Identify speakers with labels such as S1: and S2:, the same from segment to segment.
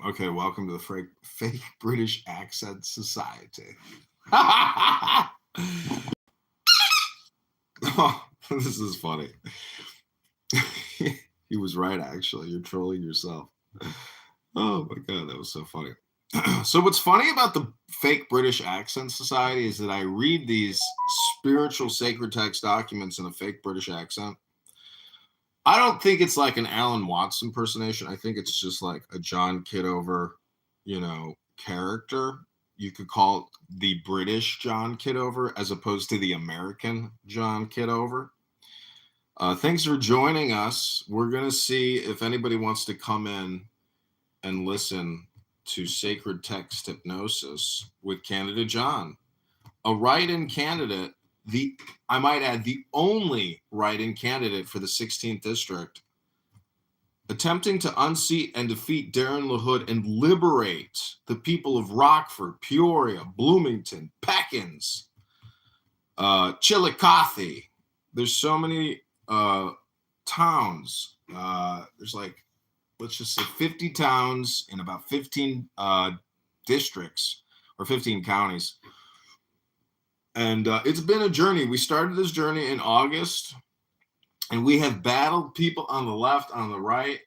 S1: Okay, welcome to the fake British Accent Society. Oh, this is funny. He was right, actually. You're trolling yourself. Oh my God, that was so funny. So what's funny about the fake British Accent Society is that I read these spiritual sacred text documents in a fake British accent. I don't think it's like an Alan Watts impersonation. I think it's just like a John Kitover, character. You could call it the British John Kitover as opposed to the American John Kitover. Thanks for joining us. We're going to see if anybody wants to come in and listen to Sacred Text Hypnosis with Candidate John, a write-in candidate, I might add, the only write-in candidate for the 16th District, attempting to unseat and defeat Darren LaHood and liberate the people of Rockford, Peoria, Bloomington, Peckins, Chillicothe. There's so many towns. There's like, let's just say 50 towns in about 15 districts or 15 counties. And it's been a journey. We started this journey in August, and we have battled people on the left, on the right.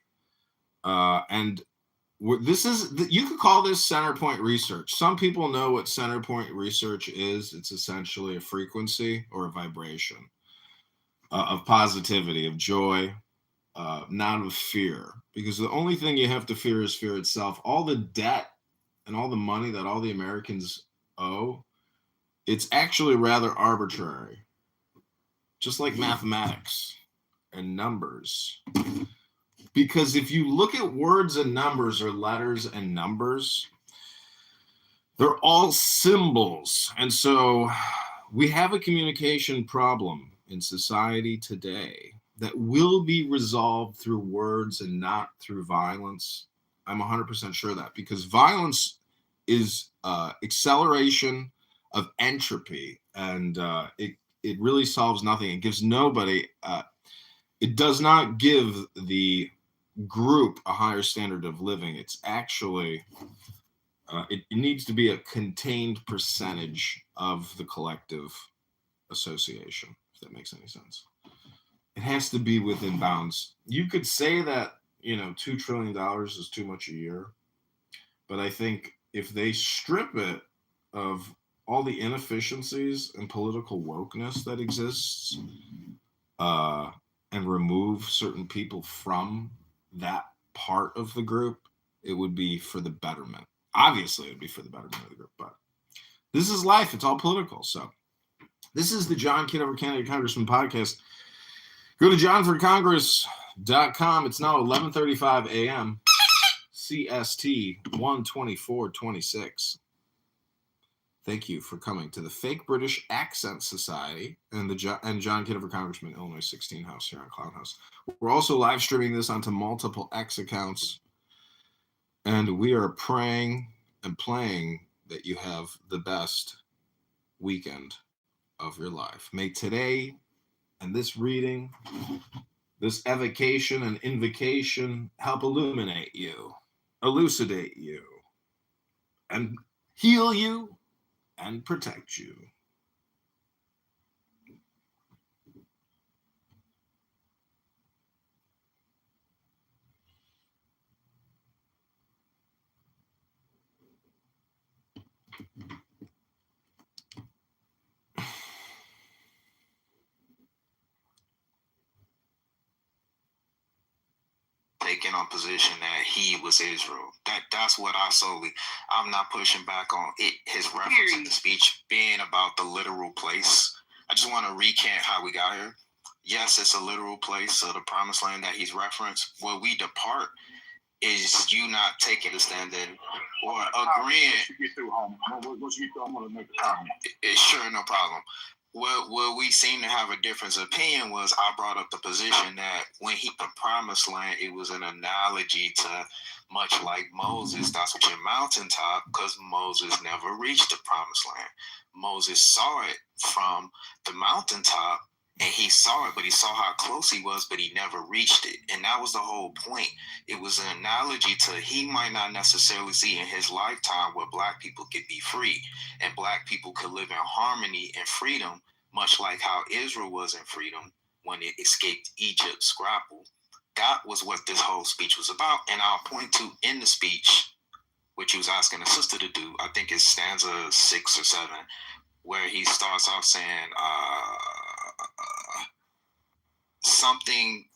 S1: And this is, you could call this center point research. Some people know what center point research is. It's essentially a frequency or a vibration of positivity, of joy, not of fear. Because the only thing you have to fear is fear itself. All the debt and all the money that all the Americans owe, it's actually rather arbitrary, just like mathematics and numbers. Because if you look at words and numbers, or letters and numbers, they're all symbols. And so we have a communication problem in society today that will be resolved through words and not through violence. I'm 100% sure of that, because violence is acceleration of entropy, and it really solves nothing. It gives nobody, it does not give the group a higher standard of living. It's actually, it needs to be a contained percentage of the collective association, if that makes any sense. It has to be within bounds. You could say that, $2 trillion is too much a year, but I think if they strip it of all the inefficiencies and political wokeness that exists, and remove certain people from that part of the group, it would be for the betterment. Obviously, it would be for the betterment of the group, but this is life. It's all political. So this is the John Kitover Candidate Congressman podcast. Go to johnforcongress.com. It's now 11:35 a.m. CST 124:26. Thank you for coming to the Fake British Accent Society and John Kitover Congressman, Illinois 16 House here on Clown House. We're also live streaming this onto multiple X accounts, and we are praying and playing that you have the best weekend of your life. May today and this reading, this evocation and invocation help illuminate you, elucidate you, and heal you and protect you.
S2: Taking on position that he was Israel. That's what I'm not pushing back on it. His reference in the speech being about the literal place. I just want to recant how we got here. Yes, it's a literal place, so the promised land that he's referenced. Where we depart is you not taking a stand in or agreeing.
S3: Once you get through, home, I'm going to make a comment.
S2: Sure, no problem. Where we seem to have a difference of opinion was I brought up the position that when he the promised land, it was an analogy to much like Moses. That's what your mountaintop, because Moses never reached the promised land. Moses saw it from the mountaintop And he saw it, but he saw how close he was, but he never reached it. And that was the whole point. It was an analogy to he might not necessarily see in his lifetime where black people could be free and black people could live in harmony and freedom, much like how Israel was in freedom when it escaped Egypt's grapple. That was what this whole speech was about. And I'll point to in the speech, which he was asking the sister to do, I think it's stanza 6 or 7, where he starts off saying,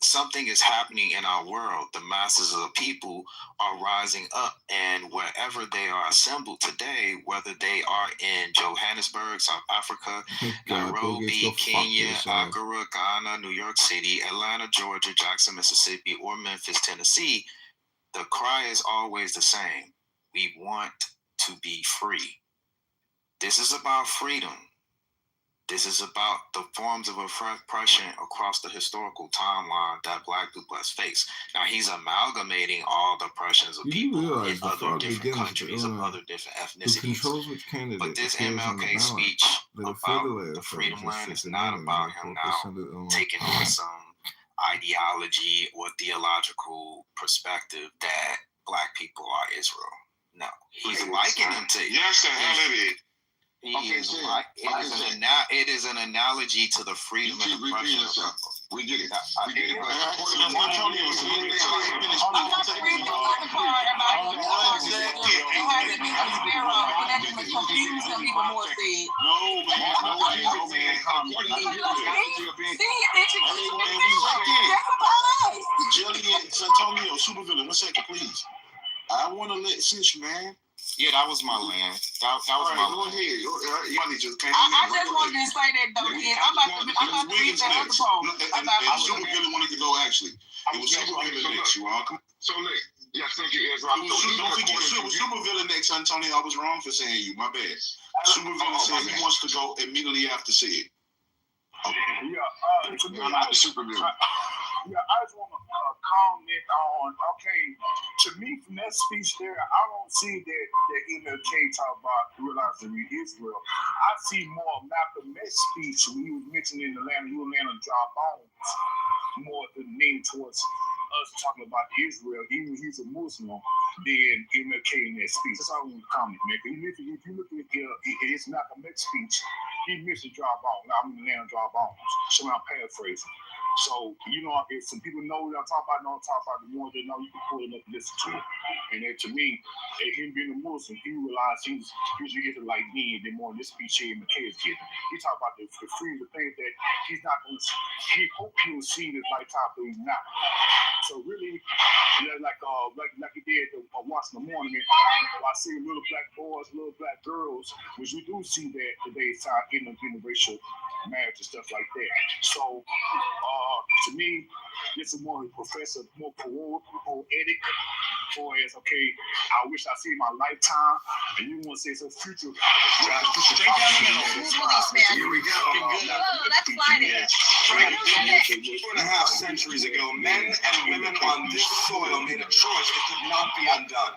S2: something is happening in our world. The masses of the people are rising up, and wherever they are assembled today, whether they are in Johannesburg, South Africa, Nairobi, Kenya, Accra, Ghana, New York City, Atlanta, Georgia, Jackson, Mississippi, or Memphis, Tennessee, the cry is always the same. We want to be free. This is about freedom. This is about the forms of oppression across the historical timeline that black people has faced. Now, he's amalgamating all the oppressions of people in other different countries, of other different ethnicities. But this MLK speech about the Freedom Land is not about him now taking on some ideology or theological perspective that black people are Israel. No, he's likening to
S3: Yes, the hell it is.
S2: It is an analogy to the freedom and oppression.
S3: We get it.
S4: I'm not reading the other part about it hasn't been a sparrow, and that just confused him even more. See, that's about us.
S3: Jillian Santonio, supervillain. 1 second, please. I want to let Sis, man.
S2: Yeah, that was my land. That was my
S3: go
S2: land.
S3: ahead. You just came
S4: I just wanted to say that though. I'm about to read that other poem.
S3: Supervillain wanted to go actually. It was supervillain next. You all come. So look, yeah, thank you, Ezra. Don't forget supervillain next, Antonio. I was wrong for saying you. My bad. Supervillain says he wants to go immediately after said. Okay. Yeah, I'm not the supervillain.
S5: Yeah, I just want to comment on, to me from that speech there, I don't see that MLK talk about realizing Israel. I see more Malcolm X speech when he was mentioning Atlanta, dry bones, more than leaning towards us talking about Israel, even he's a Muslim, than MLK in that speech. That's all I want to comment, man. If you look at his Malcolm X speech, he mentioned dry bones. I'm in Atlanta, dry bones. So I'm paraphrasing. So, if some people know what I'm talking about, the ones that know, you can pull it up and listen to it. And then to me, him being a Muslim, he realized he's usually like me, and then more in this speech here in McKay's kid. He talked about the freedom, the things that he's not going to, he hope he will see this lifetime, but he's not. So really, like he did once in the morning, I see little black boys, little black girls, which we do see that today's time in the racial marriage and stuff like that. So, to me, this is more professor, more poetic. For as I wish I see my lifetime, and you want to say some future. Straight down the middle.
S4: Here we go. That's sliding.
S6: 2.5 centuries ago, men and women on this soil made a choice that could not be undone.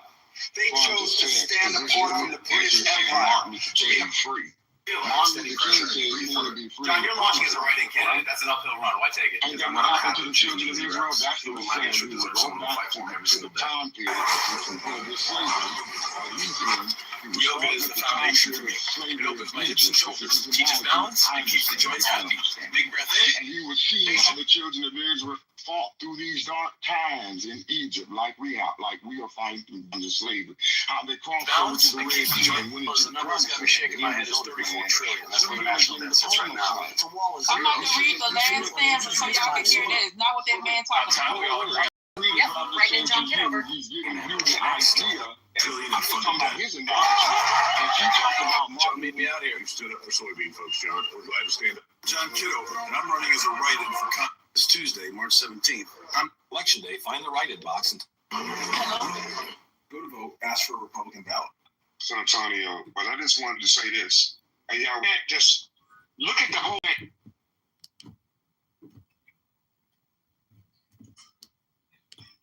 S6: They chose to stand apart from the British Empire to be free.
S7: John, you're launching as a write-in candidate. That's an uphill run. Why take it?
S3: And I'm not happy to choose the Israel. That's the my issue deserves someone to fight for every single day.
S7: Yoga is the foundation for me. It opens my hips and shoulders, teaches balance, and keeps the joints happy. Big breath in.
S3: And you will see how the children of Israel fought through these dark times in Egypt, like we are fighting through under slavery. How they crossed over to the Red Sea and went into
S7: the numbers got me shaking my head. It's 34 trillion. That's where the national debt sits right now.
S4: I'm about to read the last stanza so y'all can hear that. It's not what that man talking about. Yep, right in John Kitover.
S3: He's getting you the idea. I'm talking about his analogy. And she talked about
S7: John, meet me out here. You stood up for soybean folks, John. We're glad to stand up. John Kitover, and I'm running as a write-in for Congress this Tuesday, March 17th. On Election Day, find the write-in box and go to vote, ask for a Republican ballot.
S3: San Antonio, but I just wanted to say this. Hey, y'all, just look at the whole.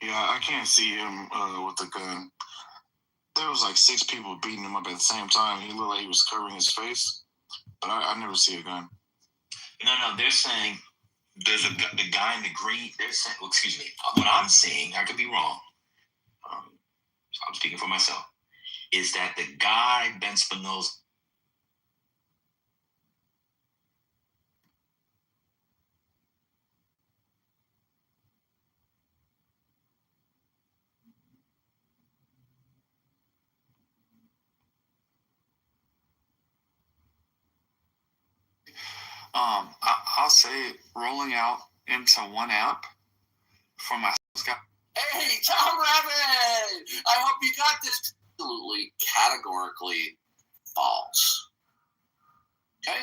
S8: Yeah, I can't see him with the gun. There was like 6 people beating him up at the same time. He looked like he was covering his face, but I never see a gun.
S9: No, they're saying
S2: there's the guy in the green. Excuse me. What I'm saying, I could be wrong. I'm speaking for myself. Is that the guy Ben Spinoza?
S9: I'll say rolling out into one app for my Skype. Hey, Tom Rabbit! I hope you got this. Absolutely, categorically false. Okay?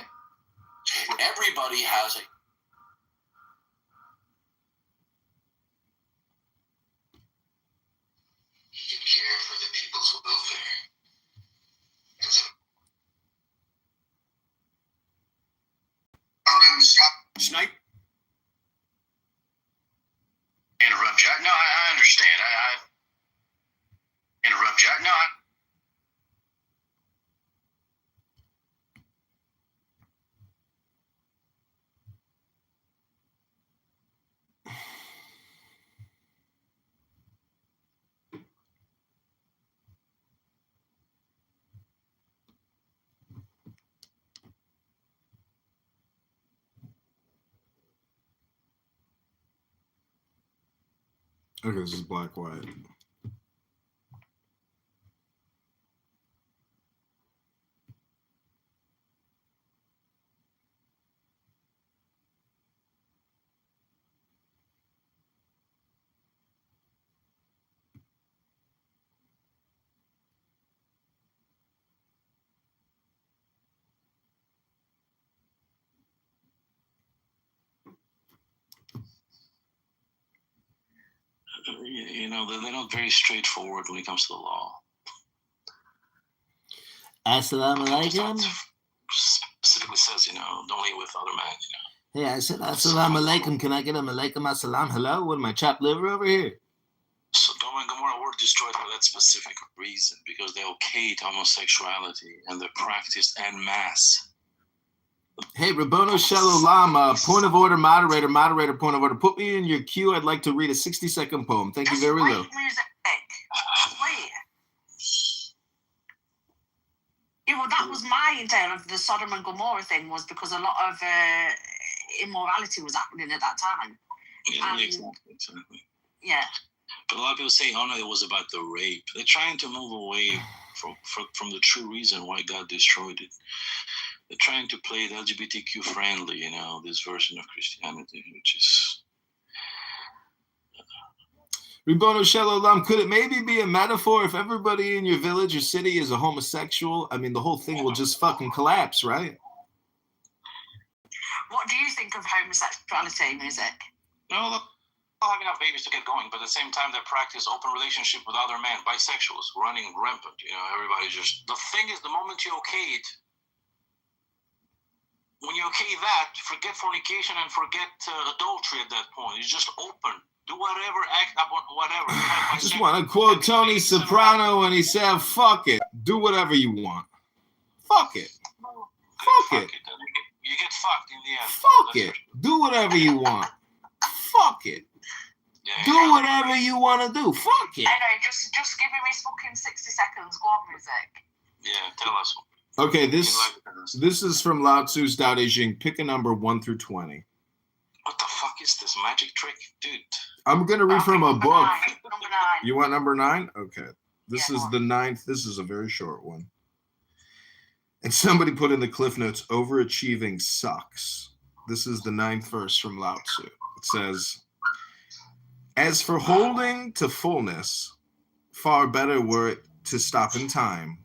S9: Everybody has a. You can care for the people's welfare. Snipe. Interrupt, Jack. No, I understand. I interrupt, Jack. No,
S1: Okay, this is black white.
S9: you know, they're not very straightforward when it comes to the law.
S10: Assalamu alaikum.
S9: Specifically says, you know, don't leave with other men, you know.
S10: Hey, I said assalamu alaikum. Can I get a alaikum assalam? Hello? What, my chopped liver over here?
S9: Sodom and Gomorrah were destroyed for that specific reason, because they okayed homosexuality and they practiced en masse.
S1: Hey, Rabono Shalom, point of order, moderator, point of order. Put me in your queue. I'd like to read a 60-second poem. Thank you very much.
S4: Music. Wait. Yeah, well, that was my intent of the Sodom and Gomorrah thing, was because a lot of immorality was happening at that time.
S9: Yeah, exactly.
S4: Yeah.
S9: But a lot of people say, oh no, it was about the rape. They're trying to move away from the true reason why God destroyed it. They're trying to play it LGBTQ friendly, you know, this version of Christianity, which is...
S1: Rabono Shalom, could it maybe be a metaphor if everybody in your village or city is a homosexual? I mean, the whole thing will just fucking collapse, right?
S4: What do you think of homosexuality music?
S9: No, look, they'll have enough babies to get going, but at the same time, they practice open relationship with other men, bisexuals, running rampant, you know, everybody just... The thing is, the moment you okay it, when you okay that, forget fornication and forget adultery at that point. It's just open. Do whatever, act upon whatever.
S1: I just want to quote Tony Soprano when he said, fuck it. Do whatever you want. Fuck it. Fuck it.
S9: You get fucked in the end.
S1: Fuck it. Do whatever you want. Fuck it. Do whatever you want to do. Fuck it.
S4: Anyway, just give me fucking 60 seconds. Go on, music.
S9: Yeah, tell us.
S1: Okay, this is from Lao Tzu's Tao Te Ching. Pick a number 1 through 20.
S9: What the fuck is this magic trick, dude?
S1: I'm going to read from a book.
S4: Number 9.
S1: You want number 9? Okay. This is the 9th. This is a very short one. And somebody put in the cliff notes, overachieving sucks. This is the 9th verse from Lao Tzu. It says, as for holding to fullness, far better were it to stop in time.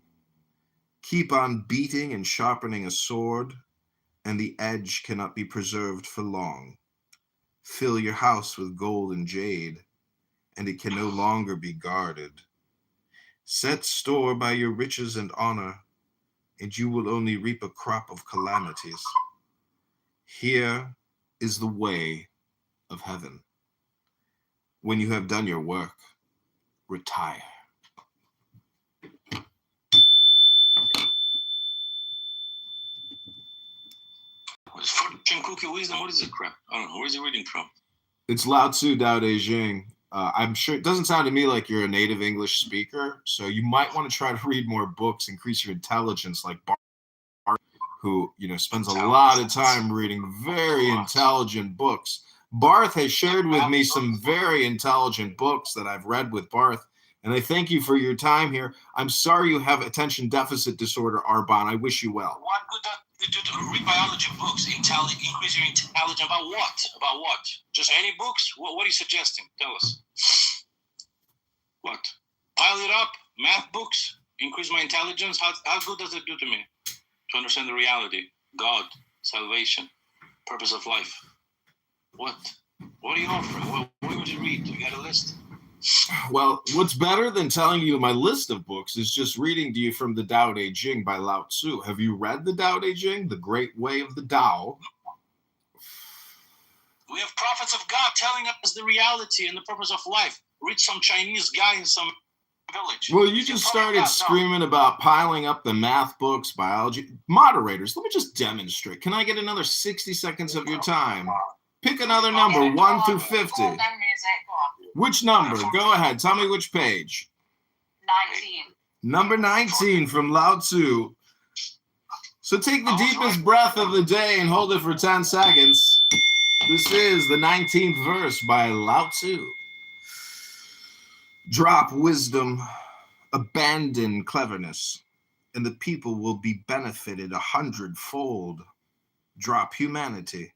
S1: Keep on beating and sharpening a sword, and the edge cannot be preserved for long. Fill your house with gold and jade, and it can no longer be guarded. Set store by your riches and honor, and you will only reap a crop of calamities. Here is the way of heaven. When you have done your work, retire.
S9: Cookie wisdom. What is this crap? I don't know. Where's he reading from?
S1: It's Lao Tzu Dao De Jing. I'm sure it doesn't sound to me like you're a native English speaker, so you might want to try to read more books, increase your intelligence, like Barth, who spends a lot of time reading very intelligent books. Barth has shared with me some very intelligent books that I've read with Barth, and I thank you for your time here. I'm sorry you have attention deficit disorder, Arbon. I wish you well.
S9: What good does it do to read biology books? Increase your intelligence about what? About what? Just any books? What are you suggesting? Tell us. What? Pile it up? Math books? Increase my intelligence? How good does it do to me? To understand the reality, God, salvation, purpose of life. What? What are you offering? What would you read? You got a list?
S1: Well, what's better than telling you my list of books is just reading to you from the Tao Te Ching by Lao Tzu. Have you read the Tao Te Ching, the great way of the Tao?
S9: We have prophets of God telling us the reality and the purpose of life. Read some Chinese guy in some village.
S1: Well, you just started screaming about piling up the math books, biology. Moderators, let me just demonstrate. Can I get another 60 seconds of your time? Pick another number, 1 through 50. Which number? Go ahead. Tell me which page.
S4: 19.
S1: Number 19 from Lao Tzu. So take the deepest breath of the day and hold it for 10 seconds. This is the 19th verse by Lao Tzu. Drop wisdom, abandon cleverness, and the people will be benefited 100-fold. Drop humanity,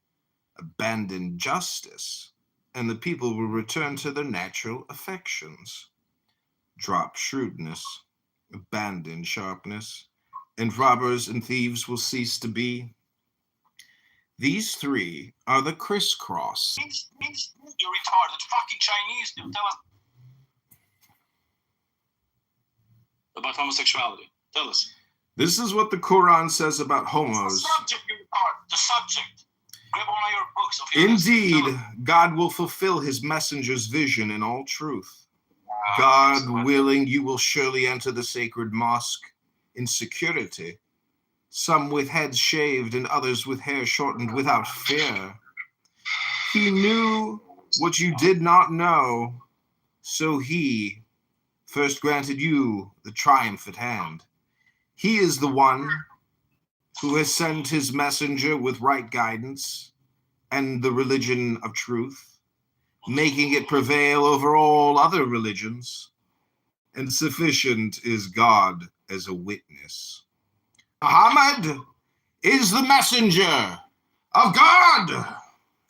S1: abandon justice, and the people will return to their natural affections. Drop shrewdness, abandon sharpness, and robbers and thieves will cease to be. These three are the crisscross.
S9: You're retarded. Fucking Chinese. Tell us about homosexuality. Tell us.
S1: This is what the Quran says about homos.
S9: The subject, you retard. The subject. Grab one of your books. Of your
S1: Indeed, God will fulfill his messenger's vision in all truth. God willing, you will surely enter the sacred mosque in security, some with heads shaved and others with hair shortened without fear. He knew what you did not know, so he first granted you the triumphant hand. He is the one who has sent his messenger with right guidance and the religion of truth, making it prevail over all other religions, and sufficient is God as a witness. Muhammad is the messenger of God,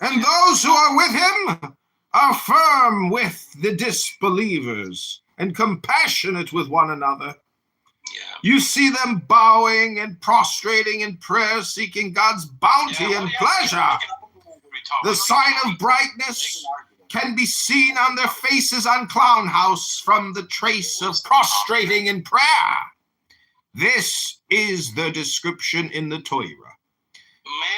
S1: and those who are with him are firm with the disbelievers and compassionate with one another. You see them bowing and prostrating in prayer, seeking God's bounty and pleasure. The sign of brightness can be seen on their faces on Clown House from the trace of prostrating in prayer. This is the description in the Torah.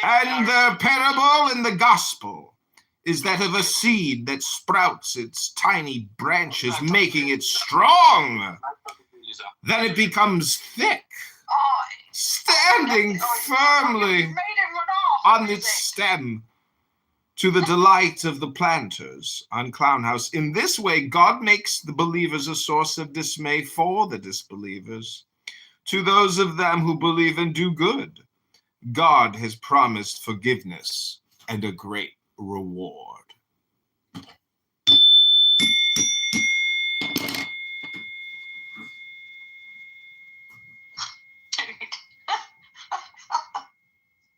S1: And the parable in the gospel is that of a seed that sprouts its tiny branches, making it strong. Then it becomes thick, standing firmly on its stem to the delight of the planters on Clown House. In this way, God makes the believers a source of dismay for the disbelievers. To those of them who believe and do good, God has promised forgiveness and a great reward.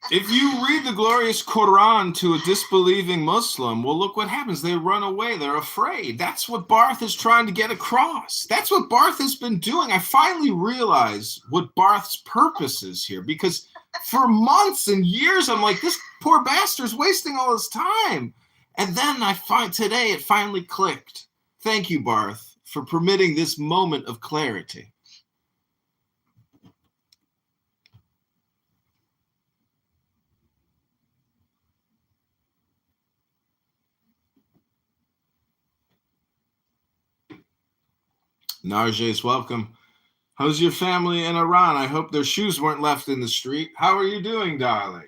S1: If you read the glorious Quran to a disbelieving Muslim, well, look what happens. They run away. They're afraid. That's what Barth is trying to get across. That's what Barth has been doing. I finally realize what Barth's purpose is here, because for months and years, I'm like, this poor bastard's wasting all his time. And then today it finally clicked. Thank you, Barth, for permitting this moment of clarity. Narjes, welcome. How's your family in Iran? I hope their shoes weren't left in the street. How are you doing, darling?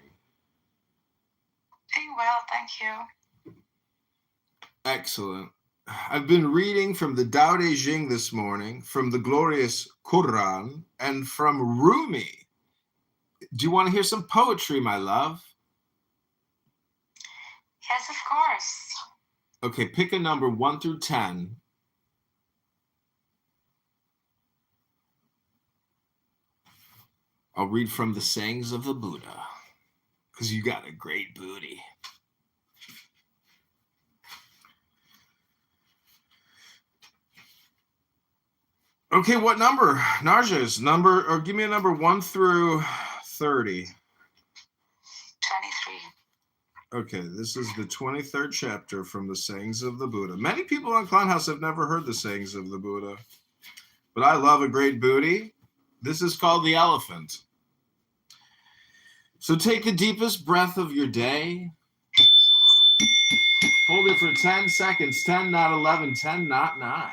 S4: Doing well, thank you.
S1: Excellent. I've been reading from the Tao Te Ching this morning, from the glorious Quran, and from Rumi. Do you want to hear some poetry, my love?
S4: Yes, of course.
S1: Okay, pick a number 1 through 10. I'll read from the sayings of the Buddha, because you got a great booty. Okay, what number? Narja's number, or give me a number 1 through 30.
S4: 23.
S1: Okay, this is the 23rd chapter from the sayings of the Buddha. Many people on Clownhouse have never heard the sayings of the Buddha, but I love a great booty. This is called the elephant. So take the deepest breath of your day. Hold it for 10 seconds. 10, not 11. 10, not 9.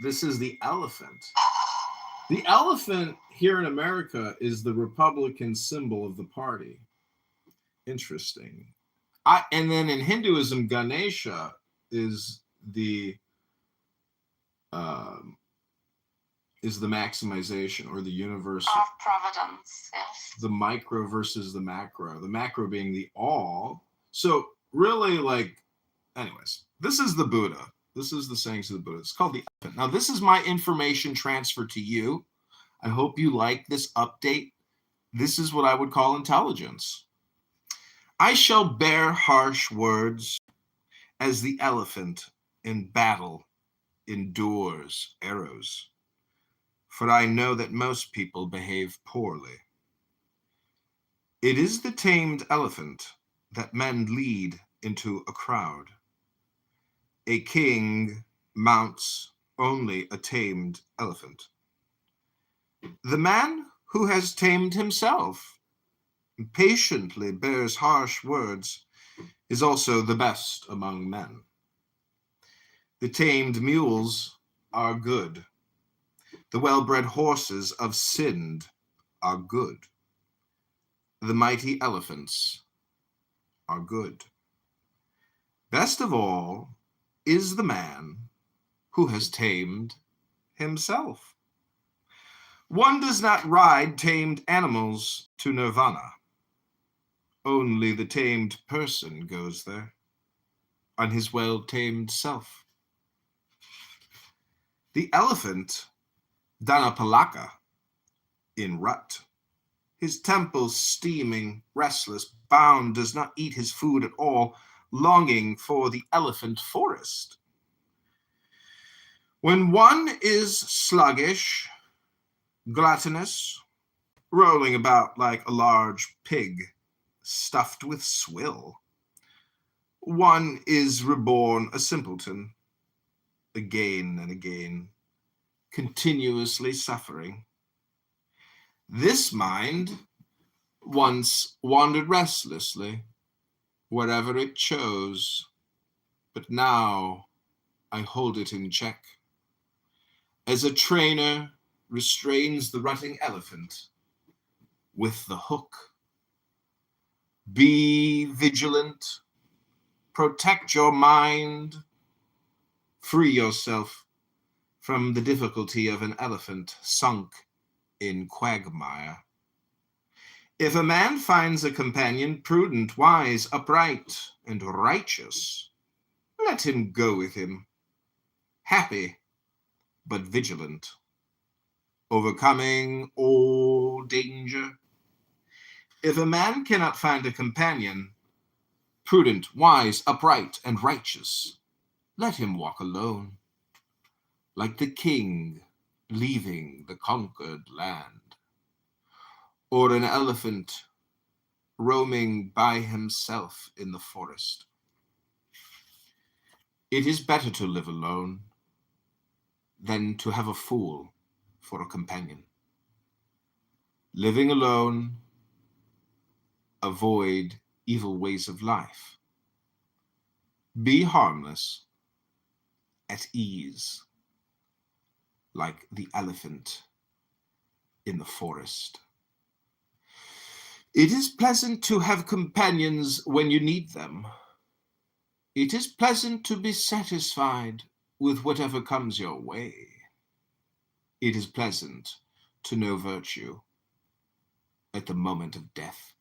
S1: This is the elephant. The elephant here in America is the Republican symbol of the party. Interesting. And then in Hinduism, Ganesha is the maximization, or the universal.
S4: Of providence, yes.
S1: The micro versus the macro. The macro being the all. So really, like, anyways, this is the Buddha. This is the sayings of the Buddha. It's called the elephant. Now, this is my information transfer to you. I hope you like this update. This is what I would call intelligence. I shall bear harsh words as the elephant in battle endures arrows, for I know that most people behave poorly. It is the tamed elephant that men lead into a crowd. A king mounts only a tamed elephant. The man who has tamed himself and patiently bears harsh words is also the best among men. The tamed mules are good. The well-bred horses of Sind are good. The mighty elephants are good. Best of all is the man who has tamed himself. One does not ride tamed animals to nirvana. Only the tamed person goes there, on his well-tamed self. The elephant, Dhanapalaka, in rut, his temples steaming, restless, bound, does not eat his food at all, longing for the elephant forest. When one is sluggish, gluttonous, rolling about like a large pig stuffed with swill, one is reborn a simpleton, again and again, continuously suffering. This mind once wandered restlessly, wherever it chose, but now I hold it in check. As a trainer restrains the rutting elephant with the hook. Be vigilant, protect your mind, free yourself from the difficulty of an elephant sunk in quagmire. If a man finds a companion prudent, wise, upright, and righteous, let him go with him, happy but vigilant, overcoming all danger. If a man cannot find a companion prudent, wise, upright, and righteous, let him walk alone, like the king leaving the conquered land, or an elephant roaming by himself in the forest. It is better to live alone than to have a fool for a companion. Living alone, avoid evil ways of life. Be harmless, at ease, like the elephant in the forest. It is pleasant to have companions when you need them. It is pleasant to be satisfied with whatever comes your way. It is pleasant to know virtue at the moment of death.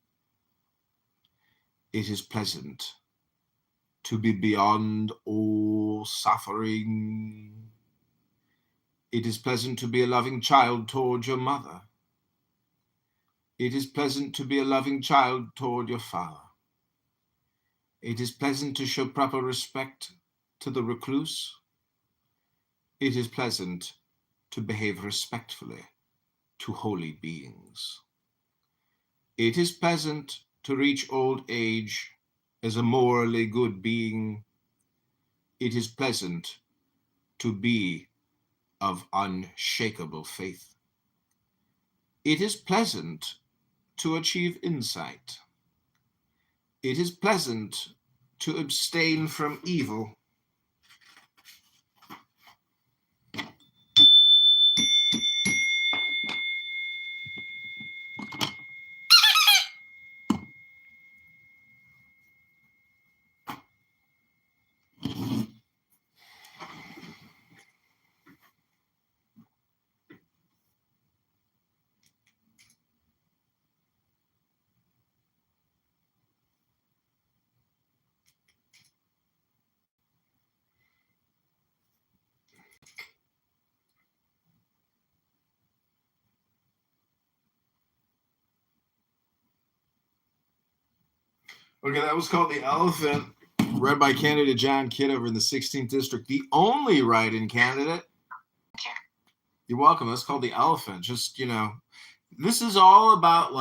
S1: It is pleasant to be beyond all suffering. It is pleasant to be a loving child toward your mother. It is pleasant to be a loving child toward your father. It is pleasant to show proper respect to the recluse. It is pleasant to behave respectfully to holy beings. It is pleasant to reach old age as a morally good being. It is pleasant to be of unshakable faith. It is pleasant to achieve insight. It is pleasant to abstain from evil. Okay, that was called The Elephant, read by candidate John Kitover in the 16th District, the only write-in candidate. You're welcome. That's called The Elephant. Just, this is all about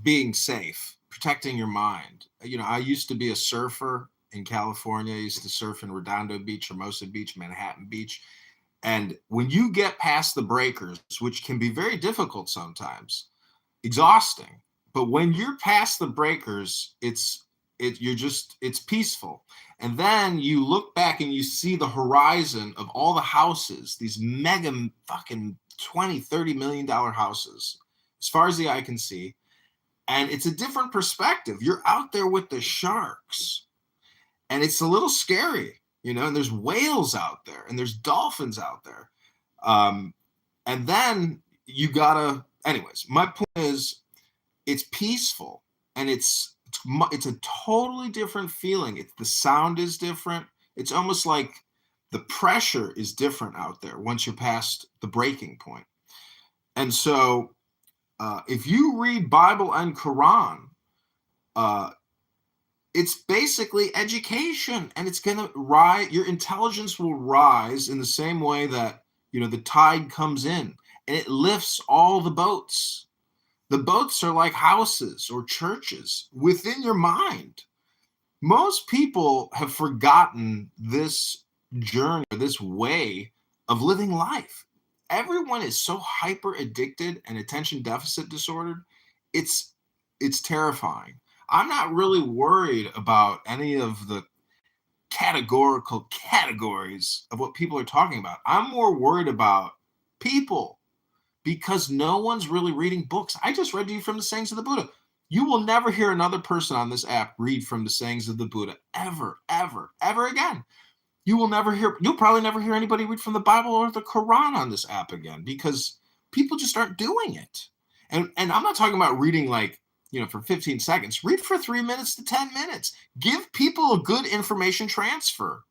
S1: being safe, protecting your mind. I used to be a surfer in California. I used to surf in Redondo Beach, Hermosa Beach, Manhattan Beach. And when you get past the breakers, which can be very difficult sometimes, exhausting, but when you're past the breakers, it's peaceful. And then you look back and you see the horizon of all the houses, these mega fucking $20-30 million houses, as far as the eye can see. And it's a different perspective. You're out there with the sharks, and it's a little scary, and there's whales out there, and there's dolphins out there. And then you gotta, anyways, my point is, it's peaceful, and it's a totally different feeling. The sound is different. It's almost like the pressure is different out there once you're past the breaking point. And so if you read Bible and Quran, it's basically education, and it's going to rise. Your intelligence will rise in the same way that, the tide comes in and it lifts all the boats. The boats are like houses or churches within your mind. Most people have forgotten this journey, this way of living life. Everyone is so hyper addicted and attention deficit disordered. It's terrifying. I'm not really worried about any of the categorical categories of what people are talking about. I'm more worried about people, because no one's really reading books. I just read to you from the sayings of the Buddha. You will never hear another person on this app read from the sayings of the Buddha ever, ever, ever again. You'll probably never hear anybody read from the Bible or the Quran on this app again, because people just aren't doing it. And I'm not talking about reading for 15 seconds. Read for 3 minutes to 10 minutes. Give people a good information transfer.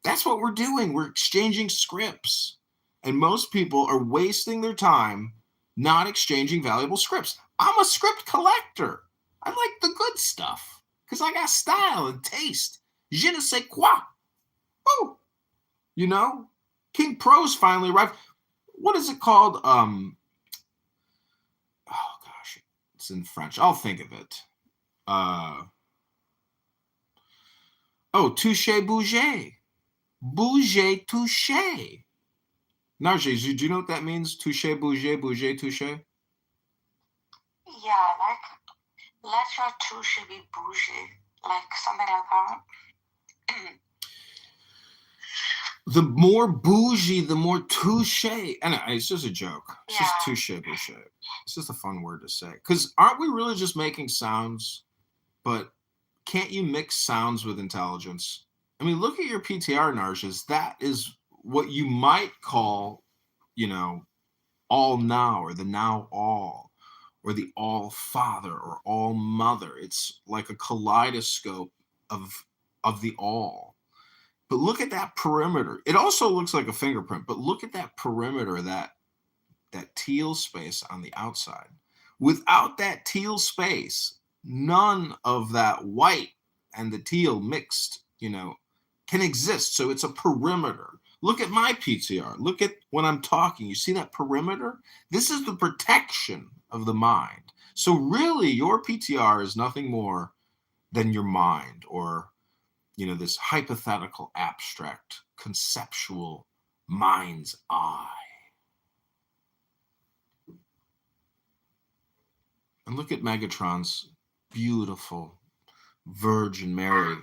S1: That's what we're doing. We're exchanging scripts. And most people are wasting their time not exchanging valuable scripts. I'm a script collector. I like the good stuff because I got style and taste. Je ne sais quoi. Woo! King Prose finally arrived. What is it called? Oh gosh, it's in French. I'll think of it. Touché, bouger. Bouger, touché. Narje, do you know what that means? Touché, bouger, bouger, touché?
S4: Yeah, let your touche be bougie, like something like that.
S1: the more bougie, the more touche. And it's just a joke. It's just touche bouche. It's just a fun word to say. Because aren't we really just making sounds? But can't you mix sounds with intelligence? I mean, look at your PTR, Narjas. That is what you might call, all now, or the now all, or the all father, or all mother. It's like a kaleidoscope of the all. But look at that perimeter. It also looks like a fingerprint, but look at that perimeter, that teal space on the outside. Without that teal space, none of that white and the teal mixed, can exist. So it's a perimeter. Look at my PTR. Look at when I'm talking. You see that perimeter? This is the protection of the mind. So really, your PTR is nothing more than your mind, or this hypothetical, abstract, conceptual mind's eye. And look at Megatron's beautiful Virgin Mary.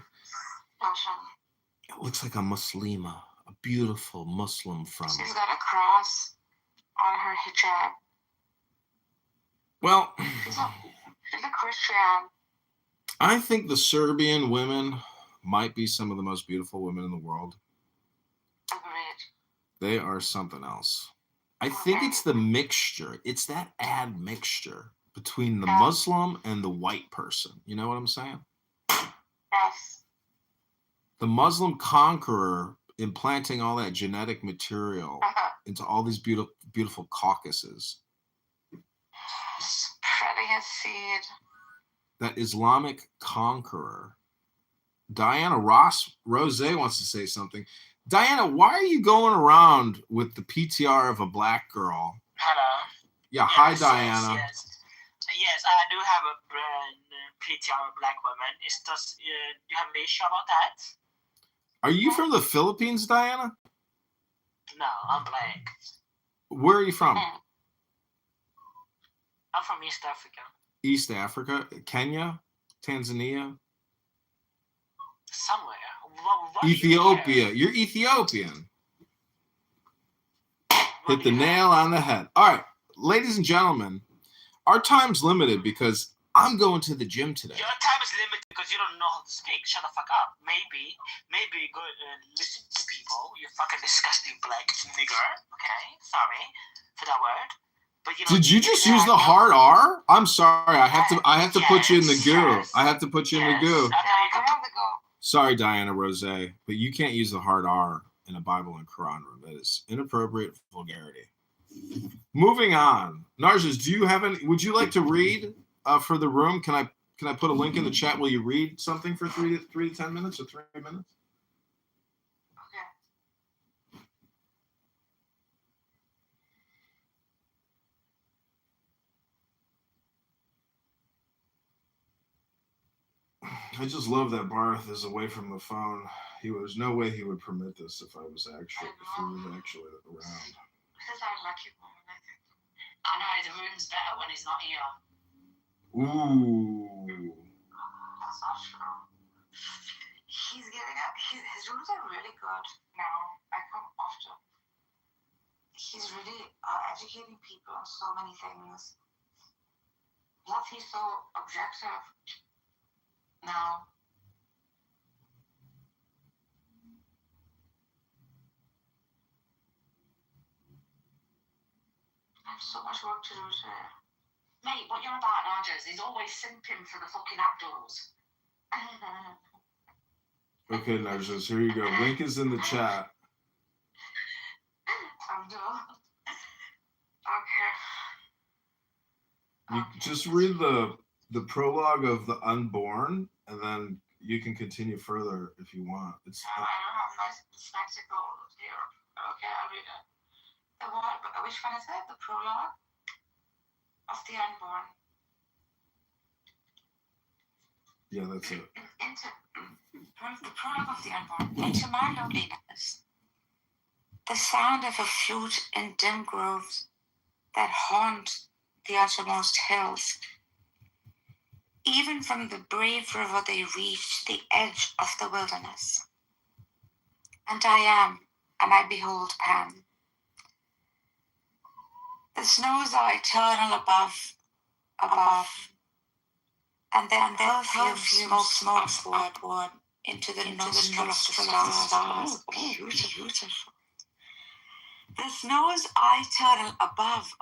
S1: It looks like a Muslima, a beautiful Muslim from...
S4: She's got a cross on her hijab.
S1: Well...
S4: She's a Christian.
S1: I think the Serbian women might be some of the most beautiful women in the world.
S4: Agreed.
S1: They are something else. I think it's the mixture. It's that admixture between the Muslim and the white person. You know what I'm saying?
S4: Yes.
S1: The Muslim conqueror implanting all that genetic material into all these beautiful caucuses.
S4: Spreading his seed.
S1: That Islamic conqueror. Diana Rose wants to say something. Diana, why are you going around with the PTR of a black girl?
S11: Hello.
S1: Yeah, hi, Diana.
S11: Yes, I do have a PTR of black woman. It's just, you have an issue about that?
S1: Are you from the Philippines, Diana?
S11: No, I'm black.
S1: Where are you from?
S11: I'm from East Africa.
S1: East Africa? Kenya? Tanzania?
S11: Somewhere.
S1: Ethiopia. You're Ethiopian. Hit the nail on the head. All right, ladies and gentlemen, our time's limited because I'm going to the gym today.
S11: Your time is limited because you don't know how to speak. Shut the fuck up. Maybe go listen to people. You fucking disgusting black nigger. Okay, sorry for that word. But
S1: did you just use the hard R? I'm sorry. I have to put you in the goo.
S11: Yes.
S1: I have to put you in the goo.
S4: go.
S1: Sorry, Diana Rose, but you can't use the hard R in a Bible and Quran room. That is inappropriate vulgarity. Moving on. Narjas, do you have any? Would you like to read for the room? Can I put a link in the chat? Will you read something for 3 to 10 minutes or 3 minutes? I just love that Barth is away from the phone. There's no way he would permit this if he was actually around.
S4: Because I like you more, I think.
S12: I know, the room's better when he's not here.
S1: Ooh.
S4: That's not true. He's getting up. His rooms are really good now. I come often. He's really educating people on so many things. Plus, he's so objective now. I have so much work to do today.
S12: Mate, what you're about, Narjas, is always simping for the fucking outdoors.
S1: Okay, Narjas, here you go. Link is in the chat.
S4: Okay.
S1: You just read the prologue of The Unborn, and then you can continue further if you want.
S4: I don't have nice spectacles here. Okay, I'll read it. Which one is it? The prologue of The Unborn.
S1: Yeah, that's it.
S4: The prologue of The Unborn. Into my loneliness. The sound of a flute in dim groves that haunt the uttermost hills. Even from the brave river they reach the edge of the wilderness. And I am and I behold Pan. The snows are eternal above, and their perfume smokes upward into the nostril of the stars. Oh, beautiful. The snows are eternal above,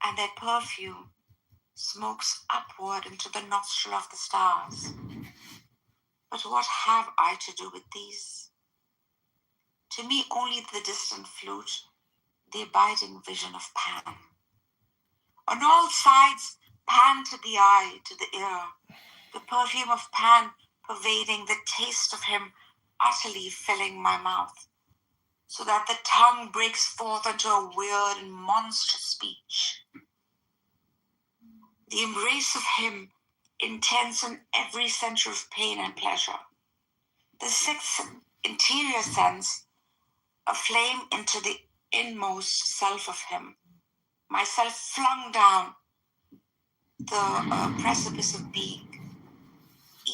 S4: and their perfume smokes upward into the nostril of the stars. But what have I to do with these? To me only the distant flute, the abiding vision of Pan. On all sides, Pan to the eye, to the ear, the perfume of Pan pervading, the taste of him utterly filling my mouth, so that the tongue breaks forth into a weird and monstrous speech. The embrace of him intense in every center of pain and pleasure. The sixth interior sense, aflame into the inmost self of him. Myself flung down the precipice of being,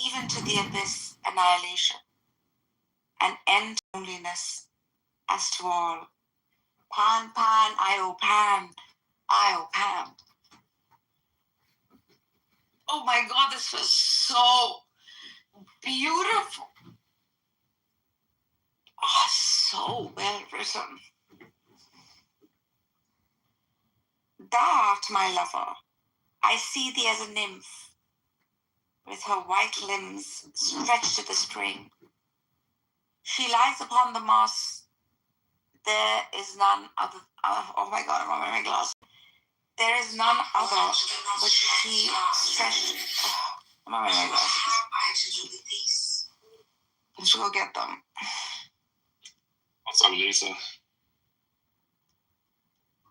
S4: even to the abyss annihilation, an end to loneliness as to all. Pan, Pan, I, Pan, I, Pan. Oh my God, this was so beautiful. Oh, so well written. Thou art my lover. I see thee as a nymph, with her white limbs stretched to the spring. She lies upon the moss. There is none other. Oh my God, I'm on my glass. There is none other, but she stretched. I'm on my glass. Let's go get them.
S8: What's up, Lisa?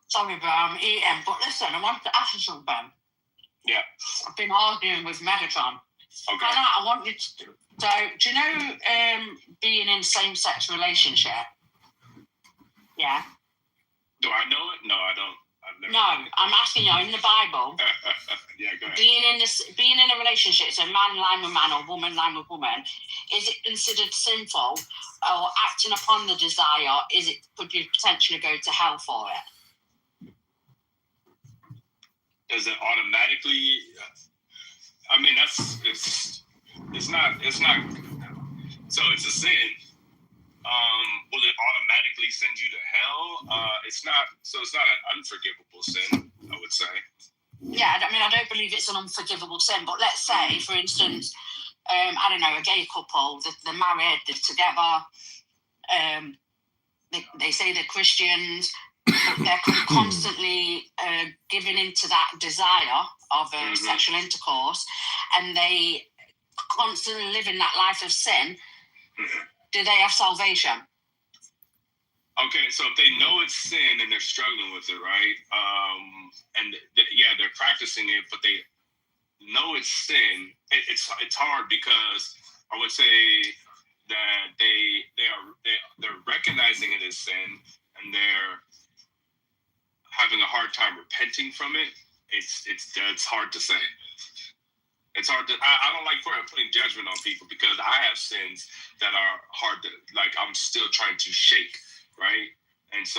S12: Sorry, but I'm eating. But listen, I want to ask you something.
S8: Yeah.
S12: I've been arguing with Megatron.
S8: Okay.
S12: And I want you to. So, do you know being in same-sex relationship? Yeah.
S8: Do I know it? No, I don't.
S12: No, I'm asking you in the Bible.
S8: Yeah, go ahead.
S12: Being in a relationship, so man lying with man or woman lying with woman, is it considered sinful, or acting upon the desire? Could you potentially go to hell for it?
S8: Does it automatically? I mean, it's not. So it's a sin. Will it automatically send you to hell? It's not. So it's not an unforgivable sin, I would say.
S12: Yeah, I mean, I don't believe it's an unforgivable sin, but let's say, for instance, I don't know, a gay couple, they're married, they're together, they say they're Christians, but they're constantly giving into that desire of sexual intercourse, and they constantly live in that life of sin. Do they have salvation?
S8: Okay, so if they know it's sin and they're struggling with it, right? They're practicing it, but they know it's sin. It's hard because I would say that they're recognizing it as sin and they're having a hard time repenting from it. It's hard to say. It's hard to. I don't like putting judgment on people because I have sins that are hard to, like, I'm still trying to shake, right? And so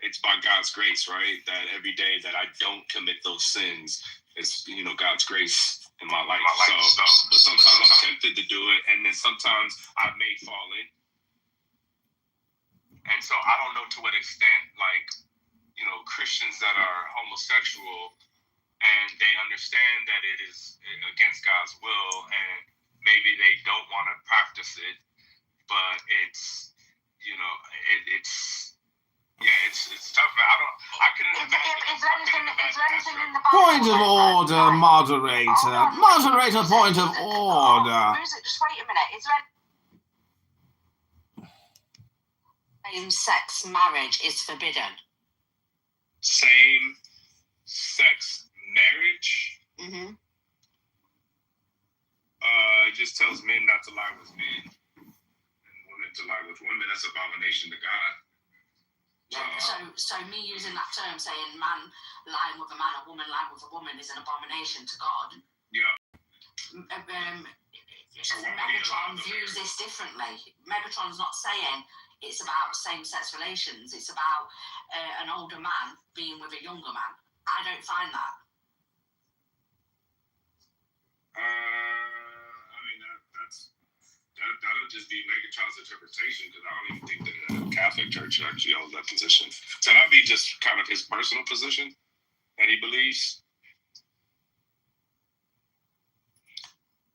S8: it's by God's grace, right? That every day that I don't commit those sins, it's God's grace in my life. But sometimes I'm tempted to do it, and then sometimes I may fall in. And so I don't know to what extent, like, Christians that are homosexual. And they understand that it is against God's will, and maybe they don't want to practice it, but it's tough. I couldn't imagine.
S10: Point of order, moderator. Moderator, point of order.
S4: Just wait a minute. Is there
S12: Same-sex marriage is forbidden.
S8: Same-sex marriage?
S12: Mm-hmm.
S8: It just tells men not to lie with men and women to lie with women. That's abomination to God.
S12: So me using that term, saying man lying with a man or woman lying with a woman is an abomination to God.
S8: Yeah.
S12: Megatron views this differently. Megatron's not saying it's about same-sex relations. It's about an older man being with a younger man. I don't find that.
S8: I mean, that'll just be Megatron's interpretation, because I don't even think that the Catholic Church actually holds that position. So that'd be just kind of his personal position that he believes.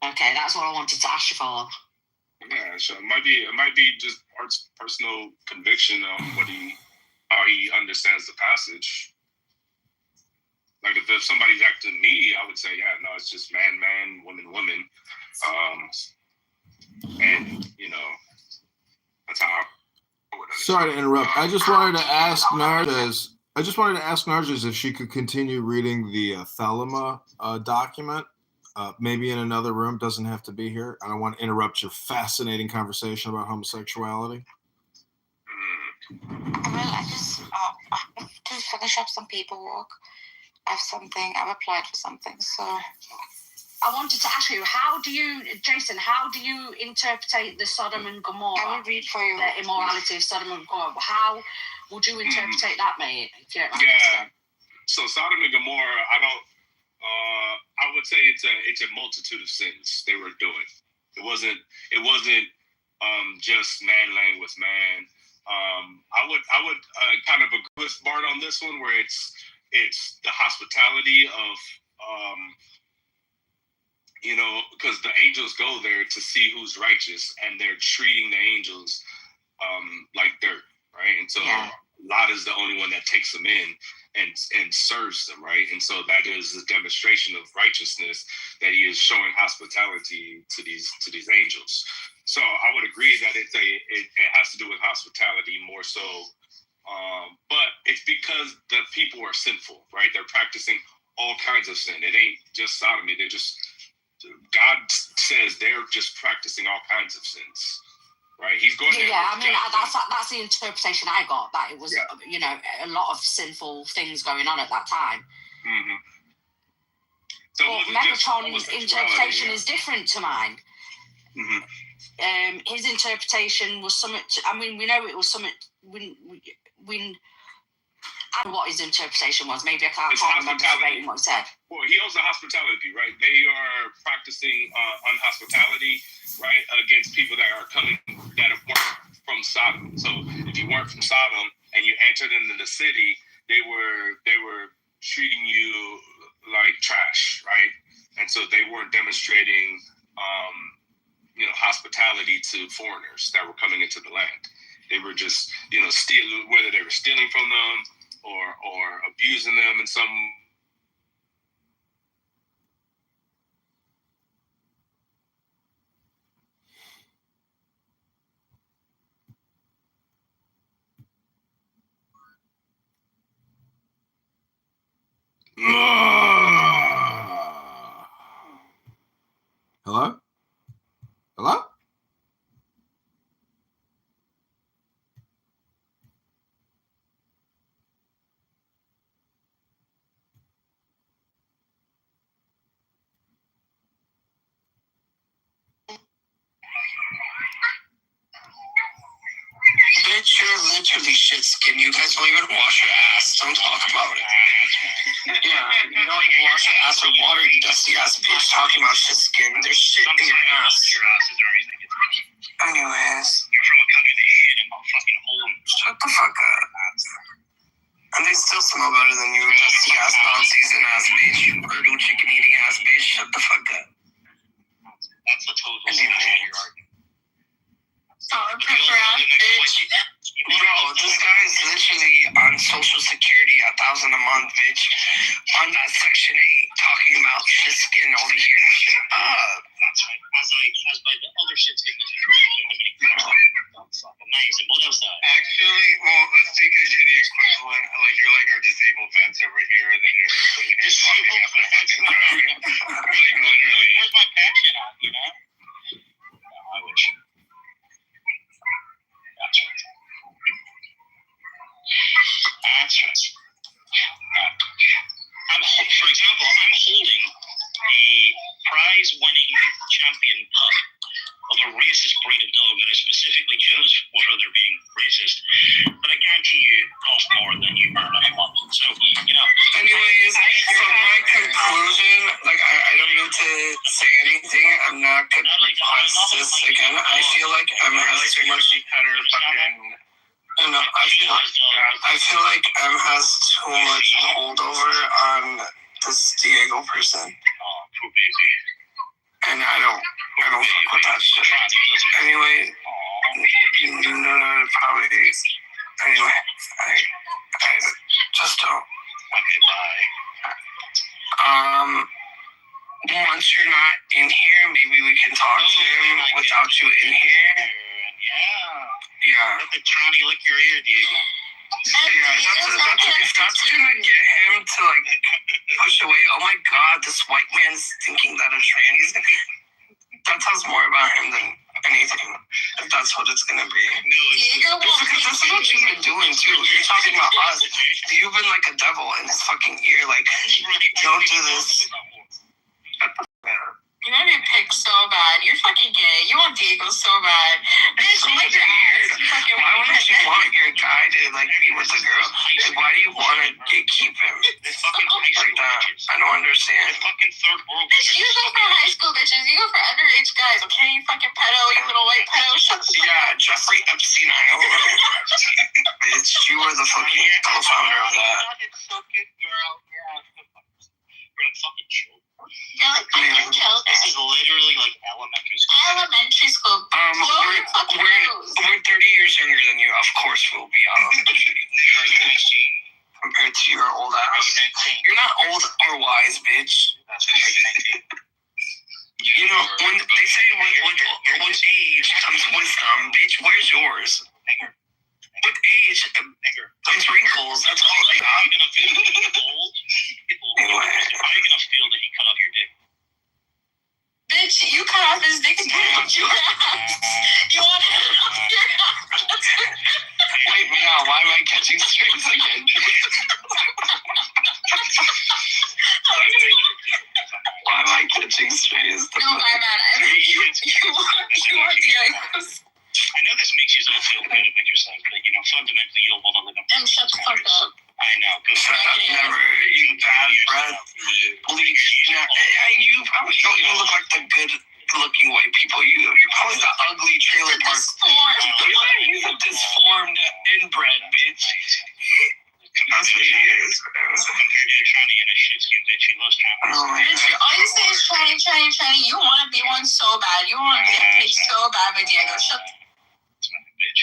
S12: Okay, that's what I wanted to ask you for.
S8: Yeah, so it might be just Art's personal conviction on how he understands the passage. Like if somebody's acting me, I would say, yeah, no, it's just man, woman. And that's how I would understand.
S1: Sorry to interrupt. I just wanted to ask Narges if she could continue reading the Thelema document, maybe in another room. Doesn't have to be here. I don't want to interrupt your fascinating conversation about homosexuality.
S4: Well, I just I have to finish up some paperwork. I've applied for something, so
S12: I wanted to ask you, Jason, how do you interpret the Sodom and Gomorrah?
S4: I will read for you.
S12: The immorality of Sodom and Gomorrah. How would you interpret that, mate? If you don't mind
S8: yeah. So Sodom and Gomorrah, I would say it's a multitude of sins they were doing. It wasn't just man laying with man. I would kind of agree with Bart on this one, where it's the hospitality of because the angels go there to see who's righteous, and they're treating the angels like dirt, right? And so Lot is the only one that takes them in and serves them, right? And so that is a demonstration of righteousness, that he is showing hospitality to these angels. So I would agree that it has to do with hospitality more so, but it's because the people are sinful, right? They're practicing all kinds of sin. It ain't just sodomy. God says they're just practicing all kinds of sins, right? He's going.
S12: Yeah, I mean that's the interpretation I got. That it was a lot of sinful things going on at that time.
S8: Mm-hmm. So
S12: Megatron's interpretation is different to mine.
S8: Mm-hmm.
S12: His interpretation was something. We know it was something. I don't know what his interpretation was. Maybe I can't remember verbatim what he said.
S8: Well, he owes the hospitality, right? They are practicing unhospitality, right, against people that weren't from Sodom. So if you weren't from Sodom and you entered into the city, they were treating you like trash, right? And so they weren't demonstrating, hospitality to foreigners that were coming into the land. They were just, stealing, whether they were stealing from them or abusing them in some.
S1: Hello? Hello?
S6: Bitch, you're literally shit skin. You guys don't even wash your ass. Don't talk about it. Yeah, you don't even wash your ass with water, you dusty ass bitch, talking about shit skin. There's shit in your ass. Anyways.
S11: You're from a country that shit about fucking home.
S6: Shut the fuck up. And they still smell better than you, dusty ass, non-seasoned ass bitch. You brutal chicken eating ass bitch. Shut the fuck up.
S11: That's a total bullshit.
S6: Oh, bitch. Bro, this guy is literally on Social Security, $1,000 a month, bitch. On that Section 8, talking about shit skin over here. Shut up.
S11: That's right. As by the other shit skin. Amazing. What else?
S3: Actually, well, let's take it to the equivalent. Like, you're like our disabled vets over here, and then you're just walking up a fucking drug. Like, literally.
S11: Where's my passion at, you know? I wish. That's right. That's right. For example, I'm holding a prize-winning champion pup
S6: this again. I feel like M has too much. No, I feel like M has too much holdover on this Diego person.
S8: Poor baby.
S6: And I don't fuck with that shit. Anyway, probably. Anyway, I just don't.
S8: Okay, bye.
S6: Once you're not in here, maybe we can talk to him without you in here. Yeah.
S8: Let the tranny lick your ear, Diego.
S6: Yeah, if that's gonna get him to like push away, oh my god, this white man's thinking that a tranny's gonna be. That tells more about him than anything. If that's what it's gonna be.
S8: No,
S6: because this is what you've been doing too. You're talking about us. You've been like a devil in his fucking ear, like, don't do this.
S4: You want to pick so bad. You're fucking gay. You want Diego so bad. Bitch, wipe your ass.
S6: Why wouldn't you want your guy to like be with a girl? Like, why do you want to keep him?
S8: This fucking high
S6: Like
S8: school
S6: that.
S8: bitches.
S6: I don't understand.
S8: Fucking third world
S4: Bitch, you go for high school bitches. You go for underage guys, okay? You fucking pedo, you little white pedo. Shut the fuck
S6: Yeah, Jeffrey Epstein Island. Bitch, you were the fucking co-founder of that.
S8: Fucking girl. Yeah. We're like fucking children.
S4: You're like fucking killed.
S8: This is literally like elementary school.
S4: Elementary school.
S6: We're 30 years younger than you. Of course we'll be
S8: Nigga, are you 19?
S6: compared to your old
S8: Are
S6: ass.
S8: you 19?
S6: You're not old or wise, bitch.
S8: That's why you're 19.
S6: You know, when they say with age comes wisdom, bitch, where's yours?
S8: Nigger.
S6: With age comes wrinkles. That's all I got.
S8: Are you gonna feel that you're old?
S6: Anyway.
S8: How are you gonna feel that he cut off your dick?
S4: Bitch, you cut off his dick and cut off your ass. You want to cut off your ass?
S6: Wait me out. Why am I catching strays again? Why am I catching strays?
S4: No, my bad. I think you want Diego's.
S8: I know this makes you feel good about yourself, but you know, fundamentally you'll want to live in.
S4: And shut the fuck up.
S8: I know.
S6: Shut up, never. You bad breath. Bleach. You probably don't even look like the good-looking white people. You're probably the ugly trailer park. He's a disformed inbred bitch. That's what he is.
S8: So compared to a tranny and a shit-skin bitch, he loves trannies.
S4: Bitch, all you say is tranny. You want to be one so bad. You want to be a bitch so bad with Diego. Shut the
S8: That's my bitch.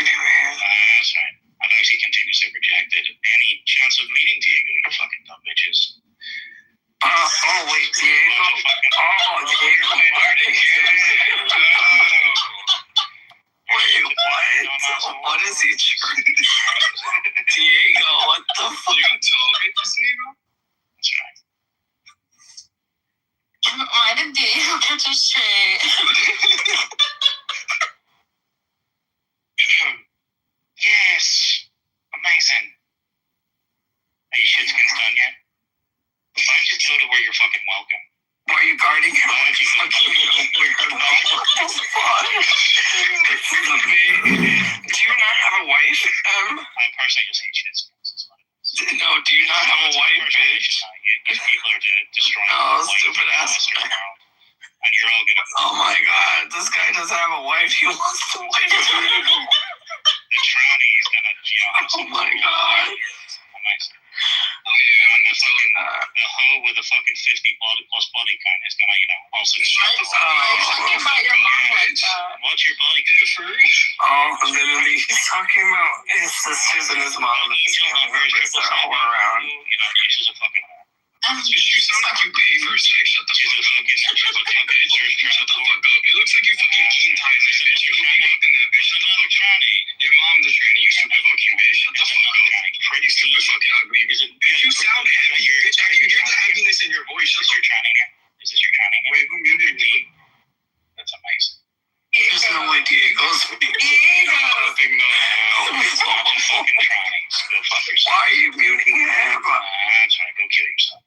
S6: Anyway.
S8: That's right. I've actually continuously rejected any chance of meeting Diego, you fucking dumb bitches.
S6: Oh, wait, Diego. Oh, Diego. Wait, what? What is he trying? Diego, what the fuck?
S8: You told me this, Diego? That's right.
S4: Why did Diego catch a stray?
S8: Yes! Amazing. Are you shit-skins done yet? Why don't you go to where you're fucking welcome?
S6: Why are you guarding him like you fucking weird? What the fuck? This is amazing. Do you not have a wife?
S8: I personally just hate shit-skins. That's what it is.
S6: No, do you not have a wife, bitch?
S8: Because people are destroying
S6: Oh,
S8: the white
S6: stupid ass.
S8: Western world. And you're all gonna...
S6: Oh my god, this guy doesn't have a wife. He wants to wife.
S8: The tranny is gonna, you know...
S6: Oh my god.
S8: Amazing. And the fucking, the hoe with the fucking 50 plus body count is gonna, you know, also...
S4: Talking about your mom like that.
S8: What's your body good for?
S6: Oh, literally, he's talking about his sisters and his mom and his family members that are all around.
S8: You know, she's a fucking...
S3: You sound like you pay for sex. Shut the fuck up. Bitch. Shut the fuck up. It looks like you fucking own-time this bitch. You don't be fucking that bitch. Shut the fuck up. Your mom's a tranny, you stupid fucking bitch. Shut the fuck up. You stupid fucking ugly. Bitch, you sound heavy. Bitch, I can hear the heaviness in your voice. Shut the fuck up.
S8: Is this your tranny?
S3: Wait, who muted me?
S8: That's amazing.
S6: There's no way Diego's
S3: Diego! Nothing, no.
S8: All fucking trannies. Go fuck yourself.
S6: Why are you muting him?
S8: That's right. Go kill yourself.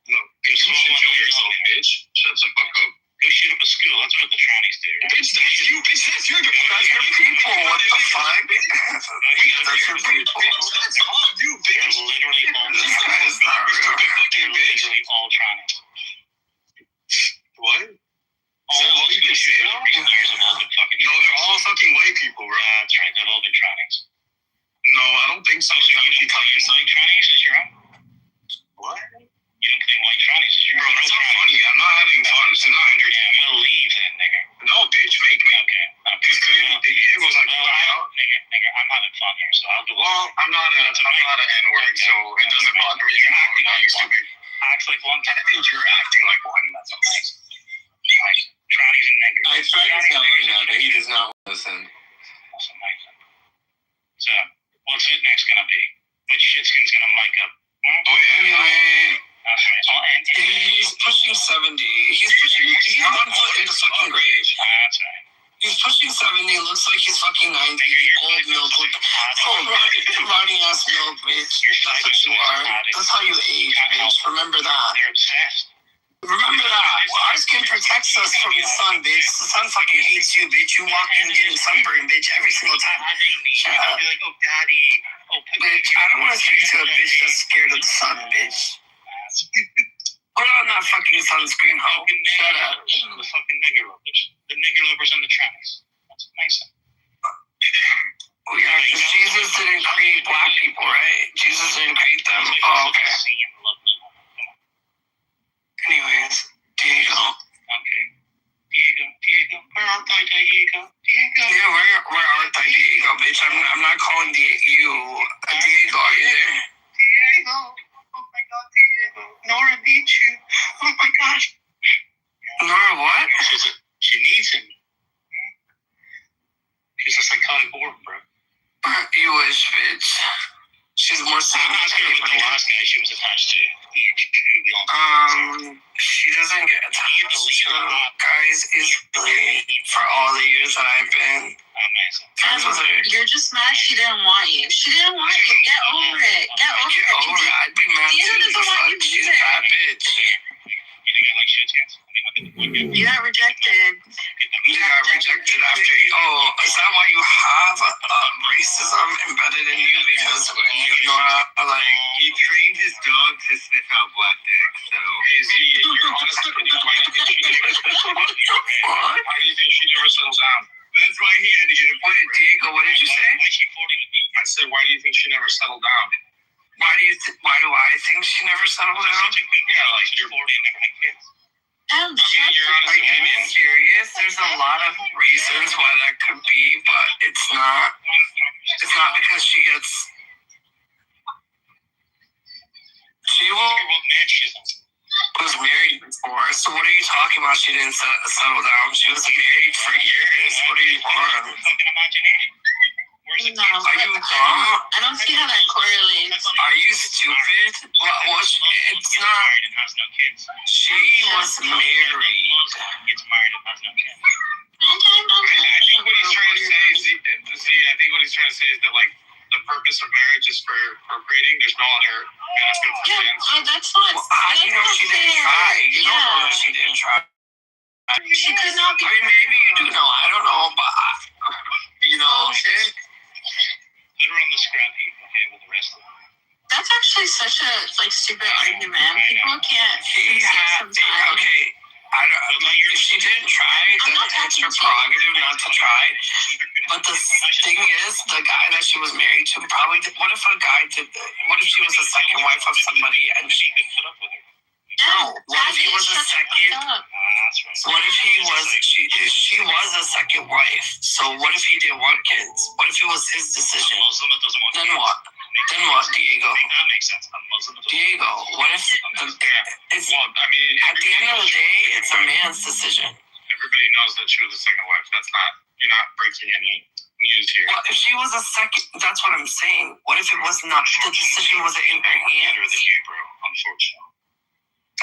S3: No, you should kill yourself, bitch. Shut the fuck up.
S8: Go shoot up a school. That's what the trannies do.
S3: Bitch, that's you. Bitch, that's your
S6: That's your people. What the fuck? That's your people.
S3: That's all you,
S8: They're
S3: bitch.
S8: literally all
S6: This guy is not real.
S8: They're literally all trannies.
S3: What? Is that all you can say?
S6: trannies is your own? What? You don't think white trannies is your own? Bro, that's not funny. I'm not having fun. This is not entertaining. Yeah, we'll leave then, nigga. No, bitch, make me. Okay. Because clearly, it was like, nigga, I'm having fun here, so I'll do it. Well, I'm not an N-word, so it doesn't bother me. You're acting like you stupid. Act like one. I think you're acting like one. That's okay. Trannies and niggers. I tried to tell him now, but he does not listen. That's amazing. So, what's it next gonna be? Which shitskin's gonna mic up? Anyway, he's pushing 70. He's 1 foot in the fucking grave. That's right. He's pushing 70. Looks like he's fucking 90. Old milk. Rotting ass milk, bitch. That's what you are. That's how you age, bitch. Remember that. They're obsessed. Remember that. Our skin protects us from the sun, bitch. The sun fucking hates you, bitch. You walk in getting sunburned, bitch, every single time. Shut up. Be like, oh, daddy. Oh, bitch, I don't want to speak to a bitch that's scared of the sun, bitch. Put on that fucking sunscreen, ho. Shut up. The fucking nigger lovers. The nigger lovers and the trannies. That's amazing. Yeah, because Jesus didn't create black people, right? Jesus didn't create them. Oh, okay. Anyways, Diego. Okay. Diego. Where art thou, Diego? Yeah, where art thou, Diego, bitch? I'm not calling you Diego, are you there? Diego. Oh my god, Diego. Nora needs you. Oh my gosh. Nora what? She needs him. She's a psychotic orb, bro. You wish, bitch. She's more sane. I'm asking her with the last guy she was attached to. She doesn't get attached to guys easily for all the years that I've been friends with her.
S12: You're just mad she didn't want you. She didn't want you. Get over it. Get over it.
S6: I'd be mad too. She's a bad bitch. You think I like shitskins?
S12: You got rejected.
S6: You got rejected after you. Oh, is that why you have racism embedded in you? Because Nora, like, he trained his dog to sniff out black dick. So, you're honestly pretty quiet. What? Why do you think she never settles down? That's why he had to get a point. Diego, what did you say? Why is she 40 with me? I said, why do you think she never settled down? Why do I think she never settled down? Yeah, like, you're 40 and never had kids. Are you being serious? There's a lot of reasons why that could be, but it's not because she was married before. So what are you talking about? She didn't settle down. She was married for years. What are you on? No, are you dumb?
S12: I don't see how that correlates.
S6: Are you stupid? It's not. She was married. Gets married and has no kids. I think what he's trying to say is, I think what he's trying to say is that, like, the purpose of marriage is for procreating. There's no other benefit for fans.
S12: Oh, that's not.
S6: How do you know she didn't try? You don't know that she didn't try.
S12: She could not be.
S6: I mean, maybe you do know. I don't know, but you know. Put her on the scrap heap, okay, with the rest of them.
S12: That's actually such a stupid argument. People can't.
S6: Okay. I don't. If she didn't try, then it's her prerogative not to try. But the thing is, the guy that she was married to probably did. What if a guy did? What if she was the second wife of somebody and she could put up with her? No. What if he was a second? What if he was? She was a second wife. So what if he didn't want kids? What if it was his decision? Then what? Then what, Diego? That makes sense. Diego, what if it's? Well, I mean, at the end of the day, it's a man's decision. Everybody knows that she was a second wife. That's not. You're not breaking any news here. Well, if she was a second, that's what I'm saying. What if it was not? The decision wasn't in her hands. Or the Hebrew, unfortunately.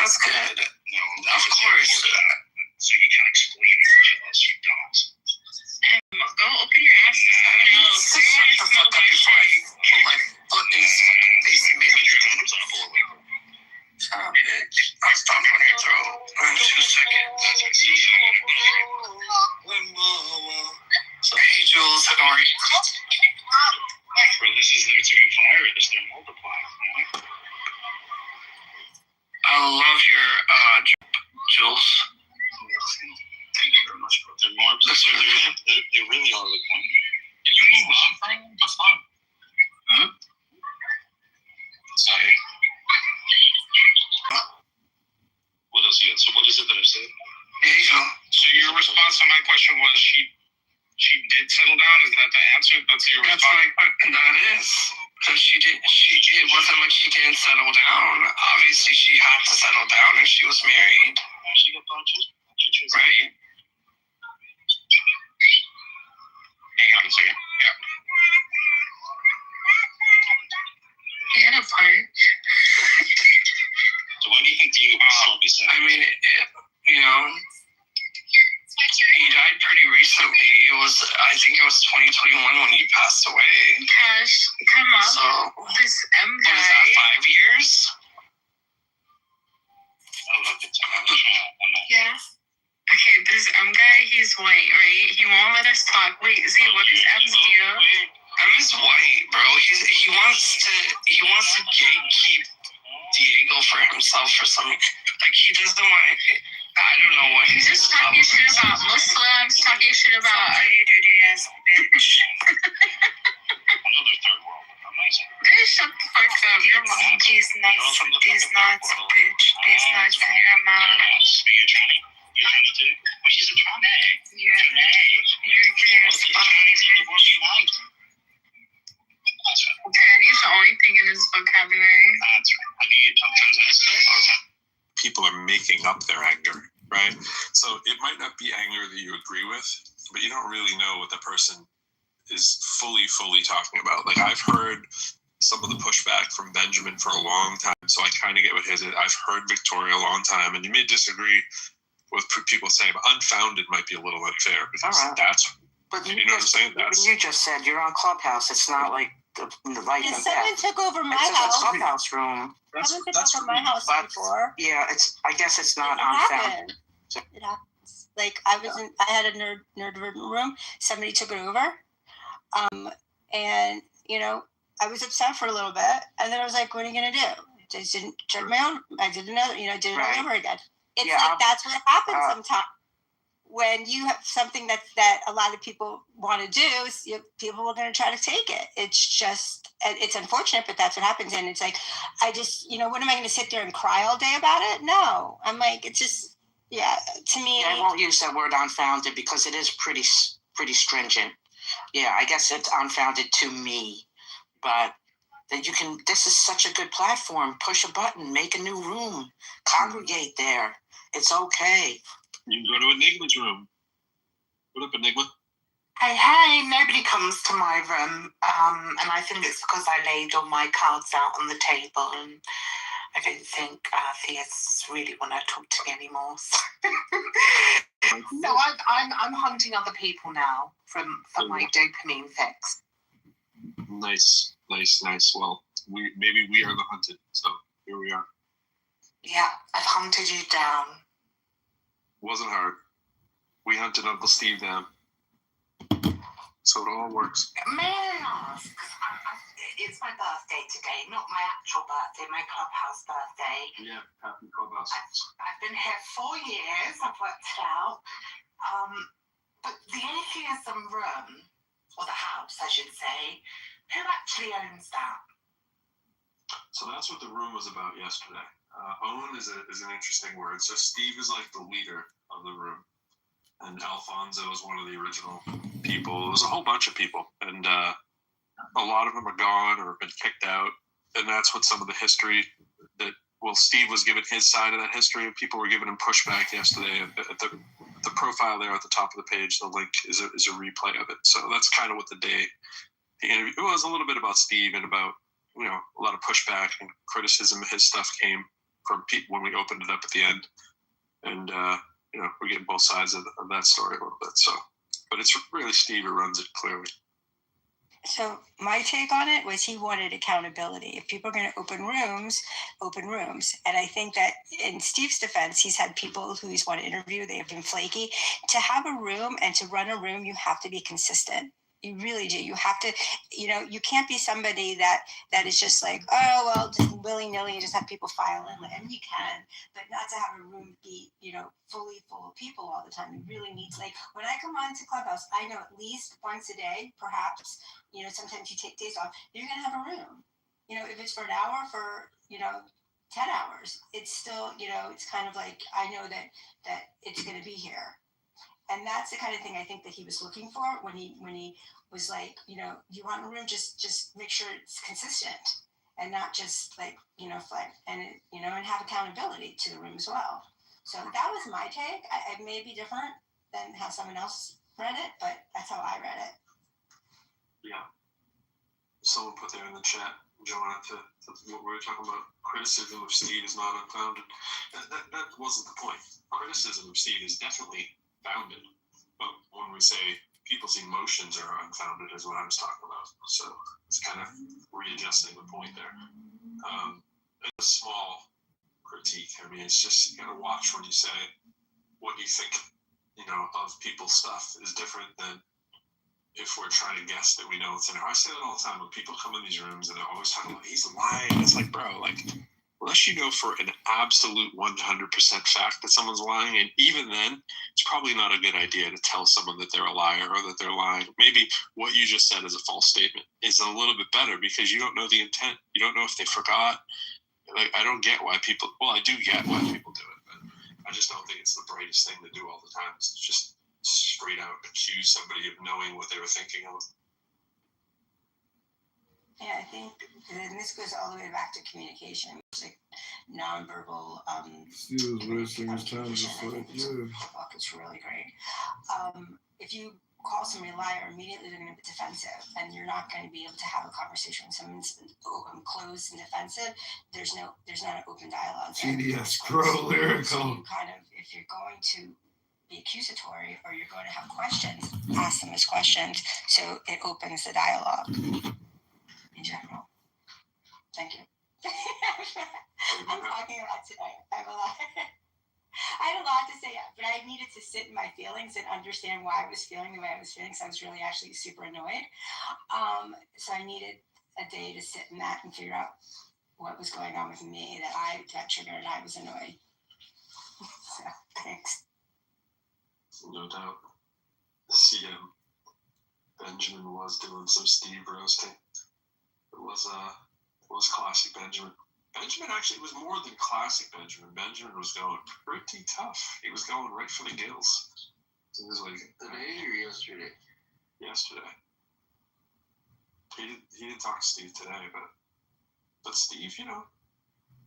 S6: That's good. No, of course. So you can explain it to us, you don't.
S12: Go open your ass to someone else.
S6: Shut the fuck up before I put my foot in this fucking face and make your arms up all over. Shut up, bitch. I'll stomp on your throat in 2 seconds. So, hey, Jules, how are you? Bro, this is like a virus. They're multiplying. I love your Jules. Thank you very much, bro. They're more obsessed. They really are like one. Did you mean something? What's fun? Hmm? So, response to my question was she did settle down. Is that the answer? That's your response. That is. Because it wasn't like she didn't settle down. Obviously, she had to settle down, and she was married. She got budget. Right? Hang on a second. Yeah. He had a part. So what do you think I mean, he died pretty recently. I think it was 2021 when he passed away. Cash, come on. So, this M guy. What is that, 5 years? Oh, look at yeah. Okay, this M guy, he's white, right? He won't let us talk. Wait, Z, what is M's deal? M is white, bro. He wants to gatekeep Diego for himself or something. Like, he doesn't want it. I don't know what he's just talking shit about Muslims, talking shit about you dirty ass bitch. Another third world. Amazing. Bitch, shut the fuck up. These nuts, bitch. These nuts in your mouth. Are you Chinese? You're Chinese too? Oh, she's a Chinese. You're gay as fuck, bitch. Chinese the only thing in his vocabulary. That's right. How do you talk transvestite?
S13: People are making up their anger, right? So it might not be anger that you agree with, but you don't really know what the person is fully talking about. Like, I've heard some of the pushback from Benjamin for a long time, so I kind of get what his is. I've heard Victoria a long time, and you may disagree with people saying, but unfounded might be a little unfair, because that's,
S14: but
S13: you know what I'm saying? That's,
S14: you just said you're on Clubhouse. It's not like the right
S15: And
S14: and
S15: someone
S14: left.
S15: took over my
S14: It's
S15: house.
S14: a Clubhouse room.
S15: Someone took over my house before.
S14: Yeah, I guess it's not
S15: It
S14: unfounded.
S15: It happens. Like, I had a nerd room. Somebody took it over. And, I was upset for a little bit. And then I was like, what are you going to do? I just didn't check my own. I did another, did it all over again. It's that's what happens sometimes. When you have something that a lot of people want to do, people are going to try to take it. It's just, it's unfortunate, but that's what happens. And it's like, I just, what am I going to sit there and cry all day about it? No, I'm like, it's just, to me.
S14: I won't use that word unfounded because it is pretty stringent. Yeah, I guess it's unfounded to me, but that this is such a good platform. Push a button, make a new room, congregate there. It's okay.
S13: You can go to Enigma's room. What up, Enigma?
S12: Hey, nobody comes to my room, and I think it's because I laid all my cards out on the table, and I don't think theists really want to talk to me anymore. So I'm hunting other people now for my dopamine fix.
S13: Nice. Well, maybe we are the hunted, so here we are.
S12: Yeah, I've hunted you down.
S13: Wasn't hard. We hunted Uncle Steve down. So it all works.
S12: May I ask? It's my birthday today, not my actual birthday, my Clubhouse birthday.
S13: Yeah, happy Clubhouse.
S12: I've been here 4 years, I've worked it out. But the atheism room, or the house, I should say, who actually owns that?
S13: So that's what the room was about yesterday. Own is an interesting word. So Steve is like the leader of the room, and Alfonso is one of the original people. There's a whole bunch of people, and a lot of them are gone or have been kicked out. And that's what some of the history Steve was given his side of that history, and people were giving him pushback yesterday. The profile there at the top of the page, the link is a replay of it. So that's kind of what the interview, it was a little bit about Steve and about, a lot of pushback and criticism of his stuff came from people when we opened it up at the end. And, we're getting both sides of that story a little bit. So, but it's really Steve who runs it clearly.
S15: So my take on it was he wanted accountability. If people are going to open rooms. And I think that in Steve's defense, he's had people who he's wanted to interview. They have been flaky. To have a room and to run a room, you have to be consistent. You really do. You have to, you can't be somebody that is just like, oh, well, just willy-nilly and just have people file in. I mean, you can, but not to have a room be, fully full of people all the time. You really need to, like, when I come on to Clubhouse, I know at least once a day, perhaps, sometimes you take days off, you're going to have a room. If it's for an hour, for, 10 hours, it's still, it's kind of like, I know that it's going to be here. And that's the kind of thing I think that he was looking for when he was like, you want a room, just make sure it's consistent and not just like, flat and and have accountability to the room as well. So that was my take. I may be different than how someone else read it, but that's how I read it.
S13: Yeah. Someone put there in the chat, Joanna, to what we were talking about, criticism of Steve is not unfounded. That wasn't the point. Criticism of Steve is definitely founded. But when we say people's emotions are unfounded is what I was talking about. So it's kind of readjusting the point there. A small critique. I mean, it's just, you gotta watch when you say what you think, of people's stuff is different than if we're trying to guess that we know what's in there. I say that all the time when people come in these rooms and they're always talking about he's lying. It's like, bro, unless you know for an absolute 100% fact that someone's lying, and even then, it's probably not a good idea to tell someone that they're a liar or that they're lying. Maybe what you just said as a false statement is a little bit better because you don't know the intent. You don't know if they forgot. I don't get why people, well, I do get why people do it, but I just don't think it's the brightest thing to do all the time. It's just straight out accuse somebody of knowing what they were thinking of.
S15: Yeah, I think, and this goes all the way back to communication, like nonverbal communication. Book is really great. If you call somebody a liar, immediately they're going to be defensive, and you're not going to be able to have a conversation when someone's closed and defensive. There's not an open dialogue.
S1: GDS Crow lyrical.
S15: So you kind of, if you're going to be accusatory or you're going to have questions, ask them as questions so it opens the dialogue in general. Thank you. I'm talking a lot today. I had a lot to say, but I needed to sit in my feelings and understand why I was feeling the way I was feeling. So I was really actually super annoyed. So I needed a day to sit in that and figure out what was going on with me that I got triggered and I was annoyed. So thanks.
S13: No doubt. CM Benjamin was doing some Steve roasting. It was classic Benjamin. Benjamin actually was more than classic Benjamin. Benjamin was going pretty tough. He was going right for the gills. So it was like today or yesterday? Yesterday. He didn't talk to Steve today, but Steve,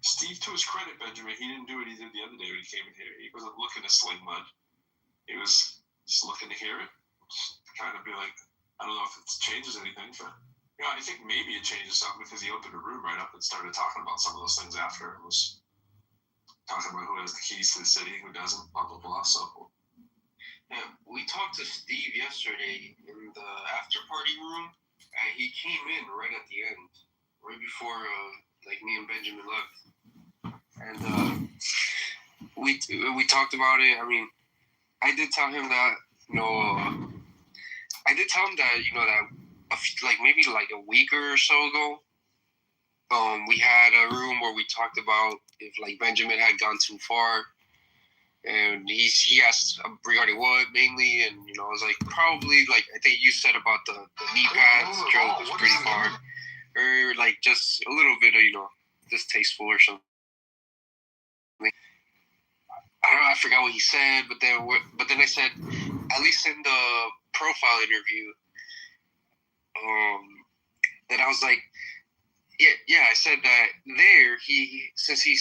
S13: Steve, to his credit, Benjamin, he didn't do what he did the other day when he came in here. He wasn't looking to sling mud. He was just looking to hear it. Just kind of be like, I don't know if it changes anything, but I think maybe it changes something because he opened a room right up and started talking about some of those things after. It was talking about who has the keys to the city, who doesn't, blah, blah, blah. So,
S16: yeah, we talked to Steve yesterday in the after party room, and he came in right at the end, right before me and Benjamin left. And we talked about it. I mean, I did tell him that, that maybe a week or so ago, we had a room where we talked about if Benjamin had gone too far, and he asked regarding what mainly, and I was like, probably I think you said about the knee pads joke was pretty far, or just a little bit of distasteful or something. I don't know, I forgot what he said, but then I said, at least in the profile interview, that I was like, yeah, I said that there, since he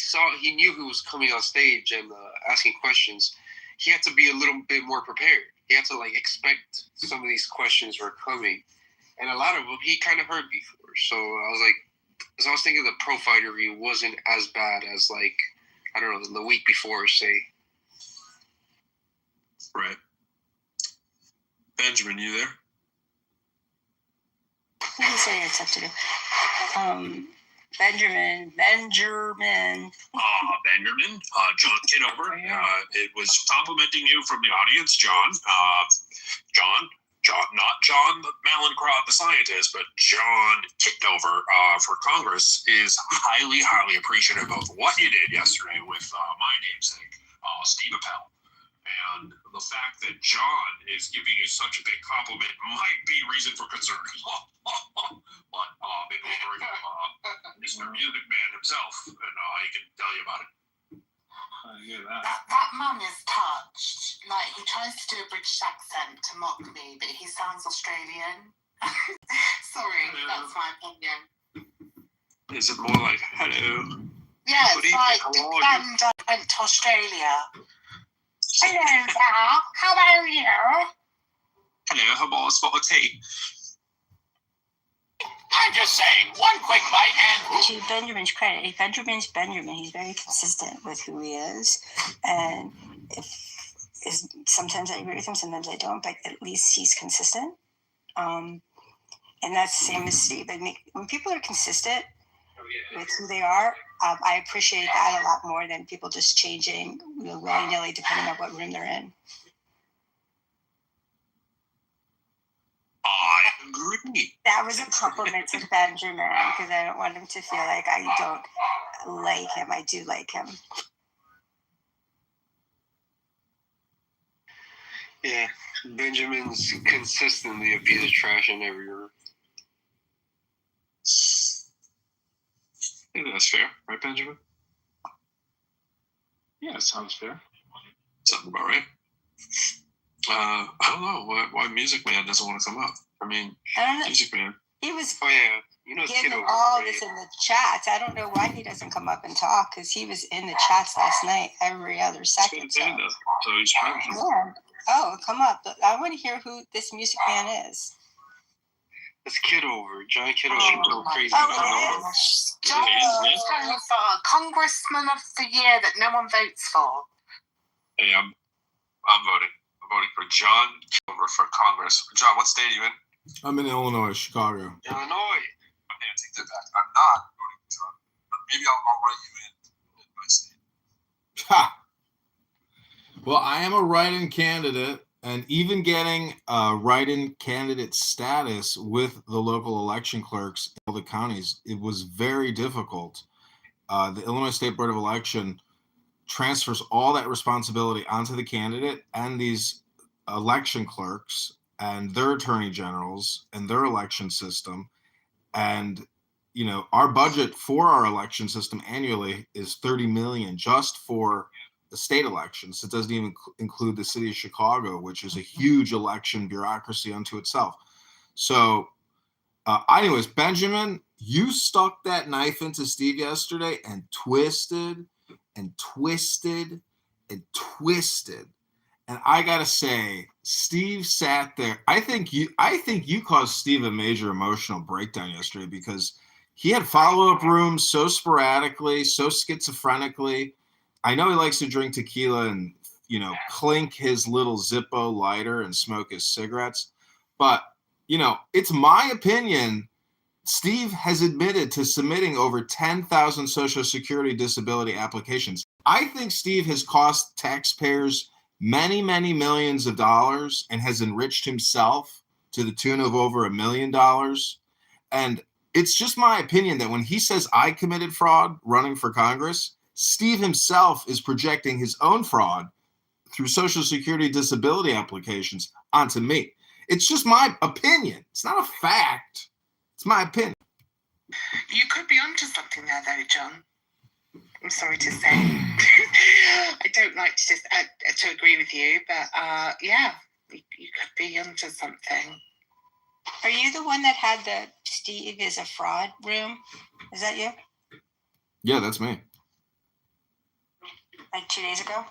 S16: knew who was coming on stage and asking questions, he had to be a little bit more prepared. He had to expect some of these questions were coming, and a lot of them he kind of heard before. So I was thinking the profile interview wasn't as bad as I don't know, the week before, say.
S13: Right. Benjamin, you there?
S15: What do you say it's up to do? Benjamin.
S13: Benjamin. John Kitover. It was complimenting you from the audience, John. Not John Malencrot, the scientist, but John Kitover for Congress is highly, highly appreciative of what you did yesterday with my namesake, Steve Appel. And the fact that John is giving you such a big compliment might be reason for concern. But maybe we'll bring Mr. Music Man himself, and he can tell you about it. hear that.
S4: That man is touched. Like, he tries to do a British accent to mock me, but he sounds Australian. Sorry, that's my opinion.
S13: Is it more like hello?
S4: Yeah,
S13: Good
S4: it's
S13: evening,
S4: like
S13: how
S4: the
S13: are you?
S4: band went to Australia. Hello there, how are you?
S13: Hello, how about a spot of tea?
S6: I'm just saying, one quick bite and...
S15: To Benjamin's credit, Benjamin. He's very consistent with who he is, and sometimes I agree with him, sometimes I don't, but at least he's consistent. And that's the same as Steve. When people are consistent with who they are, I appreciate that a lot more than people just changing willy-nilly depending on what room they're in.
S13: I agree.
S15: That was a compliment to Benjamin, because I don't want him to feel like I don't like him. I do like him.
S16: Yeah, Benjamin's consistently a piece of trash in every room.
S13: I think that's fair, right, Benjamin? Yeah, it sounds fair. Sounds about right. I don't know why Music Man doesn't want to come up. I mean, Music Man.
S15: He was
S16: giving
S15: Kitover, all this in the chats. I don't know why he doesn't come up and talk, because he was in the chats last night every other second.
S13: So he's trying to.
S15: Yeah. Oh, come up. I want to hear who this Music Man is.
S16: It's Kitover, John Kitover.
S4: Oh,
S16: Crazy.
S4: oh, it is. John Kitover, Congressman of the Year that no one votes for.
S13: Hey, I'm voting. I'm voting for John Kitover for Congress. John, what state are you in?
S1: I'm in Illinois, Chicago.
S16: Illinois.
S13: Okay, I take that back. I'm not voting for John. But maybe I'll write you in my state.
S1: Ha! Well, I am a write-in candidate, and even getting write-in candidate status with the local election clerks in all the counties, it was very difficult. The Illinois State Board of Election transfers all that responsibility onto the candidate and these election clerks and their attorney generals and their election system. And, our budget for our election system annually is $30 million just for the state elections. It doesn't even include the city of Chicago, which is a huge election bureaucracy unto itself. So anyways, Benjamin, you stuck that knife into Steve yesterday and twisted and twisted and twisted. And I gotta say, Steve sat there. I think you caused Steve a major emotional breakdown yesterday, because he had follow-up rooms so sporadically, so schizophrenically. I know he likes to drink tequila and, clink his little Zippo lighter and smoke his cigarettes. But, it's my opinion, Steve has admitted to submitting over 10,000 Social Security disability applications. I think Steve has cost taxpayers many, many millions of dollars and has enriched himself to the tune of over $1 million. And it's just my opinion that when he says I committed fraud running for Congress, Steve himself is projecting his own fraud through Social Security disability applications onto me. It's just my opinion. It's not a fact. It's my opinion.
S4: You could be onto something there, though, John. I'm sorry to say. I don't like to agree with you, but yeah, you could be onto something.
S15: Are you the one that had the Steve is a fraud room? Is that you?
S1: Yeah, that's me.
S15: Like 2 days ago?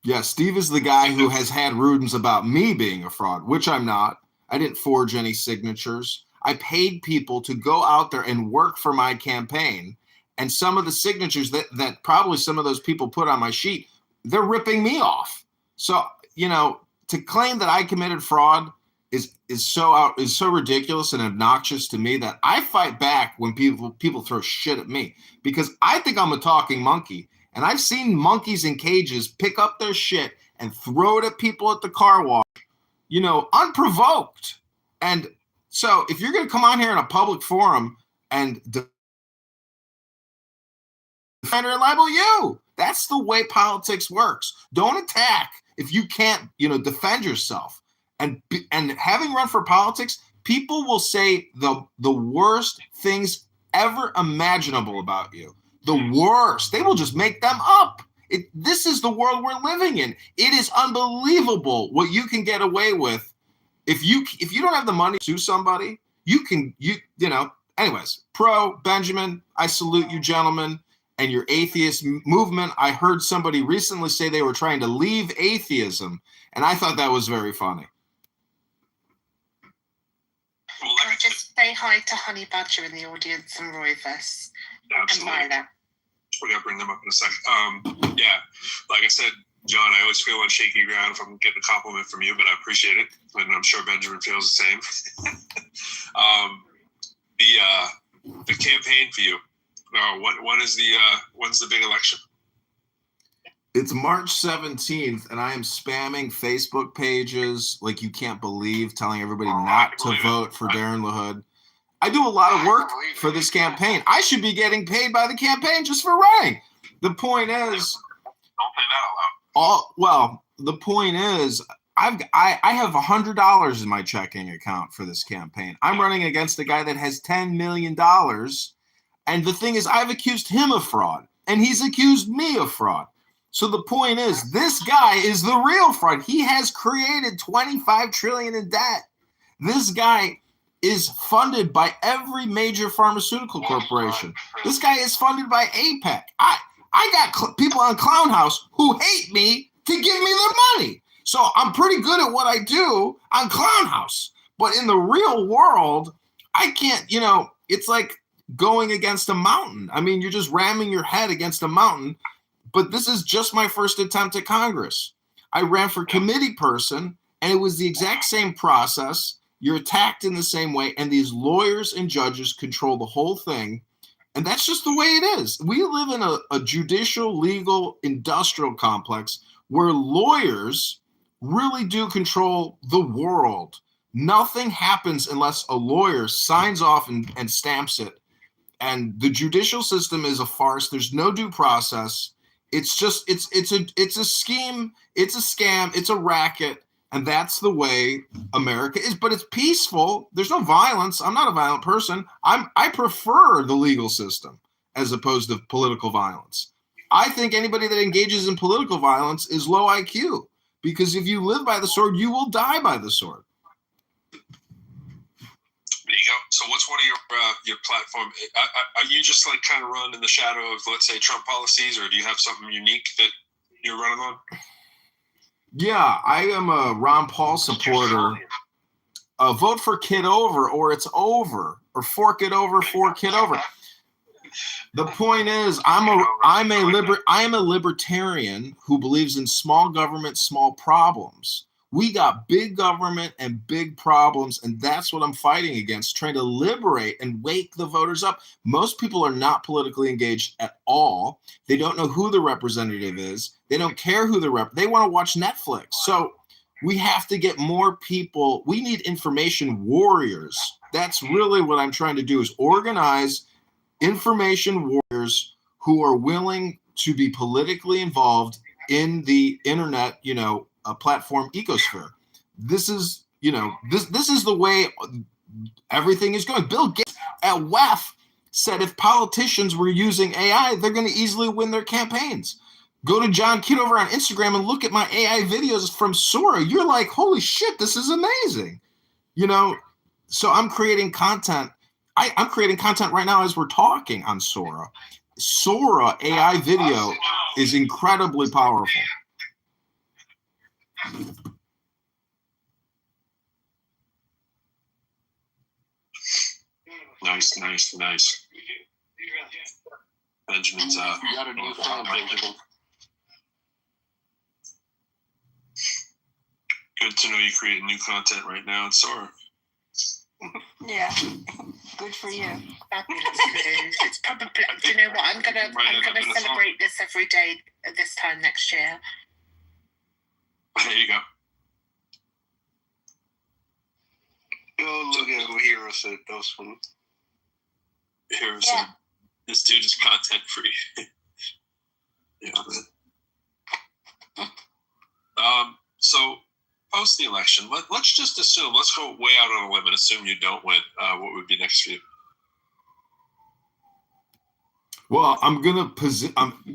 S1: Yeah, Steve is the guy who has had rudens about me being a fraud, which I'm not. I didn't forge any signatures. I paid people to go out there and work for my campaign. And some of the signatures that probably some of those people put on my sheet, they're ripping me off. So, to claim that I committed fraud is so ridiculous and obnoxious to me that I fight back when people throw shit at me, because I think I'm a talking monkey. And I've seen monkeys in cages pick up their shit and throw it at people at the car wash, unprovoked. And so if you're going to come on here in a public forum and defend and libel you, that's the way politics works. Don't attack if you can't, defend yourself. And having run for politics, people will say the worst things ever imaginable about you. The worst. They will just make them up. This is the world we're living in. It is unbelievable what you can get away with. If you don't have the money to sue somebody, you know, anyways, Benjamin, I salute you gentlemen and your atheist movement. I heard somebody recently say they were trying to leave atheism, and I thought that was very funny.
S17: Can I just say hi to Honey Badger in the audience and Royvis?
S13: Absolutely.
S17: And Violet.
S13: We're going to bring them up in a second. Yeah, like I said, John, I always feel on shaky ground if I'm getting a compliment from you, but I appreciate it. And I'm sure Benjamin feels the same. The campaign for you, when's the big election?
S1: It's March 17th, and I am spamming Facebook pages like you can't believe, telling everybody not to vote for Darren LaHood. I do a lot of work for this campaign. I should be getting paid by the campaign just for running. The point is,
S13: don't pay that out.
S1: Well, the point is, I have $100 in my checking account for this campaign. I'm running against a guy that has $10 million, and the thing is, I've accused him of fraud, and he's accused me of fraud. So the point is, this guy is the real fraud. He has created $25 trillion in debt. This guy is funded by every major pharmaceutical corporation. This guy is funded by APEC. I got people on Clown House who hate me to give me their money. So I'm pretty good at what I do on Clown House. But in the real world, I can't, you know, it's like going against a mountain. I mean, you're just ramming your head against a mountain. But this is just my first attempt at Congress. I ran for committee person, and it was the exact same process. You're attacked in the same way, and these lawyers and judges control the whole thing. And that's just the way it is. We live in a judicial, legal, industrial complex where lawyers really do control the world. Nothing happens unless a lawyer signs off and stamps it. And the judicial system is a farce. There's no due process. It's just it's a scheme, it's a scam, it's a racket, and that's the way America is. But it's peaceful. There's no violence. I'm not a violent person. I prefer the legal system as opposed to political violence. I think anybody that engages in political violence is low IQ, because if you live by the sword, you will die by the sword.
S13: There you go. So what's one of your platform? Are you just like kind of run in the shadow of, let's say, Trump policies, or do you have something unique that you're running on?
S1: Yeah, I am a Ron Paul supporter. Vote for Kitover or it's over, or fork it over for Kitover. The point is, I am a libertarian who believes in small government, small problems. We got big government and big problems, and that's what I'm fighting against, trying to liberate and wake the voters up. Most people are not politically engaged at all. They don't know who the representative is. They don't care who they want to watch Netflix. So we have to get more people. We need information warriors. That's really what I'm trying to do, is organize information warriors who are willing to be politically involved in the internet, a platform ecosphere. This is, this is the way everything is going. Bill Gates at WEF said if politicians were using AI, they're going to easily win their campaigns. Go to John Kitover on Instagram and look at my AI videos from Sora. You're like, holy shit, this is amazing. So I'm creating content. I'm creating content right now as we're talking on Sora. Sora AI video is incredibly powerful.
S13: Nice. Benjamin's you got a new fan, Benjamin. Good to know you create new content right now in Sora.
S15: Yeah, good for you.
S17: It's probably, do you know what? I'm gonna celebrate this every day at this time next year.
S13: There you go.
S16: Oh, look at who Hero said those from.
S13: Hero said this dude is content free. Yeah, man. So post the election, let's just assume, let's go way out on a limb and assume you don't win. What would be next for you?
S1: Well, I'm gonna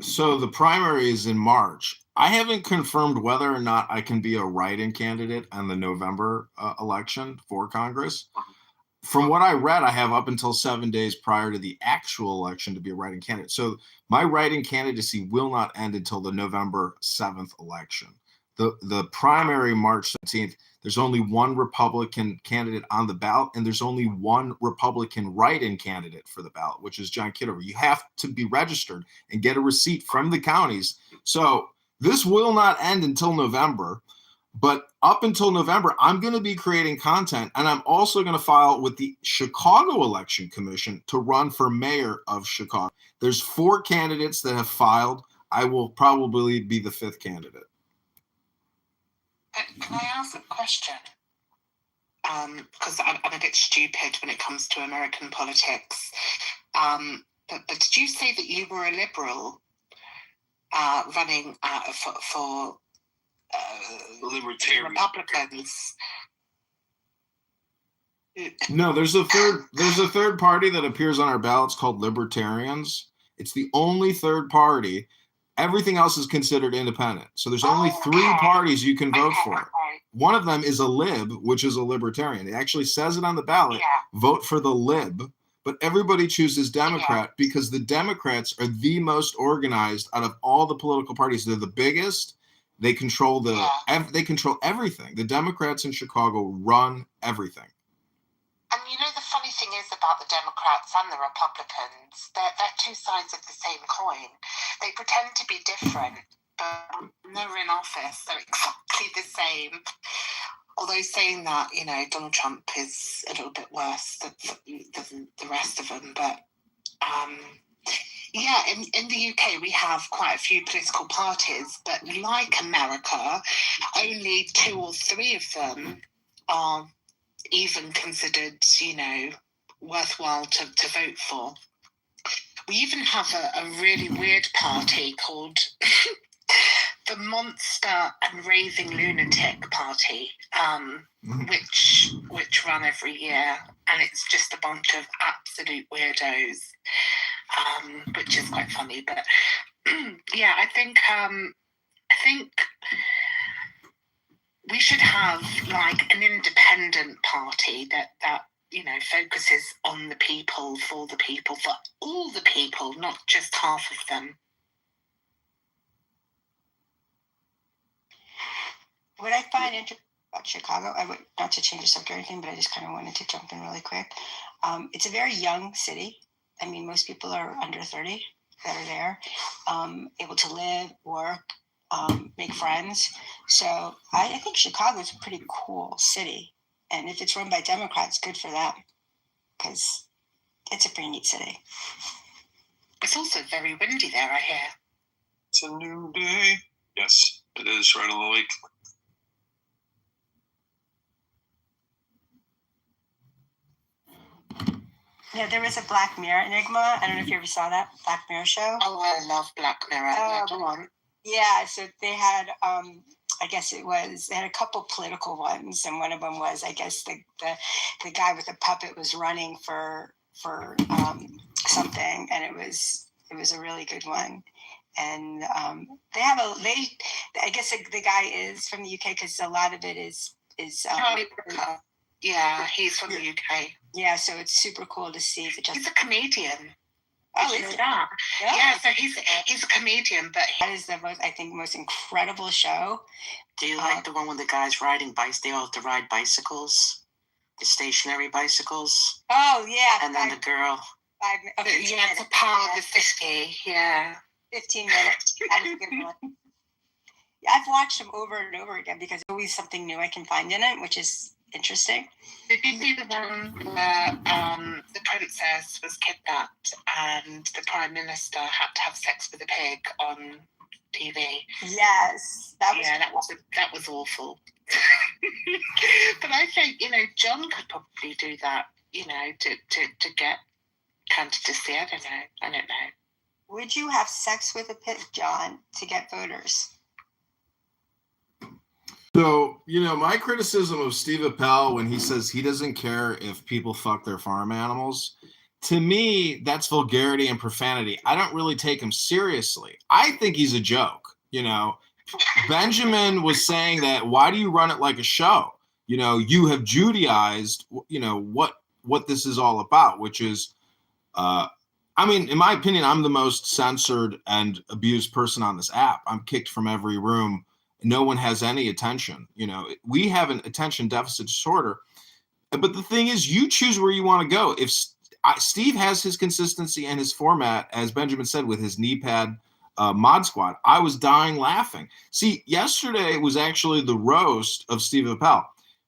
S1: so the primary is in March. I haven't confirmed whether or not I can be a write-in candidate on the November election for Congress. From what I read, I have up until 7 days prior to the actual election to be a write-in candidate. So my write-in candidacy will not end until the November 7th election. The primary March 17th, there's only one Republican candidate on the ballot, and there's only one Republican write-in candidate for the ballot, which is John Kitover. You have to be registered and get a receipt from the counties. So this will not end until November. But up until November, I'm going to be creating content, and I'm also going to file with the Chicago Election Commission to run for mayor of Chicago. There's 4 candidates that have filed. I will probably be the 5th candidate.
S17: Can I ask a question? Because I'm a bit stupid when it comes to American politics. But did you say that you were a liberal running for
S16: Libertarian
S17: Republicans?
S1: No, there's a third party that appears on our ballots called Libertarians. It's the only third party. Everything else is considered independent. So there's only 3 parties you can vote for. One of them is a lib, which is a libertarian. It actually says it on the ballot, vote for the lib. But everybody chooses Democrat because the Democrats are the most organized out of all the political parties. They're the biggest. They control they control everything. The Democrats in Chicago run everything.
S17: And you know, the funny thing is about the Democrats and the Republicans, they're 2 sides of the same coin. They pretend to be different, but when they're in office, they're exactly the same. Although saying that, you know, Donald Trump is a little bit worse than the rest of them. But yeah, in the UK, we have quite a few political parties, but like America, only 2 or 3 of them are even considered, you know, worthwhile to vote for. We even have a really weird party called the Monster and Raving Lunatic Party, which run every year, and it's just a bunch of absolute weirdos, which is quite funny. But yeah, I think we should have like an independent party that you know focuses on the people, for the people, for all the people, not just half of them.
S15: What I find interesting about Chicago, I would not to change the subject or anything, but I just kind of wanted to jump in really quick. It's a very young city. I mean, most people are under 30 that are there, able to live, work, make friends. So I think Chicago is a pretty cool city. And if it's run by Democrats, good for them, because it's a pretty neat city.
S17: It's also very windy there, I hear.
S13: It's a new day. Yes, it is right on the lake.
S15: Yeah, there was a Black Mirror enigma. I don't know if you ever saw that Black Mirror show.
S17: Oh, I love Black Mirror. Go on.
S15: Yeah, so they had, I guess they had a couple political ones, and one of them was, I guess the guy with the puppet was running for something, and it was a really good one. And I guess the guy is from the UK because a lot of it is
S17: yeah, he's from the UK.
S15: Yeah, so it's super cool to see.
S17: He's a comedian.
S15: Oh, is that?
S17: Yeah, so he's a comedian, but
S15: that is the most incredible show.
S14: Do you like the one with the guys riding bikes? They all have to ride bicycles, the stationary bicycles.
S15: Oh yeah,
S14: and then the girl.
S17: It's a part of the 50. Yeah,
S15: 15 minutes. That is a good one. I've watched them over and over again because there's always something new I can find in it, which is interesting.
S17: Did you see the one where the princess was kidnapped and the prime minister had to have sex with a pig on TV?
S15: Yes,
S17: that was awful. But I think John could probably do that. To get candidacy. I don't know.
S15: Would you have sex with a pig, John, to get voters?
S1: So, my criticism of Steve Appel when he says he doesn't care if people fuck their farm animals to me, that's vulgarity and profanity. I don't really take him seriously. I think he's a joke. You know, Benjamin was saying that, why do you run it like a show? You know, you have Judaized, you know, what this is all about, which is, I mean, in my opinion, I'm the most censored and abused person on this app. I'm kicked from every room. No one has any attention. You know, we have an attention deficit disorder. But the thing is, you choose where you want to go. If Steve has his consistency and his format, as Benjamin said, with his knee pad mod squad, I was dying laughing. See, yesterday was actually the roast of Steve Appel.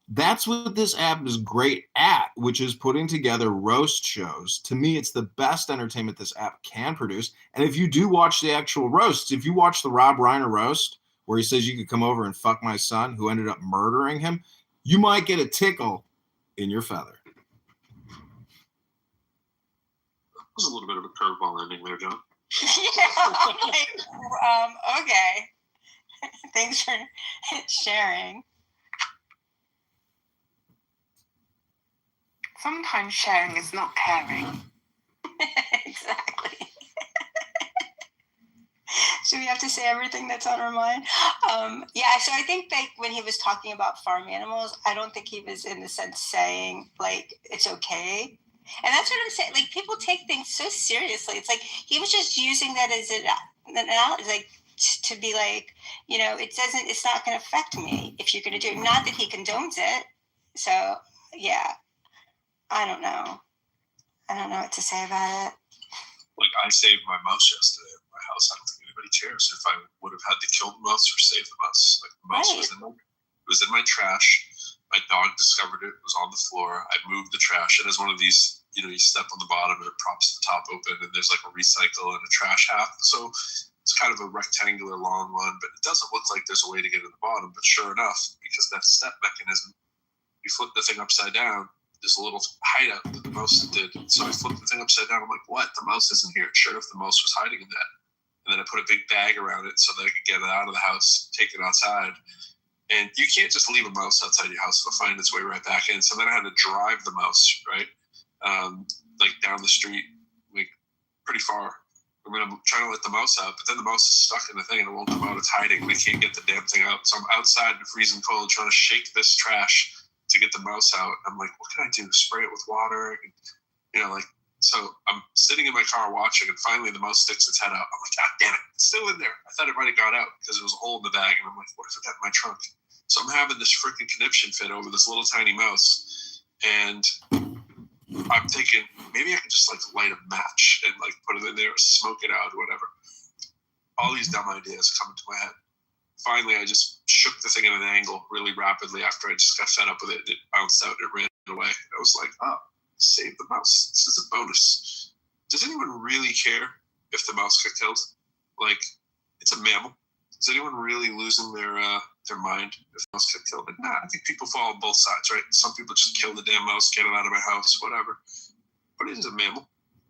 S1: That's what this app is great at, which is putting together roast shows. To me, it's the best entertainment this app can produce. And if you do watch the actual roasts, if you watch the Rob Reiner roast, where he says you could come over and fuck my son, who ended up murdering him, you might get a tickle in your feather.
S13: That was a little bit of a curveball ending there, John.
S15: Okay. Thanks for sharing.
S17: Sometimes sharing is not caring.
S15: Exactly. Should we have to say everything that's on our mind? Yeah, so I think like when he was talking about farm animals, I don't think he was in the sense saying like it's okay. And that's what I'm saying. Like people take things so seriously. It's like he was just using that as an analogy, like to be like, you know, it's not going to affect me if you're going to do it. Not that he condones it. So yeah, I don't know what to say about it.
S13: Like I saved my mouse yesterday at my house. I don't think anybody cares if I would have had to kill the mouse or save the mouse. Like the mouse was in my trash. My dog discovered it. It was on the floor. I moved the trash. It has one of these, you know, you step on the bottom and it props the top open, and there's like a recycle and a trash half. So it's kind of a rectangular long one, but it doesn't look like there's a way to get to the bottom. But sure enough, because that step mechanism, you flip the thing upside down, there's a little hideout that the mouse did. So I flipped the thing upside down. I'm like, what? The mouse isn't here. Sure enough, the mouse was hiding in that. And then I put a big bag around it so that I could get it out of the house, take it outside. And you can't just leave a mouse outside your house. It'll find its way right back in. So then I had to drive the mouse, right? Like down the street, like pretty far. I mean, I'm trying to let the mouse out, but then the mouse is stuck in the thing and it won't come out. It's hiding. We can't get the damn thing out. So I'm outside in the freezing cold trying to shake this trash to get the mouse out. I'm like, what can I do? Spray it with water? You know, like, so I'm sitting in my car watching, and finally the mouse sticks its head out. I'm like, God damn it, it's still in there. I thought it might have got out because there was a hole in the bag, and I'm like, what if it got in my trunk? So I'm having this freaking conniption fit over this little tiny mouse, and I'm thinking maybe I could just like light a match and like put it in there, smoke it out, or whatever. All these dumb ideas come into my head. Finally, I just shook the thing at an angle really rapidly after I just got fed up with it. It bounced out and it ran away. I was like, oh, save the mouse. This is a bonus. Does anyone really care if the mouse got killed? Like, it's a mammal. Is anyone really losing their mind if the mouse got killed? Like, nah, I think people fall on both sides, right? Some people just kill the damn mouse, get it out of my house, whatever. But it is a mammal.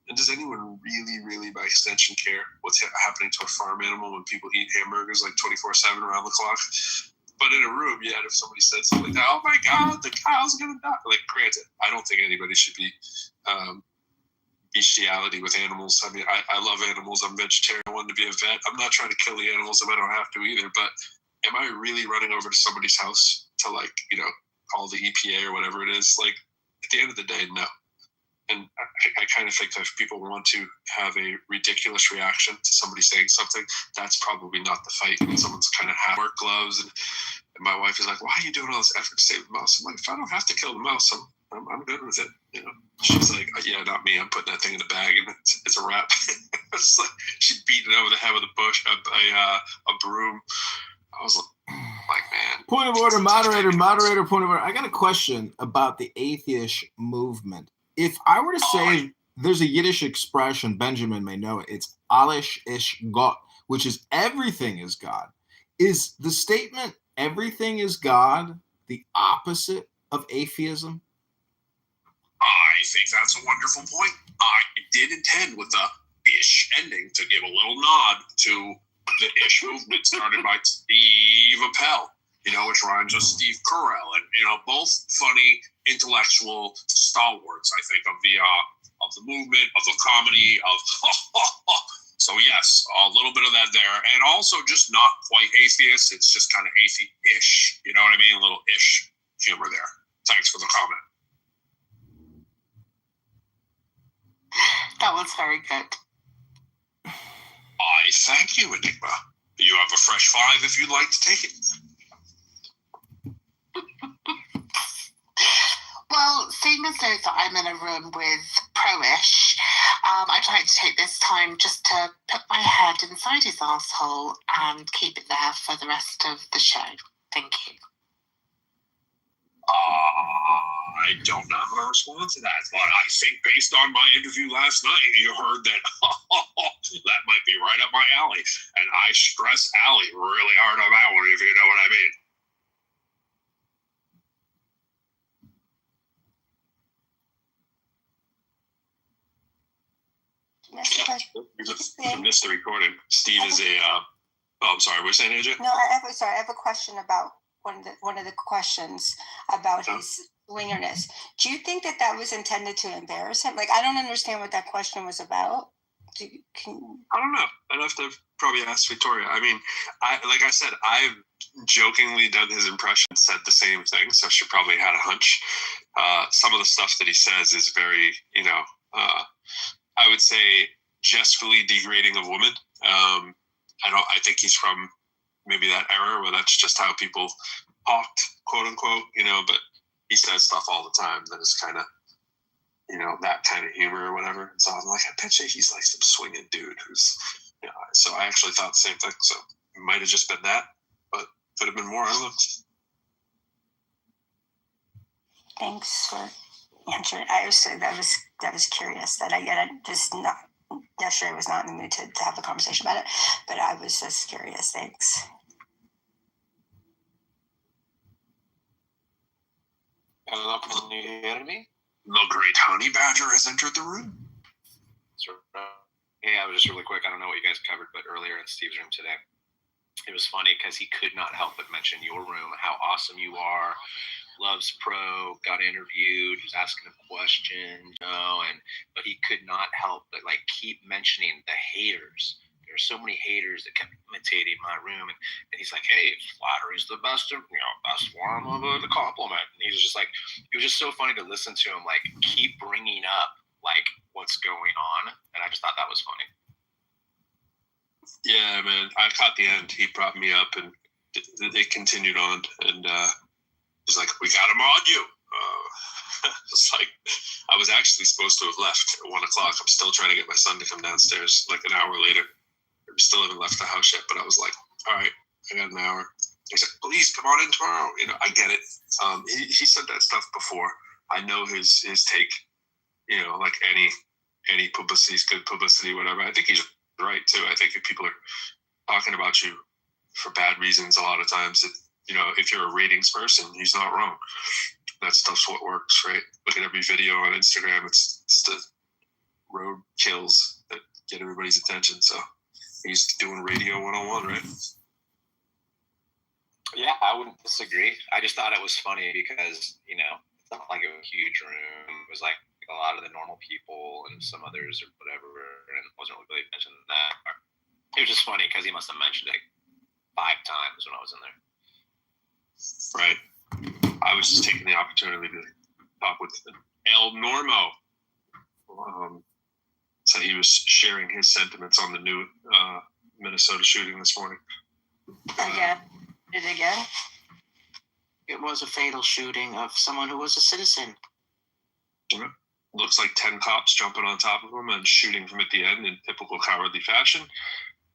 S13: And does anyone really, really, by extension, care what's happening to a farm animal when people eat hamburgers like 24/7 around the clock? But in a room, yeah, if somebody said something like, oh my God, the cow's going to die. Like, granted, I don't think anybody should be bestiality with animals. I mean, I love animals. I'm vegetarian. I wanted to be a vet. I'm not trying to kill the animals if I don't have to either. But am I really running over to somebody's house to, like, you know, call the EPA or whatever it is? Like, at the end of the day, no. And I kind of think that if people want to have a ridiculous reaction to somebody saying something, that's probably not the fight. When someone's kind of had work gloves, and my wife is like, why are you doing all this effort to save the mouse? I'm like, if I don't have to kill the mouse, I'm good with it. You know, she's like, yeah, not me. I'm putting that thing in the bag, and it's a wrap. It's like she beat it over the head with a broom. I was like, man.
S1: Point of order, moderator, point of order. I got a question about the atheist movement. If I were to say there's a Yiddish expression, Benjamin may know it, it's Alles ist Gott, which is everything is God. Is the statement everything is God the opposite of atheism?
S3: I think that's a wonderful point. I did intend with the ish ending to give a little nod to the ish movement started by Steve Appel, you know, which rhymes with Steve Carell, and, you know, both funny, intellectual stalwarts, I think, of
S7: of the movement, of the comedy, of so yes, a little bit of that there, and also just not quite atheist. It's just kind of atheist-ish. You know what I mean? A little ish humor there. Thanks for the comment.
S17: That was very good.
S7: I thank you, Enigma. You have a fresh 5 if you'd like to take it.
S17: Well, seeing as though that I'm in a room with pro-ish, I'd like to take this time just to put my head inside his asshole and keep it there for the rest of the show. Thank you.
S7: I don't know how to respond to that, but I think based on my interview last night, you heard that that might be right up my alley. And I stress alley really hard on that one, if you know what I mean. You missed the recording. Steve is a. I'm sorry. We're saying AJ.
S15: No, I have a question about one of the questions about his swingerness. Do you think that was intended to embarrass him? Like, I don't understand what that question was about.
S7: I don't know. I'd have to probably ask Victoria. I mean, like I said, I've jokingly done his impression, said the same thing, so she probably had a hunch. Some of the stuff that he says is very, I would say, jestfully degrading of women. I think he's from maybe that era where that's just how people talked, quote unquote, but he says stuff all the time that is kind of, that kind of humor or whatever. And so I'm like, I bet you he's like some swinging dude who's, so I actually thought the same thing. So it might have just been that, but could have been more. I don't know.
S15: Thanks for answering. I was curious that I just not. Yesterday I was not in the mood to have a conversation about it, but I was just curious. Thanks.
S18: Hello, can you hear me?
S7: The great honey badger has entered the room.
S18: Yeah, it was just really quick. I don't know what you guys covered, but earlier in Steve's room today, it was funny because he could not help but mention your room, how awesome you are. Loves Pro, got interviewed, was asking him questions, but he could not help but keep mentioning the haters. There are so many haters that kept imitating my room, and he's like, "Hey, flattery's the best form of a compliment." And he was just it was just so funny to listen to him keep bringing up what's going on, and I just thought that was funny.
S7: Yeah, man, I caught the end. He brought me up, and it continued on, and he's like, "We got him on you." It's like, I was actually supposed to have left at 1 o'clock. I'm still trying to get my son to come downstairs an hour later. We still haven't left the house yet, but I was like, all right, I got an hour. He's like, please come on in tomorrow. I get it. He said that stuff before. I know his take, like any publicity is good publicity, whatever. I think he's right too. I think if people are talking about you for bad reasons, a lot of times if you're a ratings person, he's not wrong. That stuff's what works, right? Look at every video on Instagram. It's the road kills that get everybody's attention. So he's doing radio 101, right?
S18: Yeah, I wouldn't disagree. I just thought it was funny because, it's not like it was a huge room. It was like a lot of the normal people and some others or whatever, and it wasn't really mentioning that. It was just funny because he must have mentioned it 5 times when I was in there.
S7: Right. I was just taking the opportunity to talk with El Normo. So he was sharing his sentiments on the new Minnesota shooting this morning.
S15: Again?
S14: It was a fatal shooting of someone who was a citizen.
S7: Yeah. Looks like 10 cops jumping on top of him and shooting him at the end in typical cowardly fashion.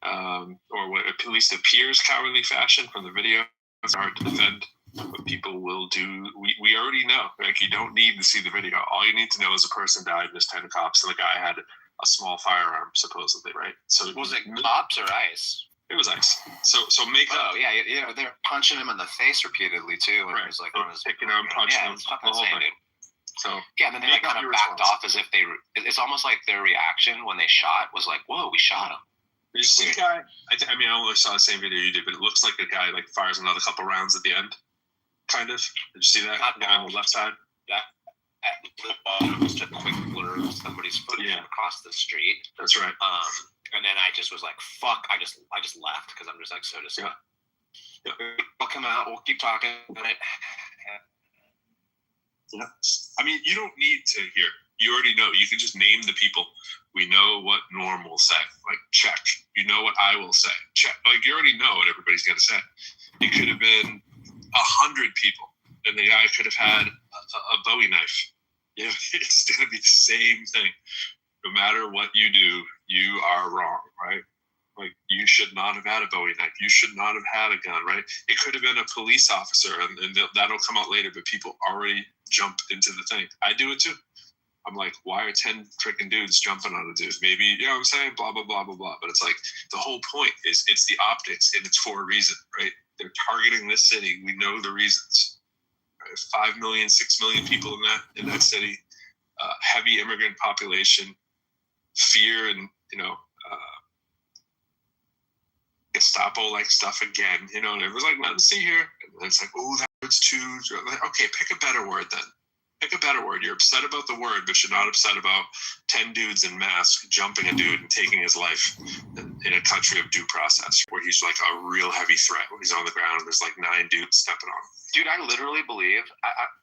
S7: Or what at least appears cowardly fashion from the video. It's hard to defend. But people will do. We already know. You don't need to see the video. All you need to know is a person died and there's 10 cops, and the guy had a small firearm, supposedly, right? So
S18: was it cops or ICE?
S7: It was ICE. So make up.
S18: Oh yeah, they're punching him in the face repeatedly too, and
S7: right.
S18: it was
S7: picking him, punching him,
S18: it's fucking
S7: the whole
S18: insane,
S7: thing.
S18: dude.
S7: So
S18: yeah, then they kind of backed off as if it's almost like their reaction when they shot was like, "Whoa, we shot him."
S7: Did you see the guy? I mean, I only saw the same video you did, but it looks like the guy fires another couple rounds at the end. Kind of. Did you see that guy on the left side?
S18: Yeah, just a quick blur of somebody's foot across the street.
S13: That's right.
S18: And then I just was like, fuck, I just left because I'm just like so disgusted. Yeah. We'll come out, we'll keep talking about it.
S13: Yeah. I mean, you don't need to hear. You already know. You can just name the people. We know what Norm will say. Like, check. You know what I will say. Check. Like, you already know what everybody's going to say. It could have been 100 people, and the guy could have had a Bowie knife. You know, it's going to be the same thing. No matter what you do, you are wrong, right? Like, you should not have had a Bowie knife. You should not have had a gun, right? It could have been a police officer, and that'll come out later, but people already jump into the thing. I do it too. I'm like, why are 10 freaking dudes jumping on a dude? Maybe, you know what I'm saying? Blah, blah, blah, blah, blah. But it's like, the whole point is it's the optics, and it's for a reason, right? They're targeting this city. We know the reasons. Right? 5 million, 6 million people in that city, heavy immigrant population, fear, and, you know, Gestapo-like stuff again, you know, and everyone's like, let's see here. And it's like, oh, that word's too... Okay, pick a better word then. Pick a better word. You're upset about the word, but you're not upset about 10 dudes in masks jumping a dude and taking his life in a country of due process, where he's like a real heavy threat when he's on the ground and there's like 9 dudes stepping on him.
S18: Dude, I literally believe,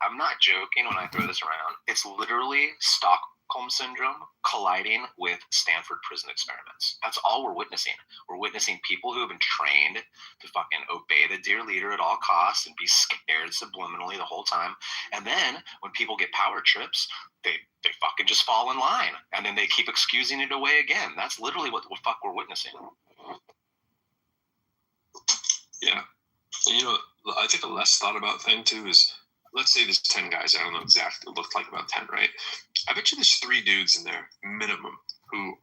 S18: I'm not joking when I throw this around, it's literally Stockholm Syndrome colliding with Stanford prison experiments. That's all we're witnessing. We're witnessing people who have been trained to fucking obey the dear leader at all costs and be scared subliminally the whole time. And then when people get power trips, they fucking just fall in line. And then they keep excusing it away again. That's literally what the fuck we're witnessing.
S13: Yeah. And, you know, I think a less thought about thing too is, let's say there's 10 guys. I don't know exactly. It looked like about 10, right? I bet you there's 3 dudes in there, minimum, who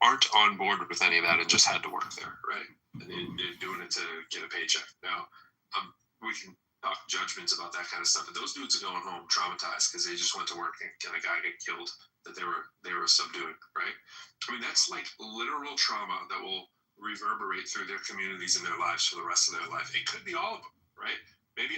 S13: aren't on board with any of that and just had to work there, right? And they're doing it to get a paycheck. Now, we can talk judgments about that kind of stuff, but those dudes are going home traumatized because they just went to work and a guy get killed that they were subduing, right? I mean, that's like literal trauma that will reverberate through their communities and their lives for the rest of their life. It could be all of them, right? Maybe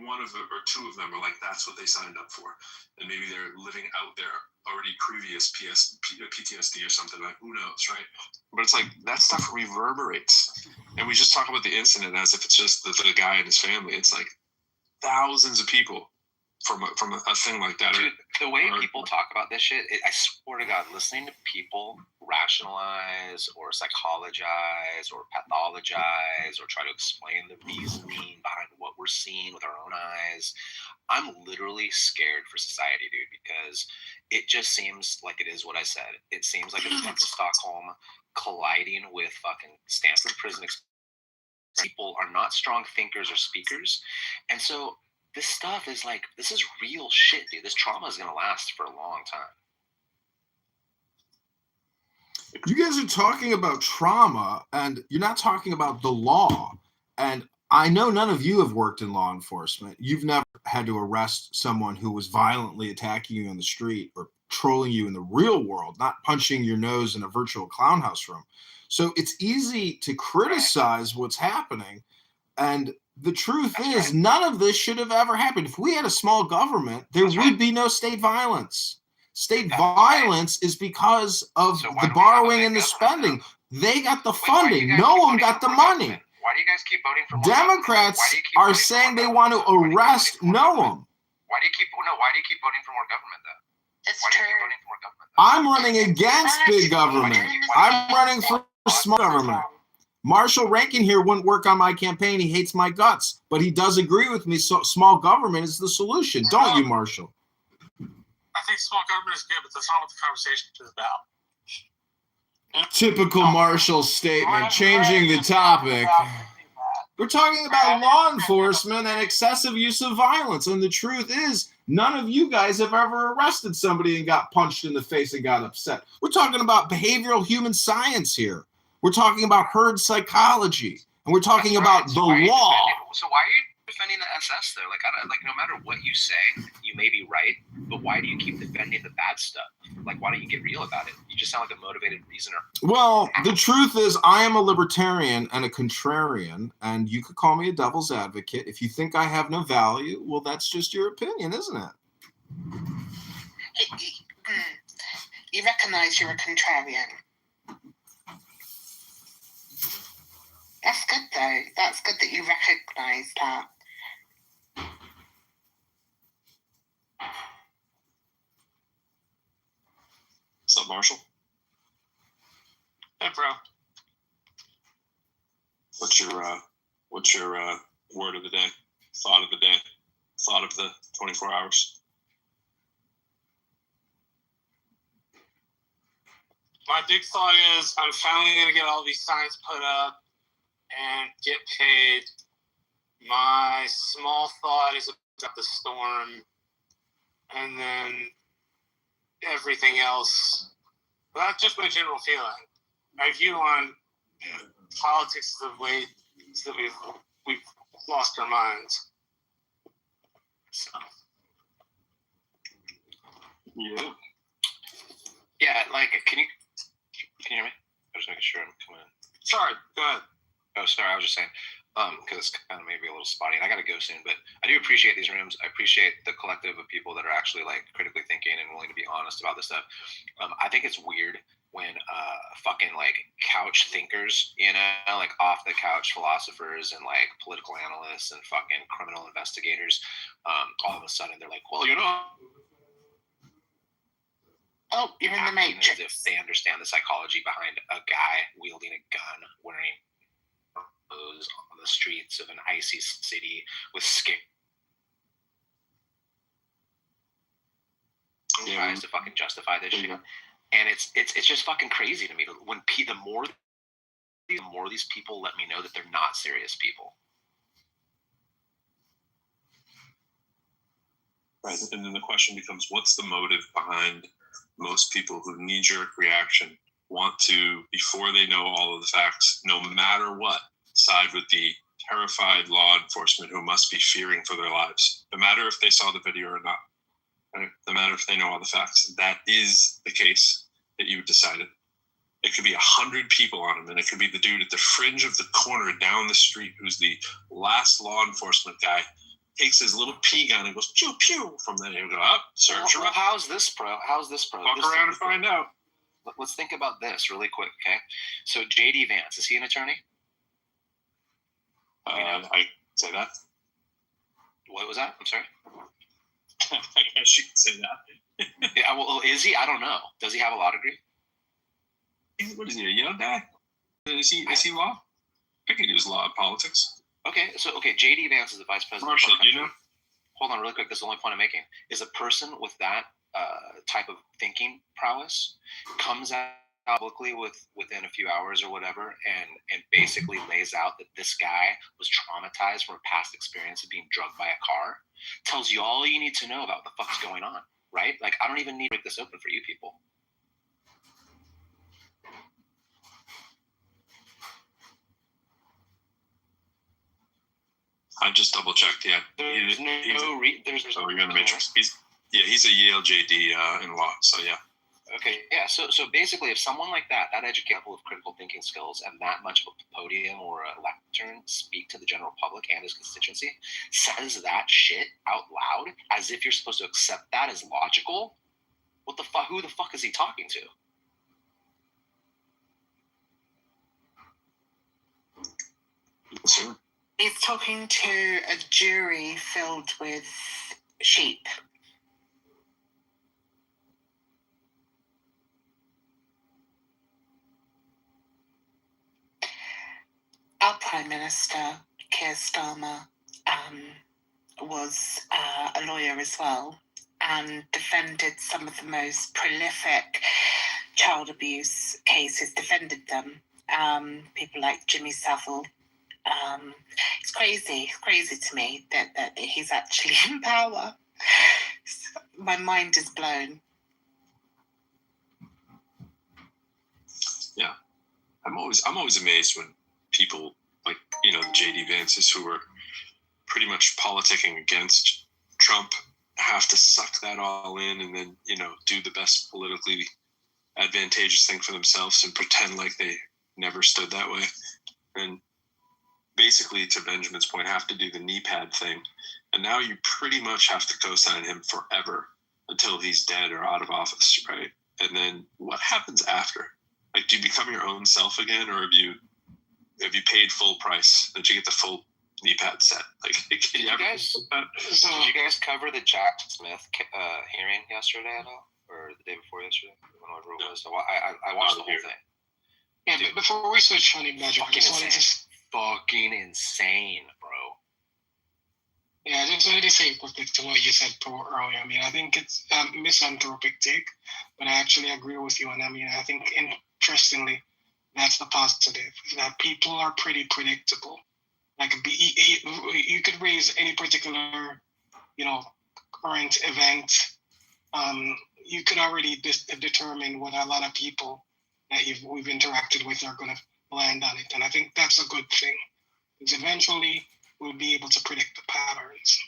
S13: one of them or 2 of them are like, that's what they signed up for. And maybe they're living out their already previous PTSD or something, like, who knows, right? But it's like, that stuff reverberates. And we just talk about the incident as if it's just the guy and his family. It's like thousands of people from a thing like that.
S18: Dude, the way people talk about this shit, I swear to God, listening to people rationalize or psychologize or pathologize or try to explain the reasoning behind what we're seeing with our own eyes, I'm literally scared for society, dude, because it just seems like it is what I said. It seems like it's like Stockholm colliding with fucking Stanford prison. People are not strong thinkers or speakers. And so this stuff is like, this is real shit, dude. This trauma is going to last for a long time.
S1: You guys are talking about trauma, and you're not talking about the law. And I know none of you have worked in law enforcement. You've never had to arrest someone who was violently attacking you in the street or trolling you in the real world, not punching your nose in a virtual clown house room. So it's easy to criticize what's happening. And the truth is, none of this should have ever happened. If we had a small government, there would be no state violence. State violence is because of the borrowing and the spending. They got the funding. No one got the money.
S18: Why do you guys keep voting for
S1: Democrats are saying they want to arrest Noam.
S18: Why do you keep voting for more government then?
S17: It's
S18: Why do you
S17: true.
S18: keep voting for more government?
S1: I'm running against big government. I'm running for small government. Marshall Rankin here wouldn't work on my campaign. He hates my guts, but he does agree with me. So small government is the solution, don't you, Marshall?
S11: I think small government is good, but that's not what the conversation is about.
S1: Typical Marshall statement, changing the topic. We're talking about law enforcement and excessive use of violence. And the truth is, none of you guys have ever arrested somebody and got punched in the face and got upset. We're talking about behavioral human science here. We're talking about herd psychology. And we're talking about the law.
S18: So why are you defending the SS though? Like no matter what you say, you may be right, but why do you keep defending the bad stuff? Like, why don't you get real about it? You just sound like a motivated reasoner.
S1: Well, the truth is, I am a libertarian and a contrarian, and you could call me a devil's advocate. If you think I have no value, well, that's just your opinion, isn't it?
S17: You recognise you're a contrarian. That's good though. That's good that you recognise that.
S13: What's up, Marshall?
S8: Hey, bro.
S13: What's your word of the day? Thought of the day? Thought of the 24 hours?
S11: My big thought is I'm finally going to get all these signs put up and get paid. My small thought is about the storm, and then everything else. But that's just my general feeling. My view on politics is the way that we've lost our minds. So.
S13: Yeah.
S18: Yeah, like, can you hear me? I'm just making sure I'm coming in.
S11: Sorry, go ahead.
S18: Oh, sorry, I was just saying, because it's kind of maybe a little spotty, and I got to go soon, but I do appreciate these rooms. I appreciate the collective of people that are actually, like, critically thinking and willing to be honest about this stuff. I think it's weird when fucking, like, couch thinkers, you know, like, off-the-couch philosophers and, like, political analysts and fucking criminal investigators, all of a sudden they're like, well, you know...
S17: Oh, you're in the Matrix.
S18: As if they understand the psychology behind a guy wielding a gun, wearing clothes on the streets of an icy city with tries to fucking justify this shit, and it's just fucking crazy to me. When the more these people let me know that they're not serious people.
S13: Right, and then the question becomes, what's the motive behind most people who knee-jerk reaction want to, before they know all of the facts, no matter what, side with the terrified law enforcement who must be fearing for their lives, no matter if they saw the video or not, right? No matter if they know all the facts. That is the case that you decided. It could be 100 people on him, and it could be the dude at the fringe of the corner down the street who's the last law enforcement guy, takes his little pea gun and goes pew pew. From there, he'll go up, search
S18: well, how's this, bro?
S13: Walk around and find out.
S18: Let's think about this really quick, okay? So JD Vance, is he an attorney?
S13: I say that.
S18: What was that? I'm sorry.
S13: I guess you could say that.
S18: Yeah, well, is he? I don't know. Does he have a law degree?
S13: What is he, a Yale guy? Is he law? I think he does law of politics.
S18: Okay, so JD Vance is the vice president.
S13: Marshall, do you know?
S18: Hold on, really quick. This is the only point I'm making. Is a person with that type of thinking prowess comes out publicly within a few hours or whatever, and basically lays out that this guy was traumatized from a past experience of being drugged by a car, tells you all you need to know about what the fuck's going on, right? Like, I don't even need to break this open for you people.
S13: I just double checked. Yeah,
S18: there's
S13: we're going to Matrix. He's a Yale JD in law. So yeah.
S18: Okay, yeah. So basically, if someone like that educated with critical thinking skills and that much of a podium or a lectern speak to the general public and his constituency, says that shit out loud as if you're supposed to accept that as logical, what the fuck? Who the fuck is he talking to?
S13: Sure.
S17: He's talking to a jury filled with sheep. Our Prime Minister, Keir Starmer, was a lawyer as well and defended some of the most prolific child abuse cases, defended them. People like Jimmy Savile. It's crazy to me that he's actually in power. My mind is blown.
S13: Yeah, I'm always amazed when people like, you know, the JD Vances who are pretty much politicking against Trump have to suck that all in and then, you know, do the best politically advantageous thing for themselves and pretend like they never stood that way. And basically, to Benjamin's point, have to do the knee pad thing. And now you pretty much have to co-sign him forever until he's dead or out of office, right? And then what happens after? Like, do you become your own self again, or have you paid full price? Did you get the full knee pad set? Like,
S2: did you guys cover the Jack Smith hearing yesterday at all, or the day before yesterday? Whenever it was. So I watched the whole thing.
S11: Yeah,
S2: Dude,
S11: but before we switch, Honey Badger,
S2: fucking insane, bro.
S11: Yeah, I just wanted to say quickly to what you said earlier. I mean, I think it's a misanthropic take, but I actually agree with you. And I mean, I think interestingly, that's the positive, that people are pretty predictable. Like, you could raise any particular, current event. You could already determine what a lot of people that we've interacted with are going to land on it. And I think that's a good thing, because eventually we'll be able to predict the patterns.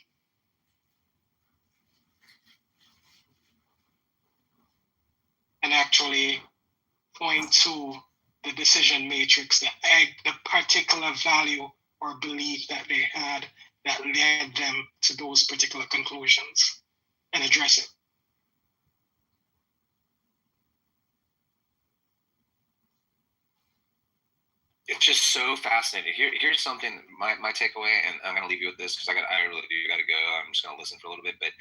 S11: And actually point to the decision matrix, the particular value or belief that they had that led them to those particular conclusions, and address it.
S2: It's just so fascinating. Here's something, my takeaway, and I'm going to leave you with this because I really do got to go. I'm just going to listen for a little bit. But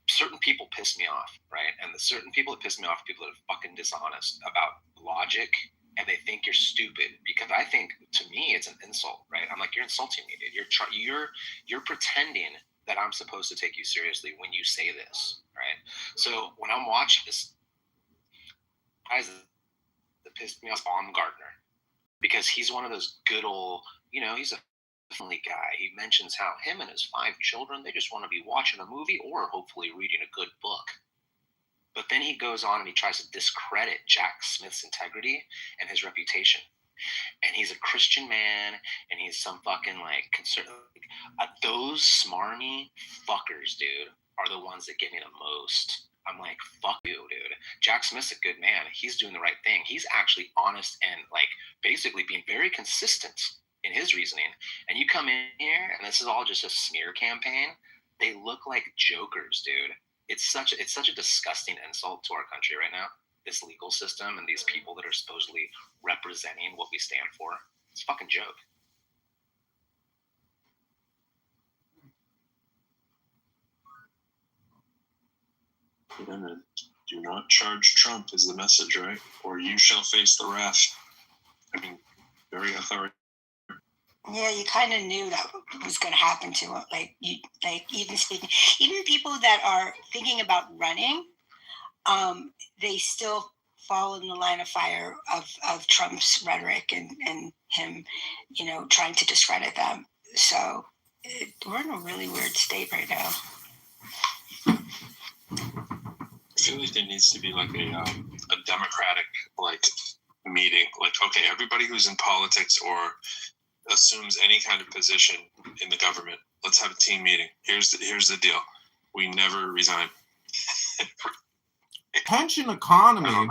S2: certain people piss me off, right? And the certain people that piss me off are people that are fucking dishonest about logic, and they think you're stupid. Because I think, to me, it's an insult, right? I'm like, you're insulting me, dude. You're pretending that I'm supposed to take you seriously when you say this, right? So when I'm watching this, guys that pissed me off, Baumgartner. Because he's one of those good old, he's a family guy. He mentions how him and his 5 children, they just want to be watching a movie or hopefully reading a good book. But then he goes on and he tries to discredit Jack Smith's integrity and his reputation. And he's a Christian man, and he's some fucking, conservative. Those smarmy fuckers, dude, are the ones that get me the most. I'm like, fuck you, dude. Jack Smith's a good man. He's doing the right thing. He's actually honest and, basically being very consistent in his reasoning. And you come in here, and this is all just a smear campaign. They look like jokers, dude. It's such a disgusting insult to our country right now, this legal system and these people that are supposedly representing what we stand for. It's a fucking joke.
S13: Do not charge Trump is the message, right? Or you shall face the wrath. I mean, very authoritative.
S15: Yeah, you kind of knew that was going to happen to him. Even people that are thinking about running, they still fall in the line of fire of Trump's rhetoric and him, trying to discredit them. So we're in a really weird state right now.
S13: I feel like there needs to be a democratic meeting. Okay, everybody who's in politics or assumes any kind of position in the government, let's have a team meeting. Here's the deal. We never resign.
S1: Attention economy.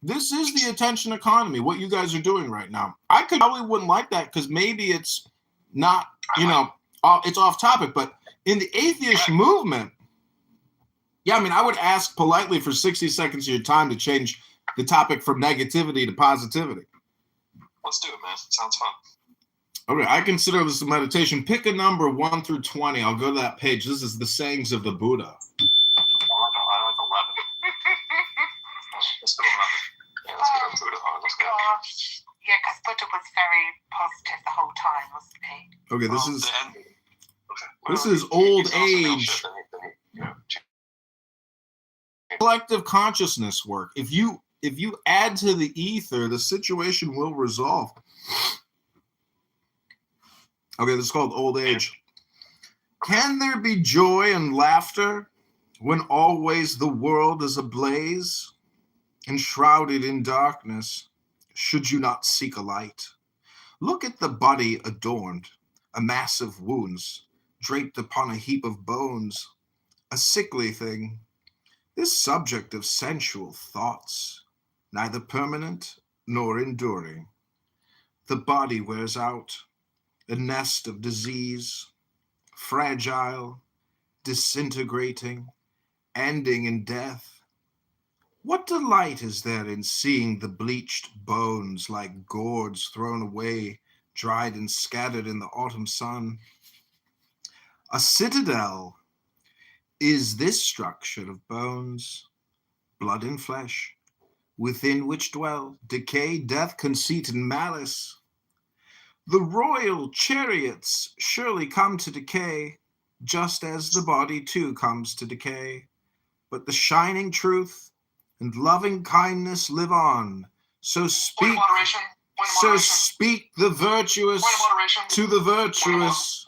S1: This is the attention economy, what you guys are doing right now. I probably wouldn't like that because maybe it's not, it's off topic, but in the atheist movement, yeah, I mean, I would ask politely for 60 seconds of your time to change the topic from negativity to positivity.
S13: Let's do it, man. Sounds fun.
S1: Okay, I consider this a meditation. Pick a number 1 through 20. I'll go to that page. This is the sayings of the Buddha.
S13: I like 11. Let's do 11. Yeah, let's go to Buddha. Let's go.
S4: Yeah, because Buddha was very positive the whole time, wasn't he?
S1: Okay, this is old age. Collective consciousness work. If you add to the ether, the situation will resolve. Okay, this is called old age. Can there be joy and laughter when always the world is ablaze? Enshrouded in darkness, should you not seek a light? Look at the body adorned, a mass of wounds, draped upon a heap of bones, a sickly thing. This subject of sensual thoughts, neither permanent nor enduring. The body wears out, a nest of disease, fragile, disintegrating, ending in death. What delight is there in seeing the bleached bones like gourds thrown away, dried and scattered in the autumn sun? A citadel is this structure of bones, blood and flesh, within which dwell decay, death, conceit, and malice. The royal chariots surely come to decay, just as the body too comes to decay. But the shining truth and loving kindness live on. So speak the virtuous to the virtuous.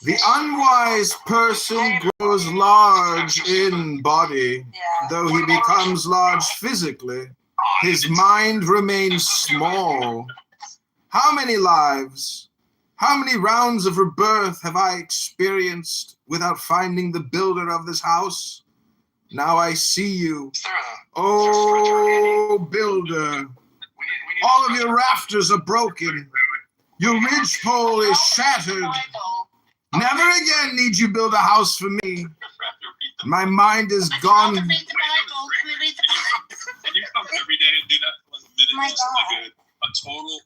S1: The unwise person grows large in body, though he becomes large physically. His mind remains small. How many lives, how many rounds of rebirth have I experienced without finding the builder of this house? Now I see you, oh builder. All of your rafters are broken. Your ridgepole is shattered. Never again need you build a house for me. My mind is gone.
S8: Can you come every day and do that for like a minute?
S15: My
S8: Just
S15: God.
S8: like a total, a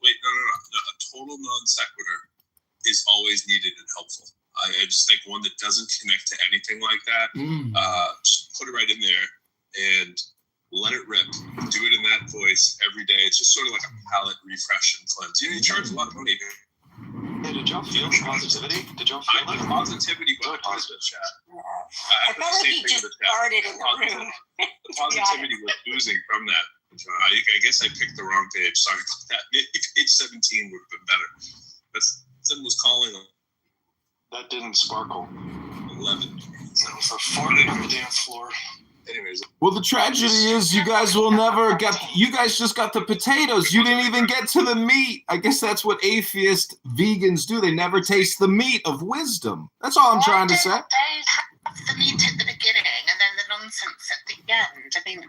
S8: total non sequitur is always needed and helpful. I just think one that doesn't connect to anything like that, just put it right in there and let it rip. Do it in that voice every day. It's just sort of like a palate refresh and cleanse. You know, you charge a lot of money.
S13: Hey, did y'all feel positivity? Did y'all feel
S8: I like positivity, but positive chat.
S15: I felt like he just started in the room.
S8: The positivity was oozing from that. I guess I picked the wrong page. Sorry about that. Maybe page 17 would have been better. That's someone was calling them.
S13: That didn't sparkle.
S8: 11.
S13: So for farting on the dance floor.
S8: Anyways.
S1: Well, the tragedy is you guys will never get, you guys just got the potatoes. You didn't even get to the meat. I guess that's what atheist vegans do. They never taste the meat of wisdom. That's all I'm trying to say.
S17: They have the meat at the beginning and then the nonsense at the end. I mean,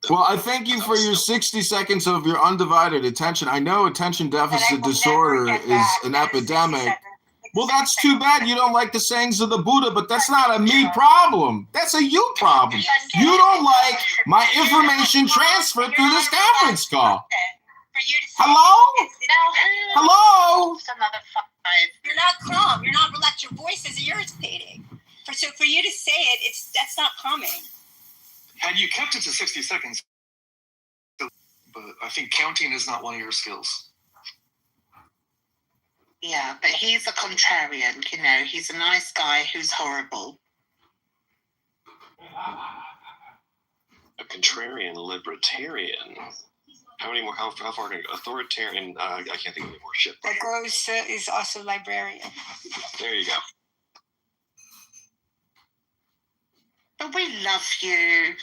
S1: Well, I thank you for your 60 seconds of your undivided attention. I know attention deficit disorder is an epidemic. Well, that's too bad you don't like the sayings of the Buddha, but that's not a me problem. That's a you problem. You don't like my information transfer through this conference call. Hello? Hello?
S15: You're not calm. You're not relaxed. Your voice is irritating. So for you to say it, that's not calming.
S13: Had you kept it to 60 seconds, but I think counting is not one of your skills.
S17: yeah, but he's a contrarian, you know. He's a nice guy who's horrible.
S13: A contrarian libertarian. How many more? How far can I go? Authoritarian? I can't think of any more shit.
S15: That Gross is also librarian.
S13: There you go.
S17: But we love you,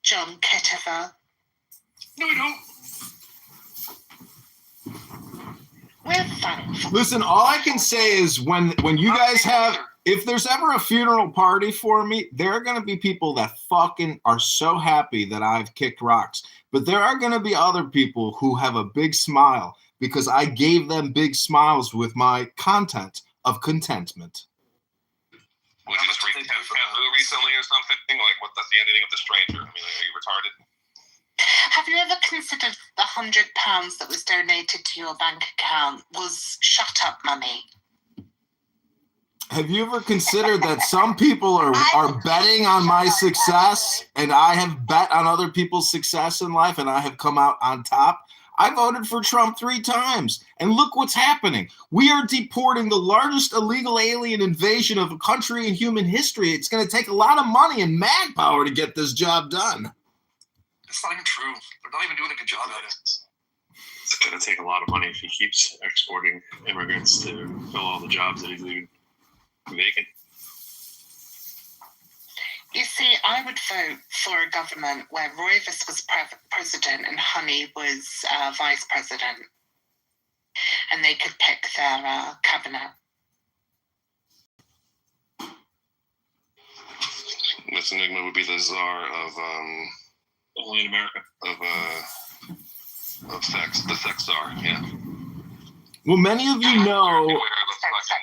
S17: John Kitover.
S13: No, we don't.
S17: We're thankful.
S1: Listen, all I can say is when you guys have, if there's ever a funeral party for me, there are going to be people that fucking are so happy that I've kicked rocks. But there are going to be other people who have a big smile because I gave them big smiles with my content of contentment.
S8: Was it just recently or something? Like, what? That's the ending of The Stranger. I mean, are you retarded?
S17: Have you ever considered the £100 that was donated to your bank account was shut up money?
S1: Have you ever considered that some people are betting on my success and I have bet on other people's success in life and I have come out on top? I voted for Trump 3 times, and look what's happening. We are deporting the largest illegal alien invasion of a country in human history. It's going to take a lot of money and manpower to get this job done.
S13: It's not even true. They're not even doing a good job at it.
S8: It's going to take a lot of money if he keeps exporting immigrants to fill all the jobs that he's leaving vacant.
S17: You see, I would vote for a government where Roivas was president and Honey was vice president. And they could pick their cabinet.
S8: This enigma would be the czar of only in America of sex, the sex czar. Yeah.
S1: Well, many of you know.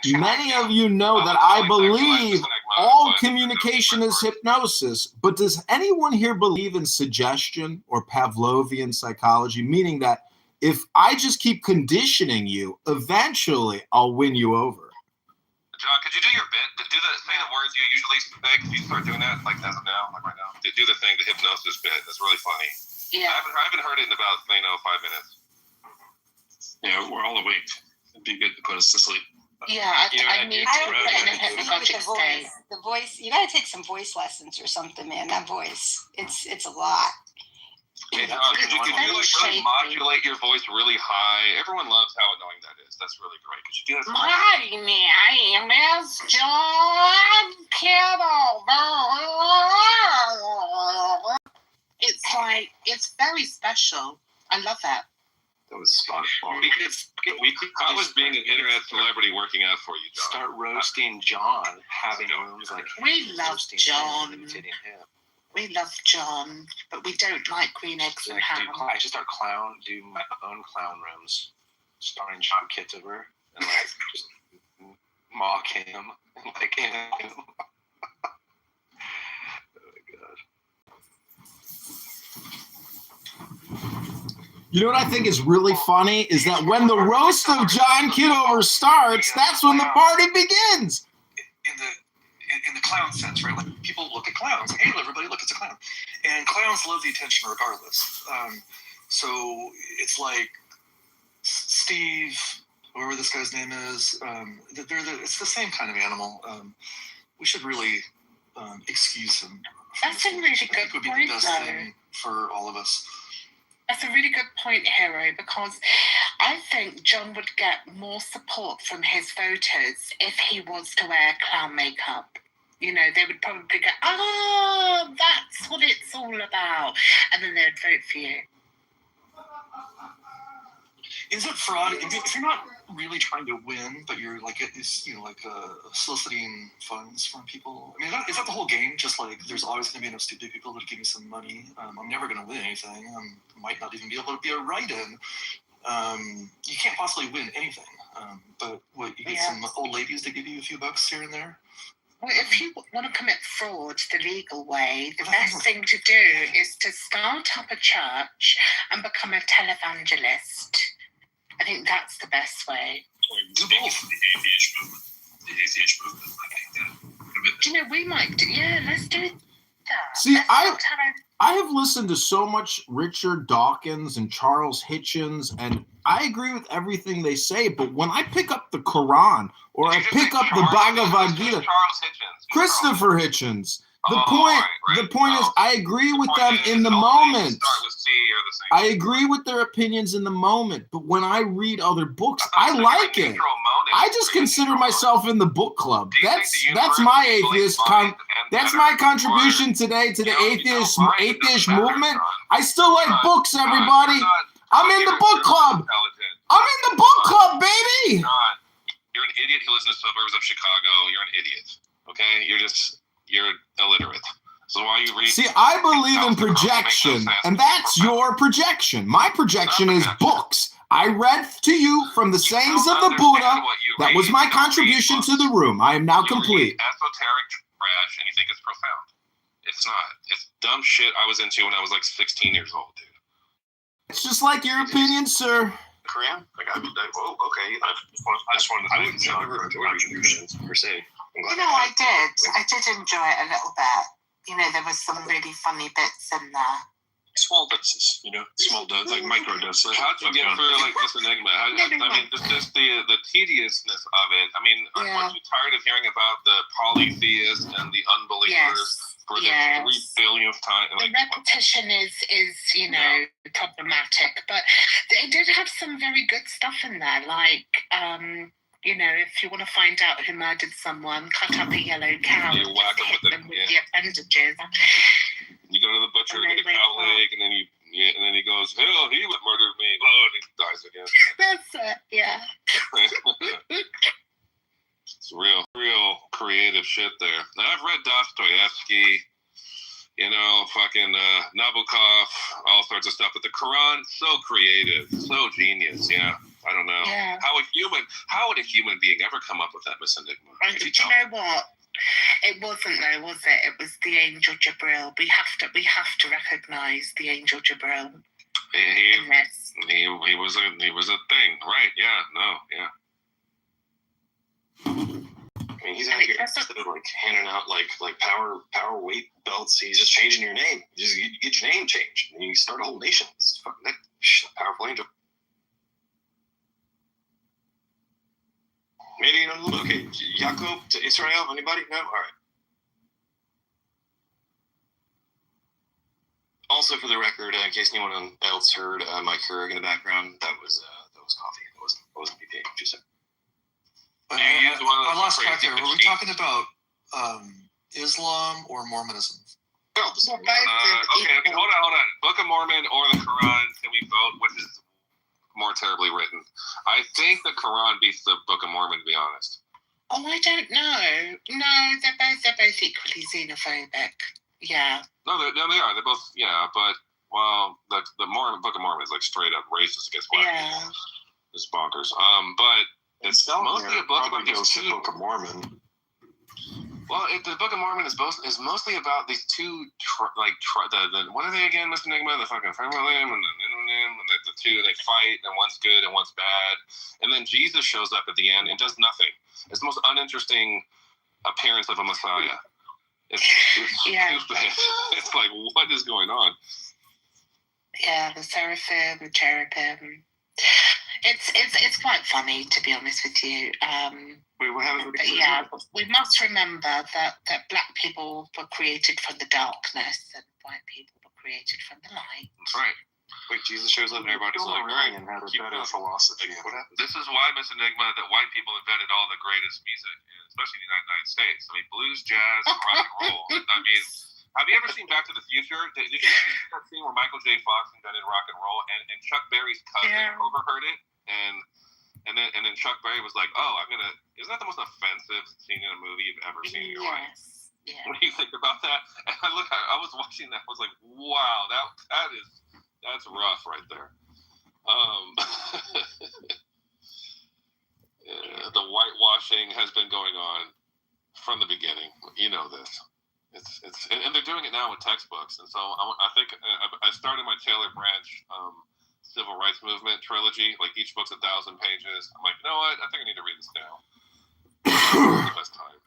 S1: Many of you know that I believe all communication is hypnosis, but does anyone here believe in suggestion or Pavlovian psychology, meaning that if I just keep conditioning you, eventually I'll win you over?
S18: John, could you do your bit? Say the words you usually say. Could you start doing that, like as of now, like right now? Do the thing, the hypnosis bit. That's really funny.
S12: Yeah.
S18: I haven't heard it in about 5 minutes.
S13: Yeah, we're all awake. It'd be good to put us to sleep.
S17: Yeah, I need to get in a hypnagogic state.
S15: The voice, you gotta take some voice lessons or something, man. That voice, it's a lot.
S18: Okay, John, could you really modulate your voice really high? Everyone loves how annoying that is. That's really great. Could you do that?
S17: My name is John Kitover. It's very special. I love that.
S18: That was spot on. Because I was being an internet celebrity working out for you, John.
S9: Start roasting John, having rooms like
S17: we love John.
S9: Fitting him.
S17: We love John, but we don't like green eggs and ham.
S9: I should start do my own clown rooms, starring John Kitover, and like just mock him and like him.
S1: You know what I think is really funny is that when the roast of John Kitover starts, that's when the party begins.
S7: In the clown sense, right? Like people look at clowns. Hey, everybody, look, it's a clown. And clowns love the attention regardless. So it's like Steve, whoever this guy's name is, it's the same kind of animal. We should really excuse him.
S17: That's a really good
S7: point, would be the best thing for all of us.
S17: That's a really good point, Hero, because I think John would get more support from his voters if he was to wear clown makeup. You know, they would probably go, oh, that's what it's all about. And then they'd vote for you.
S7: Is it fraud? If you're not really trying to win, but you're like, soliciting funds from people, I mean, is that the whole game? Just like, there's always going to be enough stupid people that give me some money. I'm never going to win anything. I might not even be able to be a write-in. You can't possibly win anything. But what, you get some old ladies to give you a few bucks here and there?
S17: Well, if you want to commit fraud the legal way, the best thing to do is to start up a church and become a televangelist. I think that's the best way.
S13: The atheist movement.
S17: Do you know, we might do, let's do that.
S1: See, I have listened to so much Richard Dawkins and Charles Hitchens, and I agree with everything they say, but when I pick up the Quran or I pick up the Bhagavad Gita, Christopher Hitchens, the point is I agree with them in the moment. I agree with their opinions in the moment, but when I read other books, I like it. I just consider myself in the book club. That's my atheist. That's my contribution today to the atheist movement. I still like books, everybody. I'm in the book club. I'm in the book club, baby.
S18: You're an idiot who lives in the suburbs of Chicago. You're an idiot. Okay? You're illiterate. So why you read?
S1: See, I believe in projection, and that's your projection. My projection is books. I read to you from the sayings of the Buddha. That was my contribution to the room. I am now complete.
S18: Esoteric trash, and you think it's profound. It's not. It's dumb shit I was into when I was like 16 years old, dude.
S1: It's just like your opinion, sir.
S18: Korean? Okay. I just wanted to thank John for his contributions, per se.
S17: You know, I did enjoy it a little bit. You know, there was some really funny bits in there.
S13: Small doses, like micro doses.
S18: So how'd you get for like this enigma? Just the tediousness of it. I mean, aren't you tired of hearing about the polytheists and the unbelievers for the 3 billionth time?
S17: The repetition is problematic, but they did have some very good stuff in there, like if you want to find out who murdered someone, cut up a yellow cow and
S18: whack
S17: them with the appendages.
S18: You go to the butcher, get a cow leg, and then he goes, hell, he would murder me. Oh, and he dies again.
S17: That's it, yeah.
S18: It's real creative shit there. Now, I've read Dostoevsky, Nabokov, all sorts of stuff, but the Quran, so creative, so genius, yeah.
S8: I don't know.
S17: Yeah.
S8: How would a human being ever come up with that Miss Enigma?
S17: Do you know what? It wasn't though, was it? It was the angel Jibril. We have to recognize the angel Jibril.
S8: He was a thing, right? Yeah, no, yeah.
S13: I mean, he's out here instead of like handing out like power weight belts. He's just changing your name. You get your name changed, and you start a whole nation. It's fucking that powerful angel. Maybe you know. Okay, Yaakov to Israel. Anybody? No. All right. Also, for the record, in case anyone else heard my Keurig in the background, that was coffee. It wasn't BPA. Just saying.
S7: I lost track there. Were we talking about Islam or Mormonism?
S8: Okay, hold on. Book of Mormon or the Quran? Can we vote? Which is more terribly written? I think the Quran beats the Book of Mormon, to be honest.
S17: Oh, I don't know. No, they're both equally xenophobic. Yeah.
S8: No, they are. They're both. Yeah, but the Mormon Book of Mormon is like straight up racist against black people. It's bonkers. But it's mostly a book about these two.
S13: Book of Mormon.
S8: Well, the Book of Mormon is mostly about these two, the what are they again, Mr. Enigma? The fucking Firmalim and the two, they fight, and one's good and one's bad. And then Jesus shows up at the end and does nothing. It's the most uninteresting appearance of a Messiah. It's stupid. It's like, what is going on?
S17: Yeah, the seraphim, the cherubim. It's quite funny, to be honest with you. We must remember that black people were created from the darkness and white people were created from the light.
S8: That's right. Wait, Jesus shows up and everybody's like,
S13: right, and had a better philosophy.
S8: This is why, Miss Enigma, that white people invented all the greatest music, especially in the United States. I mean, blues, jazz, and rock and roll. I mean, have you ever seen Back to the Future? Did you see that scene where Michael J. Fox invented rock and roll, and Chuck Berry's cousin overheard it, and then Chuck Berry was like, "Oh, isn't that the most offensive scene in a movie you've ever seen in your life?" Yeah. What do you think about that? And I was watching that. I was like, "Wow, that's rough right there." The whitewashing has been going on from the beginning. You know this. And they're doing it now with textbooks. And so I think I started my Taylor Branch Civil Rights Movement trilogy. Like each book's 1,000 pages. I'm like, you know what? I think I need to read this now. The best time.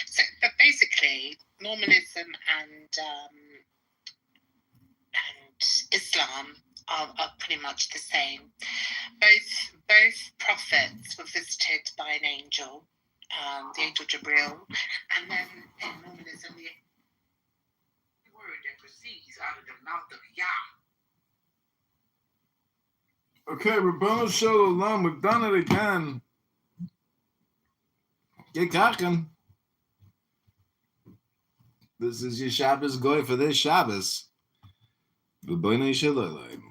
S17: So, but basically, Mormonism and Islam are pretty much the same. Both prophets were visited by an angel, the angel Jibril, and then in Mormonism, the word that proceeds out of the mouth of Yah.
S1: Okay, Rabbanu Shalom, we've done it again. Get cracking. This is your Shabbos goy for this Shabbos. Rabbanu Shalom.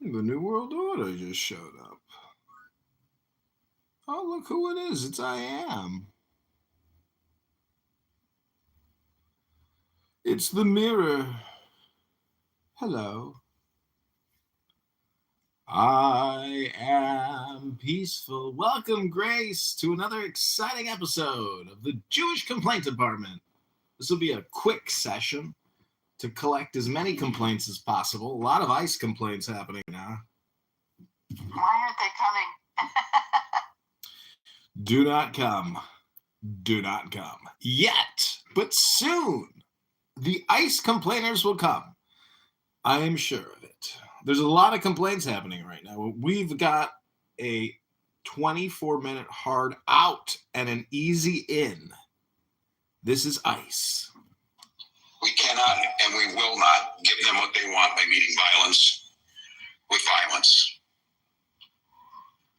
S1: The New World Order just showed up. Oh, look who it is. It's I Am. It's the mirror. Hello. I am peaceful. Welcome, Grace, to another exciting episode of the Jewish Complaint Department. This will be a quick session to collect as many complaints as possible. A lot of ICE complaints happening now.
S4: Why aren't they coming?
S1: Do not come. Do not come. Yet. But soon, the ICE complainers will come. I am sure of it. There's a lot of complaints happening right now. We've got a 24-minute hard out and an easy in. This is ICE.
S19: We cannot and we will not give them what they want by meeting violence with violence.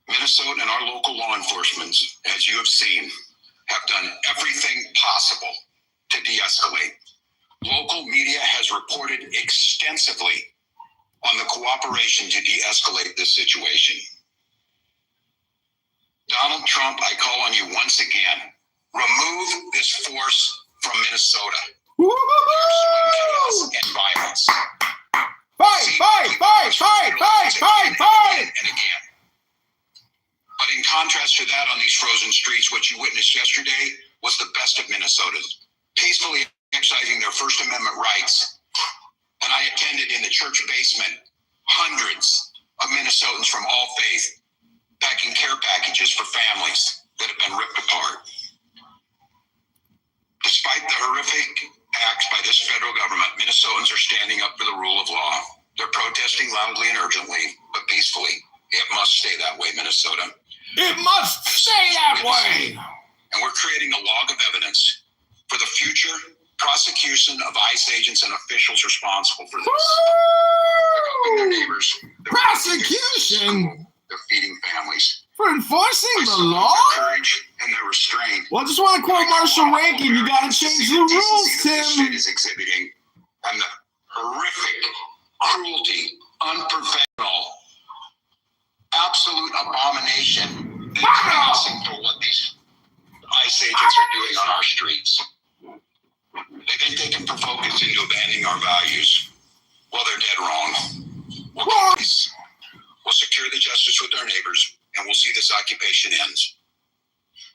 S19: Minnesota and our local law enforcement, as you have seen, have done everything possible to de-escalate. Local media has reported extensively on the cooperation to de-escalate this situation. Donald Trump, I call on you once again, remove this force from Minnesota. Chaos and violence. Fight! And again. But in contrast to that, on these frozen streets, what you witnessed yesterday was the best of Minnesotans, peacefully exercising their First Amendment rights. And I attended in the church basement hundreds of Minnesotans from all faith packing care packages for families that have been ripped apart. Despite the horrific acts by this federal government, Minnesotans are standing up for the rule of law. They're protesting loudly and urgently, but peacefully. It must stay that way, Minnesota.
S1: It must stay that way.
S19: And we're creating a log of evidence for the future prosecution of ICE agents and officials responsible for this. They're helping their neighbors.
S1: Prosecution?
S19: They're feeding families.
S1: For enforcing the law?
S19: Their courage and their restraint.
S1: Well, I just want to quote Marshall Rankin. You got to change the rules, Tim.
S19: This state is exhibiting, and the horrific cruelty, unprofessional, absolute abomination that is passing for what these ICE agents are doing on our streets. They think they can provoke us into abandoning our values. Well, they're dead wrong. We'll secure the justice with our neighbors, and we'll see this occupation ends.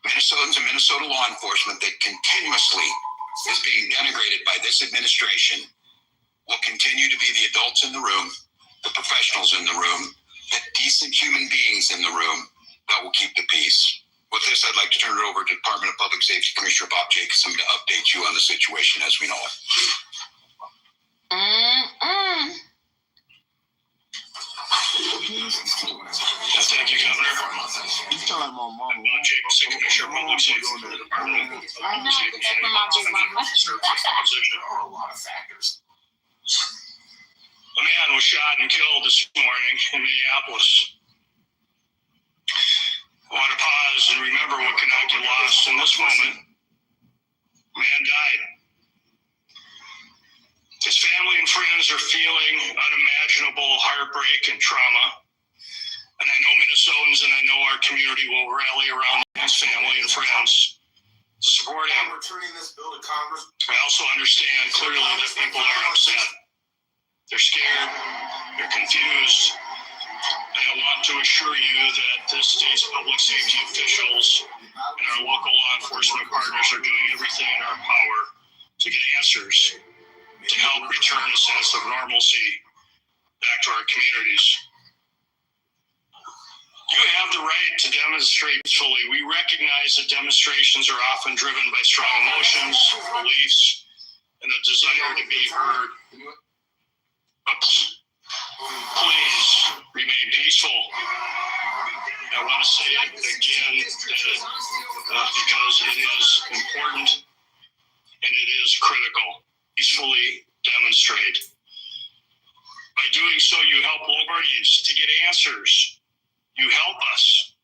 S19: Minnesotans and Minnesota law enforcement that continuously is being denigrated by this administration will continue to be the adults in the room, the professionals in the room, the decent human beings in the room that will keep the peace. With this, I'd like to turn it over to Department of Public Safety Commissioner Bob Jacobson to update you on the situation as we know it.
S7: Yes, thank you, Governor. Bob Jacobson, Commissioner of Public Safety for the Department of Public Safety. A man was shot and killed this morning in Minneapolis. I want to pause and remember what cannot get lost in this moment. Man died. His family and friends are feeling unimaginable heartbreak and trauma. And I know Minnesotans and I know our community will rally around his family and friends to support him.
S1: Returning this bill to Congress.
S7: I also understand clearly that people are upset. They're scared. They're confused. And I want to assure you that this state's public safety officials and our local law enforcement partners are doing everything in our power to get answers to help return a sense of normalcy back to our communities. You have the right to demonstrate peacefully. We recognize that demonstrations are often driven by strong emotions, beliefs, and a desire to be heard. But please remain peaceful. I want to say it again because it is important and it is critical. Peacefully demonstrate. By doing so, you help local parties to get answers. You help us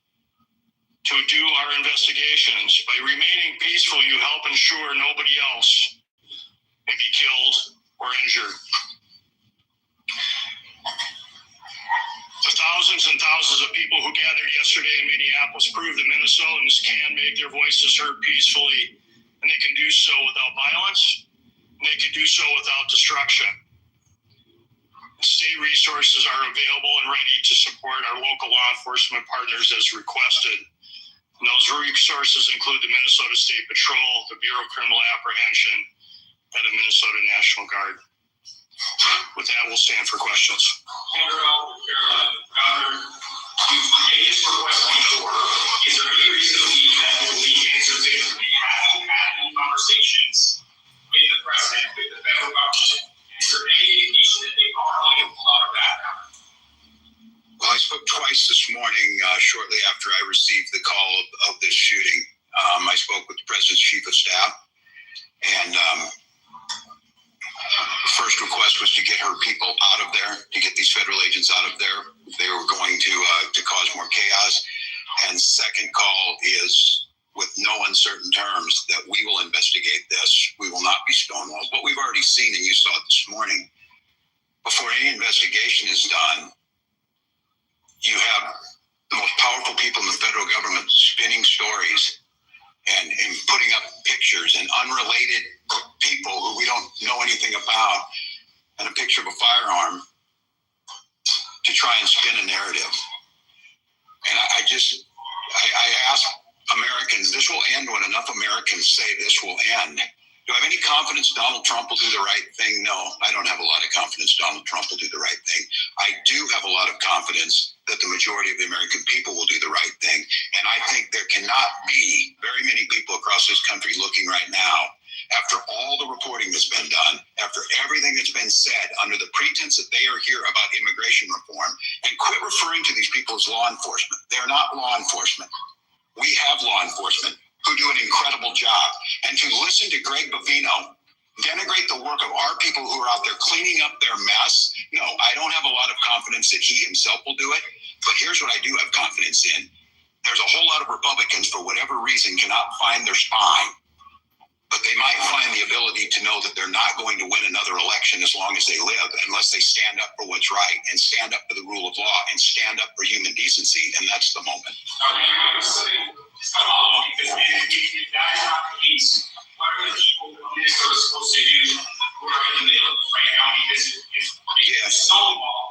S7: to do our investigations. By remaining peaceful, you help ensure nobody else may be killed or injured. The thousands and thousands of people who gathered yesterday in Minneapolis prove that Minnesotans can make their voices heard peacefully, and they can do so without violence, and they can do so without destruction. State resources are available and ready to support our local law enforcement partners as requested. And those resources include the Minnesota State Patrol, the Bureau of Criminal Apprehension, and the Minnesota National Guard. With that, we'll stand for questions.
S20: Governor, you made this request before. Is there any reason to believe that you will be answered if we haven't had any conversations with the president, with the federal government? Is there any indication that they are going to pull out of that?
S19: Well, I spoke twice this morning shortly after I received received the call of this shooting. I spoke with the president's chief of staff, and the first request was to get her people out of there, to get these federal agents out of there. They were going to cause more chaos. And second call is, with no uncertain terms, that we will investigate this. We will not be stonewalled. What we've already seen, and you saw it this morning, before any investigation is done, you have the most powerful people in the federal government spinning stories and putting up pictures, and unrelated people who we don't know anything about, and a picture of a firearm to try and spin a narrative. And I ask Americans, this will end when enough Americans say this will end. Do I have any confidence Donald Trump will do the right thing? No, I don't have a lot of confidence Donald Trump will do the right thing. I do have a lot of confidence that the majority of the American people will do the right thing. And I think there cannot be very many people across this country looking right now, after all the reporting that's been done, after everything that's been said under the pretense that they are here about immigration reform, and quit referring to these people as law enforcement. They're not law enforcement. We have law enforcement who do an incredible job. And to listen to Greg Bovino denigrate the work of our people who are out there cleaning up their mess, no, I don't have a lot of confidence that he himself will do it. But here's what I do have confidence in. There's a whole lot of Republicans, for whatever reason, cannot find their spine. But they might find the ability to know that they're not going to win another election as long as they live, unless they stand up for what's right and stand up for the rule of law and stand up for human decency. And that's the moment.
S20: Because if that is not the case, what are the people in Minnesota supposed to do who are in the middle of Frank County? If Stonewall,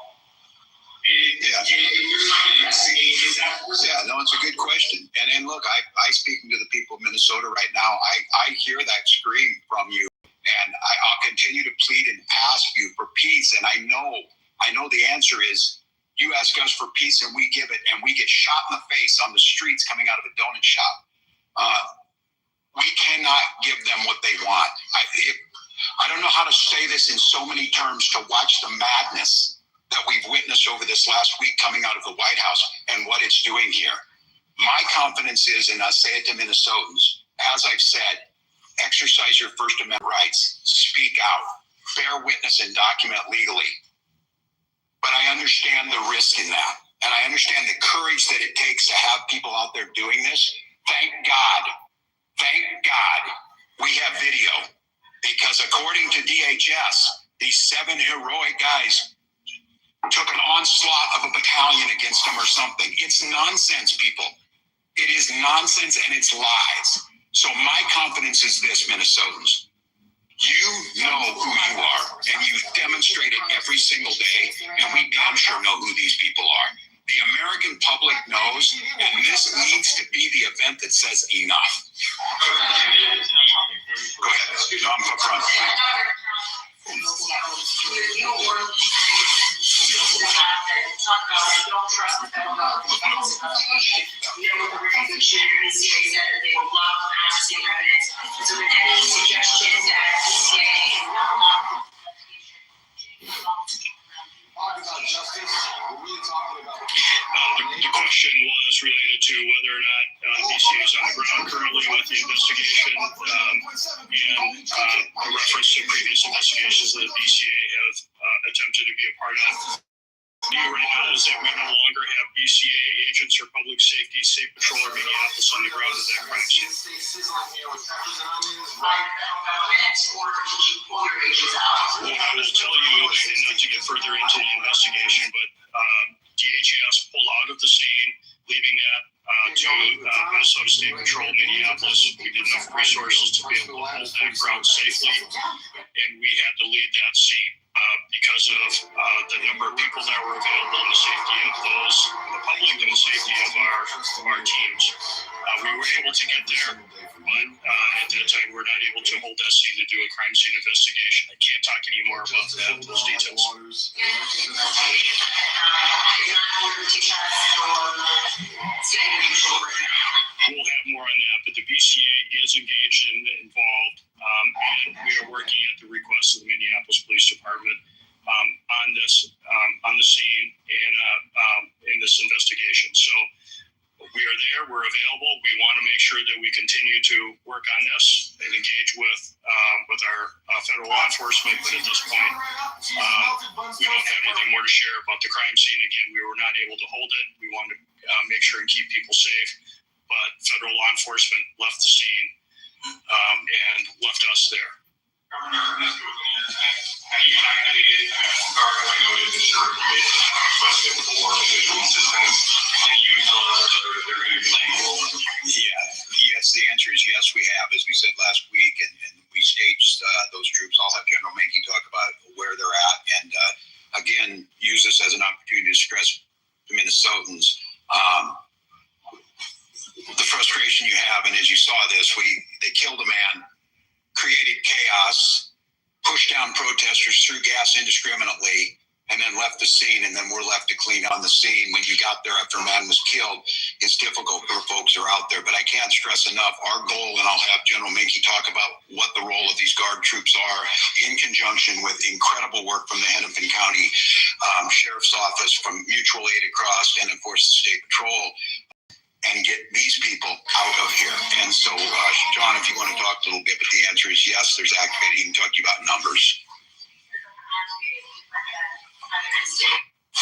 S20: and you're trying to investigate, is that worse?
S19: Yeah, no, it's a good question. And look, I speaking to the people of Minnesota right now, I hear that scream from you, and I'll continue to plead and ask you for peace. And I know the answer is, you ask us for peace and we give it, and we get shot in the face on the streets coming out of a donut shop. We cannot give them what they want. I don't know how to say this in so many terms, to watch the madness that we've witnessed over this last week coming out of the White House and what it's doing here. My confidence is, and I say it to Minnesotans, as I've said, exercise your First Amendment rights, speak out, bear witness and document legally. But I understand the risk in that. And I understand the courage that it takes to have people out there doing this. Thank God we have video. Because according to DHS, these 7 heroic guys took an onslaught of a battalion against them or something. It's nonsense, people. It is nonsense, and it's lies. So my confidence is this, Minnesotans. You know who you are, and you demonstrate it every single day, and we damn sure know who these people are. The American public knows, and this needs to be the event that says enough. Go ahead, Tom, up front.
S20: Talk about they don't trust the federal government. We know what the organization and DCA said that they will block accessing evidence. So with any suggestion that DCA
S21: the question was related to whether or not BCA is on the ground currently with the investigation, and a reference to previous investigations that BCA have attempted to be a part of. The right now is that we no longer have BCA agents or public safety, state patrol, or Minneapolis on the ground at that crime scene. Well, I will tell you, and not to get further into the investigation, but DHS pulled out of the scene, leaving that to Minnesota State Patrol, Minneapolis. We didn't have resources to be able to hold that crowd safely, and we had to lead that scene. Because of the number of people that were available and the safety of the public and the safety of our teams. We were able to get there, but at that time we were not able to hold that scene to do a crime scene investigation. I can't talk any more about that, those details. We'll have more on that, but the BCA is engaged and involved, and we are working at the request of the Minneapolis Police Department on the scene and in this investigation. So we are there. We're
S7: we're available. We want to make sure that we continue to work on this and engage with our federal law enforcement. But at this point, we don't have anything more to share about the crime scene. Again, we were not able to hold it. We wanted to make sure and keep people safe. But federal law enforcement left the scene and left us there.
S19: Yes, the answer is yes, we have, as we said last week, and we staged those troops. I'll have General Menke talk about where they're at, and again, use this as an opportunity to stress to Minnesotans the frustration you have. And as you saw this, they killed a man, created chaos, pushed down protesters, threw gas indiscriminately, and then left the scene, and then we're left to clean on the scene. When you got there after a man was killed, it's difficult for folks who are out there. But I can't stress enough, our goal, and I'll have General Menke talk about what the role of these Guard troops are in conjunction with incredible work from the Hennepin County Sheriff's Office, from mutual aid across, and of course the State Patrol, and get these people out of here. And so, John, if you want to talk a little bit, but the answer is yes, there's activated. He can talk to you about numbers.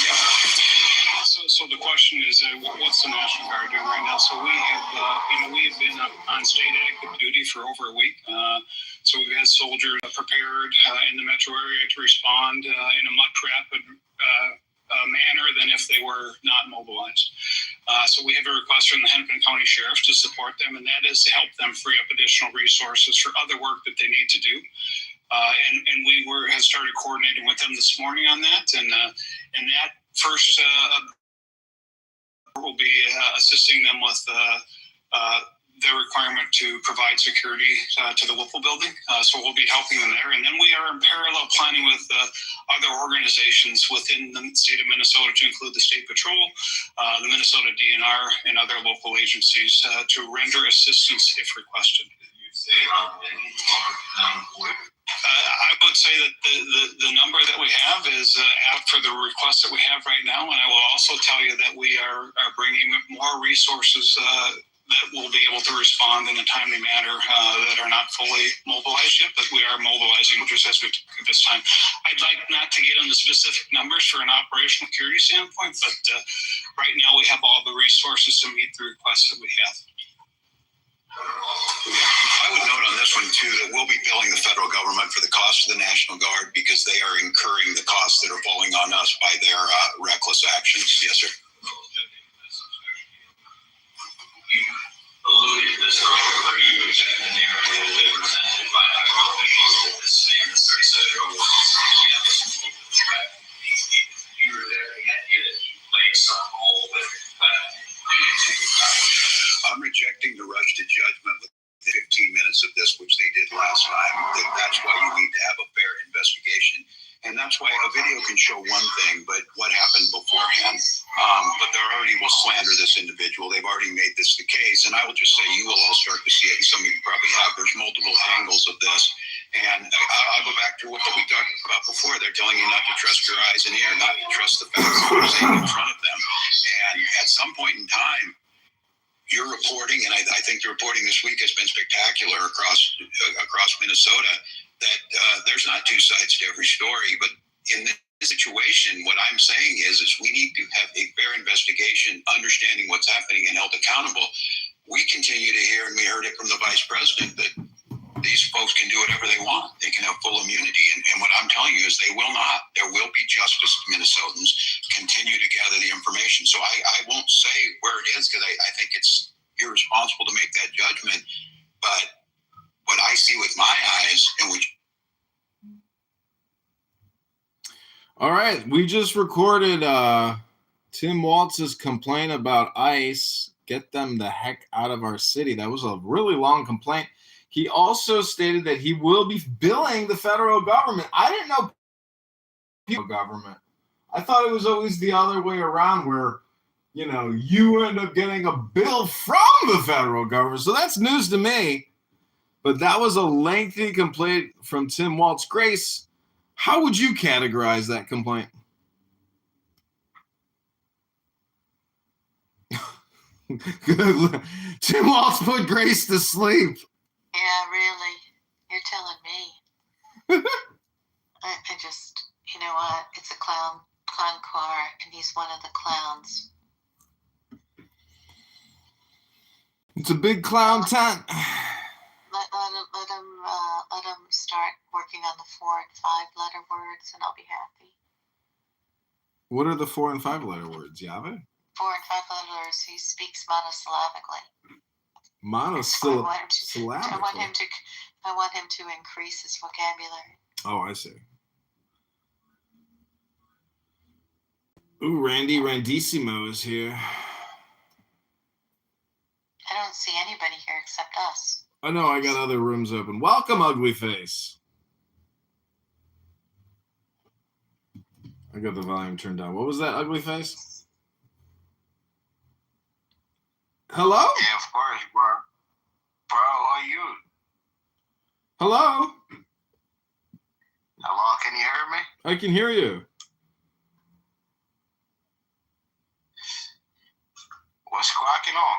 S7: Yeah. So the question is, what's the National Guard doing right now? So we have been on state active duty for over a week. So we've had soldiers prepared in the metro area to respond in a much rapid manner than if they were not mobilized. So we have a request from the Hennepin County Sheriff to support them, and that is to help them free up additional resources for other work that they need to do. And we have started coordinating with them this morning on that, and that first will be assisting them with their requirement to provide security to the Whipple building. So we'll be helping them there. And then we are in parallel planning with other organizations within the state of Minnesota, to include the State Patrol, the Minnesota DNR, and other local agencies to render assistance if requested. I would say that the number that we have is apt for the requests that we have right now. And I will also tell you that we are bringing more resources that will be able to respond in a timely manner that are not fully mobilized yet, but we are mobilizing just as we took at this time. I'd like not to get into specific numbers for an operational security standpoint, but right now we have all the resources to meet the requests that we have.
S19: I would note on this one, too, that we'll be billing the federal government for the cost of the National Guard because they are incurring the costs that are falling on us by their reckless actions. Yes, sir.
S20: You alluded to this earlier. Are you projecting the narrative that they presented by federal officials that this man, this 37-year-old woman, you were there and yet he played some role with that?
S19: I'm rejecting the rush to judgment with 15 minutes of this, which they did last time. That's why you need to have a fair investigation. And that's why a video can show one thing, but what happened beforehand. But they already will slander this individual. They've already made this the case. And I will just say, you will all start to see it, and some of you probably have. There's multiple angles of this. And I'll go back to what we talked about before. They're telling you not to trust your eyes and ear, not to trust the facts that are saying in front of them. And at some point in time, your reporting, and I think the reporting this week has been spectacular across Minnesota, that there's not two sides to every story. But in this situation, what I'm saying is we need to have a fair investigation, understanding what's happening, and held accountable. We continue to hear, and we heard it from the vice president, that these folks can do whatever they want. They can have full immunity. And what I'm telling you is they will not. There will be justice to Minnesotans. Continue to gather the information. So I won't say where it is because I think it's irresponsible to make that judgment. But what I see with my eyes and which.
S1: All right. We just recorded Tim Walz's complaint about ICE. Get them the heck out of our city. That was a really long complaint. He also stated that he will be billing the federal government. I didn't know federal government. I thought it was always the other way around where, you end up getting a bill from the federal government. So that's news to me. But that was a lengthy complaint from Tim Walz. Grace, how would you categorize that complaint? Tim Waltz put Grace to sleep.
S4: Yeah, really. You're telling me. I just, you know what? It's a clown car, and he's one of the clowns.
S1: It's a big clown tent.
S4: Let him start working on the 4 and 5 letter words, and I'll be happy.
S1: What are the 4 and 5 letter words, Yave?
S4: 4 and 5 letters. He speaks monosyllabically.
S1: Monosyllabically.
S4: I want him to increase his vocabulary.
S1: Oh, I see. Ooh, Randy Randissimo is here.
S4: I don't see anybody here except us.
S1: I know, I got other rooms open. Welcome, Ugly Face. I got the volume turned down. What was that, Ugly Face? Hello?
S2: Yeah, of course, bro. Bro, how are you?
S1: Hello?
S2: Hello, can you hear me?
S1: I can hear you.
S2: What's cracking on?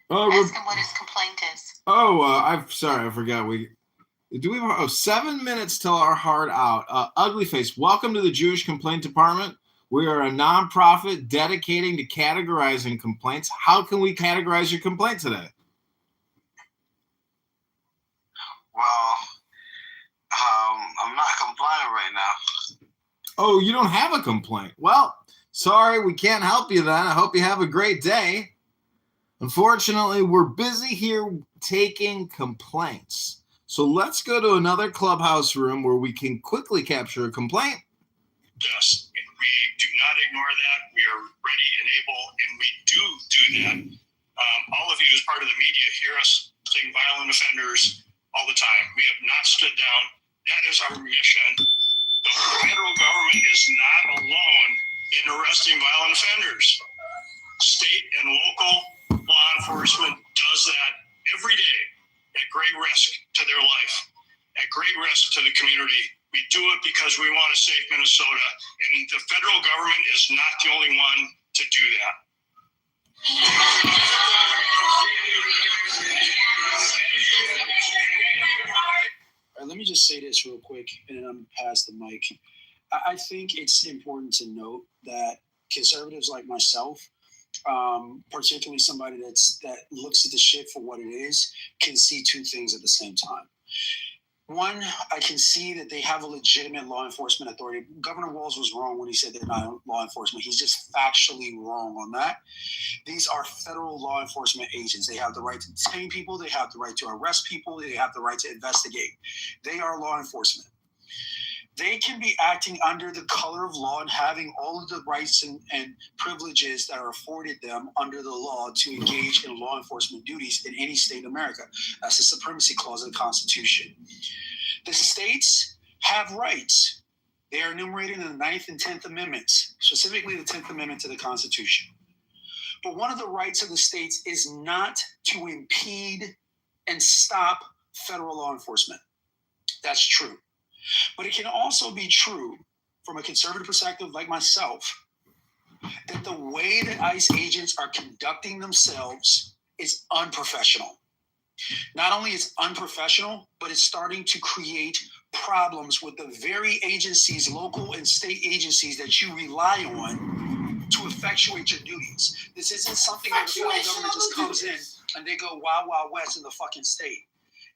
S1: Oh,
S4: ask him what his complaint is.
S1: I'm sorry, I forgot. Do we have 7 minutes till our heart out? Ugly Face, welcome to the Jewish Complaint Department. We are a nonprofit dedicating to categorizing complaints. How can we categorize your complaint today?
S2: Well, I'm not complaining right now.
S1: Oh, you don't have a complaint. Well, sorry, we can't help you then. I hope you have a great day. Unfortunately, we're busy here taking complaints. So let's go to another clubhouse room where we can quickly capture a complaint.
S7: Yes, and we do not ignore that. We are ready and able, and we do that. All of you, as part of the media, hear us saying violent offenders all the time. We have not stood down. That is our mission. The federal government is not alone in arresting violent offenders. State and local law enforcement does that every day at great risk to their life, at great risk to the community. We do it because we want to save Minnesota, and the federal government is not the only one to do that.
S5: All right, let me just say this real quick, and then I'm going to pass the mic. I think it's important to note that conservatives like myself, particularly somebody that looks at the shit for what it is, can see two things at the same time. One, I can see that they have a legitimate law enforcement authority. Governor Walz was wrong when he said they're not law enforcement. He's just factually wrong on that. These are federal law enforcement agents. They have the right to detain people. They have the right to arrest people. They have the right to investigate. They are law enforcement. They can be acting under the color of law and having all of the rights and privileges that are afforded them under the law to engage in law enforcement duties in any state in America. That's the supremacy clause of the Constitution. The states have rights. They are enumerated in the 9th and 10th Amendments, specifically the 10th Amendment to the Constitution. But one of the rights of the states is not to impede and stop federal law enforcement. That's true. But it can also be true, from a conservative perspective like myself, that the way that ICE agents are conducting themselves is unprofessional. Not only is it unprofessional, but it's starting to create problems with the very agencies, local and state agencies, that you rely on to effectuate your duties. This isn't something that the federal government just comes in and they go wild, wild west in the fucking state.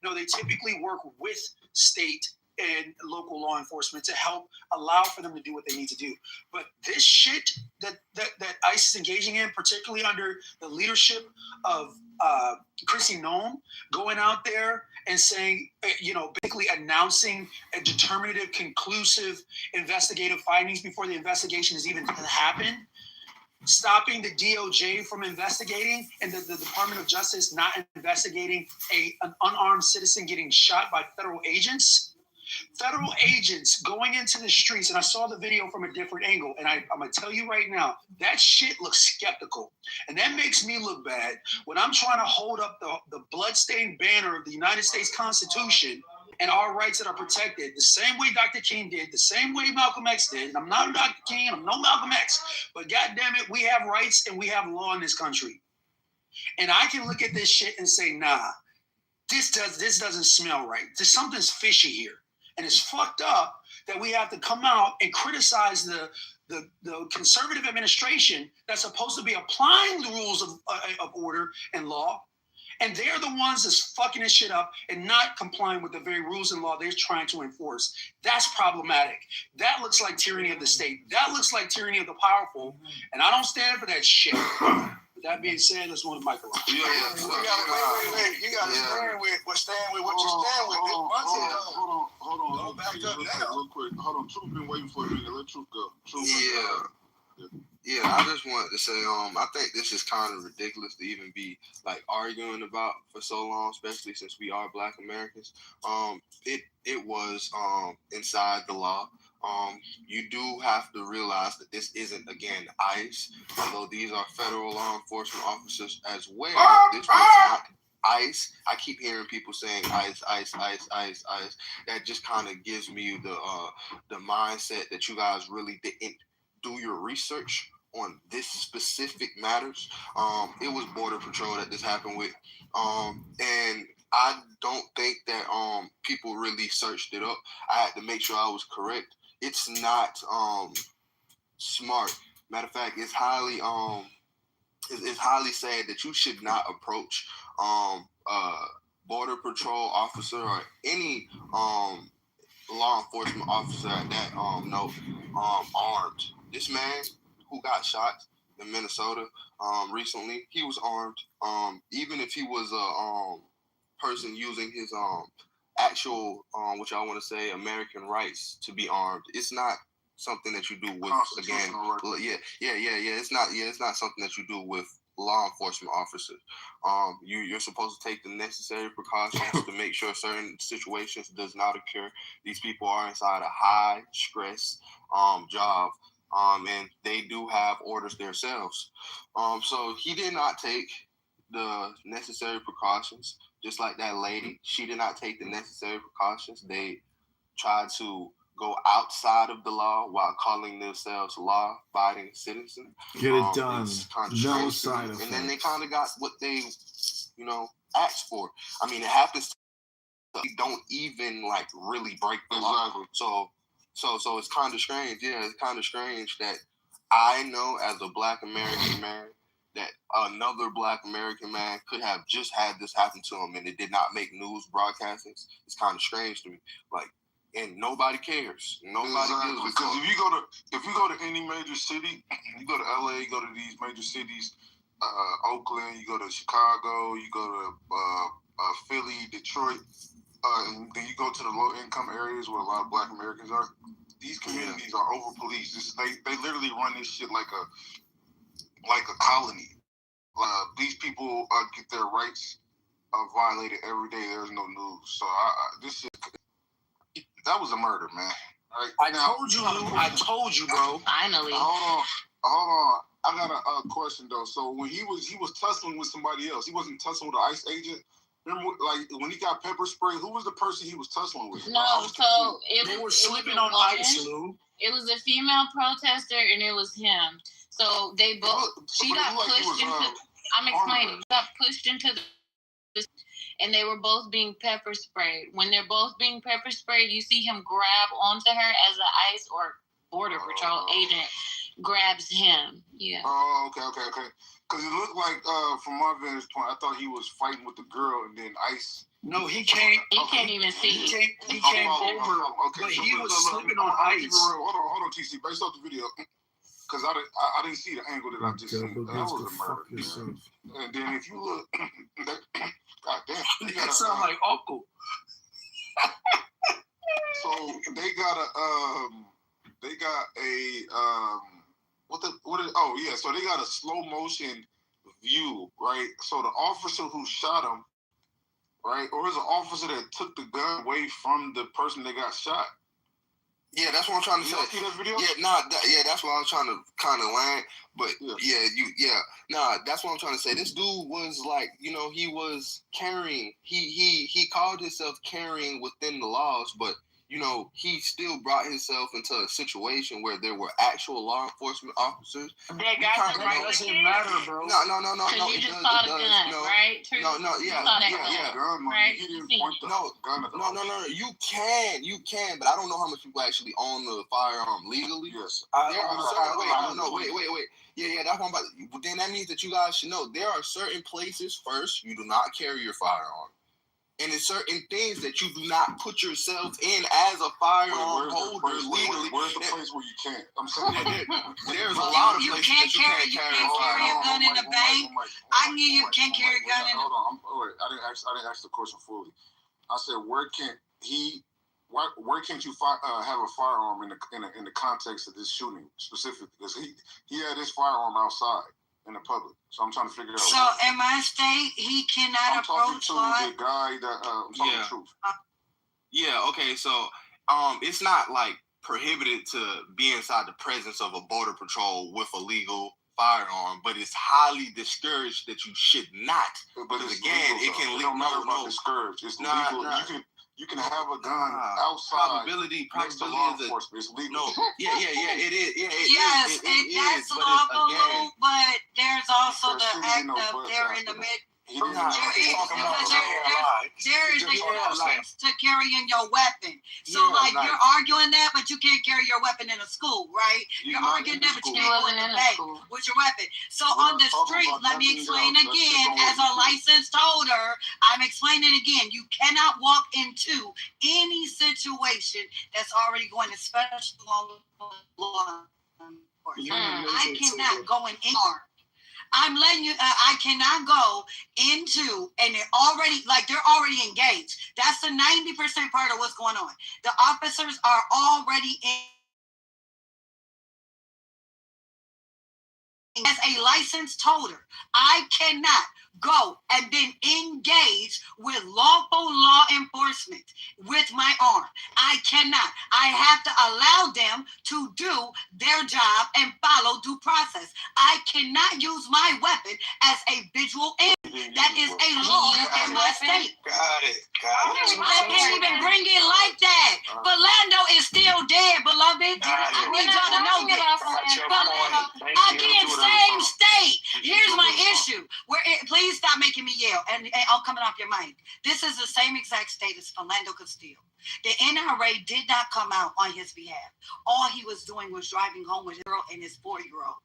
S5: No, they typically work with state and local law enforcement to help allow for them to do what they need to do. But this shit that ICE is engaging in, particularly under the leadership of Chrissy Noem, going out there and saying, basically announcing a determinative, conclusive investigative findings before the investigation has even happened, stopping the DOJ from investigating, and the Department of Justice not investigating an unarmed citizen getting shot by federal agents. Federal agents going into the streets, and I saw the video from a different angle, and I'm going to tell you right now, that shit looks skeptical. And that makes me look bad when I'm trying to hold up the bloodstained banner of the United States Constitution, and our rights that are protected the same way Dr. King did, the same way Malcolm X did. And I'm not Dr. King, I'm no Malcolm X, but goddamn it, we have rights and we have law in this country. And I can look at this shit and say, nah, this doesn't smell right. Something's fishy here. And it's fucked up that we have to come out and criticize the conservative administration that's supposed to be applying the rules of order and law. And they're the ones that's fucking this shit up and not complying with the very rules and law they're trying to enforce. That's problematic. That looks like tyranny of the state. That looks like tyranny of the powerful. And I don't stand for that shit. With that being said, let's go to Michael.
S3: Wait. You gotta stand with what you stand with. Hold on. Don't back up now. Real quick. Hold on. Truth been waiting for you. Let Truth go.
S10: Yeah, I just wanted to say, I think this is kind of ridiculous to even be like arguing about for so long, especially since we are Black Americans. It was inside the law. You do have to realize that this isn't, again, ICE, although these are federal law enforcement officers as well. This was not ICE. I keep hearing people saying ICE. That just kind of gives me the mindset that you guys really didn't do your research on this specific matters. It was Border Patrol that this happened with. And I don't think that people really searched it up. I had to make sure I was correct. It's not smart. Matter of fact, it's highly sad that you should not approach Border Patrol officer or any law enforcement officer at that note armed. This man who got shot in Minnesota recently, he was armed. Even if he was a person using his actual which I want to say American rights to be armed, it's not something that you do with it's not something that you do with law enforcement officers. You're supposed to take the necessary precautions to make sure certain situations does not occur. These people are inside a high stress job, and they do have orders themselves. So he did not take the necessary precautions, just like that lady. She did not take the necessary precautions. They tried to go outside of the law while calling themselves law-abiding citizens.
S1: Get it done. No
S10: strange.
S1: side effects.
S10: And then they kind of got what they, asked for. I mean, it happens. They don't even really break the law. So it's kind of strange. Yeah, it's kind of strange that I know as a Black American man that another Black American man could have just had this happen to him and it did not make news broadcastings. It's kind of strange to me. And nobody cares. Nobody gives a
S3: because if you go to any major city, you go to LA, you go to these major cities, Oakland, you go to Chicago, you go to Philly, Detroit, and then you go to the low income areas where a lot of Black Americans are. These communities are over policed. They literally run this shit like a colony. These people get their rights violated every day. There's no news. So this shit. That was a murder, man. Right? I told you, bro.
S12: Finally.
S3: Hold on. I got a question though. So when he was tussling with somebody else, he wasn't tussling with an ICE agent. Remember, when he got pepper spray, who was the person he was tussling with?
S22: No, so
S5: they were slipping on ice, Lou.
S22: It was a female protester, and it was him. So they both. She got pushed into. I'm explaining. She got pushed into the. And they were both being pepper sprayed. When they're both being pepper sprayed, you see him grab onto her as an ICE or Border Patrol agent grabs him. Yeah.
S3: Oh, okay. Because it looked like, from my vantage point, I thought he was fighting with the girl, and then ICE.
S5: No, he came.
S22: He can't even see.
S5: He came over,
S3: okay,
S5: but
S3: so
S5: he was slipping on ice.
S3: Hold on, TC. Based off the video, because I didn't see the angle that I just seen. That was a murder. And then if you look, God damn,
S5: that sound like Uncle.
S3: So they got so they got a slow motion view, right? So the officer who shot him, right, or is an officer that took the gun away from the person that got shot,
S10: Yeah, that's what I'm trying to say.
S3: See that video?
S10: Yeah, that's what I was trying to kind of land. But that's what I'm trying to say. This dude was like, he was carrying. He called himself carrying within the laws, but he still brought himself into a situation where there were actual law enforcement officers.
S22: That got the right
S5: doesn't
S22: kid.
S5: matter, bro.
S10: No.
S22: So you just saw the gun, right? True.
S10: No,
S22: You saw that gun, right?
S3: He
S22: You
S3: didn't
S22: seen
S3: point
S22: it.
S3: the gun at the
S10: No. You can, but I don't know how much people actually own the firearm legally.
S3: Yes.
S10: There are certain wait. Yeah, that's what I'm about. But then that means that you guys should know there are certain places. First, you do not carry your firearm. And there's certain things that you do not put yourself in as a firearm holder legally.
S3: Where's the place where you can't? I'm saying
S10: there's a lot of
S6: You
S10: places
S6: can't
S10: that you
S6: carry
S10: can't carry
S6: a gun in the bank. I knew you can't carry a gun in the.
S3: Hold on. Wait, I didn't ask the question fully. I said, where can't you have a firearm in the context of this shooting specifically? Because he had his firearm outside in the public. So I'm trying to figure out.
S6: So in my state, he cannot approach law.
S3: The guy that I'm talking the truth.
S10: Yeah. Okay. So it's not like prohibited to be inside the presence of a border patrol with a legal firearm, but it's highly discouraged that you should not.
S3: But it's
S10: again,
S3: legal,
S10: it can
S3: lead. It don't matter about discouraged. It's legal. You can have a gun outside.
S10: Probability
S3: next to law enforcement. It's legal.
S10: Yeah. It is.
S6: Yes, that's lawful, but there's also the act of they're in the mid. There is the license to carrying your weapon. So you're arguing that, but you can't carry your weapon in a school, right? You're arguing that, but you can't go in the bank with your weapon. So on the street, let me explain again. As a licensed holder, I'm explaining again. You cannot walk into any situation that's already going to special law enforcement. I cannot go in any art. I'm letting you, I cannot go into, and they're already engaged. That's the 90% part of what's going on. The officers are already in. As a licensed holder, I cannot go and then engage with lawful law enforcement with my arm. I cannot. I have to allow them to do their job and follow due process. I cannot use my weapon as a visual image. That is a law in my state.
S3: Got it.
S6: I can't even bring it like that. Philando is still dead, beloved. I need y'all to know that. Again, same state. Here's my issue. Please stop making me yell. And I'm coming off your mic. This is the same exact state as Philando Castile. The NRA did not come out on his behalf. All he was doing was driving home with his girl and his 4-year-old.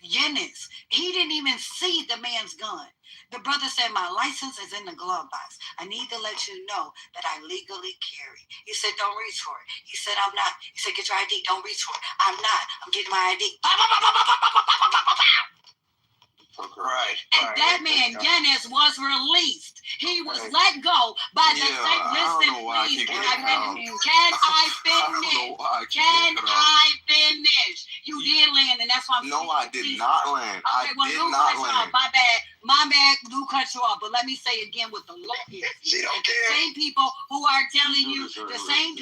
S6: Yennis, he didn't even see the man's gun. The brother said, my license is in the glove box. I need to let you know that I legally carry. He said, don't reach for it. He said, I'm not. He said, get your ID. Don't reach for it. I'm not. I'm getting my ID.
S3: Right.
S6: And that man, Yennis, was released. He was let go by the state. Listen, please, can I finish? Can I finish? You did land, and that's why I'm
S10: No, I did not land.
S6: Okay, well, Lou cut you off. My bad, Lou cut you off. But let me say again what the law is.
S3: She don't care.
S6: The same people who are telling you, the same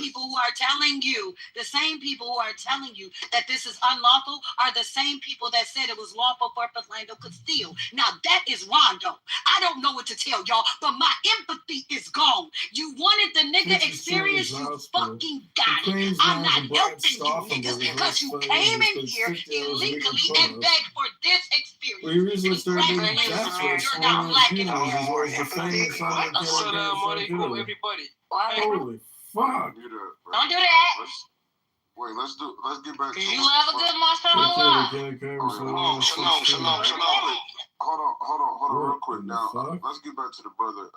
S6: people who are telling you that this is unlawful are the same people that said it was lawful for Philando Castile. Now that is Rondo. I don't know what to tell y'all, but my empathy is gone. You wanted the nigga experience, you fucking got it. I'm not helping you niggas because you came in here illegally and begged for this experience.
S16: We recently started doing
S6: You're not black enough.
S16: Assalamualaikum, everybody. Holy fuck.
S22: Don't do that.
S3: Wait, let's get back to
S22: you love a good martial law.
S3: Shalom. Hold on, real quick. Now, let's get back to the brother.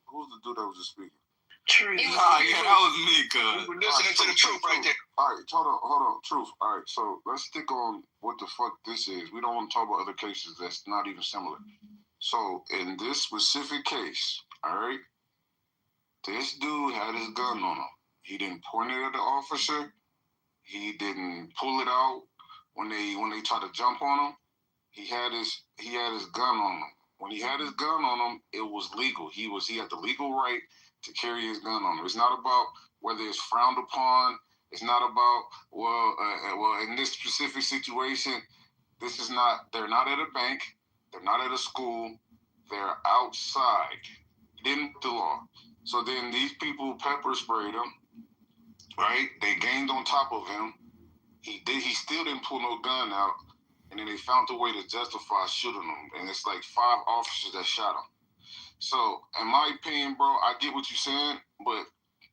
S3: Who's the dude that was just speaking?
S10: Truth. Yeah, that was me, cuz.
S3: We're listening to the truth right there. All right, hold on, truth. All right, so let's stick on what the fuck this is. We don't want to talk about other cases that's not even similar. So, in this specific case, all right, this dude had his gun on him. He didn't point it at the officer. He didn't pull it out when they tried to jump on him. He had his gun on him. When he had his gun on him, it was legal. He had the legal right to carry his gun on him. It's not about whether it's frowned upon. It's not about well. In this specific situation, this is not. They're not at a bank. They're not at a school. They're outside. He didn't the law. So then these people pepper sprayed him. Right? They gained on top of him. He still didn't pull no gun out. And then they found a way to justify shooting him. And it's like 5 officers that shot him. So, in my opinion, bro, I get what you're saying, but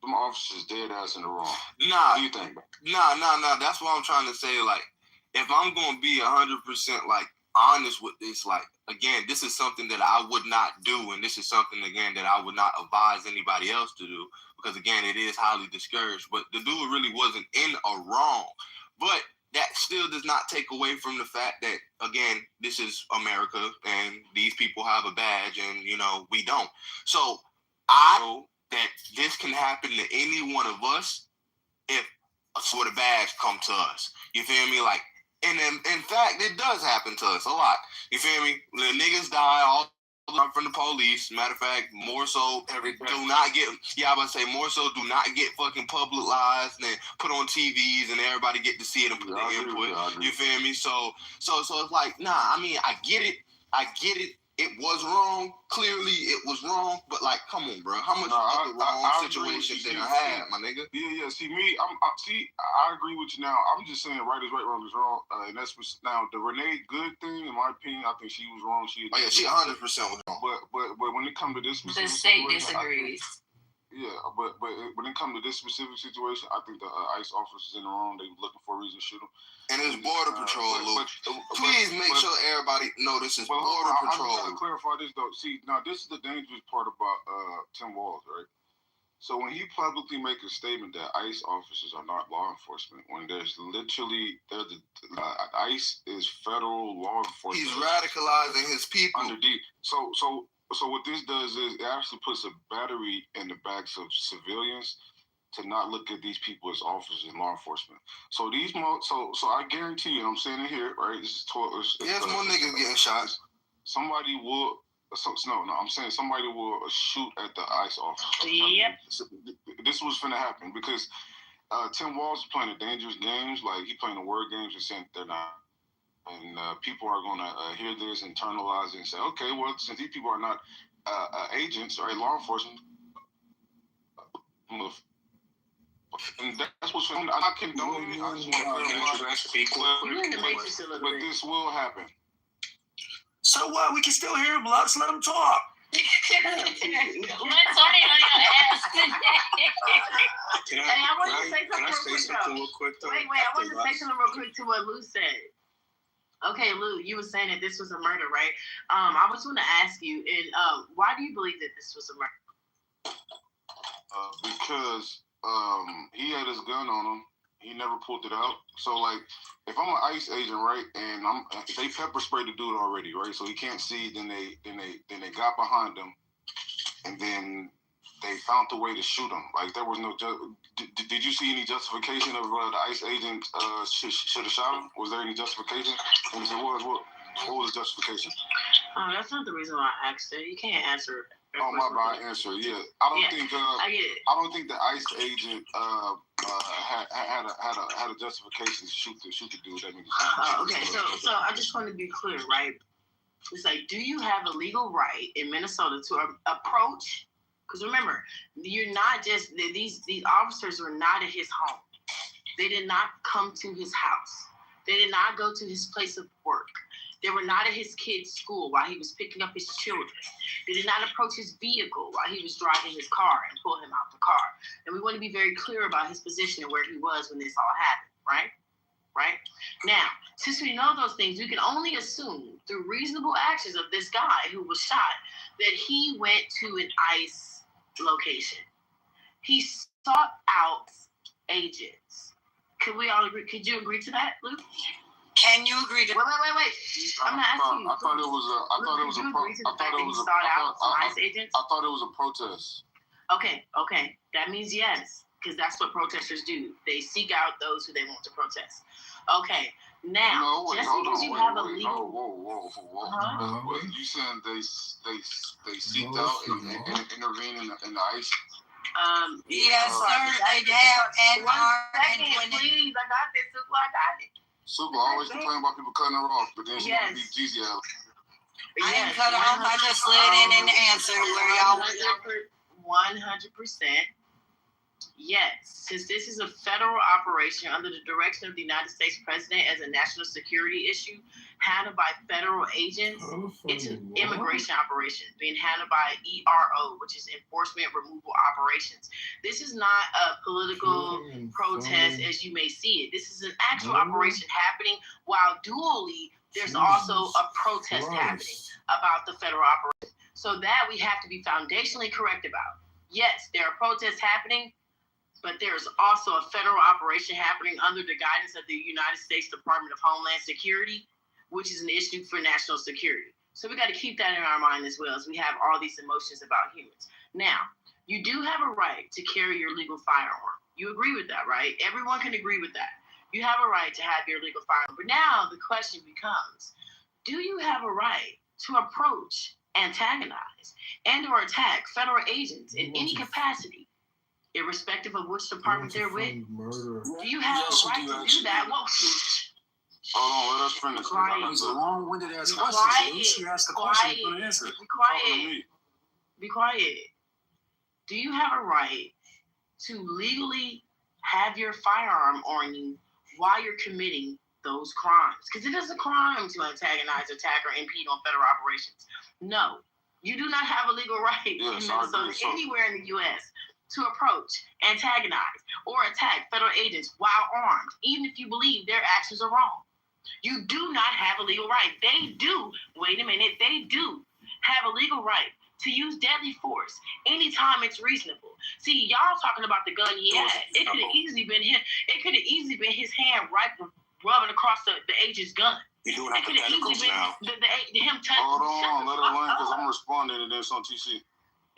S3: them officers dead ass in the wrong.
S10: Nah,
S3: what do you think, bro?
S10: Nah. That's what I'm trying to say. Like, if I'm gonna be 100% like honest with this, like, again, this is something that I would not do, and this is something again that I would not advise anybody else to do, because again, it is highly discouraged. But the dude really wasn't in a wrong, but that still does not take away from the fact that, again, this is America and these people have a badge and, you know, we don't. So I know that this can happen to any one of us if a sort of badge come to us. You feel me? Like, and in fact, it does happen to us a lot. You feel me? The niggas die all from the police. Matter of fact, more so do not get. Yeah, I was about to say more so do not get fucking publicized and put on TVs and everybody get to see it and put their input. You feel me? So it's like, nah. I mean, I get it. It was wrong. Clearly, it was wrong. But like, come on, bro. How much other wrong situations did I have, my nigga?
S3: Yeah. See, I agree with you now. I'm just saying right is right, wrong is wrong. And that's now the Renee Good thing, in my opinion, I think she was wrong. She
S10: 100% was wrong.
S3: But when it comes to this
S12: The
S3: specific
S12: state
S3: situation,
S12: disagrees.
S3: but when it comes to this specific situation, I think the ICE officers in the wrong. They were looking for a reason to shoot them.
S10: And it's Border Patrol, Luke. Please make sure everybody know this is Border Patrol.
S3: I'm trying to clarify this, though. See, now this is the dangerous part about Tim Walz, right? So when he publicly make a statement that ICE officers are not law enforcement, when there's literally, ICE is federal law enforcement.
S10: He's radicalizing his people.
S3: So what this does is it actually puts a battery in the backs of civilians to not look at these people as officers in law enforcement. So I guarantee you, and I'm saying it here, right? This is
S10: more niggas getting shot.
S3: Somebody will. No, I'm saying somebody will shoot at the ICE officer.
S12: Yep.
S3: This was finna happen because Tim Walz is playing the dangerous games, like he playing the word games and saying they're not. And people are going to hear this, internalize it, and say, okay, well, since these people are not agents or law enforcement, and that's what's I'm not condoning it. I just want to but this will happen.
S5: So what? We can still hear him. Let's let him talk.
S22: Can I say something real quick though? Wait, I want to say something real quick to what Lou said. Okay, Lou, you were saying that this was a murder, right? I was going to ask you, and why do you believe that this was a murder?
S3: Because he had his gun on him. He never pulled it out. So, like, if I'm an ICE agent, right, and they pepper sprayed the dude already, right? So he can't see. Then they got behind him, and then they found a way to shoot him. Like there was no. Did you see any justification of the ICE agent should have shot him? Was there any justification? And if it was, what was the justification?
S22: That's not the reason why I asked it. You can't answer.
S3: Oh my bad, answer. Yeah, I don't think the ICE agent had a justification to shoot the dude. That nigga.
S22: Okay, so I just want to be clear, right? It's like, do you have a legal right in Minnesota to approach? Because remember, you're not just these officers were not at his home. They did not come to his house. They did not go to his place of work. They were not at his kid's school while he was picking up his children. They did not approach his vehicle while he was driving his car and pull him out the car. And we want to be very clear about his position and where he was when this all happened, right? Now, since we know those things, we can only assume through reasonable actions of this guy who was shot that he went to an ICE location. He sought out agents. Could we all agree? Could you agree to that, Luke?
S6: Can you agree to?
S22: Wait. I'm not asking you.
S3: I thought it was a protest.
S22: Okay. That means yes, because that's what protesters do. They seek out those who they want to protest. Okay. Now,
S3: Whoa.
S22: Uh-huh.
S3: You saying they seeked out and intervened in the ICE?
S6: Yes, sir. They have and are and doing it.
S11: Please, I got this. Super, I got it.
S3: Super always complain about people cutting her off, but then she want to be Jeezy out.
S6: I didn't cut her off. I just slid in the answer where y'all went.
S11: 100%. Yes, since this is a federal operation under the direction of the United States President as a national security issue handled by federal agents, it's an immigration operation being handled by ERO, which is Enforcement Removal Operations. This is not a political protest as you may see it. This is an actual operation happening while dually there's also a protest happening about the federal operation. So that we have to be foundationally correct about. Yes, there are protests happening, but there's also a federal operation happening under the guidance of the United States Department of Homeland Security, which is an issue for national security. So we got to keep that in our mind as well as we have all these emotions about humans. Now, you do have a right to carry your legal firearm. You agree with that, right? Everyone can agree with that. You have a right to have your legal firearm. But now the question becomes, do you have a right to approach, antagonize, and or attack federal agents in any capacity, irrespective of which department they're with? Do you have a right to do that? Well,
S3: hold on, let us finish.
S11: Quiet.
S5: A long-winded ass
S11: Quiet.
S5: question. She asked the question, you're gonna answer it.
S11: Be quiet. Be quiet. Do you have a right to legally have your firearm on you while you're committing those crimes? Because it is a crime to antagonize, attack, or impede on federal operations. No, you do not have a legal right in Minnesota, anywhere in the U.S., to approach, antagonize, or attack federal agents while armed, even if you believe their actions are wrong. You do not have a legal right. They do, wait a minute, they do have a legal right to use deadly force anytime it's reasonable. See, y'all talking about the gun he had. It could have easily been him. It could have easily been his hand rubbing across the agent's gun.
S3: You're doing
S11: it could have easily been him touching.
S3: Hold on, let her learn because I'm responding to this on TC.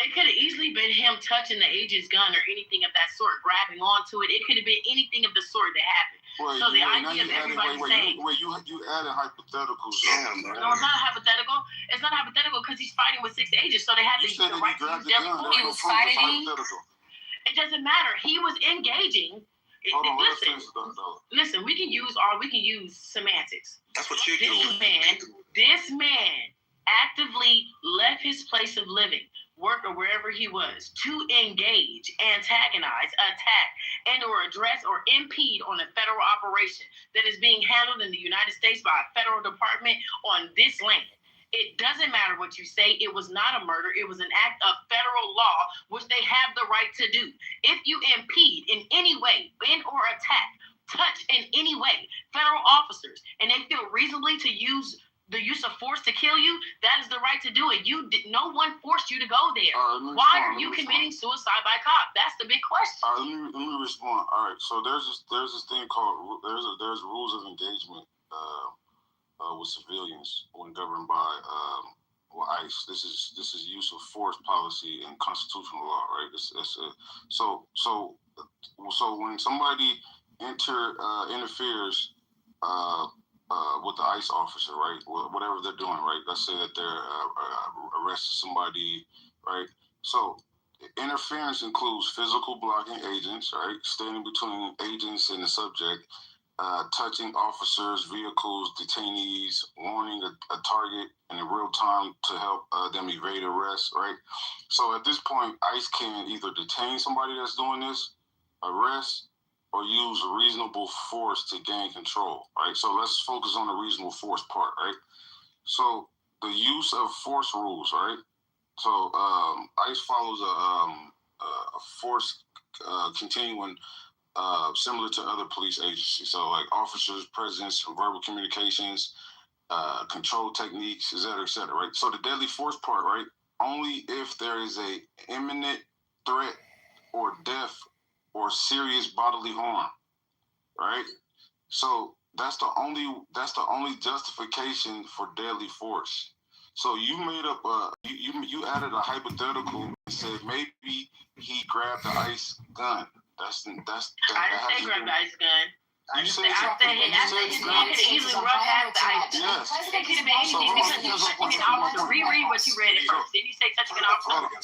S11: It could have easily been him touching the agent's gun or anything of that sort, grabbing onto it. It could have been anything of the sort that happened. So the idea of everybody saying...
S3: you added hypotheticals. Yeah, man.
S11: No, it's not hypothetical. It's not hypothetical because he's fighting with 6 agents, so they had to use the right to use deadly force.
S12: He was fighting.
S11: It doesn't matter. He was engaging. Listen, we can use semantics.
S3: That's what you're doing.
S11: This man actively left his place of living, work, or wherever he was to engage, antagonize, attack, and or address or impede on a federal operation that is being handled in the United States by a federal department on this land. It doesn't matter what you say. It was not a murder. It was an act of federal law, which they have the right to do. If you impede in any way, or attack, touch in any way federal officers, and they feel reasonably to use the use of force to kill you, that is the right to do it. No one forced you to go there. Why are you committing suicide by cop? That's the big question.
S3: All right, let me respond. All right, so there's this thing called there's rules of engagement with civilians when governed by ICE. This is use of force policy and constitutional law, right? So when somebody interferes with the ICE officer, right? Whatever they're doing, right? Let's say that they're arresting somebody, right? So interference includes physical blocking agents, right? Standing between agents and the subject, touching officers, vehicles, detainees, warning a target in real time to help them evade arrest, right? So at this point, ICE can either detain somebody that's doing this, arrest, or use reasonable force to gain control, right? So let's focus on the reasonable force part, right? So the use of force rules, right? So ICE follows a force continuum similar to other police agencies. So like officers' presence, verbal communications, control techniques, et cetera, right? So the deadly force part, right? Only if there is a imminent threat or death or serious bodily harm, right? So that's the only justification for deadly force. So you made up you added a hypothetical and said maybe he grabbed the ICE gun.
S11: I didn't say grab the ICE gun.
S3: You said
S11: I said his mom could have easily rushed past the item.
S3: Yes.
S11: It could have been anything because he's touching an officer. Reread what you read at first. Didn't you say touching an officer? Didn't you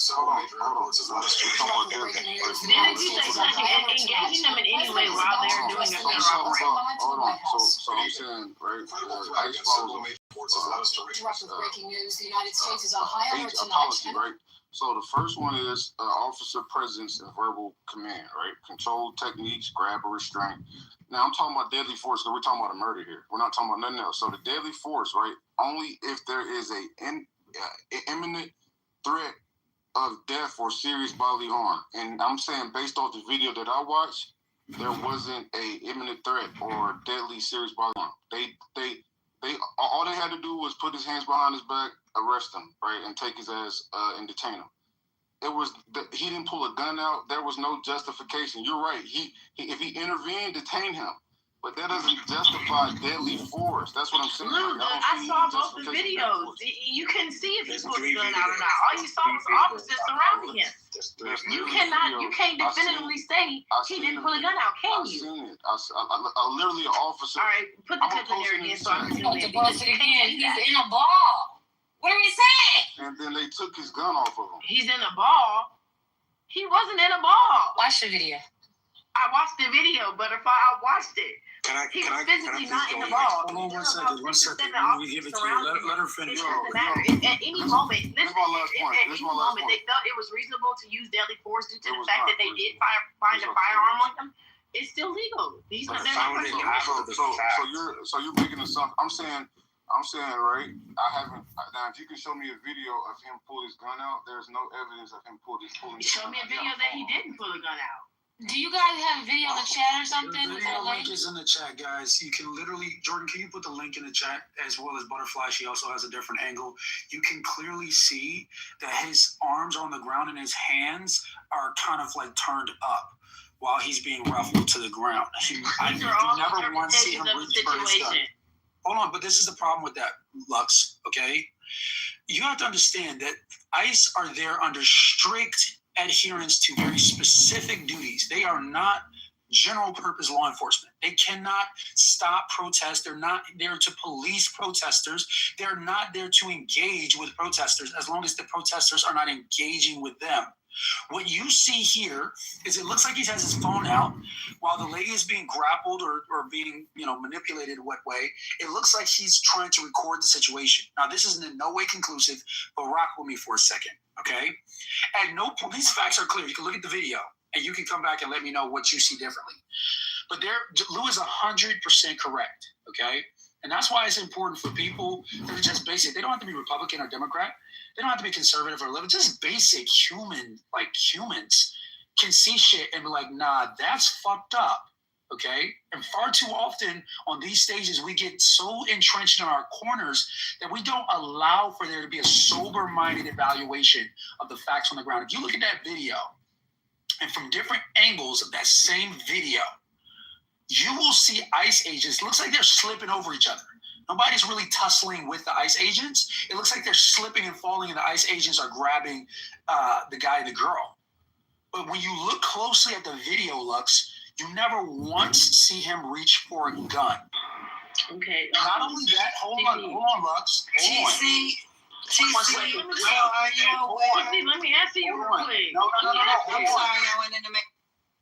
S11: say touching and engaging them in any way while they're doing a federal operation?
S3: Hold on. So I'm saying, right? ICE follows
S14: Breaking news: the United States is on high alert tonight.
S3: Apology, right? So the first one is officer presence and verbal command, right? Control techniques, grab or restraint. Now I'm talking about deadly force because we're talking about a murder here. We're not talking about nothing else. So the deadly force, right? Only if there is an imminent threat of death or serious bodily harm. And I'm saying based off the video that I watched, there wasn't a imminent threat or deadly serious bodily harm. They all they had to do was put his hands behind his back, arrest him, right, and take his ass and detain him. He didn't pull a gun out. There was no justification. You're right. He if he intervened, detain him. But that doesn't justify deadly force. That's what I'm saying.
S11: Look, I saw both the videos. You couldn't see if he pulled the gun out or not. All you saw was officers surrounding him. You can't definitively say he didn't pull a gun out, can you?
S3: I've seen it. I literally an officer.
S11: All right, put the clip in there again so I can zoom in.
S12: Post it again. He's in a ball. What are you saying?
S3: And then they took his gun off of him.
S11: He's in a ball. He wasn't in a ball.
S12: Watch the video.
S11: I watched the video, Butterfly. I watched it. He was physically not in the ball.
S5: Hold on 1 second. We give it to you. Let her finish.
S11: It doesn't matter. At any moment, listen, at any moment, they felt it was reasonable to use deadly force due to the fact that they did find a firearm on him. It's still legal. These are
S3: So you're making assumptions. I'm saying, right? I haven't. Now, if you can show me a video of him pull his gun out, there's no evidence of him pulling his gun out.
S11: Show me a video that he didn't pull a gun out.
S12: Do you guys have video in the chat or something?
S5: The video link is in the chat, guys. You can literally, Jordan, can you put the link in the chat as well as Butterfly? She also has a different angle. You can clearly see that his arms are on the ground and his hands are kind of like turned up while he's being ruffled to the ground. You never once see him reach for his gun. Hold on, but this is the problem with that, Lux, okay? You have to understand that ICE are there under strict adherence to very specific duties. They are not general purpose law enforcement. They cannot stop protests. They're not there to police protesters. They're not there to engage with protesters as long as the protesters are not engaging with them. What you see here is it looks like he has his phone out while the lady is being grappled or being, manipulated what way. It looks like he's trying to record the situation. Now, this is in no way conclusive, but rock with me for a second, okay? At no point, these facts are clear. You can look at the video and you can come back and let me know what you see differently. But Lou is 100% correct, okay? And that's why it's important for people that are just basic. They don't have to be Republican or Democrat. They don't have to be conservative or liberal. Just basic humans can see shit and be like, nah, that's fucked up, okay? And far too often on these stages, we get so entrenched in our corners that we don't allow for there to be a sober-minded evaluation of the facts on the ground. If you look at that video, and from different angles of that same video, you will see ICE agents. Looks like they're slipping over each other. Nobody's really tussling with the ICE agents. It looks like they're slipping and falling, and the ICE agents are grabbing the guy and the girl. But when you look closely at the video, Lux, you never once see him reach for a gun.
S11: Okay.
S5: Not only that, hold on, Lux.
S6: TC,
S11: let me answer you real quick.
S5: No.
S6: I'm sorry, I went in the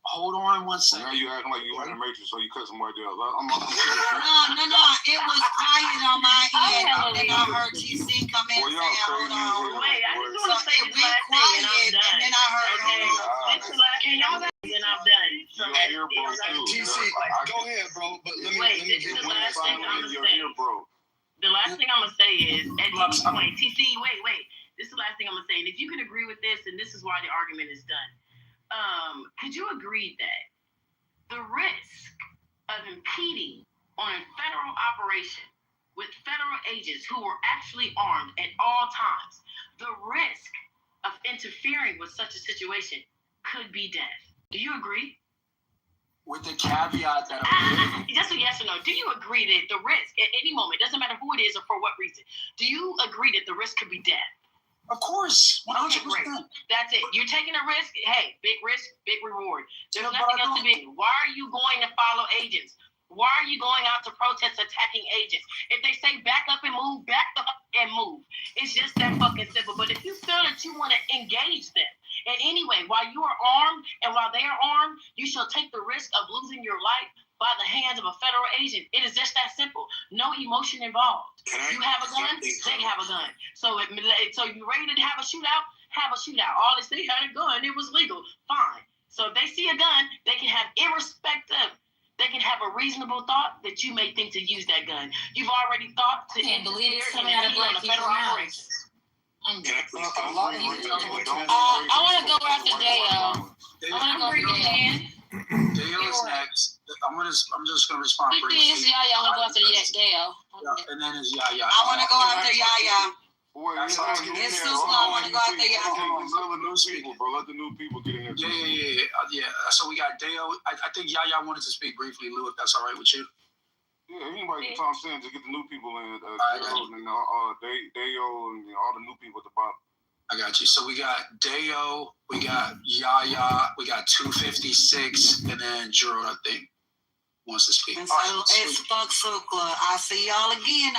S5: Hold on 1 second.
S3: Now you acting like you in the matrix, so you cut somebody else.
S6: No. It was quiet on my end. And then I heard TC come in and say, hold on.
S11: Wait, I just want to say this last thing and I'm done.
S6: And then I heard,
S11: this is last thing I'm done and I'm done.
S3: TC, go ahead, bro. But
S11: wait, this is the last thing I'm going to say. The last thing I'm going to say is, at this point, TC, wait. This is the last thing I'm going to say. And if you can agree with this, and this is why the argument is done. Could you agree that the risk of impeding on a federal operation with federal agents who were actually armed at all times, the risk of interfering with such a situation could be death? Do you agree?
S5: With the caveat that
S11: just a yes or no. Do you agree that the risk at any moment, doesn't matter who it is or for what reason, do you agree that the risk could be death?
S5: Of course, 100%.
S11: That's it. You're taking a risk. Hey, big risk, big reward. There's nothing else to be. Why are you going to follow agents? Why are you going out to protest attacking agents? If they say back up and move, back up and move. It's just that fucking simple. But if you feel that you want to engage them in any way, while you are armed and while they are armed, you shall take the risk of losing your life by the hands of a federal agent. It is just that simple. No emotion involved. You have a gun, they have a gun. So you ready to have a shootout? Have a shootout. All this, they had a gun, it was legal. Fine. So if they see a gun, they can have irrespective. They can have a reasonable thought that you may think to use that gun. You've already thought to interfere in the federal operations.
S22: I want to go after Dale. I want to go after Dale.
S5: Dale is next. I'm just gonna respond briefly.
S22: It's Yaya. I want to go after Dale.
S5: And then it's Yaya.
S6: I want to go after Yaya.
S3: It's
S6: super. I want to go after Yaya.
S3: Let the new people, bro. Let the new people get in there.
S5: Yeah. So we got Dale. I think Yaya wanted to speak briefly, Lou, if that's all right with you.
S3: Yeah, anybody can talk saying to get the new people in. Dale and all the new people at the bottom.
S5: I got you. So we got Deo, we got Yaya, we got 256, and then Gerald, I think, wants to speak.
S6: And so it's fuck Sukla. I see y'all again.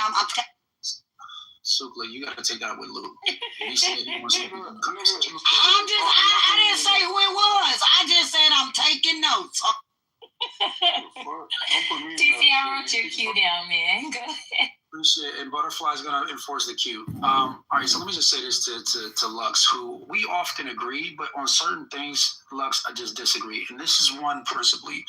S5: Sukla, you gotta take that with Lou. He said he wants to be
S6: I didn't say who it was. I just said I'm taking notes.
S22: TC, I wrote your cue down, man. Go ahead.
S5: Appreciate it. And Butterfly's gonna enforce the cue. All right, so let me just say this to Lux, who we often agree, but on certain things, Lux, I just disagree. And this is one principally.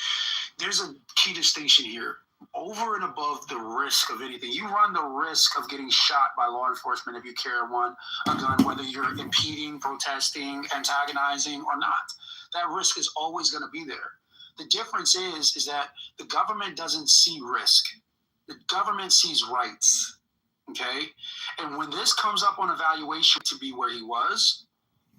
S5: There's a key distinction here. Over and above the risk of anything, you run the risk of getting shot by law enforcement if you carry a gun, whether you're impeding, protesting, antagonizing, or not. That risk is always going to be there. The difference is that the government doesn't see risk. The government sees rights. Okay? And when this comes up on evaluation to be where he was,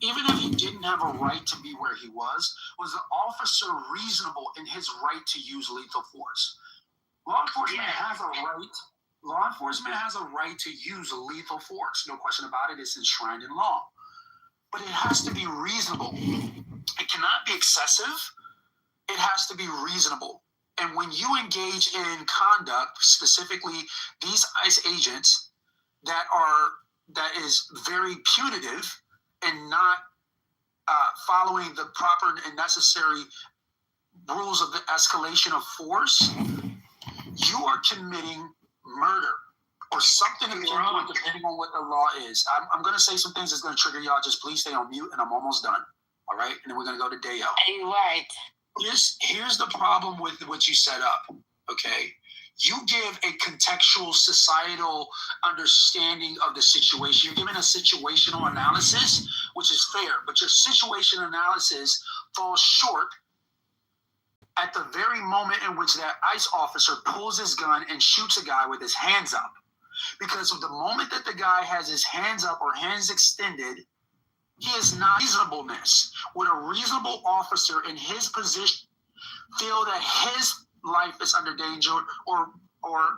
S5: even if he didn't have a right to be where he was the officer reasonable in his right to use lethal force? Law enforcement has a right to use lethal force. No question about it. It's enshrined in law. But it has to be reasonable. It cannot be excessive. It has to be reasonable. And when you engage in conduct, specifically these ICE agents that is very punitive and not following the proper and necessary rules of the escalation of force, you are committing murder or something wrong, depending on what the law is. I'm going to say some things that's going to trigger y'all. Just please stay on mute, and I'm almost done. All right? And then we're going to go to Deo.
S22: You're right.
S5: Here's the problem with what you set up, okay? You give a contextual societal understanding of the situation. You're giving a situational analysis, which is fair, but your situation analysis falls short at the very moment in which that ICE officer pulls his gun and shoots a guy with his hands up. Because of the moment that the guy has his hands up or hands extended, he is not reasonableness. Would a reasonable officer in his position feel that his life is under danger or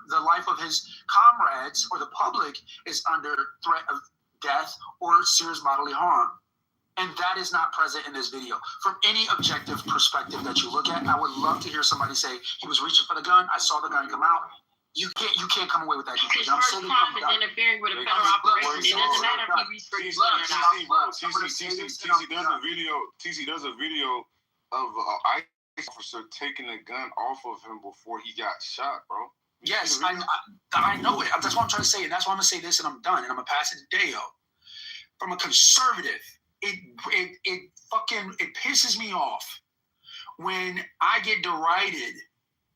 S5: the life of his comrades or the public is under threat of death or serious bodily harm? And that is not present in this video. From any objective perspective that you look at, I would love to hear somebody say, he was reaching for the gun, I saw the gun come out. You can't come away with that conclusion.
S11: His first time is interfering with a federal operation. It doesn't matter if he reached for his gun or not.
S3: TC does a video of an ICE officer taking a gun off of him before he got shot, bro.
S5: Yes, I know it. That's what I'm trying to say. And that's why I'm going to say this and I'm done. And I'm going to pass it to Deo. From a conservative, it pisses me off when I get derided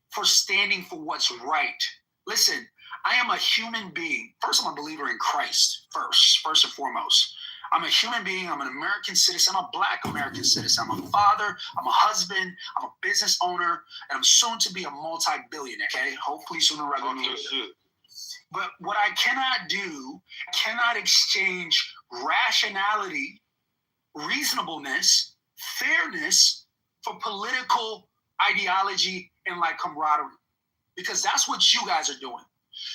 S5: for standing for what's right. Listen, I am a human being. First, I'm a believer in Christ first and foremost. I'm a human being. I'm an American citizen. I'm a Black American citizen. I'm a father. I'm a husband. I'm a business owner. And I'm soon to be a multi-billionaire, okay? Hopefully sooner rather than later. But what I cannot do, cannot exchange rationality, reasonableness, fairness for political ideology and like camaraderie. Because that's what you guys are doing.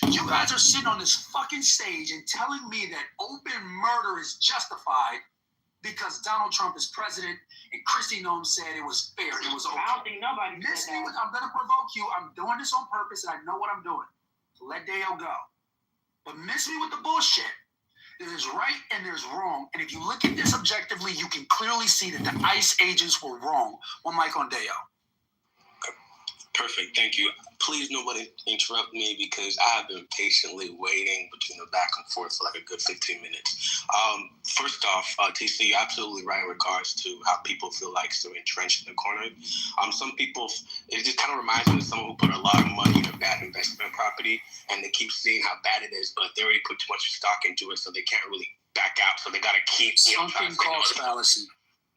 S5: You guys are sitting on this fucking stage and telling me that open murder is justified because Donald Trump is president and Kristi Noem said it was fair. It was okay.
S11: I don't think nobody
S5: Miss
S11: said
S5: me
S11: that.
S5: with, I'm going to provoke you. I'm doing this on purpose and I know what I'm doing. Let Dale go. But miss me with the bullshit. There's right and there's wrong. And if you look at this objectively, you can clearly see that the ICE agents were wrong. One mic on Dale.
S9: Perfect. Thank you. Please nobody interrupt me because I have been patiently waiting between the back and forth for like a good 15 minutes. First off, TC, you're absolutely right in regards to how people feel like they're entrenched in the corner. Some people, it just kind of reminds me of someone who put a lot of money in a bad investment property and they keep seeing how bad it is, but they already put too much stock into it, so they can't really back out. So they got to keep
S5: something cost fallacy.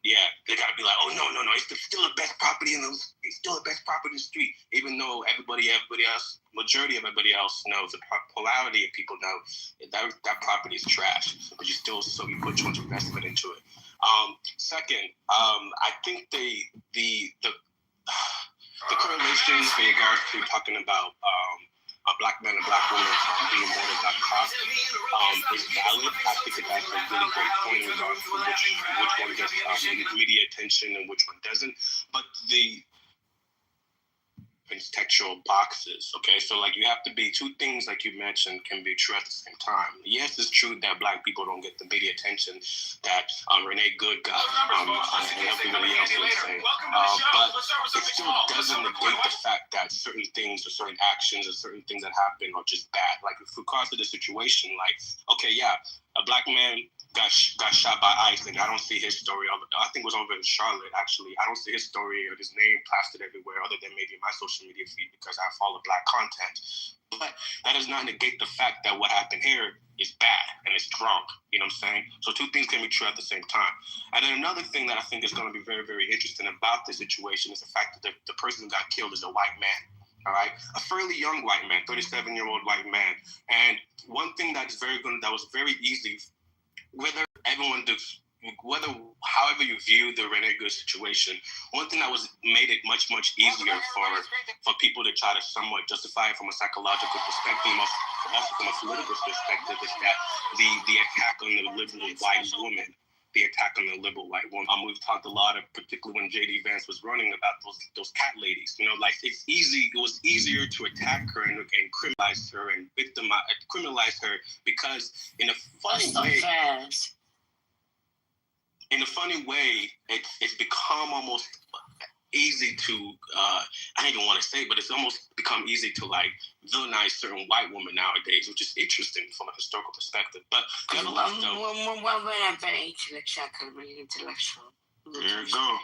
S9: Yeah, they gotta be like, oh no, it's still the best property it's still the best property in the street, even though everybody else, majority of everybody else knows, the polarity of people know that property is trash, but you put too much investment into it. Second, I think the correlations in regards to talking about a black man and black woman being murdered by cops is valid. I think that's a really great point in regards to which one gets media attention and which one doesn't. But the contextual boxes, okay? So like you have to be, two things like you mentioned can be true at the same time. Yes, it's true that black people don't get the media attention that Renee Good got and everybody else was saying. But it still doesn't negate the fact that certain things or certain actions or certain things that happen are just bad. Like if regards to the situation, like, okay, yeah, a black man got shot by ICE, and I don't see his story. I think it was over in Charlotte, actually. I don't see his story or his name plastered everywhere other than maybe my social media feed because I follow black content. But that does not negate the fact that what happened here is bad and it's wrong. You know what I'm saying? So two things can be true at the same time. And then another thing that I think is going to be very, very interesting about this situation is the fact that the person who got killed is a white man. All right, a fairly young white man, 37-year-old white man. And one thing that was very easy, however you view the Renee Good situation, one thing that made it much, much easier for people to try to somewhat justify it from a psychological perspective, also from a political perspective, is that the attack on the liberal white woman. We've talked a lot of, particularly when J.D. Vance was running, about those cat ladies. You know, like it was easier to attack her and criminalize her and criminalize her because in a funny way, it's become almost easy to I don't even want to say, but it's almost become easy to like villainize certain white women nowadays, which is interesting from a historical perspective. But nevertheless, though,
S12: we're very intellectual.
S9: There you go.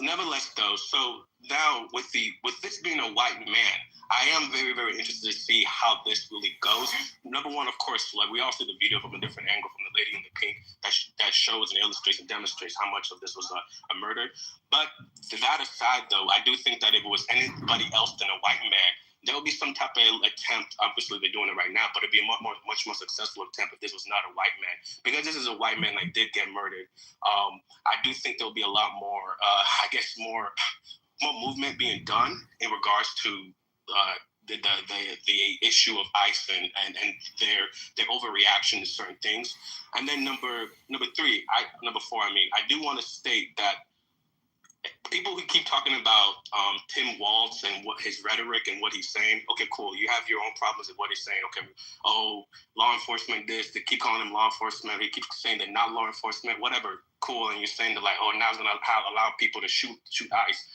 S9: Nevertheless, though, so now with this being a white man, I am very, very interested to see how this really goes. Number one, of course, like we all see the video from a different angle from the lady in the pink that shows and illustrates and demonstrates how much of this was a murder. But that aside, though, I do think that if it was anybody else than a white man, there will be some type of attempt. Obviously, they're doing it right now, but it'd be a much more successful attempt if this was not a white man. Because this is a white man that did get murdered, I do think there'll be a lot more, more movement being done in regards to the issue of ICE and their overreaction to certain things. And then number four, I do want to state that people who keep talking about Tim Walz and what his rhetoric and what he's saying, okay, cool. You have your own problems with what he's saying. Okay, law enforcement this, they keep calling him law enforcement. He keeps saying they're not law enforcement, whatever, cool. And you're saying that now it's going to allow people to shoot ICE.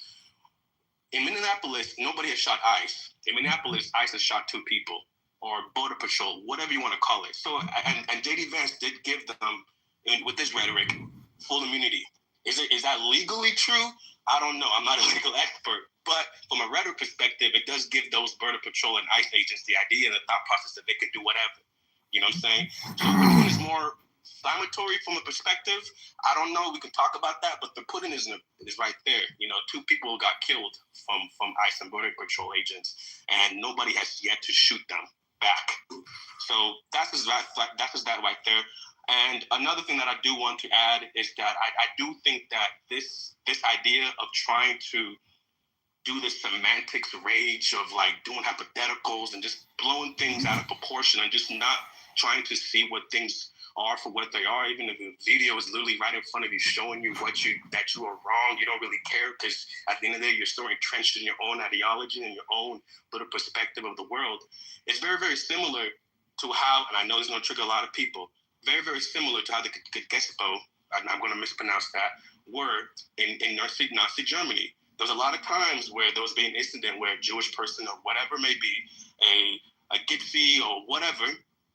S9: In Minneapolis, nobody has shot ICE. In Minneapolis, ICE has shot 2 people, or Border Patrol, whatever you want to call it. So, and J.D. Vance did give them, with this rhetoric, full immunity. Is that legally true? I don't know. I'm not a legal expert. But from a rhetoric perspective, it does give those Border Patrol and ICE agents the idea and the thought process that they can do whatever. You know what I'm saying? So which one is more inflammatory from a perspective? I don't know. We can talk about that, but the pudding is right there. You know, 2 people got killed from ICE and Border Patrol agents, and nobody has yet to shoot them back. So that's that right there. And another thing that I do want to add is that I do think that this idea of trying to do the semantics rage of like doing hypotheticals and just blowing things out of proportion and just not trying to see what things are for what they are. Even if the video is literally right in front of you, showing you that you are wrong, you don't really care, because at the end of the day, you're still entrenched in your own ideology and your own little perspective of the world. It's very, very similar to how, and I know it's going to trigger a lot of people, very, very similar to how the Gestapo, and I'm going to mispronounce that word, in Nazi Germany. There's a lot of times where there was being an incident where a Jewish person or whatever may be, a Gypsy or whatever,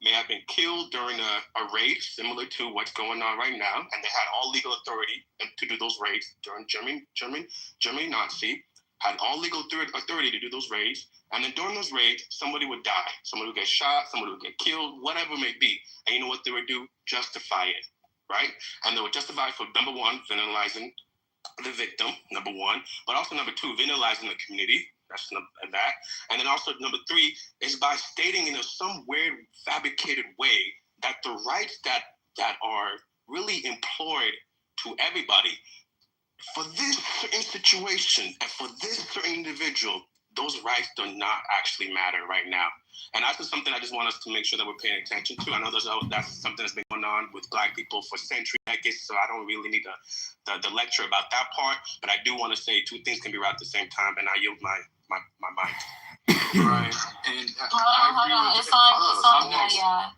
S9: may have been killed during a raid similar to what's going on right now, and they had all legal authority to do those raids during Germany Nazi, had all legal authority to do those raids, and then during those raids, somebody would die, somebody would get shot, somebody would get killed, whatever it may be, and you know what they would do? Justify it, right? And they would justify it for, number one, vandalizing the victim, number one, but also number two, vandalizing the community. That's that. And then also number three is by stating in some weird fabricated way that the rights that are really employed to everybody for this certain situation and for this certain individual, those rights do not actually matter right now. And that's just something I just want us to make sure that we're paying attention to. I know that's something that's been going on with Black people for centuries, decades, so I don't really need the lecture about that part. But I do want to say two things can be right at the same time, and I yield my mic.
S3: Right. And
S22: Hold on. It's on Yaya.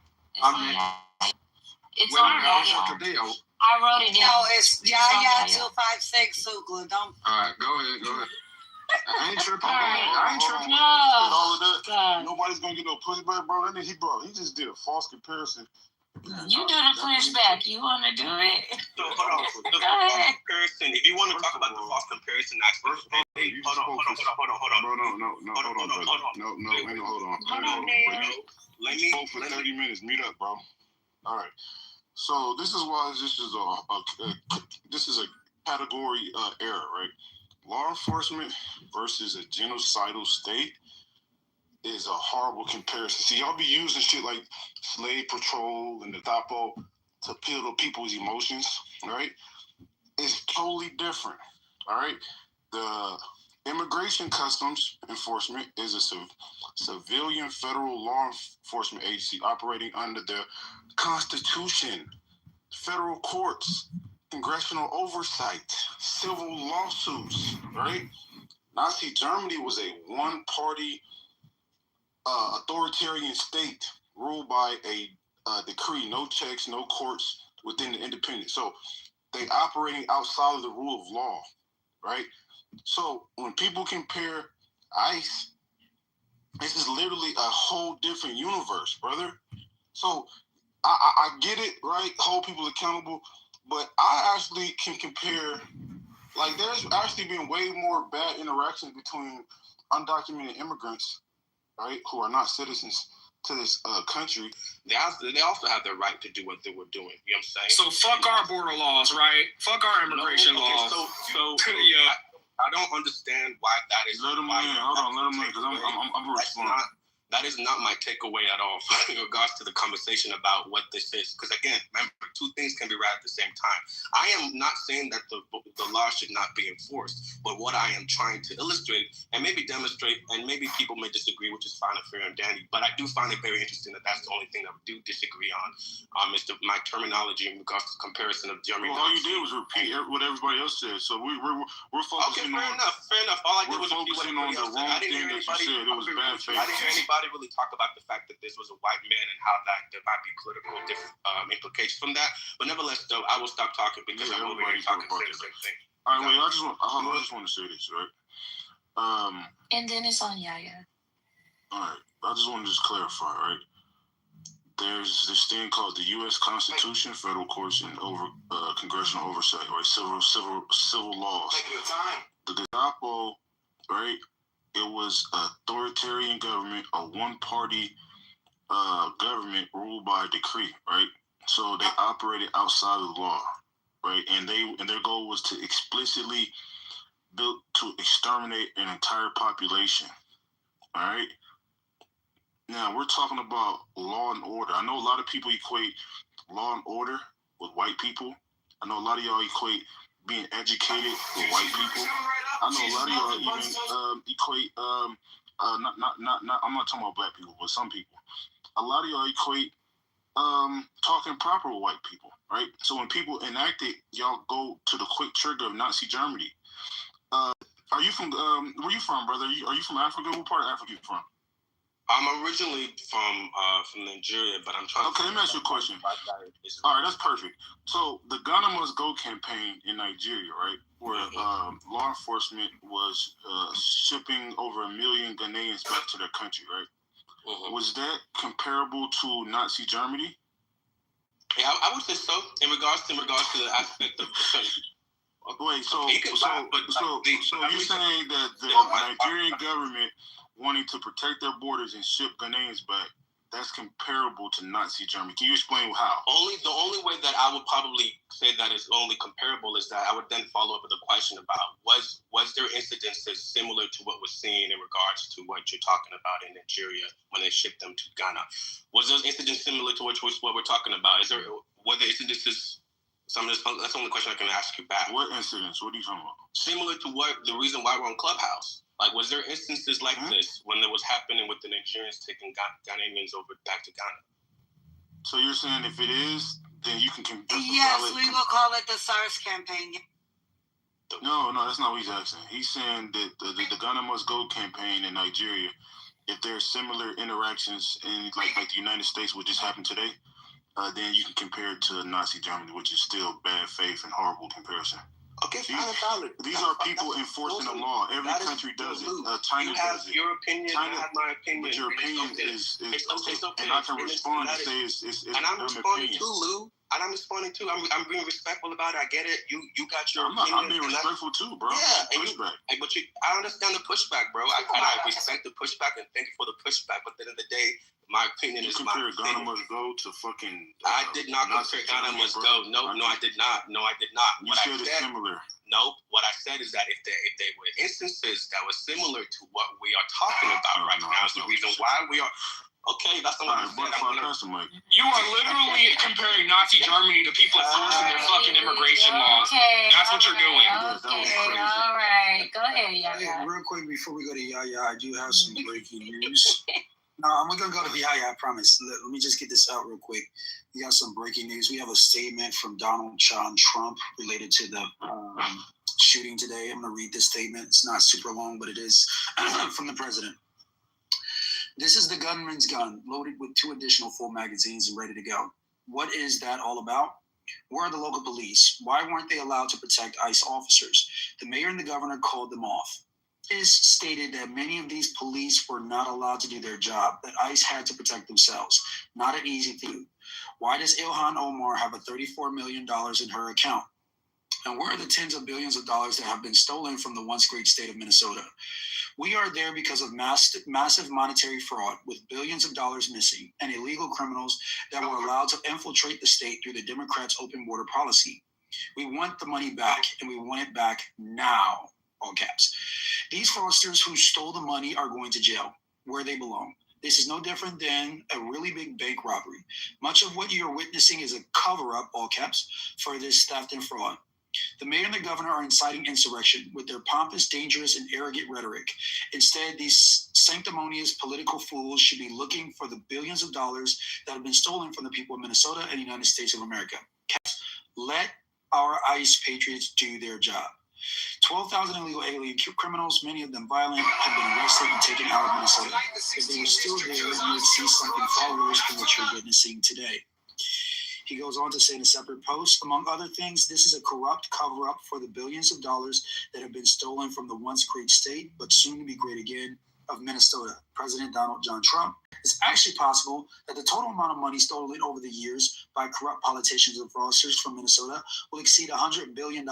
S22: It's on Yaya. I wrote it down.
S15: No, it's Yaya 256 Sukla. Don't.
S3: All right, go ahead. I ain't tripping.
S22: I
S3: ain't tripping.
S22: No.
S3: All of that.
S22: God.
S3: Nobody's gonna get no pushback, bro. He just did a false comparison.
S22: You do the pushback. You want to do it?
S9: So hold on. The false comparison. If you want to talk about the false comparison aspect, hold on.
S3: Let me spoke for 30 minutes. Mute up, bro. All right. So this is why this is a category error, right? Law enforcement versus a genocidal state is a horrible comparison. See, y'all be using shit like slave patrol and the Gestapo to appeal to people's emotions, right? It's totally different, all right? The Immigration Customs Enforcement is a civilian federal law enforcement agency operating under the Constitution, federal courts, congressional oversight, civil lawsuits, right? Nazi Germany was a one-party authoritarian state ruled by a decree, no checks, no courts within the independent. So they operating outside of the rule of law, right? So when people compare ICE, this is literally a whole different universe, brother. So I get it, right? Hold people accountable, but I actually can compare, like there's actually been way more bad interactions between undocumented immigrants, right, who are not citizens to this country.
S9: They also have the right to do what they were doing. You know what I'm saying?
S5: So fuck our border laws, right? Fuck our immigration laws.
S9: So
S5: yeah.
S9: I don't understand why that is.
S3: Let him in. Hold on, let him in, because I'm responding.
S9: That is not my takeaway at all in regards to the conversation about what this is. Because again, remember, two things can be right at the same time. I am not saying that the law should not be enforced, but what I am trying to illustrate and maybe demonstrate, and maybe people may disagree, which is fine and fair and dandy, but I do find it very interesting that that's the only thing that we do disagree on. Is my terminology in regards to comparison of Germany.
S3: Well, all you did was repeat what everybody else said. So we're focusing
S9: fair enough. All I did was repeat what
S3: everybody else said. I didn't hear anybody said. It was bad faith.
S9: I didn't hear anybody really talk about the fact that this was a white man and how that there might be political implications from that. But nevertheless, though, I will stop talking because I'm over here talking the same thing.
S3: All right, wait. I just want to say this, right?
S22: And then it's on Yaya.
S3: All right. I just want to clarify, right? There's this thing called the U.S. Constitution, federal courts, and congressional oversight, right? Civil laws. The Gestapo, right? It was authoritarian government, a one-party government ruled by a decree, right? So they operated outside of the law, right? And their goal was to explicitly build to exterminate an entire population, all right? Now, we're talking about law and order. I know a lot of people equate law and order with white people. I know a lot of y'all equate being educated with white people. I know a lot of y'all even equate not I'm not talking about black people, but some people. A lot of y'all equate talking proper with white people, right? So when people enact it, y'all go to the quick trigger of Nazi Germany. Are you from? Where you from, brother? Are you from Africa? What part of Africa you from?
S9: I'm originally from Nigeria, but I'm trying.
S3: Okay, let me ask you a question. All right, that's perfect. So the Ghana Must Go campaign in Nigeria, right, where law enforcement was shipping over 1 million Ghanaians back to their country, right? Was that comparable to Nazi Germany?
S9: Yeah, I would say so. In regards to the aspect of.
S3: Wait, so you're saying that the Nigerian government wanting to protect their borders and ship Ghanaians back, that's comparable to Nazi Germany. Can you explain how?
S9: The only way that I would probably say that is only comparable is that I would then follow up with a question about was there incidences similar to what was seen in regards to what you're talking about in Nigeria when they shipped them to Ghana? Was those incidents similar to what we're talking about? Were the incidences? That's the only question I can ask you back.
S3: What incidents? What are you talking about?
S9: Similar to what the reason why we're on Clubhouse. Like, was there instances like this when it was happening with the Nigerians taking Ghanaians over back to Ghana?
S3: So you're saying if it is, then you can.
S15: Yes, we will call it the SARS campaign.
S3: No, that's not what he's asking. He's saying that the Ghana Must Go campaign in Nigeria, if there's similar interactions in like the United States, what just happened today. Then you can compare it to Nazi Germany, which is still bad faith and horrible comparison.
S9: Okay,
S3: these are people enforcing the law. Every country does it. China does it.
S9: Your opinion, I have my opinion.
S3: But your opinion is
S9: okay.
S3: And I can respond and say it's
S9: and I'm responding too, Lou. And I'm responding too. I'm being respectful about it. I get it. You got your opinion.
S3: I'm being respectful too, bro.
S9: Yeah,
S3: pushback.
S9: But I understand the pushback, bro. I respect the pushback and thank you for the pushback. But at the end of the day, my opinion is my opinion.
S3: Ghana Must Go to fucking.
S9: I did not compare Ghana Must Go. No, I did not. No, I did not.
S3: You said it's similar.
S9: No, what I said is that if they were instances that were similar to what we are talking about right now, is the reason why we are. Okay, that's the one.
S13: You are literally comparing Nazi Germany to people enforcing their fucking immigration laws. That's what you're doing.
S6: All right. Go ahead, Yaya.
S5: Hey, real quick before we go to Yaya, I do have some breaking news. No, I'm going to go to Yaya, I promise. Let me just get this out real quick. We got some breaking news. We have a statement from Donald John Trump related to the shooting today. I'm going to read this statement. It's not super long, but it is from the president. This is the gunman's gun, loaded with 2 additional full magazines and ready to go. What is that all about? Where are the local police? Why weren't they allowed to protect ICE officers? The mayor and the governor called them off. It is stated that many of these police were not allowed to do their job, that ICE had to protect themselves. Not an easy thing. Why does Ilhan Omar have a $34 million in her account? And where are the tens of billions of dollars that have been stolen from the once great state of Minnesota? We are there because of massive monetary fraud with billions of dollars missing and illegal criminals that were allowed to infiltrate the state through the Democrats' open border policy. We want the money back, and we want it back now, all caps. These fraudsters who stole the money are going to jail, where they belong. This is no different than a really big bank robbery. Much of what you're witnessing is a cover-up, all caps, for this theft and fraud. The mayor and the governor are inciting insurrection with their pompous, dangerous, and arrogant rhetoric. Instead, these sanctimonious political fools should be looking for the billions of dollars that have been stolen from the people of Minnesota and the United States of America. Let our ICE patriots do their job. 12,000 illegal alien criminals, many of them violent, have been arrested and taken out of Minnesota. If they were still there, you would see something far worse than what you're witnessing today. He goes on to say in a separate post, among other things, this is a corrupt cover-up for the billions of dollars that have been stolen from the once great state, but soon to be great again, of Minnesota. President Donald John Trump. It's actually possible that the total amount of money stolen over the years by corrupt politicians and fraudsters from Minnesota will exceed $100 billion.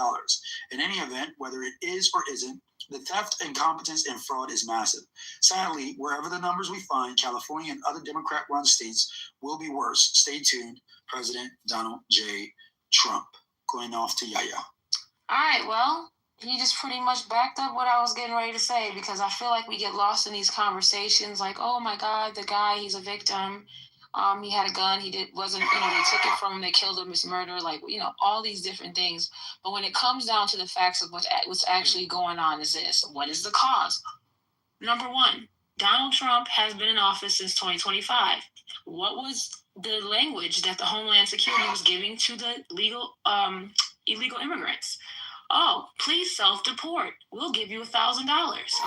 S5: In any event, whether it is or isn't, the theft, incompetence, and fraud is massive. Sadly, wherever the numbers we find, California and other Democrat-run states will be worse. Stay tuned. President Donald J. Trump. Going off to Yaya.
S6: All right, well, he just pretty much backed up what I was getting ready to say, because I feel like we get lost in these conversations like, oh my God, the guy, he's a victim. He had a gun. They took it from him. They killed him. It's murder. Like, all these different things. But when it comes down to the facts of what's actually going on is this. What is the cause? Number one,
S22: Donald Trump has been in office since 2025. What was the language that the Homeland Security was giving to the illegal immigrants? Oh, please self-deport. We'll give you $1,000,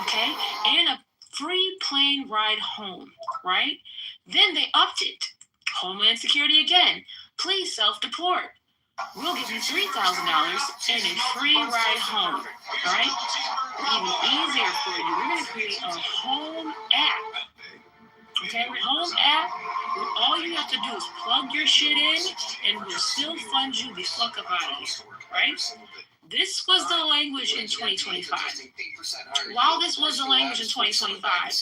S22: okay? And a free plane ride home, right? Then they upped it. Homeland Security again. Please self-deport. We'll give you $3,000 and a free ride home, all right? Even easier for you. We're going to create a home app. Okay, home app, all you have to do is plug your shit in and we'll still fund you the fuck up out of here, right? This was the language in 2025. While this was the language in 2025,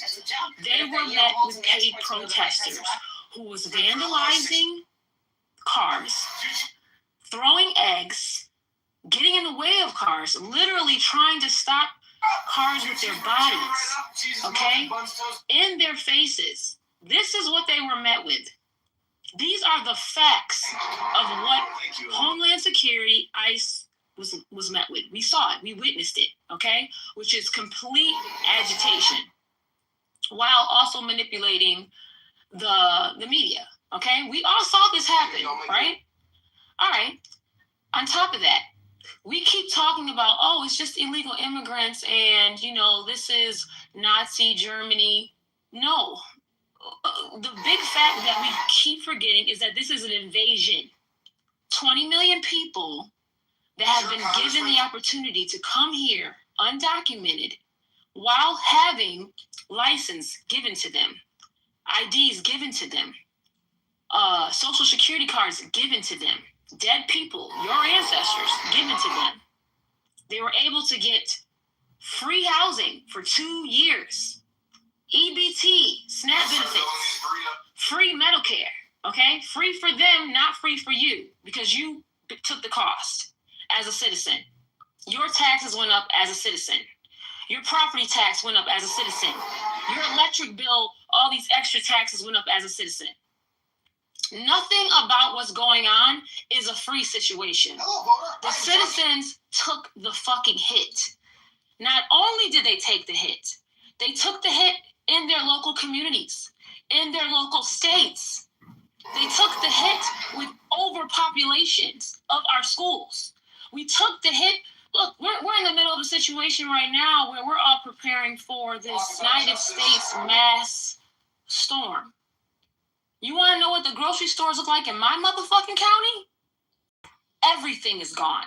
S22: they were met with paid protesters who was vandalizing cars, throwing eggs, getting in the way of cars, literally trying to stop cars with their bodies, okay, in their faces. This is what they were met with. These are the facts of what Homeland Security, ICE, was met with. We saw it. We witnessed it, okay, which is complete agitation while also manipulating the media, okay? We all saw this happen, right? All right. On top of that, we keep talking about, oh, it's just illegal immigrants and, you know, this is Nazi Germany. No. The big fact that we keep forgetting is that this is an invasion. 20 million people that have been given the opportunity to come here undocumented while having license given to them, IDs given to them, social security cards given to them, dead people, your ancestors, given to them. They were able to get free housing for 2 years, EBT, SNAP benefits, free medical care, okay? Free for them, not free for you, because you took the cost as a citizen. Your taxes went up as a citizen. Your property tax went up as a citizen. Your electric bill, all these extra taxes went up as a citizen. Nothing about what's going on is a free situation. The citizens took the fucking hit. Not only did they take the hit, they took the hit in their local communities, in their local states. They took the hit with overpopulations of our schools. We took the hit. Look, we're in the middle of a situation right now where we're all preparing for this United States mass storm. You want to know what the grocery stores look like in my motherfucking county? Everything is gone.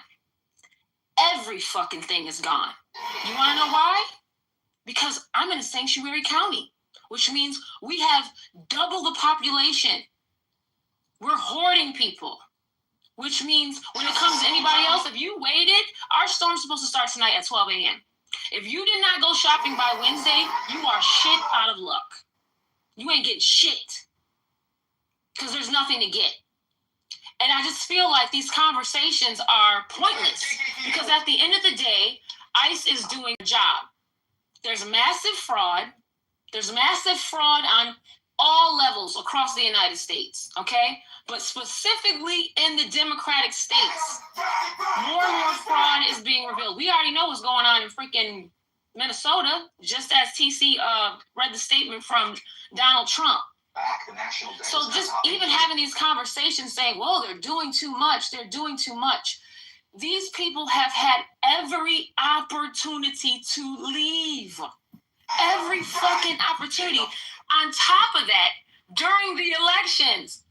S22: Every fucking thing is gone. You want to know why? Because I'm in a sanctuary county, which means we have double the population. We're hoarding people, which means when it comes to anybody else, if you waited, our storm's supposed to start tonight at 12 a.m. If you did not go shopping by Wednesday, you are shit out of luck. You ain't getting shit because there's nothing to get. And I just feel like these conversations are pointless because at the end of the day, ICE is doing a job. There's massive fraud. There's massive fraud on all levels across the United States, okay? But specifically in the Democratic states, more and more fraud is being revealed. We already know what's going on in freaking Minnesota, just as TC read the statement from Donald Trump. So just even having these conversations saying, well, they're doing too much. These people have had every opportunity to leave. Every fucking opportunity. On top of that, during the elections,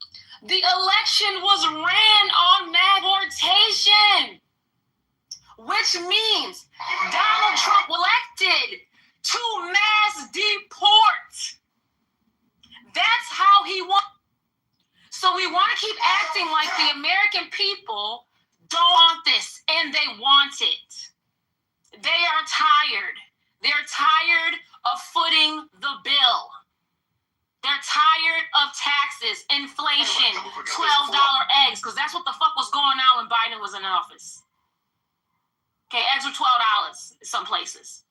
S22: the election was ran on magortation, which means Donald Trump elected to mass deport. That's how he won. So we want to keep acting like the American people don't want this, and they want it. They are tired. They're tired of footing the bill. They're tired of taxes, inflation, $12 eggs, because that's what the fuck was going on when Biden was in office. Okay, eggs were $12 in some places.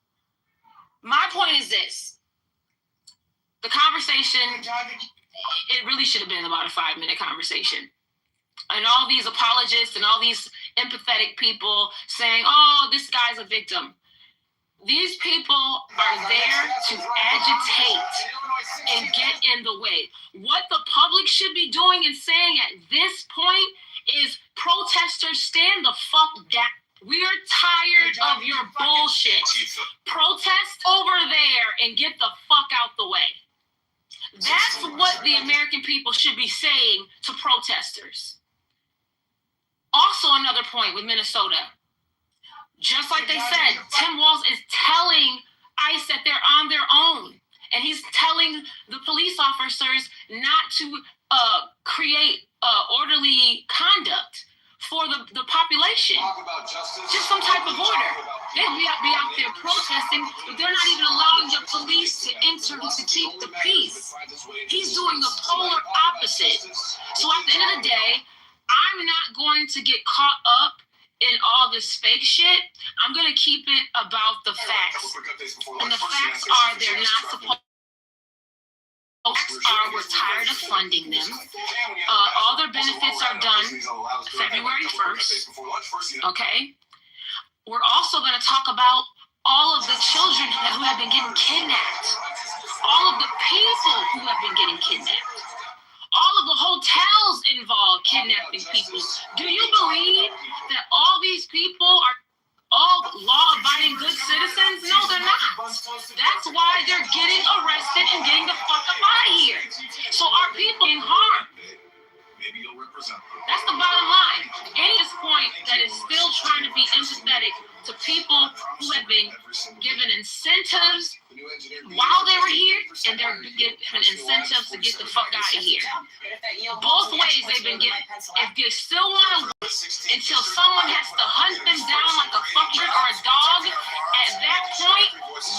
S22: My point is this. The conversation, it really should have been about a 5-minute conversation. And all these apologists and all these empathetic people saying, oh, this guy's a victim. These people are there to agitate and get in the way. What the public should be doing and saying at this point is protesters, stand the fuck down. We are tired of your bullshit. Protest over there and get the fuck out the way. That's what the American people should be saying to protesters. Also, another point with Minnesota. Just like they said, Tim Walz is telling ICE that they're on their own. And he's telling the police officers not to create orderly conduct for the population. Just some type of order. They'll be out there protesting, but they're not even allowing the police to enter to keep the peace. He's doing the polar opposite. So at the end of the day, I'm not going to get caught up in all this fake shit. I'm going to keep it about the facts. And the facts are they're not supposed. We're tired of funding them. All their benefits are done February 1st. Okay? We're also going to talk about all of the children who have been getting kidnapped. All of the people who have been getting kidnapped. All of the hotels involved kidnapping people. Do you believe that all these people are all law-abiding good citizens? No, they're not. That's why they're getting arrested and getting the fuck up out of here. So our people in harm. That's the bottom line. Any at this point that is still trying to be empathetic to people who have been given incentives while they were here, and they're given incentives to get the fuck out of here. Both ways they've been given. If they still want to wait until someone has to hunt them down like a fucker or a dog, at that point,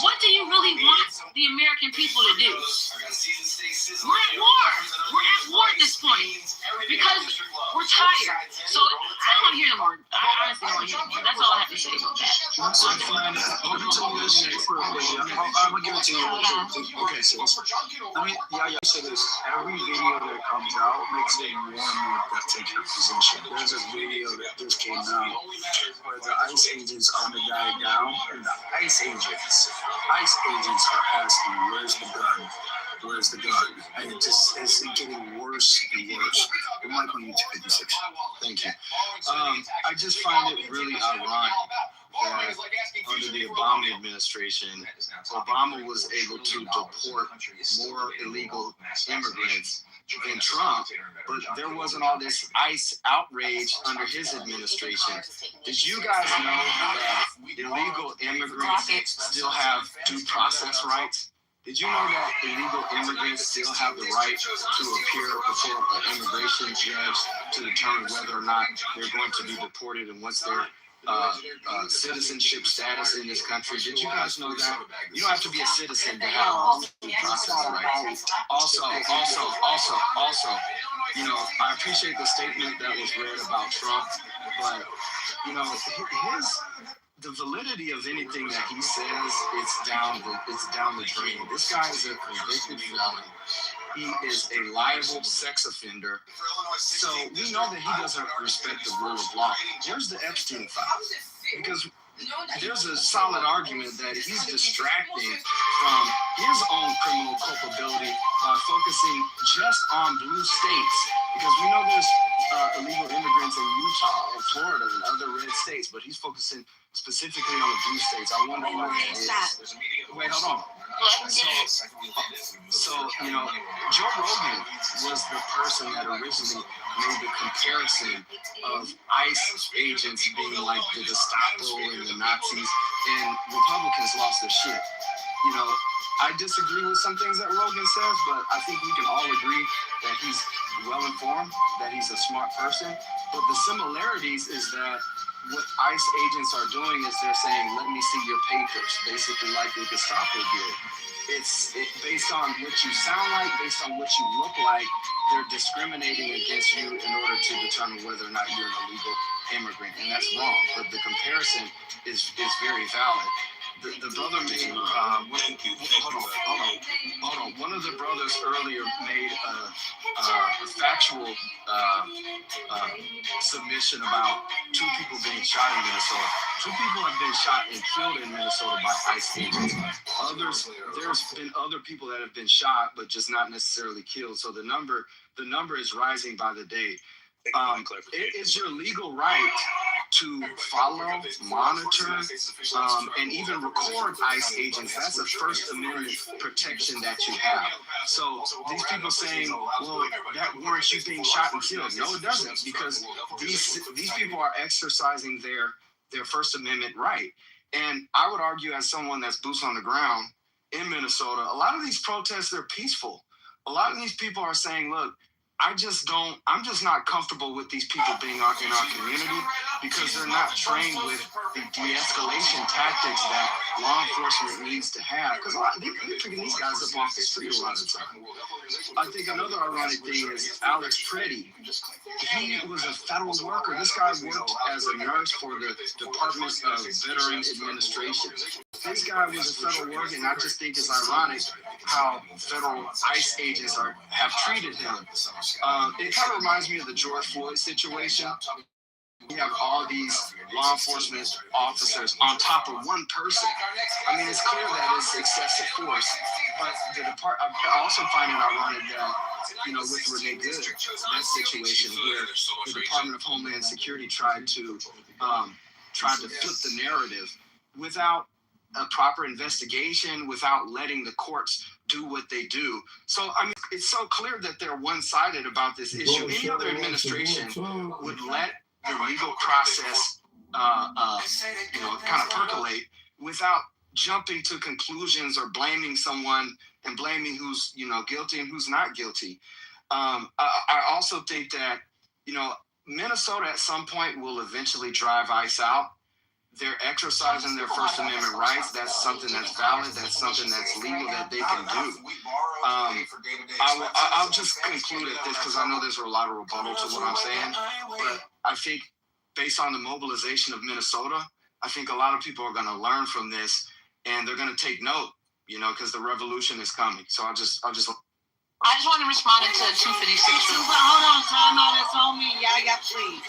S22: what do you really want the American people to do? We're at war. We're at war at this point because we're tired. So I don't want to hear no more. I honestly don't want to hear no more. That's all I have to say about that.
S5: I'm gonna give it to you. Okay, so you say this. Every video that comes out makes it more and more that take your position. There's a video that just came out where the ICE agents hunt the guy down, and the ICE agents are asking, "Where's the gun? Where's the gun?" And it's getting worse and worse. The mic on YouTube 56. Thank you. I just find it really ironic that under the Obama administration, Obama was able to deport more illegal immigrants than Trump, but there wasn't all this ICE outrage under his administration. Did you guys know that illegal immigrants still have due process rights? Did you know that illegal immigrants still have the right to appear before an immigration judge to determine whether or not they're going to be deported and what's their citizenship status in this country? Did you guys know that? You don't have to be a citizen to have due process rights. Also, you know, I appreciate the statement that was read about Trump, but you know, the validity of anything that he says, it's down the drain. This guy is a convicted felon. He is a liable sex offender. So we know that he doesn't respect the rule of law. Here's the Epstein files. Because there's a solid argument that he's distracting from his own criminal culpability by focusing just on blue states. Because we know there's illegal immigrants in Utah and Florida and other red states, but he's focusing specifically on the blue states. I wonder why that is. Wait, hold on. So, you know, Joe Rogan was the person that originally made the comparison of ICE agents being like the Gestapo and the Nazis, and Republicans lost their shit. You know, I disagree with some things that Rogan says, but I think we can all agree that he's well informed, that he's a smart person. But the similarities is that what ICE agents are doing is they're saying, "Let me see your papers," basically like the Gestapo did. It's based on what you sound like, based on what you look like, they're discriminating against you in order to determine whether or not you're an illegal immigrant, and that's wrong. But the comparison is very valid. The brother made hold on. One of the brothers earlier made a factual submission about 2 people being shot in Minnesota. 2 people have been shot and killed in Minnesota by ICE agents. There's been other people that have been shot, but just not necessarily killed. So the number is rising by the day. It is your legal right to follow, monitor, and even record ICE agents. That's a First Amendment protection that you have. So these people saying, well, that warrants you being shot and killed. No, it doesn't, because these people are exercising their First Amendment right. And I would argue, as someone that's boots on the ground in Minnesota, a lot of these protests, they're peaceful. A lot of these people are saying, look, I'm just not comfortable with these people being in our community because they're not trained with the de-escalation tactics that law enforcement needs to have. Because they're picking these guys up off the street a lot of the time. I think another ironic thing is Alex Preddy. He was a federal worker. This guy worked as a nurse for the Department of Veteran Administration. This guy was a federal worker, and I just think it's ironic how federal ICE agents have treated him. It kind of reminds me of the George Floyd situation. You have all these law enforcement officers on top of one person. I mean, it's clear that it's excessive force, but I also find it ironic that, with Renee Good, that situation where the Department of Homeland Security tried to flip the narrative without a proper investigation, without letting the courts do what they do. So, I mean, it's so clear that they're one-sided about this issue. Any other administration would let the legal process, kind of percolate without jumping to conclusions or blaming someone and blaming who's, guilty and who's not guilty. I also think that, Minnesota at some point will eventually drive ICE out. They're exercising their First Amendment rights. That's something that's valid. That's something that's legal that they can do. I'll just conclude at this because I know there's a lot of rebuttal to what I'm saying. But I think based on the mobilization of Minnesota, I think a lot of people are going to learn from this and they're going to take note, because the revolution is coming. So I just want to respond to 256.
S6: Hold on, time out. It's on me. Yeah, please.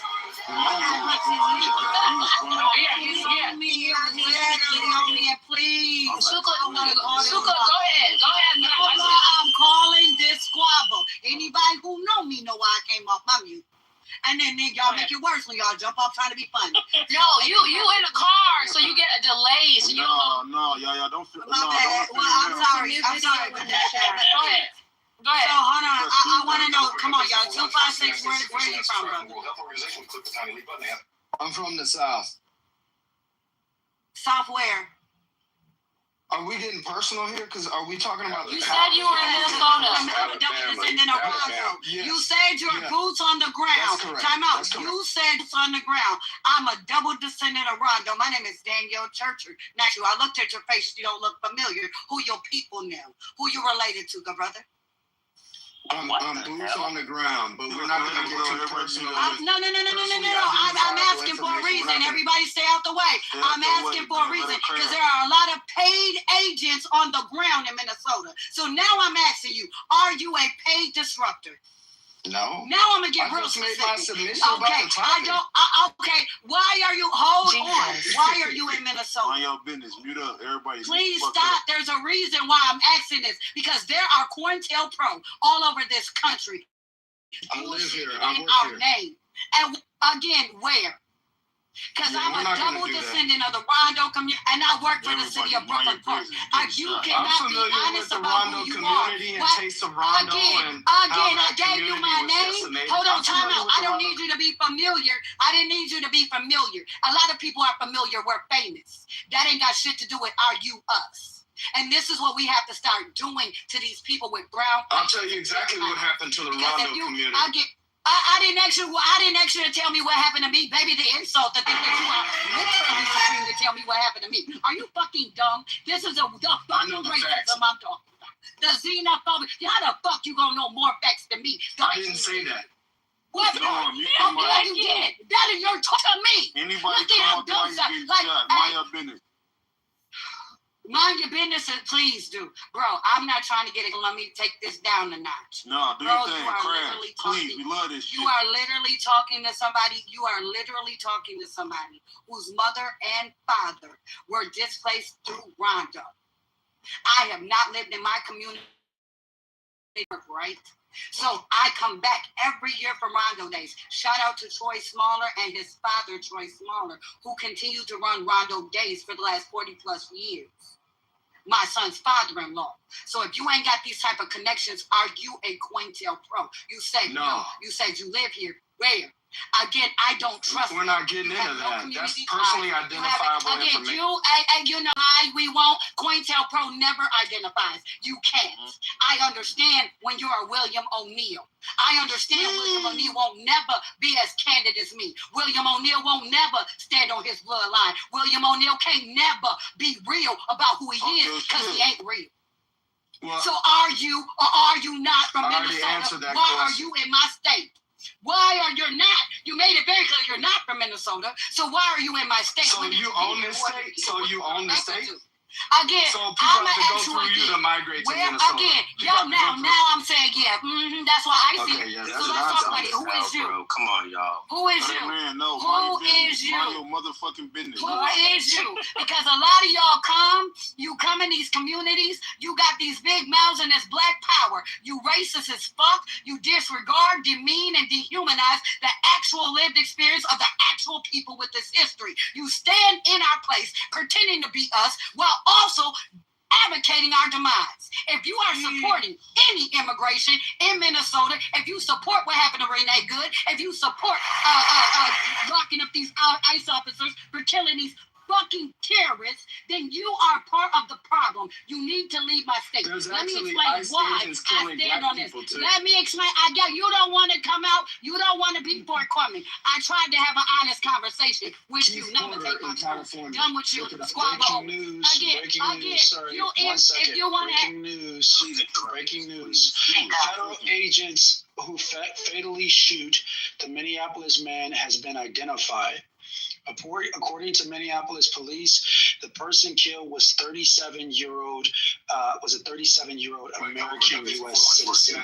S6: Please. Suka, go ahead. I'm calling this squabble. Anybody who know me know why I came off my mute. And then y'all make it worse when y'all jump off trying to be funny.
S12: No, you in a car, so you get a delay. So you
S3: No, y'all don't feel.
S6: My bad. Well, I'm sorry with that.
S12: Go ahead. Go ahead.
S6: So hold on. I want to know. Come on, y'all. 256. Where are you from, brother?
S5: I'm from the South.
S6: South where?
S5: Are we getting personal here? Because are we talking about
S12: You said you were in Minnesota.
S6: Alabama. Yes. You said you're boots on the ground. Time out. You said boots on the ground. I'm a double descendant of Rondo. My name is Danielle Churcher. Now, I looked at your face. You don't look familiar. Who your people know? Who you related to, good brother?
S5: I'm boots on the ground, but we're not going to get too personal.
S6: No. I'm asking for a reason. Everybody stay out the way. I'm asking for a reason because there are a lot of paid agents on the ground in Minnesota. So now I'm asking you, are you a paid disruptor?
S5: No.
S6: Now I'm gonna get real specific.
S5: Made my submission
S6: okay, okay. Why are you? Hold on. Why are you in Minnesota?
S3: Mind your business. Mute up. Everybody.
S6: Please stop. There's a reason why I'm asking this because there are COINTELPRO all over this country.
S5: I live here. I work
S6: our
S5: here.
S6: name. And again, where? Because I'm a double descendant of the Rondo community, and I work for the city of Brooklyn Park. You cannot be honest about who you are. Again, I gave you my name. Hold on, time out. I don't need you to be familiar. I didn't need you to be familiar. A lot of people are familiar. We're famous. That ain't got shit to do with are you us. And this is what we have to start doing to these people with brown.
S5: I'll tell you exactly what happened to the Rondo community.
S6: I didn't ask you to tell me what happened to me, baby. The insult that you are literally trying to tell me what happened to me. Are you fucking dumb? This is the fucking racism I'm talking about. The xenophobia. How the fuck you gonna know more facts than me?
S5: I didn't say that.
S6: What?
S3: No,
S6: you did. That is your talk to me.
S3: Anybody come up here, you get shot. Mind your business.
S6: Mind your business, and please do. Bro, I'm not trying to get it. Let me take this down a notch.
S3: No, do
S6: Bro,
S3: your thing,
S6: you are
S3: Crab.
S6: literally
S3: Please,
S6: talking.
S3: we love this shit.
S6: You are literally talking to somebody. You are literally talking to somebody whose mother and father were displaced through Rondo. I have not lived in my community, right? So I come back every year for Rondo Days. Shout out to Troy Smaller and his father, Troy Smaller, who continue to run Rondo Days for the last 40 plus years. My son's father-in-law. So if you ain't got these type of connections, are you a COINTELPRO? You said no. You said you live here. Where? Again, I don't trust.
S3: We're not getting into that. That's personally identifiable information.
S6: You know, we won't. COINTELPRO never identifies. You can't. I understand when you're a William O'Neill. I understand William O'Neill won't never be as candid as me. William O'Neill won't never stand on his bloodline. William O'Neill can't never be real about who he is because he ain't real. Well, so are you or are you not from Minnesota? Why are you in my state? Why are you not? You made it very clear you're not from Minnesota. So why are you in my state?
S3: So you own this state? So you own the state?
S6: Again,
S3: so people have to go through you to migrate to Minnesota.
S6: Again, now I'm saying that's why I see.
S3: Okay, yeah,
S6: so let's talk about it. Who is you?
S3: Bro. Come on, y'all.
S6: Who is you?
S3: Man, no,
S6: who is you?
S3: Mind your motherfucking business.
S6: Who is you? Because a lot of y'all come in these communities, you got these big mouths and this black power. You racist as fuck. You disregard, demean, and dehumanize the actual lived experience of the actual people with this history. You stand in our place, pretending to be us, while also advocating our demise. If you are supporting any immigration in Minnesota, if you support what happened to Renee Good, if you support locking up these ICE officers for killing these fucking terrorists, then you are part of the problem. You need to leave my state. Let me explain why I stand on this. Let me explain. You don't want to come out. You don't want to be forthcoming. I tried to have an honest conversation with you. Now I'm take my time. Done with you.
S5: Breaking news. Sorry, 1 second. Breaking news. Federal agents who fatally shoot the Minneapolis man has been identified. According to Minneapolis police, the person killed was 37-year-old American U.S. citizen.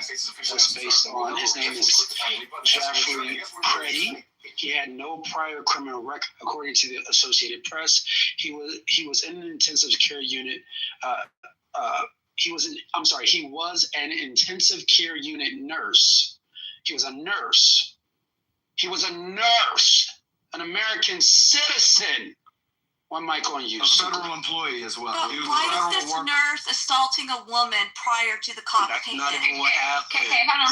S5: Was based on his name is Jeffrey Preddy. He had no prior criminal record, according to the Associated Press. He was in an intensive care unit. He was an intensive care unit nurse. He was a nurse. An American citizen. One mic on you.
S3: A federal employee as well.
S8: But why is this nurse assaulting a woman prior to the cop
S3: That's
S8: came
S3: not
S8: in?
S3: even what happened.
S8: Okay, hold on.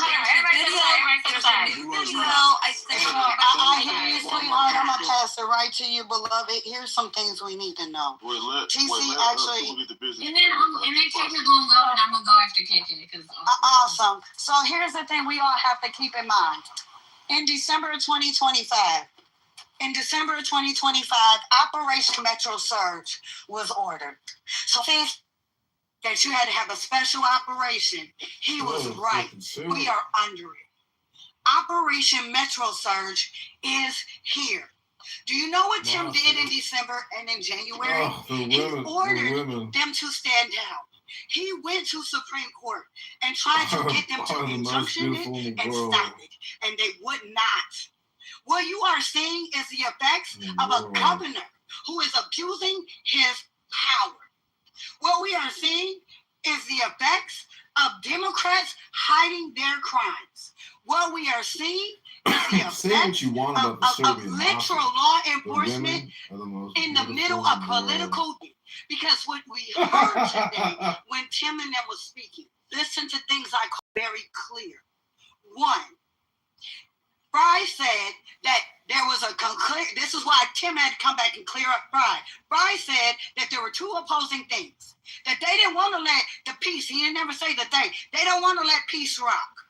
S15: I hear you, sweetheart. I'm going to pass it right to you, beloved. Here's some things we need to know. TC actually...
S22: And then TC going to go, and I'm going to go after KK.
S15: Awesome. So here's the thing we all have to keep in mind. In December of 2025, Operation Metro Surge was ordered. So think that you had to have a special operation. He was right. We are under it. Operation Metro Surge is here. Do you know what Tim did in December and in January? He ordered them to stand down. He went to Supreme Court and tried to get them to injunction it and stop it. And they would not. What you are seeing is the effects of a governor who is abusing his power. What we are seeing is the effects of Democrats hiding their crimes. What we are seeing is the effects of literal law enforcement in the middle of political. Because what we heard today when Tim and them was speaking, listen to things I call very clear. One, Fry said that there was this is why Tim had to come back and clear up Fry. Fry said that there were two opposing things. That they didn't want to let the peace, he didn't never say the thing, they don't want to let peace rock.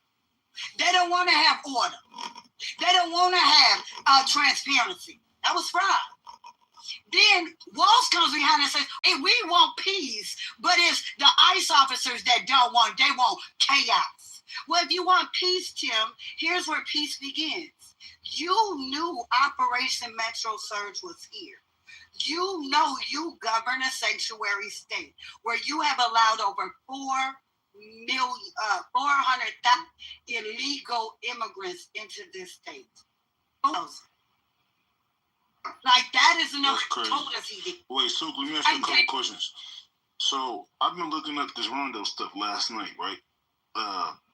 S15: They don't want to have order. They don't want to have transparency. That was Fry. Then Walsh comes behind and says, hey, we want peace, but it's the ICE officers that they want chaos. Well, if you want peace, Tim, here's where peace begins. You knew Operation Metro Surge was here. You know you govern a sanctuary state where you have allowed over 400,000 illegal immigrants into this state. Like that is enough. Told us he did.
S7: Wait, Suk, let me ask you a couple questions. So I've been looking up this Rondo stuff last night, right?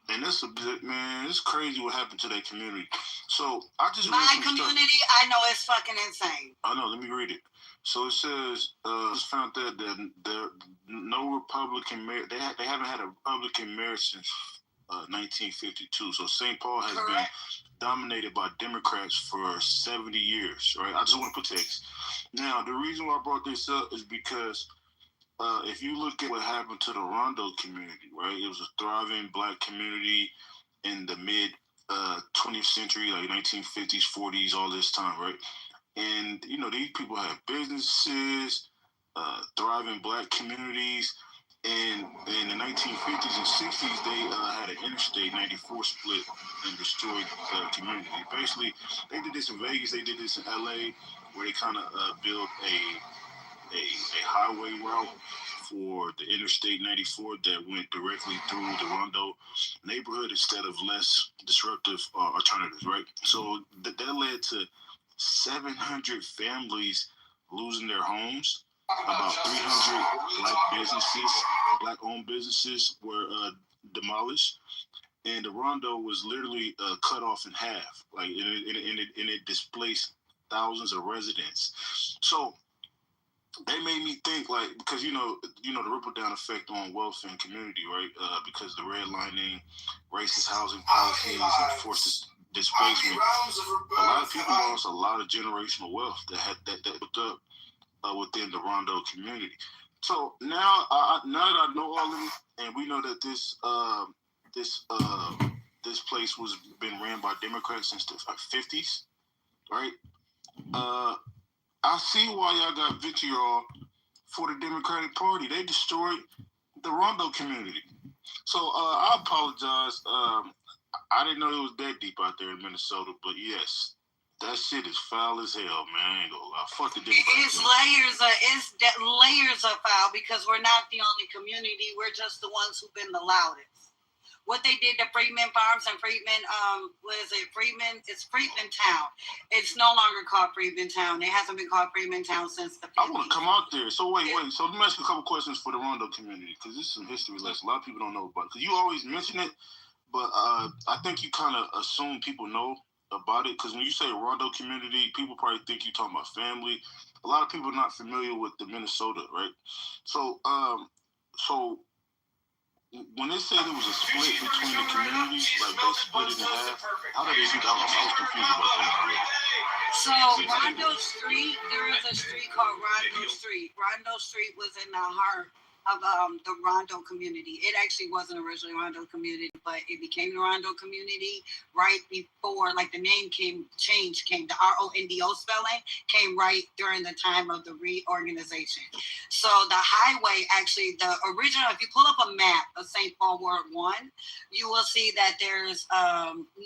S7: And it's a bit, man, it's crazy what happened to that community. So I just
S15: my community, stuff. I know it's fucking insane.
S7: I know. Let me read it. So it says, just found that there no Republican mayor. They haven't had a Republican mayor since 1952. So St. Paul has been dominated by Democrats for 70 years, right? I just want to put text. Now, the reason why I brought this up is because if you look at what happened to the Rondo community, right? It was a thriving black community in the mid 20th century, like 1950s, 40s, all this time, right? And, you know, these people have businesses, thriving black communities. And in the 1950s and 60s, they had an Interstate 94 split and destroyed the community. Basically, they did this in Vegas, they did this in LA, where they kind of built a highway route for the Interstate 94 that went directly through the Rondo neighborhood instead of less disruptive alternatives, right? So that led to 700 families losing their homes. About 300 black-owned businesses were demolished, and the Rondo was literally cut off in half. Like, and it displaced thousands of residents. So they made me think, like, because you know the ripple down effect on wealth and community, right? Because the redlining, racist housing policies, and forced displacement, a lot of people lost a lot of generational wealth that built up within the Rondo community. So now, now that I know all of it, and we know that this place was been ran by Democrats since the 50s, right? I see why y'all got vitriol for the Democratic Party. They destroyed the Rondo community. So I apologize. I didn't know it was that deep out there in Minnesota, but yes, that shit is foul as hell, man. I ain't gonna lie. Fuck the Democrats.
S15: It's layers of foul because we're not the only community. We're just the ones who've been the loudest. What they did to Freedman Farms and Freedman, what is it? Freedman, it's Freedman Town. It's no longer called Freedman Town. It hasn't been called Freedman Town since the 50s.
S7: I want to come out there. So wait. So let me ask you a couple questions for the Rondo community, because this is some history lesson. A lot of people don't know about it. Because you always mention it, but I think you kind of assume people know about it. Because when you say Rondo community, people probably think you're talking about family. A lot of people are not familiar with the Minnesota, right? So, when they said it was a split between the communities, like they split it in half, how did they do that? I was confused about that.
S15: So Rondo Street, there is a street called Rondo Street. Rondo Street was in the heart of the Rondo community. It actually wasn't originally Rondo community, but it became the Rondo community right before, like the name came, the RONDO spelling came right during the time of the reorganization. So the highway, actually, the original, if you pull up a map of St. Paul Ward 1, you will see that there's,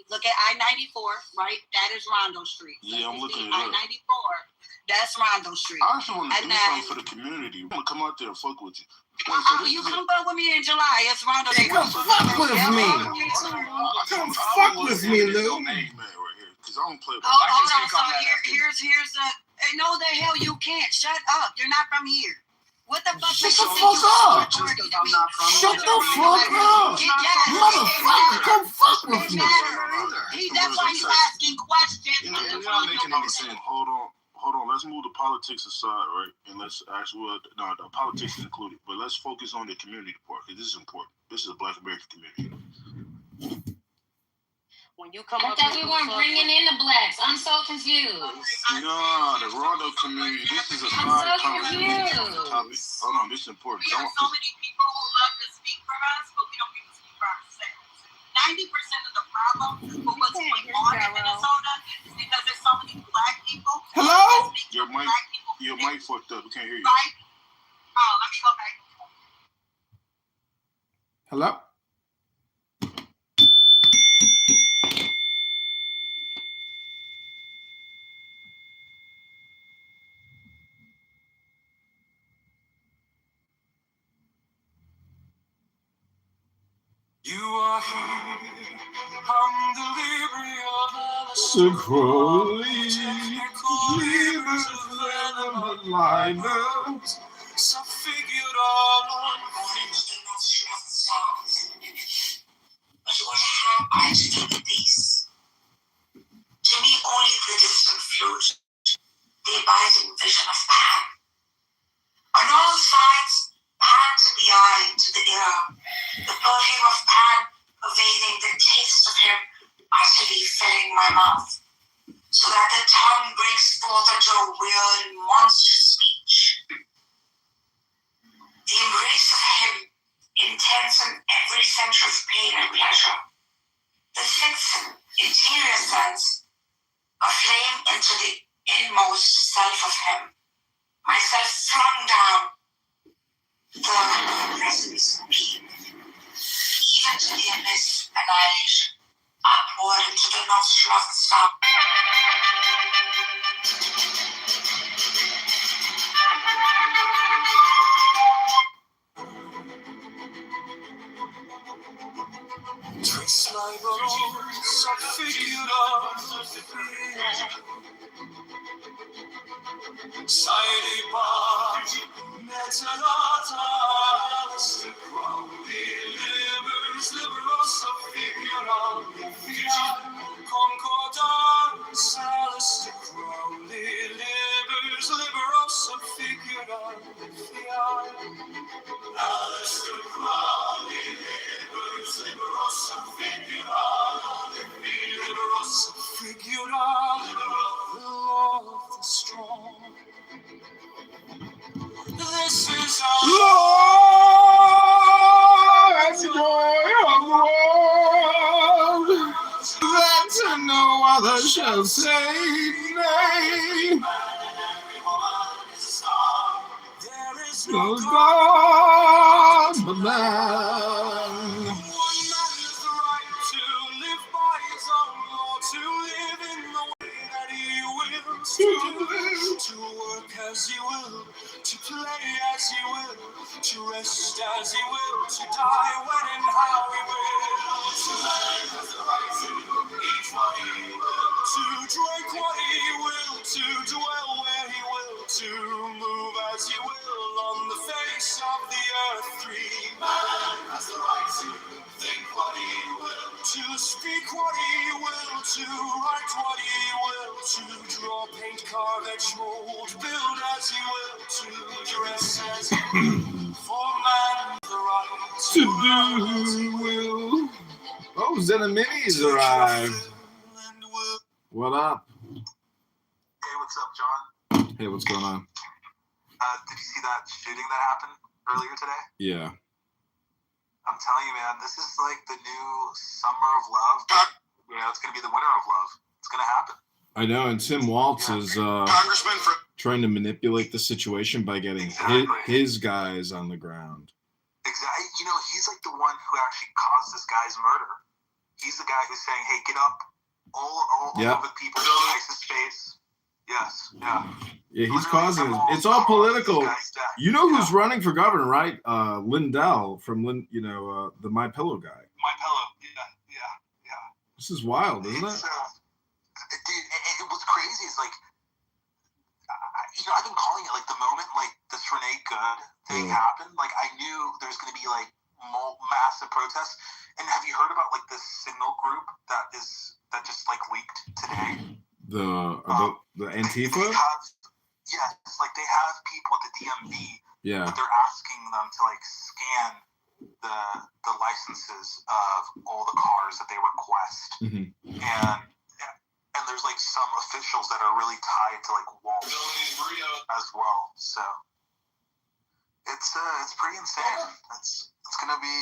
S15: look at I-94, right? That is Rondo Street. So
S7: yeah, I'm looking at
S15: I-94, that's Rondo Street.
S7: I actually want to do something for the community. I want to come out there and fuck with you.
S15: You come fuck with me in July. It's Rondo Day.
S1: Come fuck with me. Come fuck with me, Lou.
S7: Because I don't play with
S15: Hold on. So here's the. No, the hell you can't. Shut up. You're not from here. What the fuck?
S1: Shut the fuck up. Shut the fuck up. Motherfucker, come fuck with me.
S15: That's why you asking questions.
S7: You're not making any sense. Hold on, let's move the politics aside, right? And let's actually, the politics is included, but let's focus on the community part, because this is important. This is a Black American community.
S22: When you come
S12: I thought we weren't bringing in the blacks. I'm so confused.
S7: No, the Rondo community, this is a side conversation on the topic. Hold on, this is important.
S15: We have so many people who love to speak for us, but we don't get to speak for ourselves. 90% of the problem for what's going on in Minnesota is because there's so many black people.
S1: Hello?
S7: Your mic fucked up. We can't hear you.
S15: Right? Oh, let me go back.
S1: Hello? You are here on delivery of Alistair Crowley, leaders of liners, so figured all on.
S4: But what have I to do with these? To me, only the distant flute, the abiding vision of Pan. On all sides, Pan to the eye, to the ear, the perfume of Pan pervading the taste of him, utterly filling my mouth, so that the tongue breaks forth into a weird, monstrous speech. The embrace of him intends in every center of pain and pleasure. The sixth interior sense, a flame into the inmost self of him. Myself flung down the presence of being, even to the abyss annihilation, upward into the nostril of the star.
S1: Trace my bones, I figured out Side bar, metanata, Alistair Crowley, liberos of figura, concordance, Alistair Crowley, liberos of figura, Alistair Crowley, liberos of figura, liberos of figura, the law of the strong. This is our Lord, joy of the world, that to no other shall say nay. There is no God but man. One man has the right to live by his own law, to live in the way that he wills, to work as he will, to play as he will, to rest as he will, to die when and how he will. To man has the right to eat what he will, to drink what he will, to dwell where he will, to move as he will on the face of the earth. Free man has the right to think what he will, to speak what he will, to write what he will, to draw, paint, carve, etch, mold, build as he will, to dress as he will. For man the right to do will. Oh, Zenamini's arrived. What up?
S17: Hey, what's up, John?
S1: Hey, what's going on?
S17: Did you see that shooting that happened earlier today?
S1: Yeah.
S17: I'm telling you, man, this is like the new summer of love. You know, it's going to be the winter of love. It's going to happen.
S1: I know, and Tim Waltz is
S17: Congressman
S1: trying to manipulate the situation by getting his guys on the ground.
S17: Exactly. You know, he's like the one who actually caused this guy's murder. He's the guy who's saying, hey, get up. All of the people in ISIS space. Yes, yeah.
S1: Yeah, he's causing it. It's all political. You know who's running for governor, right? Lindell from the My Pillow guy.
S17: My Pillow, yeah.
S1: This is wild, isn't it?
S17: Dude, what's crazy is like, I've been calling it like the moment like this Renee Good thing happened. Like I knew there's going to be like massive protests. And have you heard about like this signal group that just like leaked today?
S1: The Antifa?
S17: Yes, like they have people at the DMV.
S1: Yeah.
S17: But they're asking them to like scan the licenses of all the cars that they request.
S1: Mm-hmm.
S17: And there's like some officials that are really tied to like Wall Street as well. So it's pretty insane. It's gonna be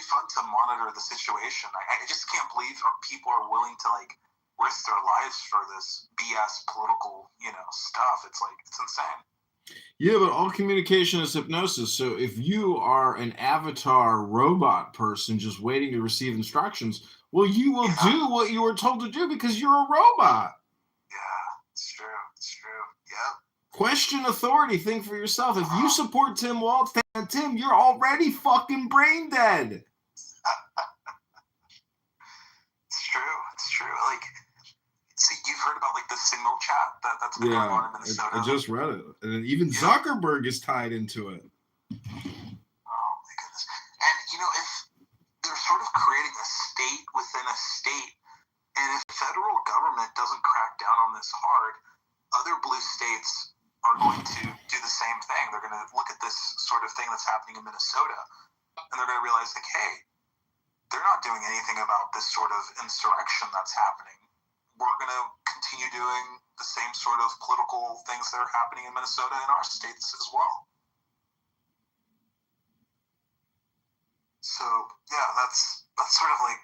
S17: fun to monitor the situation. I just can't believe people are willing to like risk their lives for this BS political, stuff. It's like, it's insane.
S1: Yeah, but all communication is hypnosis. So if you are an avatar robot person just waiting to receive instructions, well, you will do what you were told to do because you're a robot.
S17: Yeah, it's true. Yep.
S1: Question authority. Think for yourself. If you support Tim Walz, Tim, you're already fucking brain dead.
S17: It's true. It's true. Like, see, you've heard about like the signal chat that's been going on in Minnesota.
S1: I just read it, and even Zuckerberg is tied into it.
S17: Oh my goodness! And you know, if they're sort of creating a state within a state, and if the federal government doesn't crack down on this hard, other blue states are going to do the same thing. They're going to look at this sort of thing that's happening in Minnesota, and they're going to realize, like, hey, they're not doing anything about this sort of insurrection that's happening. We're going to continue doing the same sort of political things that are happening in Minnesota in our states as well. So, yeah, that's sort of like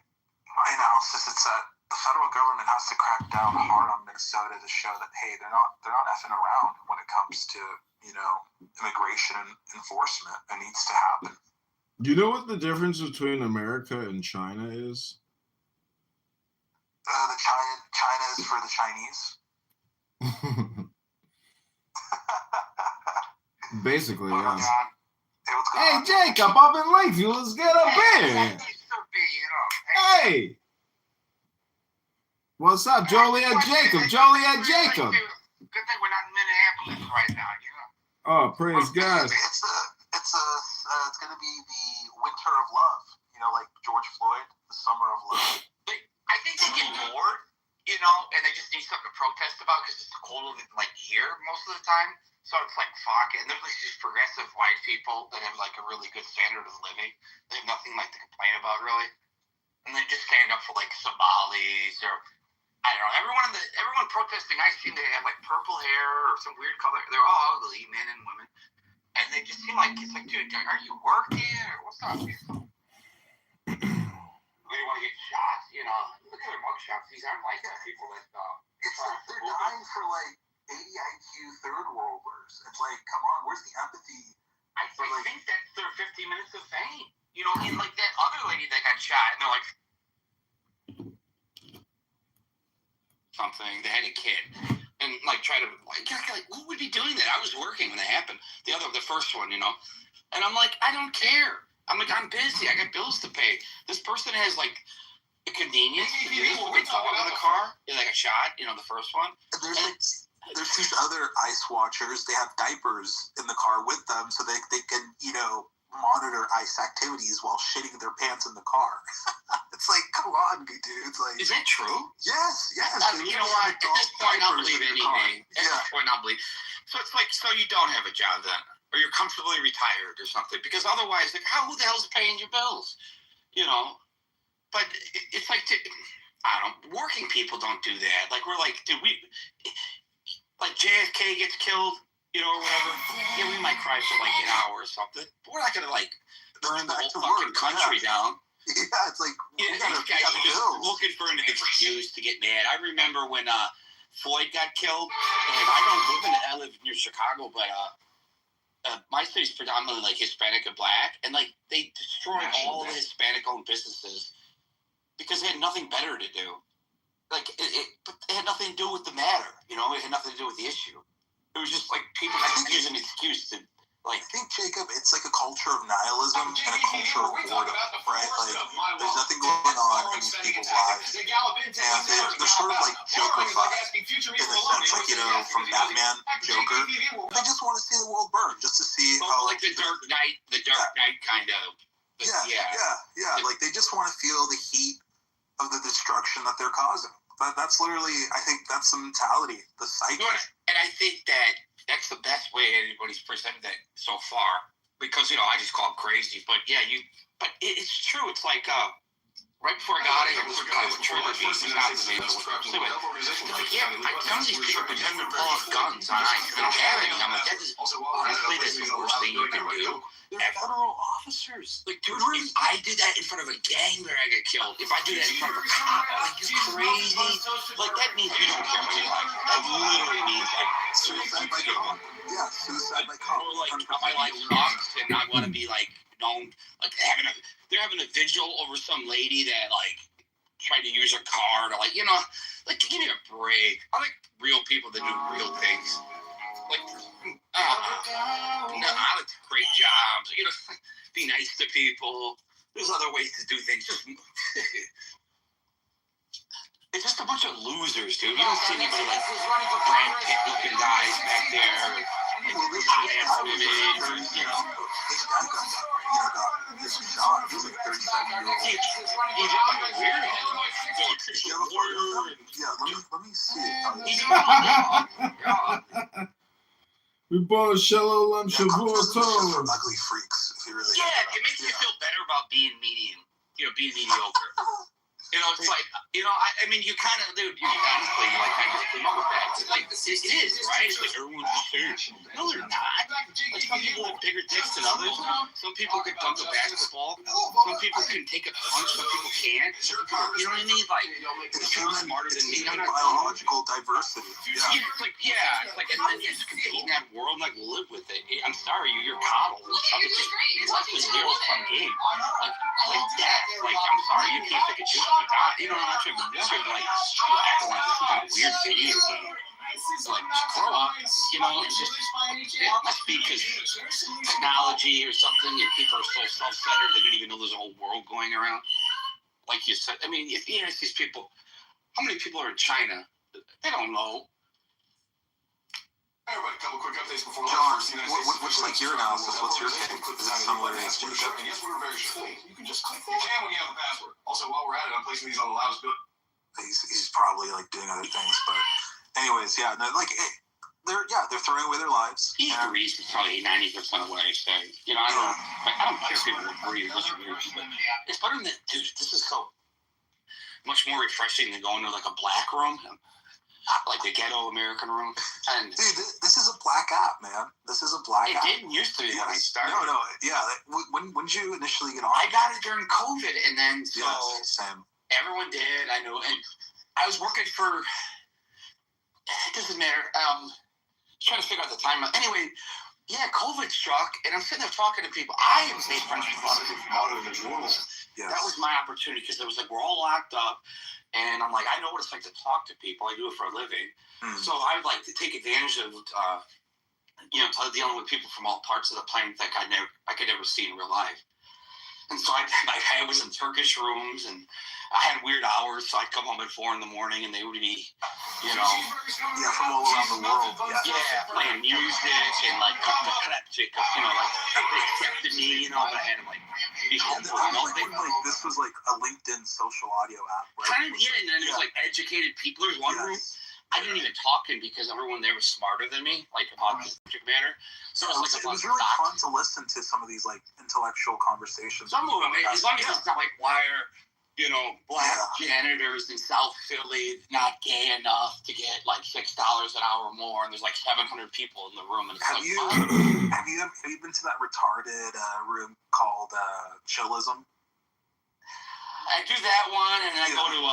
S17: my analysis. It's that the federal government has to crack down hard on Minnesota to show that, hey, they're not effing around when it comes to, you know, immigration and enforcement. It needs to happen.
S1: Do you know what the difference between America and China is?
S17: China is for the Chinese.
S1: Basically, yeah.
S17: Hey,
S1: Jacob, up in Lakeview, let's get a beer. Hey. What's up, Joliet Jacob? Joliet Jacob.
S18: Good thing we're not in Minneapolis right now, you know.
S1: Oh, praise God.
S17: It's going to be the winter of love. You know, like George Floyd, the summer of love.
S18: I think they get bored, you know, and they just need something to protest about because it's colder than like here most of the time. So it's like, fuck it. And there's like these progressive white people that have like a really good standard of living. They have nothing like to complain about really. And they just stand up for like Somalis or I don't know. Everyone protesting I seen they have like purple hair or some weird color. They're all ugly, men and women. And they just seem like it's like, dude, are you working or what's up? They want to get shot, you know. Look at their mugshots. These aren't like people that
S17: it's like they're dying for like 80 IQ third worlders. It's like, come on, where's the empathy?
S18: I think that's their 15 minutes of fame. You know, and like that other lady that got shot, and they're like something. They had a kid, and like try to like who would be doing that? I was working when that happened. The first one, you know, and I'm like, I don't care. I'm like, I'm busy. I got bills to pay. This person has like a convenience. They talk about the car. They like a shot. You know, the first one.
S17: There's these other ICE watchers. They have diapers in the car with them, so they can, you know, monitor ICE activities while shitting their pants in the car. It's like, come on, good dude. It's like,
S18: is that true?
S17: Yes.
S18: You know what? At this point, I'll believe anything. At this point, I'll believe. So it's like, so you don't have a job then, or you're comfortably retired or something, because otherwise, like, who the hell's paying your bills? You know. But it's like, I don't know. Working people don't do that. Like we're like, dude, like JFK gets killed. You know, or whatever. Yeah, we might cry for like an hour or something. But we're not gonna like burn the whole fucking country down.
S17: Yeah, it's like
S18: these guys are just looking for an excuse to get mad. I remember when Floyd got killed, and I live near Chicago, but my city's predominantly like Hispanic and Black, and like they destroyed all the Hispanic-owned businesses because they had nothing better to do. Like but it had nothing to do with the matter, you know. It had nothing to do with the issue. It was just like people use an excuse to like.
S17: I think, Jacob, it's like a culture of nihilism and a culture of boredom, right? Like there's nothing going on in these people's lives, and they're sort of like Joker-fied in a sense, like, you know, from Batman, Joker. They just want to see the world burn, just to see how
S18: like the Dark Knight kind of.
S17: Yeah. Like they just want to feel the heat of the destruction that they're causing. That's literally, I think that's the mentality, the psyche.
S18: And I think that's the best way anybody's presented that so far. Because, you know, I just call it crazy. But yeah, but it's true. It's like, right before I got out of here, this guy with Triller Beast, he's not the name of what I'm like, yeah, some of these people pretend to pull off guns on ice. They don't have any. I'm like, honestly, that's the worst thing you can do. They're federal officers. Like, dude, if I did that in front of a gangster, I get killed. If I do that in front of a cop, like, you're crazy. Like, that means you don't care about your life. That literally means, like, suicide by cop.
S17: Yeah, suicide by cop.
S18: Or, like, my life sucks, and I want to be, like, known. Like, they're having a vigil over some lady that, like, tried to use her car to, like, you know, like, give me a break. I like real people that do real things. Like, people. There's other ways to do things. It's just a bunch of losers, dude. You don't see anybody like Brad Pitt looking guys back there. Hot-ass women, you know.
S17: This guy got shot. He was like 37-year-old.
S18: He looked like a weirdo.
S17: Yeah, let me see it.
S1: We bought a shallow lunch of
S17: for
S1: toast.
S17: ugly freaks, if you really
S18: it makes me feel better about being medium, being mediocre. It's like, I mean, you kind of, dude, honestly, like, I just came up with that. It's like, it is, right? It's like, everyone's the same. No, they're not. Like, some people have bigger dicks than others. Some people can dunk a basketball. Some people can take a punch. Some people can't. You know what I mean? Like,
S17: it's
S18: smarter than me. I'm not
S17: biological diversity.
S18: Yeah. It's like, and then you just compete in that world, like, live with it. I'm sorry, you're coddled. It's like a zero-sum game. Like that. Like, I'm sorry, you can't take a shit. You know, I'm actually like, acting like this is some weird video game. Like, grow up, it must be because technology or something, and people are so self-centered they don't even know there's a whole world going around. Like you said, I mean, if you ask these people, how many people are in China? They don't know.
S3: Everybody, a couple quick updates before
S17: John, what's like your analysis? What's your take? Is it similar to
S3: Yes, we were very sure. You can just click. You can when you have a password. Also, while we're at it, I'm placing these on the loudest bill.
S17: He's probably like doing other things, but anyways, yeah, no, like they're throwing away their lives.
S18: He agrees with probably 90% of what I say. I don't care if people agree or disagree with me, but it's better than, dude, this is so much more refreshing than going to like a black room. Like the ghetto American room. And
S17: dude, this is a black app, man. This is a black app.
S18: It didn't used to be when I started.
S17: No, yeah. When did you initially get on?
S18: I got it during COVID, and then
S17: same.
S18: Everyone did. I know, and I was working for. It doesn't matter. Trying to figure out the timeline. Anyway, yeah, COVID struck, and I'm sitting there talking to people. I have made friends with a lot of individuals.
S17: Yes.
S18: That was my opportunity because it was like we're all locked up. And I'm like, I know what it's like to talk to people. I do it for a living. So I would like to take advantage of, dealing with people from all parts of the planet that I could never see in real life. And so I was in Turkish rooms, and I had weird hours. So I'd come home at 4 a.m, and they would be,
S17: from all around the world.
S18: Yeah, playing music and like eclectic, like they accepted me, but I had to like be humble.
S17: This was like a LinkedIn social audio app.
S18: Kind of, and then there's like educated people. There's one room. I didn't even talk in because everyone there was smarter than me, like about the subject matter. So it was
S17: really fun to listen to some of these like intellectual conversations.
S18: Some of them, as long as it's not like why are black janitors in South Philly not gay enough to get like $6 an hour more, and there's like 700 people in the room. And it's
S17: have you been to that retarded room called Chillism?
S18: I do that one, and then I go to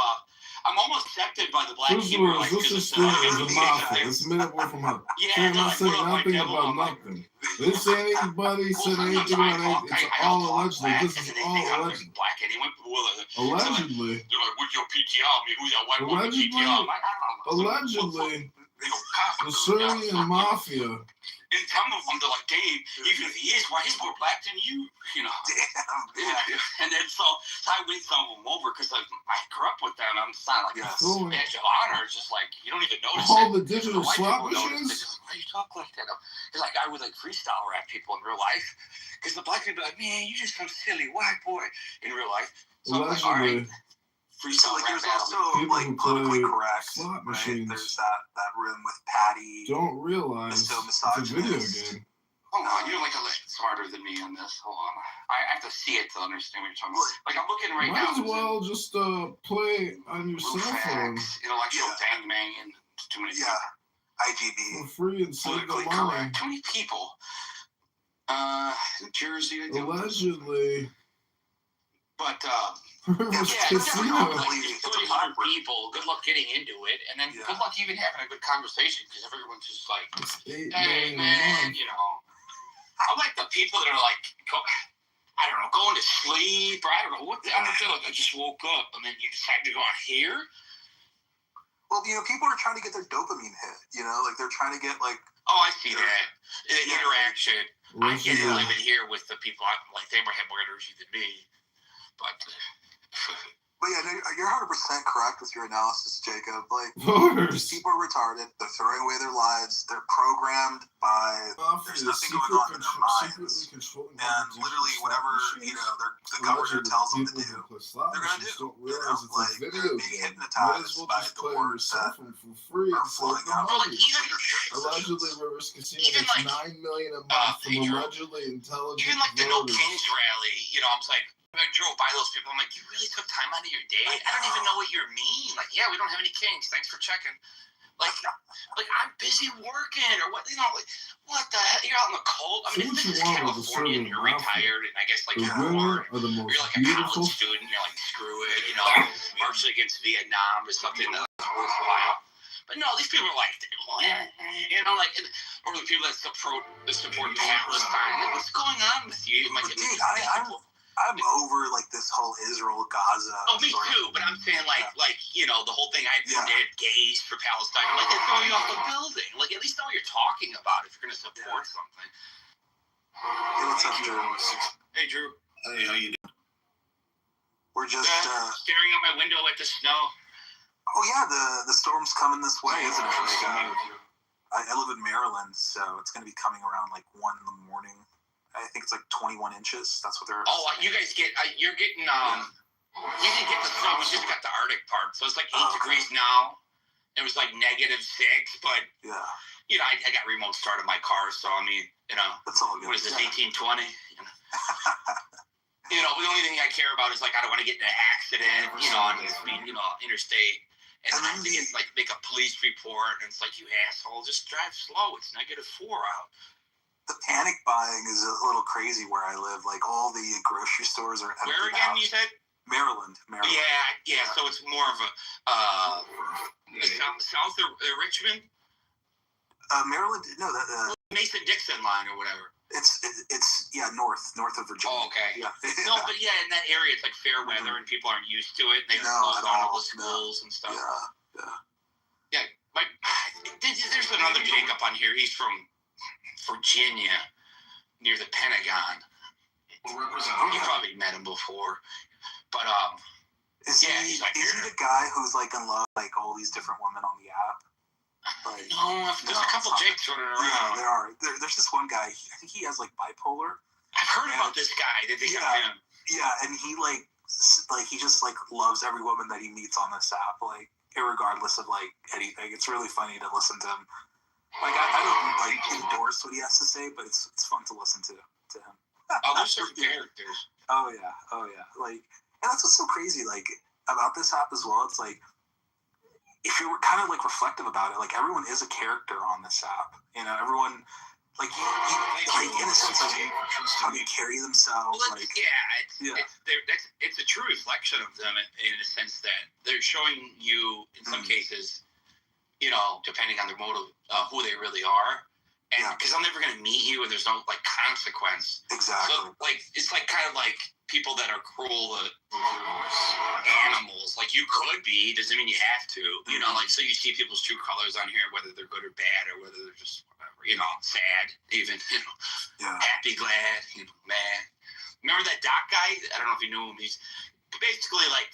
S18: I'm almost accepted by the black people.
S1: This is a mafia. It's made up from her. She not saying nothing about nothing. They didn't say anybody said anything about anything. It's all allegedly. This is all allegedly.
S18: Black anyway.
S1: Allegedly.
S18: They're like, what's your PTR? I mean, who's that white woman PTR?
S1: Allegedly, the Syrian mafia.
S18: And some of them, they're like, Dave, even if he is white, he's more black than you,
S17: Damn.
S18: And then so I win some of them over because I grew up with them. I'm just not like a badge of honor. It's just like, you don't even notice
S1: all the digital slot machines?
S18: Why do you talk like that? Because like I would like freestyle rap people in real life. Because the black people are like, man, you just some silly white boy in real life. So I'm like, all right.
S17: So like there's also like politically correct, right? There's that room with Patty.
S1: Don't realize it's a video game.
S18: Hold on, you're like a little smarter than me on this. Hold on, I have to see it to understand what you're talking about. Like I'm looking right now.
S1: Might as well just play on your cell phone.
S18: Intellectual gangbanging, too many.
S17: Yeah, IGB.
S1: For free and save the money.
S18: Too many people. New Jersey.
S1: Allegedly.
S18: But
S1: casino.
S18: People, good luck getting into it, and then good luck even having a good conversation because everyone's just like, hey man, I like the people that are like, I don't know, going to sleep, or I don't know what. I don't feel like I just woke up and then you decide to go on here.
S17: Well, people are trying to get their dopamine hit. Like they're trying to get like.
S18: Oh, I see that. Interaction. I get living here with the people. I'm like, they have more energy than me. But
S17: yeah, no, you're 100% correct with your analysis, Jacob. Like, these people are retarded. They're throwing away their lives. They're programmed by. There's nothing going on in their minds, and literally, whatever the governor tells them to do, they're gonna do. Like they're being hypnotized by the words that are flowing out of leadership.
S1: Allegedly, Rivers Casino
S18: Even
S1: gets
S18: like,
S1: $9 million a month from allegedly intelligent
S18: even like the No
S1: voters.
S18: Kings rally, I was like, I drove by those people. I'm like, you really took time out of your day? I don't even know what you mean. Like, yeah, we don't have any kings. Thanks for checking. Like I'm busy working or what? Like, what the hell? You're out in the cold. I mean, this is California and you're retired, and I guess like you're like a college student. You're like, screw it. Marching against Vietnam is something that's worthwhile. But no, these people are like, or the people that support Palestine. Like, what's going on with you? Like,
S17: dude, I'm over like this whole Israel Gaza.
S18: Oh, me too. But I'm saying like the whole thing. I did gays for Palestine. I'm like, they throw you off the building. Like, at least know what you're talking about if you're going to support something.
S17: Hey, what's up, Drew?
S18: Hey, Drew.
S7: Hey, how you doing?
S17: We're just
S18: staring out my window at the snow.
S17: Oh yeah, the storm's coming this way, isn't it? Like, I live in Maryland, so it's going to be coming around like 1 in the morning. I think it's like 21 inches. That's what they're.
S18: Oh, you guys you're getting you didn't get the snow. We just got the Arctic part, so it's like 8 degrees now. It was like -6, but I got remote start of my car, so I mean,
S17: that's all good.
S18: What is this, 1820? The only thing I care about is like I don't want to get in an accident, on the speed, interstate. And then I have to make a police report, and it's like, you asshole, just drive slow. It's -4 out.
S17: The panic buying is a little crazy where I live. Like, all the grocery stores are empty.
S18: Where again, you said?
S17: Maryland.
S18: Yeah. So it's more of a south of Richmond.
S17: Maryland. No,
S18: Mason-Dixon line or whatever.
S17: It's north of Virginia.
S18: Oh, okay.
S17: Yeah.
S18: No, but in that area it's like fair weather and people aren't used to it. They close down all the schools and stuff. Yeah. There's another Jacob on here. He's from Virginia, near the Pentagon. You probably met him before, but
S17: is he the guy who's like in love with like all these different women on the app? Like,
S18: no, there's a couple Jakes running around.
S17: Yeah, there are. There's this one guy. I think he has like bipolar.
S18: I've heard about this guy. Did they got him?
S17: Yeah, and he he just like loves every woman that he meets on this app, like irregardless of like anything. It's really funny to listen to him. Like, I don't like endorse what he has to say, but it's fun to listen to him.
S18: Oh, there's certain characters.
S17: Oh yeah. Like, and that's what's so crazy, like, about this app as well. It's like, if you're kind of like reflective about it, like, everyone is a character on this app. Everyone, like, like in a sense, like how they carry themselves.
S18: Well, it's a true reflection of them in a sense that they're showing you in some cases, depending on their motive, who they really are. And because I'm never going to meet you and there's no like consequence.
S17: Exactly.
S18: So like, it's like kind of like people that are cruel to animals. Like, you could be, doesn't mean you have to, like, so you see people's true colors on here, whether they're good or bad, or whether they're just whatever, sad, even, happy, glad, mad. Remember that doc guy? I don't know if you knew him. He's basically like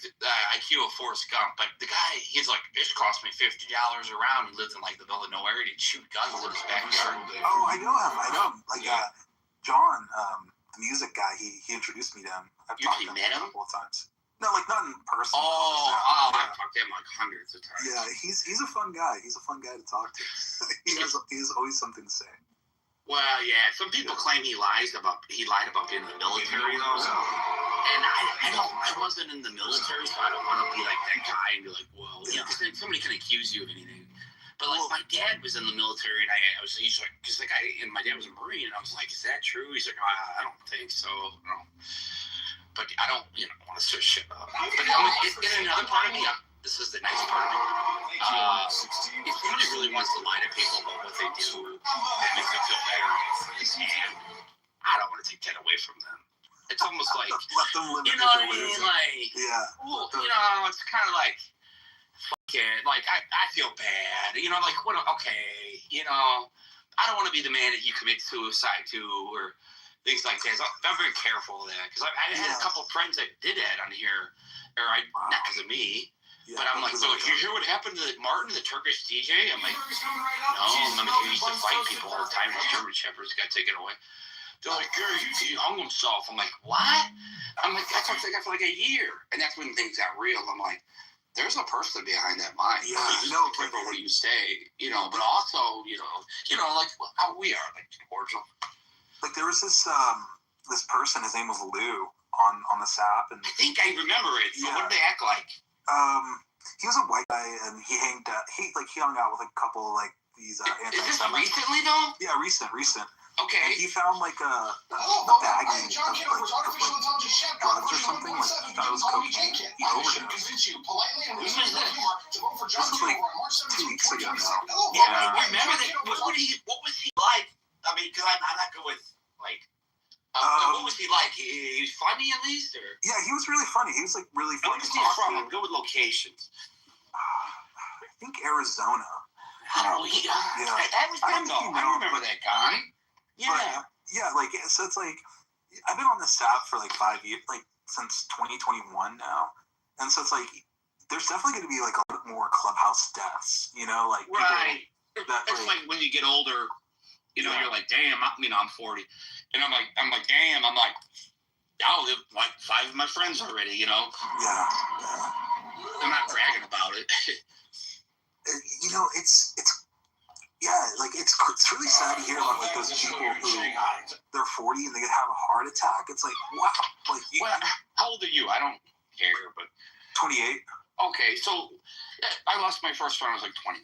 S18: IQ of Forrest Gump, but the guy, he's like, this cost me $50 a round. He lives in like the middle of nowhere, and he'd shoot guns in his backyard.
S17: Oh, I know him. Like, John, the music guy, he introduced me to him. I've talked to him a couple of times. No, like, not in person.
S18: I've talked to him like hundreds of times.
S17: Yeah, he's a fun guy. He's a fun guy to talk to. he has always something to say.
S18: Well, yeah, some people claim he lied about being in the military, though. And I wasn't in the military, so I don't want to be like that guy and be like, well, because then somebody can accuse you of anything. But like, my dad was in the military, and he's like, because my dad was a Marine, and I was like, is that true? He's like, I don't think so. No. But I don't, want to search shit up. But in another part of me, this is the nice part of me. If somebody really wants to lie to people about what they do, that makes them feel better. I don't want to take that away from them. It's almost like,
S17: let them live.
S18: You know what I mean? Like, well, it's kind of like, fuck it. Like, I feel bad. Like, what? Okay, I don't want to be the man that you commit suicide to or things like that. So I'm very careful of that because I had a couple of friends that did that on here, not because of me. Yeah, but I'm like, so you hear what happened to Martin, the Turkish DJ? I'm like, no, I'm like, he used to fight people all the time. The German Shepherds got taken away. They're like, Gary, he hung himself. I'm like, what? I'm like, that's what I got for like a year. And that's when things got real. I'm like, there's a person behind that mind. Yeah, you know, be careful what you say, you know, but also, you know, like how we are, like cordial.
S17: Like there was this person, his name was Lou on this app, and
S18: I think I remember it. So what did they act like?
S17: He was a white guy, and he hung out with a couple of, like, these
S18: Is this recently though?
S17: Yeah, recent.
S18: Okay.
S17: And he found like a bagging of drugs or something. Like he thought it was cocaine. He overdosed. This was like 2 weeks ago now.
S18: Yeah, I remember that. What was he like? I mean, because I'm not good with like. What was he like? He was funny at least, or?
S17: Yeah, he was really funny. He was like really funny.
S18: Where was he from? I'm good with locations.
S17: I think Arizona.
S18: I don't know. I remember that guy. Yeah.
S17: But, yeah, like so it's like I've been on this app for like 5 years, like since 2021 now, and so it's like there's definitely going to be like a lot more clubhouse deaths, you know, like
S18: right. It's like when you get older. You know, you're like, damn, I'm 40. And I'm like, damn, I'll live like 5 of my friends already, you know?
S17: Yeah.
S18: I'm not bragging about it.
S17: You know, it's really sad to hear about like those people who they're 40 and they have a heart attack. It's like, wow. Like,
S18: how old are you? I don't care, but
S17: 28.
S18: Okay, so I lost my first friend. I was like 25.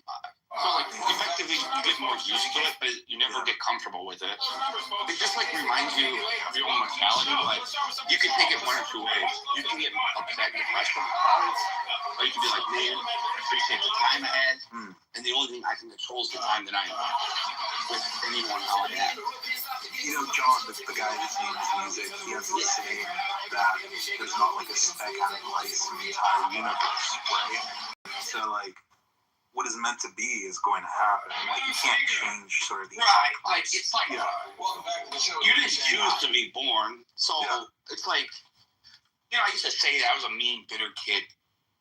S18: So like effectively you get more used to it, but you never get comfortable with it. It just like reminds you of your own mortality. Like you can take it one or two ways. You can get upset and depressed about it, or you can be like, man, I appreciate the time I had, and the only thing I can control is the time that I have with anyone out there.
S17: You know, John, the guy whose name is Music, he has this saying that there's not like a speck out of place in the entire universe, right? So like what is meant to be is going to happen. Like you can't change sort of the
S18: like it's like you didn't choose to be born, so it's like I used to say that I was a mean, bitter kid,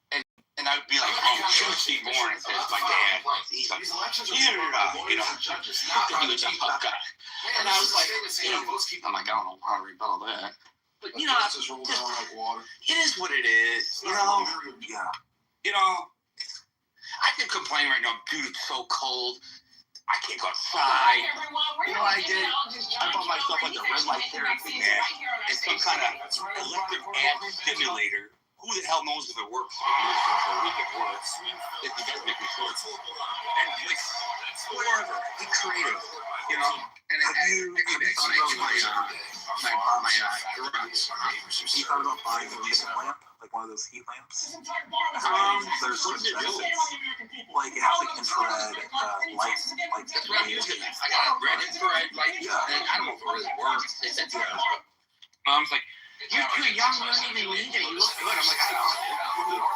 S18: and I'd be like, oh, choose to be born. And says my dad, he's like, he was a tough guy, and I was like, I'm like, I don't know how to rebuttal that, but it is what it is, I can complain right now, dude, it's so cold. I can't go outside. You know what I did? I bought myself like a red light therapy mat and some kind of electric amp stimulator. Who the hell knows if it works? For a week it works. If it does make me feel it. And like, whatever, be creative, you know? And
S17: have you thought about my garage? You thought about buying a decent lamp? Like one of those heat lamps? There's some benefits. Like it has like infrared light. Like
S18: I got a red infrared light. Yeah. And I don't know if it really works. They said but Mom's like, you're too young, you don't even need it. You look good. I'm like, I don't know.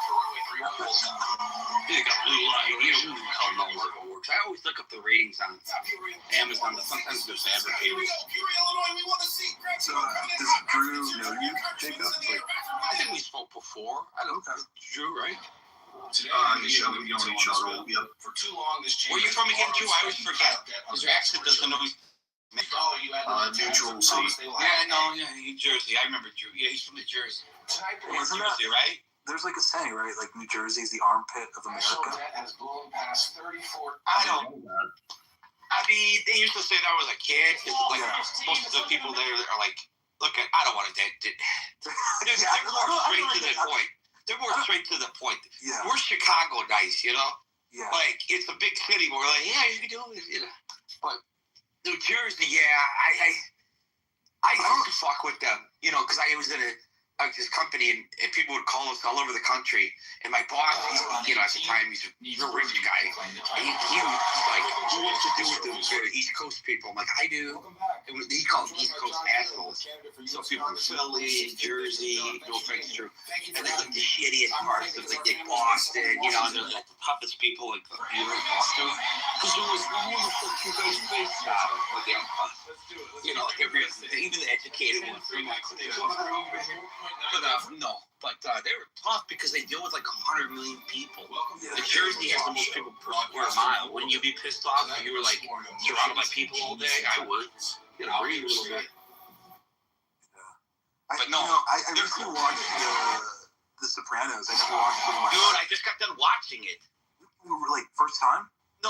S18: You got blue light. You don't know how it works. I always look up the ratings on Amazon, but sometimes they're fabricated.
S17: So does Drew know you, Jacob?
S18: I think we spoke before. I don't know. Drew, right?
S3: Today on the show, we know each other. For too long, this
S18: where are you from again, Drew? I always forget. Because your accent doesn't always.
S3: Neutral city.
S18: New Jersey. I remember Drew. Yeah, he's from New Jersey. New Jersey, right?
S17: There's like a saying, right? Like New Jersey is the armpit of America.
S18: I don't. I mean, they used to say that I was a kid. Like most of the people there are like, look, I don't want to date. They're more straight to the point. They're more straight to the point.
S17: Yeah.
S18: We're Chicago nice, you know?
S17: Yeah.
S18: Like it's a big city. We're like, yeah, you can do it, you know. But New Jersey, I used to fuck with them, you know, because I was in this company and people would call us all over the country. And my boss, you know, at the time, he's a rich guy. And he was like, who wants to do with those East Coast people? I'm like, I do. And he calls East Coast assholes. So people from Philly, Jersey, no offense, true. And then like the shittiest parts of like Boston, you know, they're like the toughest people like you know Boston. Because there was who the fuck you guys based out of? Like you know, like every even the educated ones. But they were tough because they deal with like 100 million people. The Jersey has the most people per square mile. Wouldn't you be pissed off if you were like surrounded by people all day? I would. You know, breathe a little bit.
S17: But no, I recently watched The Sopranos. I never watched it.
S18: Dude, I just got done watching it.
S17: Like first time?
S18: No,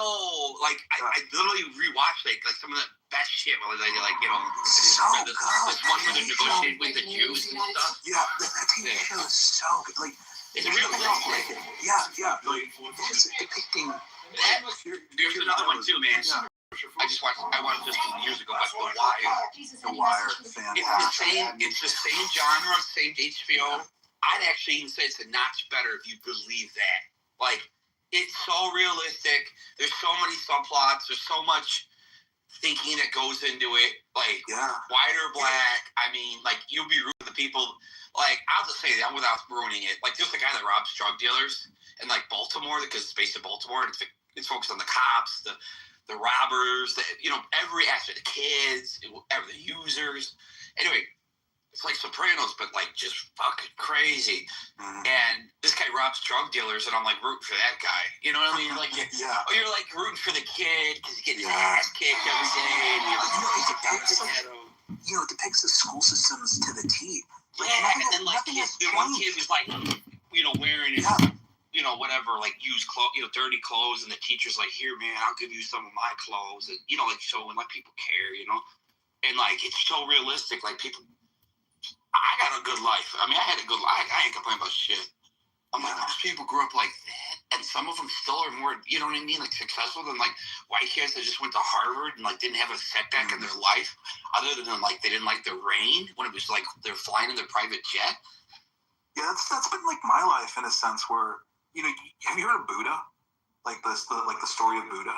S18: like I literally rewatched like some of the best shit. Like you know, this one where they're negotiating with the Jews and stuff.
S17: Yeah, that TV show is so good. Like
S18: it's really good.
S17: Yeah. Like it's depicting.
S18: There's another one too, man. Yeah. I watched this years ago, but The Wire.
S17: Fantastic.
S18: It's the same genre, same HBO. I'd actually even say it's a notch better if you believe that. Like, it's so realistic. There's so many subplots. There's so much thinking that goes into it. Like, white or black. I mean, like, you'll be rooting for the people. Like, I'll just say that without ruining it. Like, there's the guy that robs drug dealers in, like, Baltimore, because it's based in Baltimore. And it's focused on the cops, the robbers, you know, every aspect, the kids, the users. Anyway, it's like Sopranos, but like just fucking crazy. And this guy robs drug dealers, and I'm like rooting for that guy. You know what I mean? Like, you're like rooting for the kid because he gets his ass kicked every day. And
S17: it depicts the school systems to the T.
S18: Like, and then like the one kid was like, you know, wearing his. You know, whatever, like used clothes, you know, dirty clothes, and the teacher's like, "Here, man, I'll give you some of my clothes," and you know, like showing like people care, you know, and like it's so realistic. Like people, I got a good life. I mean, I had a good life. I ain't complaining about shit. I'm like, most people grew up like that, and some of them still are more, you know what I mean, like successful than like white kids that just went to Harvard and like didn't have a setback in their life, other than like they didn't like the rain when it was like they're flying in their private jet.
S17: Yeah, that's been like my life in a sense where. You know, have you heard of Buddha? Like the story of Buddha.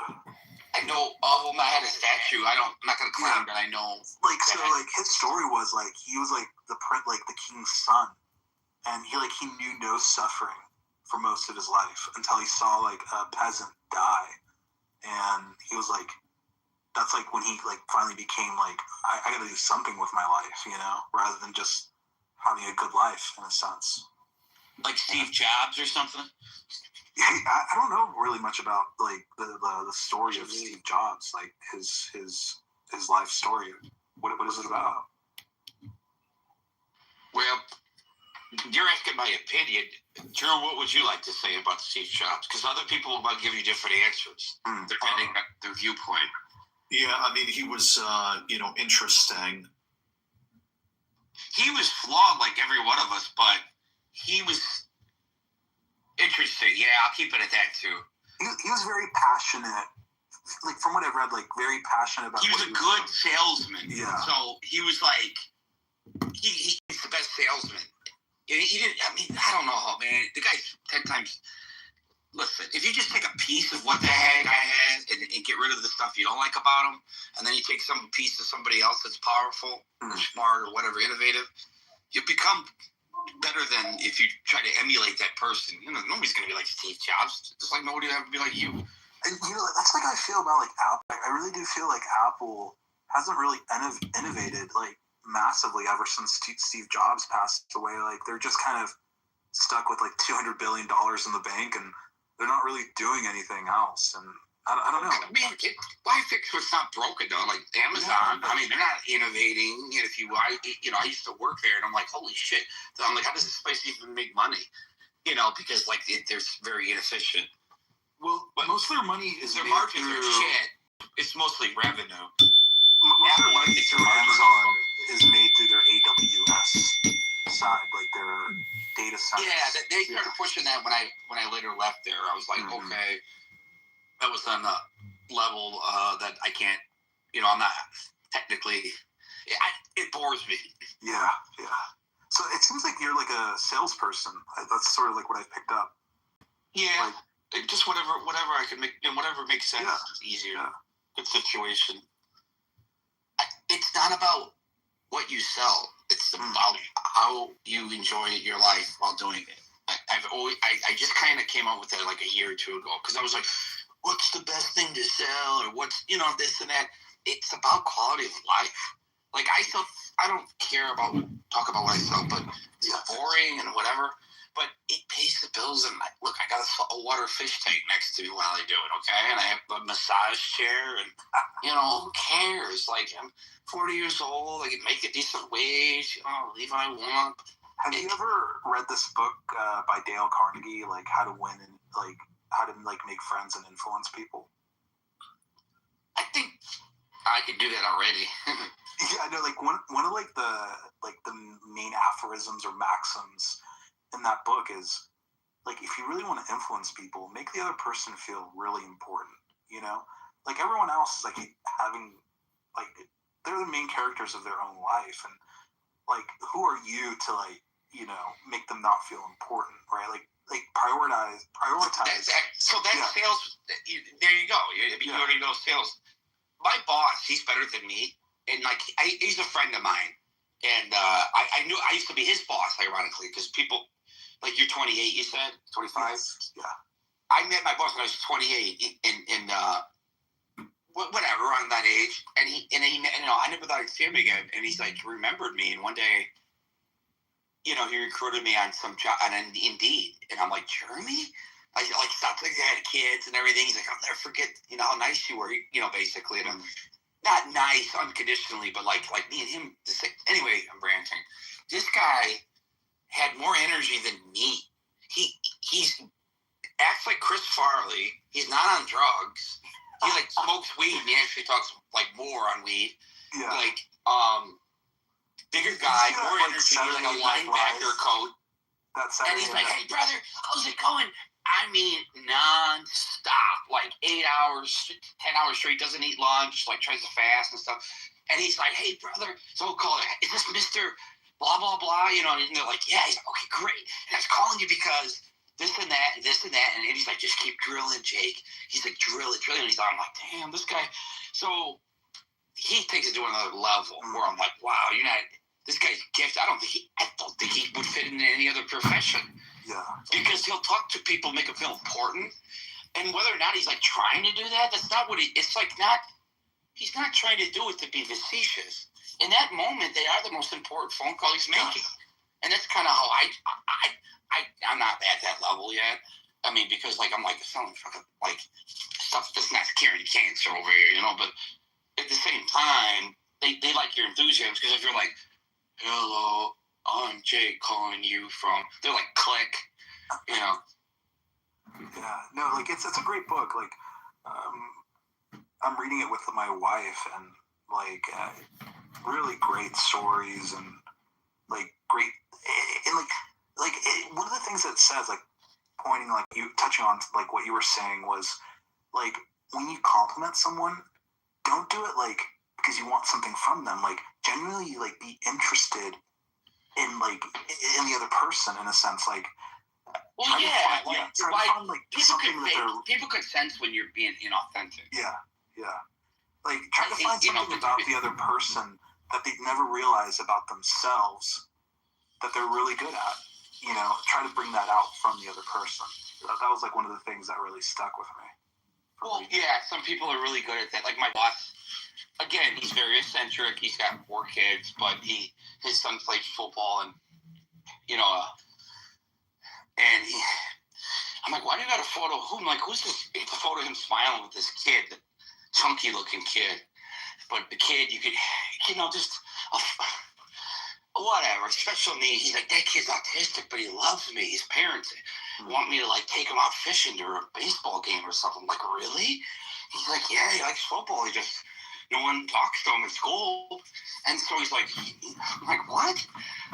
S18: I know of him. I had a statue. I'm not gonna claim, but I know.
S17: Like so, like his story was like he was like the king's son, and he knew no suffering for most of his life until he saw like a peasant die, and he was like, that's like when he like finally became like I got to do something with my life, you know, rather than just having a good life in a sense.
S18: Like Steve Jobs or something?
S17: Yeah, I don't know really much about like the story of Steve Jobs, like his life story. What is it about?
S18: Well, you're asking my opinion. Drew, what would you like to say about Steve Jobs? Because other people might give you different answers depending on their viewpoint.
S7: Yeah, I mean, he was, interesting.
S18: He was flawed like every one of us, but he was interesting. Yeah, I'll keep it at that too.
S17: He was very passionate. Like from what I've read, like very passionate about.
S18: He was a good salesman.
S17: Yeah.
S18: So he was like, he's the best salesman. He didn't. I mean, I don't know, man. The guy's 10 times. Listen, if you just take a piece of what the heck I had and get rid of the stuff you don't like about him, and then you take some piece of somebody else that's powerful, or smart, or whatever, innovative, you become better than if you try to emulate that person. You know, nobody's gonna be like Steve Jobs. Just like nobody will ever be like you.
S17: And you know, that's like I feel about like Apple. I really do feel like Apple hasn't really innovated like massively ever since Steve Jobs passed away. Like they're just kind of stuck with like $200 billion in the bank, and they're not really doing anything else. And I don't know.
S18: I mean, why fix what's not broken though? Like Amazon, I mean, they're not innovating. And I used to work there, and I'm like, holy shit. So I'm like, how does this place even make money? You know, because like they're very inefficient.
S7: Well, but most of their money is
S18: their margins are shit. It's mostly revenue.
S17: Most of their money through Amazon is made through their AWS side, like their data centers.
S18: Yeah, they started pushing that when I later left there. I was like, okay. That was on a level that I can't, I'm not technically, it bores me.
S17: Yeah. So it seems like you're like a salesperson. That's sort of like what I picked up.
S18: Yeah, like, just whatever I can make, whatever makes sense. Easier. Good situation. It's not not about what you sell. It's about how you enjoy your life while doing it. I just kind of came out with that like a year or two ago because I was like, what's the best thing to sell or what's, this and that. It's about quality of life. Like I don't care about talk about what I sell, but it's boring and whatever. But it pays the bills. And look, I got a water fish tank next to me while I do it, okay? And I have a massage chair, and who cares? Like I'm 40 years old. I can make a decent wage. Leave what I want.
S17: Have you ever read this book by Dale Carnegie, like How to Win and like how to like make friends and influence people?
S18: I think I could do that already.
S17: Yeah, I know. Like one of the main aphorisms or maxims in that book is like, if you really want to influence people, make the other person feel really important. Like everyone else is like having like they're the main characters of their own life, and like who are you to like make them not feel important, right? Like prioritize.
S18: So that's sales. There you go. You already know sales. My boss, he's better than me, and like he's a friend of mine, and I knew I used to be his boss, ironically, because people. Like you're 28, you said 25.
S17: Yeah.
S18: I met my boss when I was 28, and whatever around that age, and he I never thought I'd see him again, and he's like remembered me, and one day, he recruited me on some job on Indeed, and I'm like, Jeremy, I stopped thinking I had kids and everything. He's like, I'll never forget, how nice you were, basically, and I'm not nice unconditionally, but like me and him. Anyway, I'm ranting. This guy had more energy than me. He's acts like Chris Farley. He's not on drugs. He smokes weed, and he actually talks more on weed.
S17: Yeah.
S18: Bigger guy, more energy, like a linebacker coat. And he's like, hey brother, how's it going? I mean, non-stop, 8 hours, 10 hours straight, doesn't eat lunch, tries to fast and stuff. And he's like, hey brother, so we'll call it, is this Mr. blah, blah, blah, and they're like, yeah. He's like, okay, great. And I was calling you because this and that, and this and that. And he's like, just keep drilling, Jake. He's like, drill it. And he's like, I'm like, damn, this guy. So he takes it to another level where I'm like, wow, this guy's gifted. I don't think he would fit in any other profession.
S17: Yeah.
S18: Because he'll talk to people, make them feel important. And whether or not he's trying to do that, that's not what he's not trying to do it to be facetious. In that moment, they are the most important phone call he's making. And that's kind of how I'm not at that level yet. I mean, because I'm selling fucking stuff that's not curing cancer over here, but at the same time, they like your enthusiasm, because if you're like, hello, I'm Jake calling you from, they're like, click,
S17: Yeah, no, it's a great book. I'm reading it with my wife, and really great stories, and great, and one of the things that it says, pointing, you touching on what you were saying was when you compliment someone, don't do it because you want something from them. Genuinely be interested in the other person, in a sense.
S18: Well, people could sense when you're being inauthentic.
S17: Yeah. Try to find something about the other person that they'd never realize about themselves that they're really good at. Try to bring that out from the other person. That was one of the things that really stuck with me.
S18: Well, yeah, some people are really good at that. Like my boss, again, he's very eccentric. He's got 4 kids, but his son plays football, and I'm like, why do you got a photo of who? I'm like, who's this? It's a photo of him smiling with this kid, chunky looking kid. But the kid, you could, just whatever, special needs. He's like, that kid's autistic, but he loves me. His parents want me to take him out fishing or a baseball game or something. I'm like, really? He's like, yeah, he likes football. He just, no one talks to him in school. And so he's like, I'm like, what?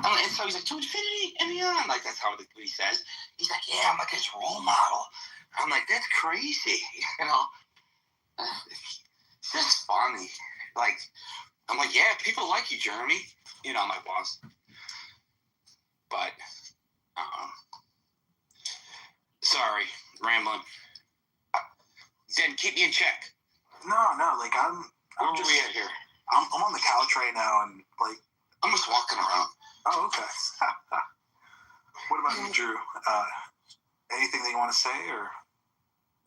S18: And so he's like, to infinity and beyond. That's how he says. He's like, yeah, I'm like his role model. I'm like, that's crazy. It's just funny. I'm like, yeah, people like you, Jeremy. My boss. But, sorry, rambling. Then keep me in check.
S17: No,
S18: Where are we at here?
S17: I'm on the couch right now, and like
S18: I'm just walking around.
S17: Oh, okay. What about you, Drew? Anything that you want to say, or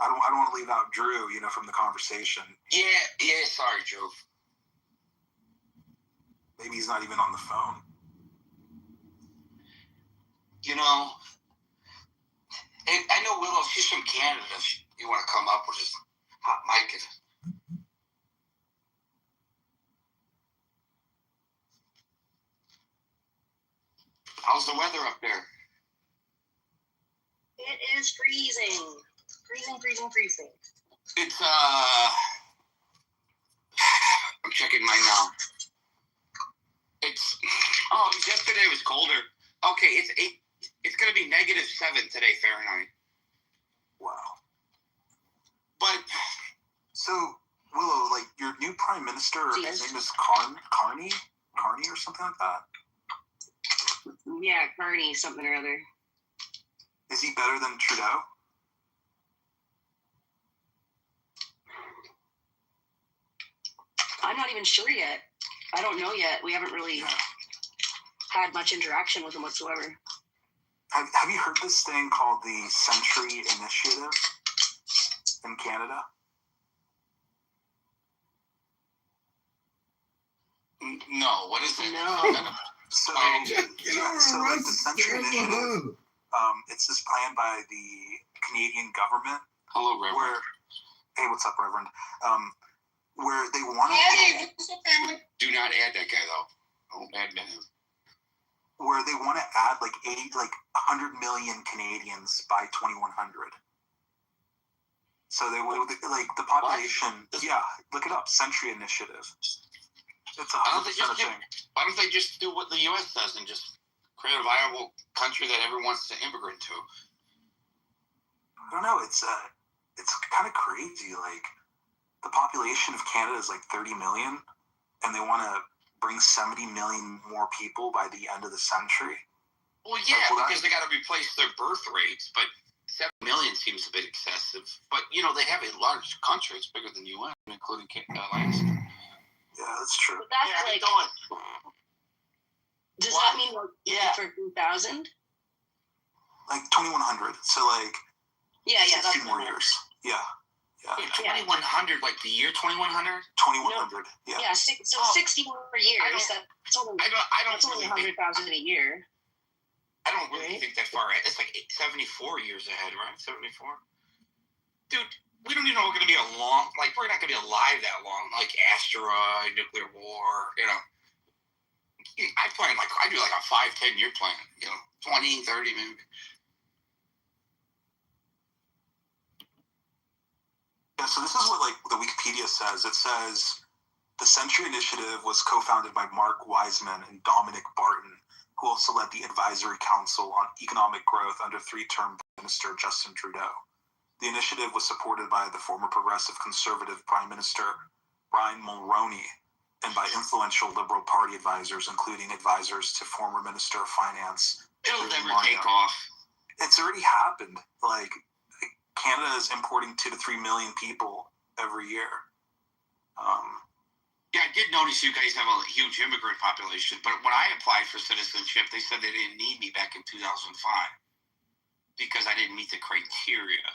S17: I don't want to leave out Drew, from the conversation.
S18: Yeah. Sorry, Drew.
S17: Maybe he's not even on the phone.
S18: I know Willow. She's from Canada. If you want to come up, we'll just hot mic it. How's the weather up there?
S15: It is freezing. Freezing.
S18: It's I'm checking mine now. Yesterday it was colder. Okay, it's gonna be -7 today Fahrenheit.
S17: Wow.
S18: But
S17: so Willow, like your new prime minister, his name is Carney or something like that.
S15: Yeah, Carney, something or other.
S17: Is he better than Trudeau?
S15: I'm not even sure yet. I don't know yet. We haven't really had much interaction with him whatsoever.
S17: Have you heard this thing called the Century Initiative in Canada?
S18: No, what is it?
S15: No.
S17: So like the Century Initiative, it's this plan by the Canadian government.
S18: Hello, Reverend.
S17: Hey, what's up, Reverend? Where they want to
S18: do not add that guy though. Don't add him.
S17: Where they want to add like 100 million Canadians by 2100. So they would like the population. What? Yeah, look it up. Century Initiative. It's 100% a thing.
S18: Why don't they just do what the U.S. does and just create a viable country that everyone wants to immigrate to?
S17: I don't know. It's kind of crazy. Like the population of Canada is like 30 million, and they want to bring 70 million more people by the end of the century.
S18: Well, yeah, because they got to replace their birth rates, but 7 million seems a bit excessive. But they have a large country; it's bigger than U.S., including Alaska.
S17: Yeah, that's true.
S15: But that's does that mean for 2000?
S17: Like 2100. So like 60 more years. Yeah.
S18: 2100, like the year 2100?
S17: 2100. Yeah.
S15: Yeah, so 60 more years. That's only 100,000 a year.
S18: I don't really think that far ahead. It's like 74 years ahead, right? 74. Dude, we don't even know we're going to be we're not going to be alive that long. Like asteroid, nuclear war, I do like a 5-10 year plan, 20, 30 maybe.
S17: Yeah, so this is what the Wikipedia says. It says the Century Initiative was co-founded by Mark Wiseman and Dominic Barton, who also led the Advisory Council on Economic Growth under three-term Minister Justin Trudeau. The initiative was supported by the former Progressive Conservative Prime Minister Brian Mulroney and by influential Liberal Party advisors, including advisors to former Minister of Finance.
S18: It'll never take off.
S17: It's already happened. Canada is importing 2 to 3 million people every year.
S18: Yeah, I did notice you guys have a huge immigrant population, but when I applied for citizenship, they said they didn't need me back in 2005 because I didn't meet the criteria.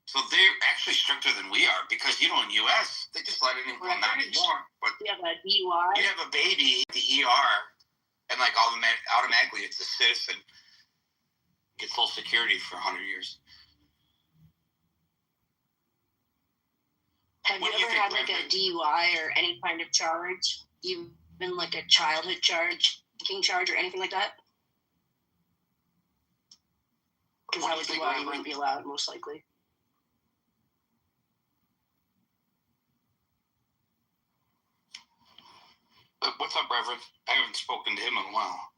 S18: So they're actually stricter than we are because, in the U.S., they just let anyone not anymore. But
S15: you have a DUI.
S18: You have a baby, the ER, and automatically it's a citizen. Get Social Security for 100 years.
S15: Have you ever had a DUI or any kind of charge? Even like a childhood charge, drinking charge, or anything like that? Because that would be why you wouldn't be allowed, most likely.
S18: What's up, Reverend? I haven't spoken to him in a while.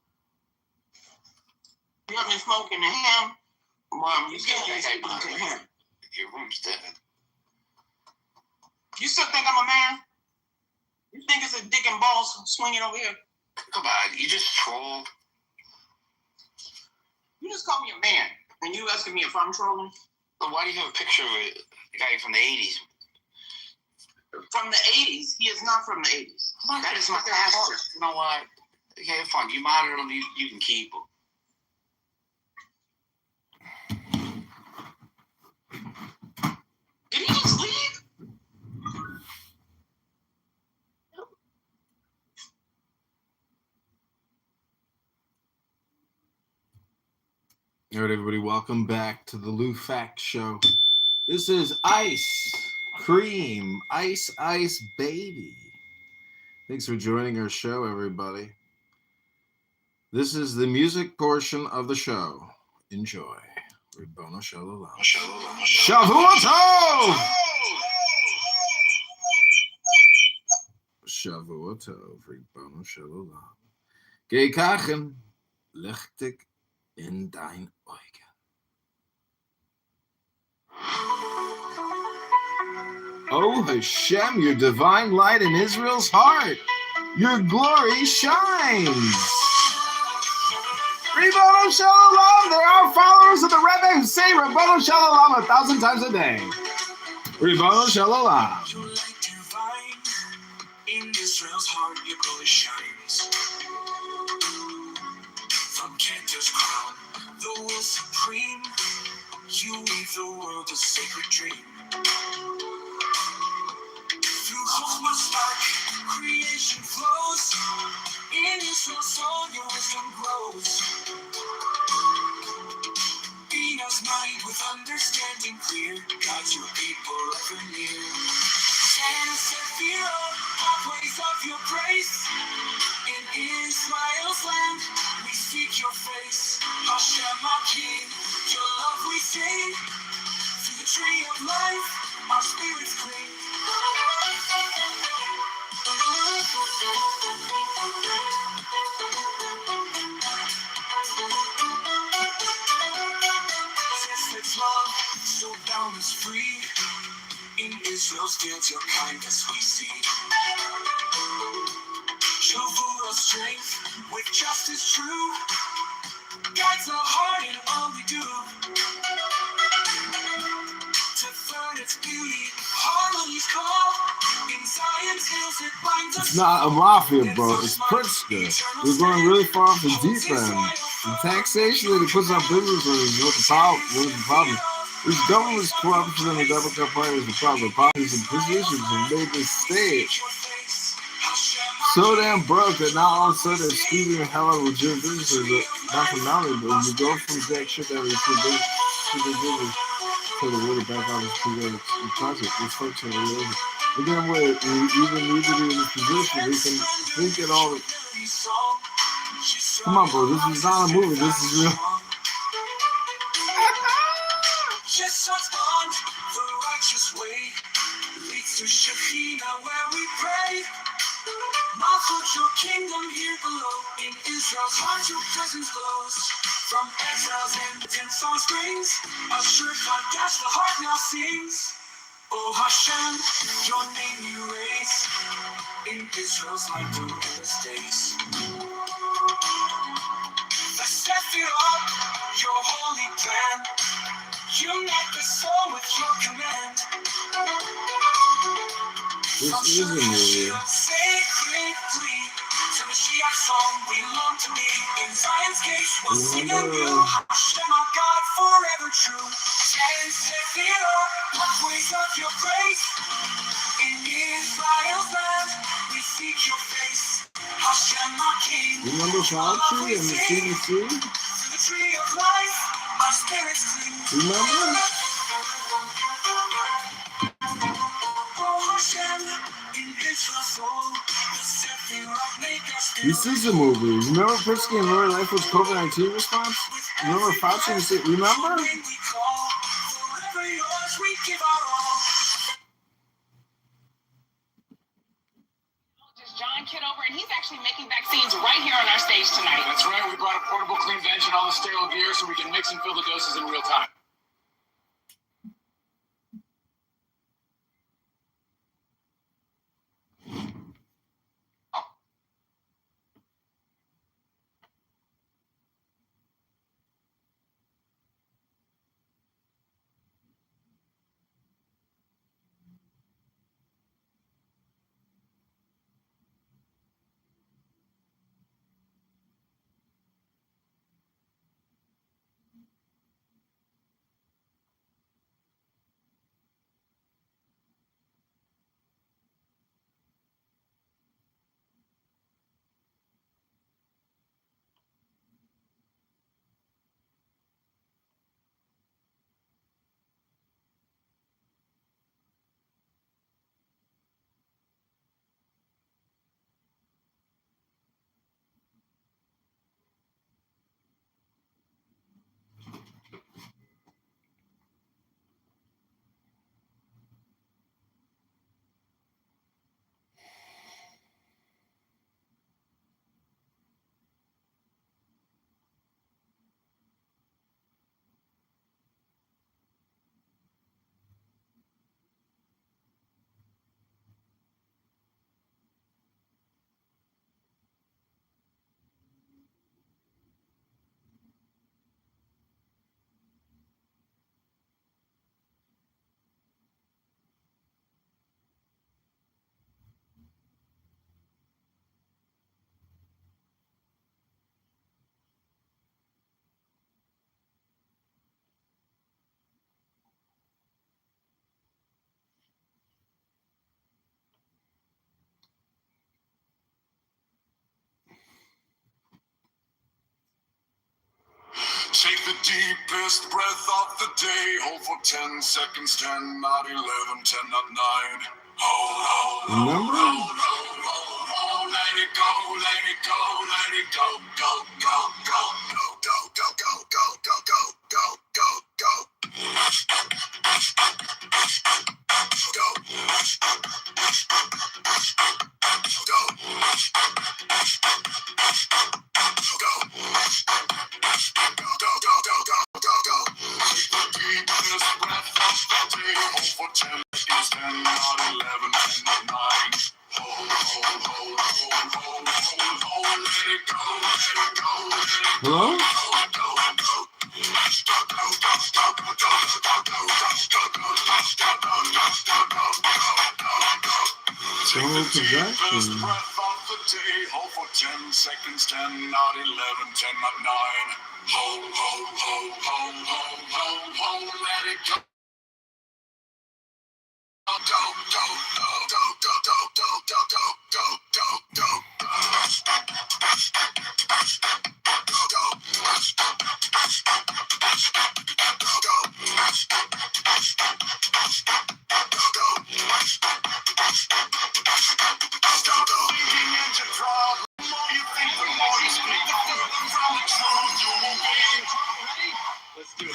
S20: You haven't spoken to him? Mom, you still ain't speaking to him.
S18: Your room's dead.
S20: You still think I'm a man? You think it's a dick and balls swinging over here?
S18: Come on, you just troll.
S20: You just call me a man, and you asking me if I'm trolling?
S18: But why do you have a picture of a guy from the 80s?
S20: From the 80s. He is not from the 80s. That is my pastor.
S18: You know what? Okay, fine. You monitor them, you can keep them.
S20: Did he just leave?
S1: All right, everybody, welcome back to the Lou Fact Show. This is Ice Cream, Ice Baby. Thanks for joining our show, everybody. This is the music portion of the show. Enjoy. Ribono Shalom. Shavuot Tov! Shavuot Tov. Ribono Shalom. Geh kachen, lichtig in dein Eugen. Oh Hashem, your divine light in Israel's heart. Your glory shines. Ribono Shalom. There are followers of the Rebbe who say Ribono Shalom 1,000 times a day. Ribono Shalom.
S19: Your light divine in Israel's heart, your glory shines. From Cantor's crown, the will supreme, you weave the world a sacred dream. Through Chokhmah's spark, creation flows. In Israel's soul, your wisdom grows. Bina's mind with understanding clear guides your people ever near. Stand Sephirah, pathways of your grace. In Israel's land, we seek your face. Hashem, our King, your love we sing. Through the tree of life, our spirits cling. Since love, so boundless free. In Israel's dance, your kindness we see. Shavua strength with justice true. Guides our heart in all we do. To third its beauty, harmony's call. In Zion's hills it binds us.
S1: It's not a mafia, bro. It's Pritzker. We're going really far off the deep end. The taxation that he puts on businesses is what the problem. This government's corruption and the Democrat Party is the problem. The parties and positions have made this state so damn broke that now all of a sudden they're squeezing the hell out of legitimate businesses. Not from now, but when you go from jack shit that was too big to the water back office to the project, these folks are real. And then when we even need to be in this position, we can think it all. Come on, bro, this is not a movie, this is real.
S19: Just what's on the righteous way leads to Shekhinah where we pray. Malchut, your kingdom here below. In Israel's heart, your presence glows. From exiles and song springs, a sure dash the heart now sings. Oh Hashem, your name you raise. In Israel's light to endless days. The Sephirah, your holy plan. Unite the soul with your command.
S1: This is a movie.
S19: Sacredly, to Mashiach's song we long to be. In Zion's gates we'll sing anew. Hashem our God forever true. And Sephirah, pathways of your grace. In Israel's land, we seek your face. Hashem our King.
S1: Remember Fauci and the CDC?
S19: Through the tree of life, our spirits cling.
S1: Remember? This is a movie. Remember Pritzker and Lori Lightfoot's COVID-19 response? Remember Fauci and the remember?
S13: John Kitover, and he's actually making vaccines right here on our stage tonight. That's right. We brought a portable clean bench and all the sterile gear so we can mix and fill the doses in real time.
S19: deepest breath of the day. Hold for 10 seconds, 10, not 11, 10, not 9. Hold,
S1: Remember?
S19: let it go, let it go, let it go, go, go, go, go, go, go, go, go, go, go, go, go,
S1: Hello? Total projection.
S19: Hold for 10 seconds, 10, not 11, 10, not 9. Hold, let it go. Go, go, go, go, go, go, go, go, go, go, go,
S7: Let's do it.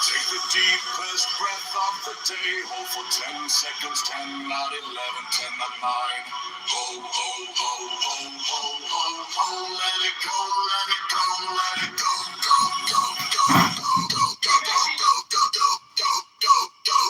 S19: Take the deepest breath of the day. Hold for 10 seconds, 10, not 11, 10, not 9. Hold, let it go, let it go, let it go, go, go, go, go, go, go, go, go, go, go,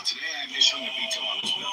S7: Today I'm issuing a veto on this bill.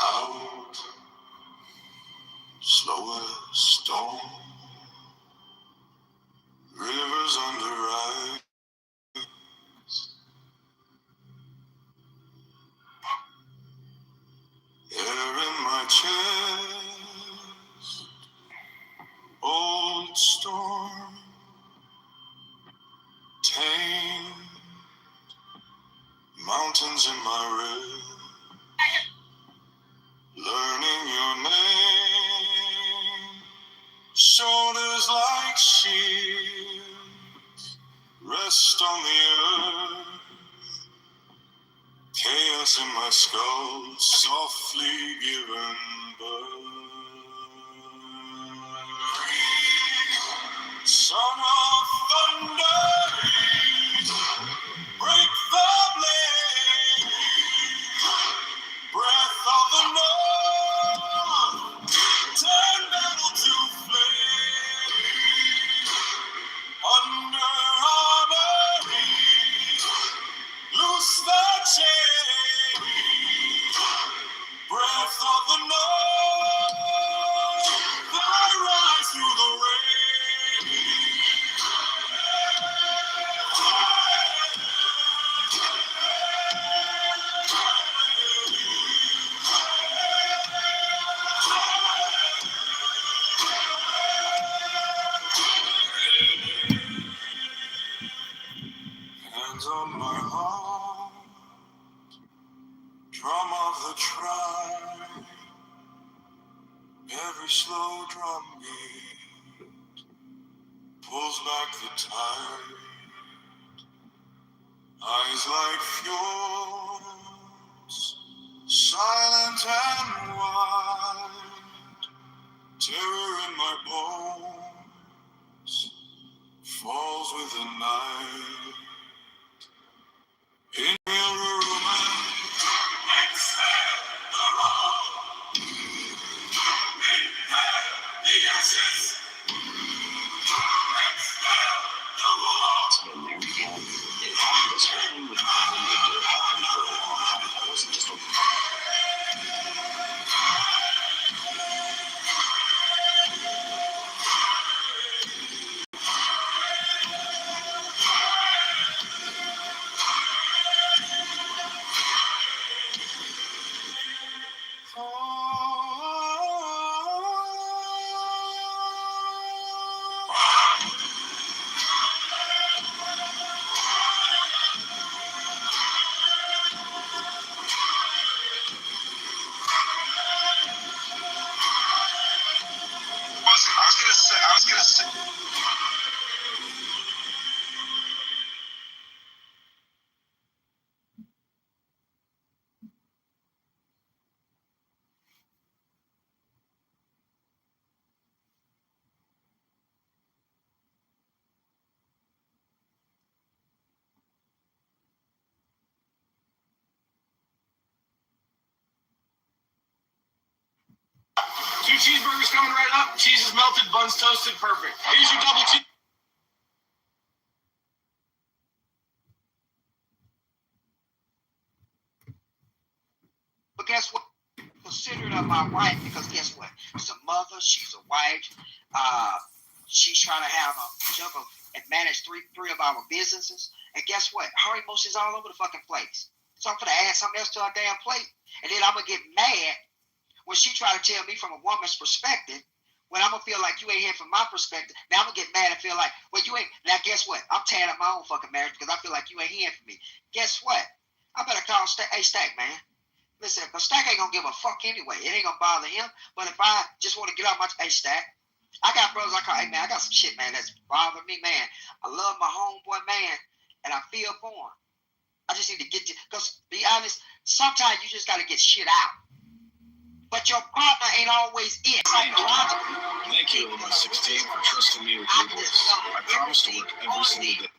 S19: Out, slower storm, rivers on the rise. Air in my chest, old storm, tame, mountains in my rib, learning your name. in my skull, softly given birth. Son of thunder, break the blade. Breath of the north, turn battle to flame. Under armor, loose the chain. Breath of the north, I rise through the rain. Hands on my heart, drum of the tribe. Every slow drum beat pulls back the tide. Eyes like fjords, silent and wide. Terror in my bones falls with the night. Inhale the romance, exhale the roll. Inhale the ashes, exhale the wall. And there again, it happens only with people who have control. That wasn't just a I was gonna say.
S7: Two cheeseburgers coming right up. Cheese is melted, buns toasted, perfect. Here's your double cheese.
S2: But guess what? Consider her my wife because guess what? She's a mother. She's a wife. She's trying to have a juggle and manage three of our businesses. And guess what? Her emotions all over the fucking place. So I'm gonna add something else to her damn plate, and then I'm gonna get mad when she try to tell me from a woman's perspective. When I'm gonna feel like you ain't here from my perspective, now I'm gonna get mad and feel like, well, you ain't. Now guess what? I'm tearing up my own fucking marriage because I feel like you ain't here for me. Guess what? I better call Stack, man. Listen, but Stack ain't gonna give a fuck anyway. It ain't gonna bother him. But if I just want to get off my Stack, I got brothers I call, hey man, I got some shit, man, that's bothering me, man. I love my homeboy, man, and I feel for him. I just need to get you, because be honest, sometimes you just gotta get shit out. But your partner ain't always it.
S7: Thank you, Illinois 16, for trusting me with your voice. I promise to work every single day.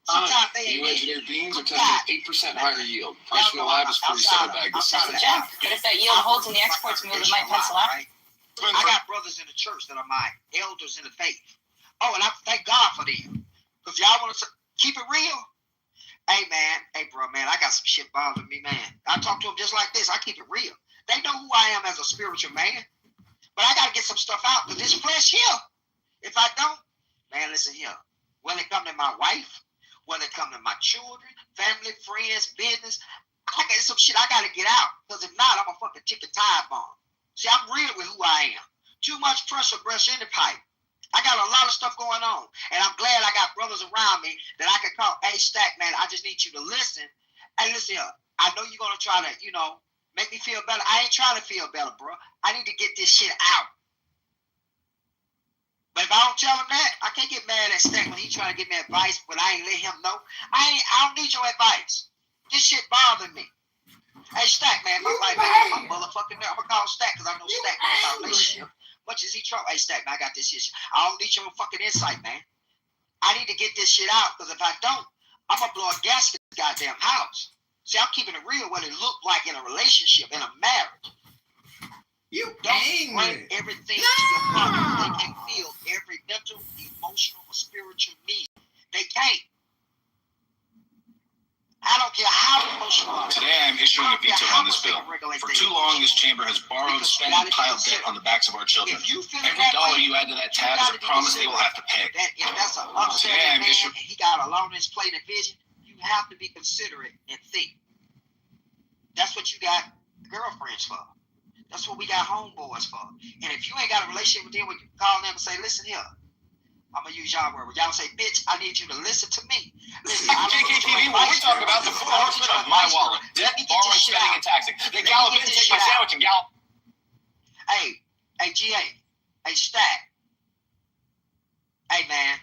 S2: Sometimes they
S7: New
S2: ain't
S7: engineered beans are testing 8% higher yield. Price for the lab is $47 a bag this season.
S22: But if that yield holds in the exports move, it might pencil out.
S2: I got brothers in the church that are my elders in the faith. Oh, and I thank God for them. Because y'all want to keep it real. Hey, man. Hey, bro, man. I got some shit bothering me, man. I talk to them just like this. I keep it real. They know who I am as a spiritual man. But I got to get some stuff out because this flesh here. If I don't, man, listen here. When it come to my wife, when it come to my children, family, friends, business, I got some shit I got to get out. Because if not, I'm a fucking ticket tire bomb. See, I'm real with who I am. Too much pressure brush in the pipe. I got a lot of stuff going on. And I'm glad I got brothers around me that I can call, hey, Stack, man, I just need you to listen. Hey, listen here. I know you're going to try to, make me feel better. I ain't trying to feel better, bro. I need to get this shit out. But if I don't tell him that, I can't get mad at Stack when he trying to give me advice when I ain't let him know. I don't need your advice. This shit bothers me. Hey, Stack, man, my wife, my motherfucking, I'm gonna call Stack because I know Stack knows about relationship. Much as he trouble. Hey, Stack, man, I got this issue. I don't need your fucking insight, man. I need to get this shit out because if I don't, I'm gonna blow a gasket in this goddamn house. See, I'm keeping it real what it looked like in a relationship, in a marriage. You don't bring everything to your partner. They can't feel every mental, emotional, or spiritual need. They can't. I don't care how emotional.
S7: Today I am issuing a veto on this bill. For too long, this chamber has borrowed, spent, and piled debt on the backs of our children. Every dollar you add to that tab is a promise they will have to pay.
S2: If that's an upstanding man and he got a long his plate of vision, you have to be considerate and think. That's what you got girlfriends for. That's what we got homeboys for. And if you ain't got a relationship with them, when you call them and say, listen here, I'm going to use y'all word. Y'all say, bitch, I need you to listen to me. Listen,
S7: JKTV, when we talk about the full heritage of my wallet, debt, borrowing, spending, and taxing, then gallop in, take my sandwich, and gallop.
S2: Hey, GA. Hey, Stack. Hey, man.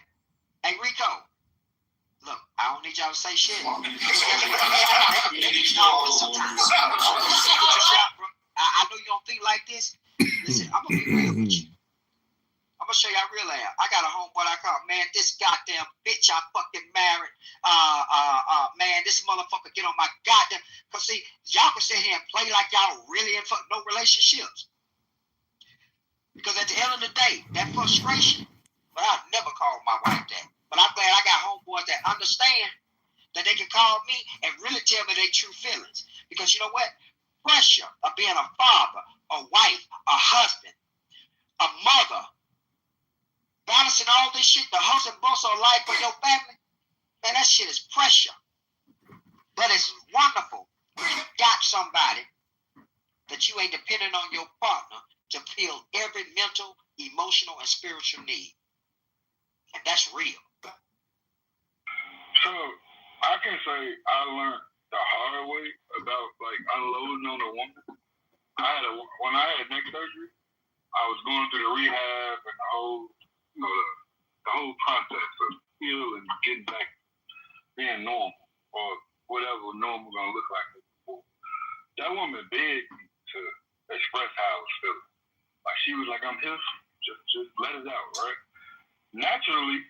S2: Hey, Rico. Look, I don't need y'all to say shit. I know you don't think like this. Listen, I'm going to be real with you. I'm going to show you how real I am. I got a homeboy I call, man, this goddamn bitch I fucking married. Man, this motherfucker get on my goddamn. Because see, y'all can sit here and play like y'all really in no relationships. Because at the end of the day, that frustration, but I'll never call my wife that. But I'm glad I got homeboys that understand that they can call me and really tell me their true feelings. Because you know what? Pressure of being a father, a wife, a husband, a mother, balancing all this shit, the hustle and bustle of life for your family, man, that shit is pressure. But it's wonderful when you got somebody that you ain't depending on your partner to fill every mental, emotional, and spiritual need. And that's real.
S16: So I can say I learned the hard way about like unloading on a woman. When I had neck surgery, I was going through the rehab and the whole, the whole process of healing, getting back being normal or whatever normal gonna look like. That woman begged me to express how I was feeling. Like she was like, "I'm here, just let it out, right?" Naturally,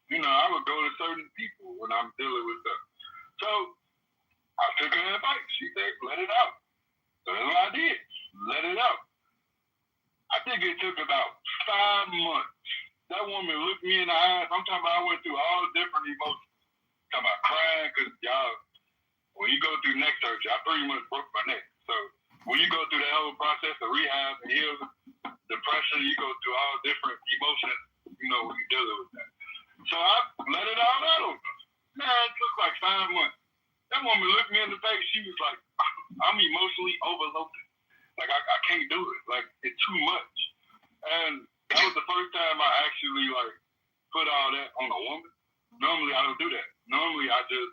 S16: I would go to certain people when I'm dealing with them. So I took her advice. She said, "Let it out." So that's what I did. Let it out. I think it took about 5 months. That woman looked me in the eyes. I'm talking about I went through all different emotions. I'm talking about crying because y'all, when you go through neck surgery, I pretty much broke my neck. So when you go through that whole process of rehab and healing, depression, you go through all different emotions, when you're dealing with that. So I let it all out. Man, it took like 5 months. That woman looked me in the face. She was like, "I'm emotionally overloaded. Like, I can't do it. Like, it's too much." And that was the first time I actually, put all that on a woman. Normally, I don't do that. Normally, I just,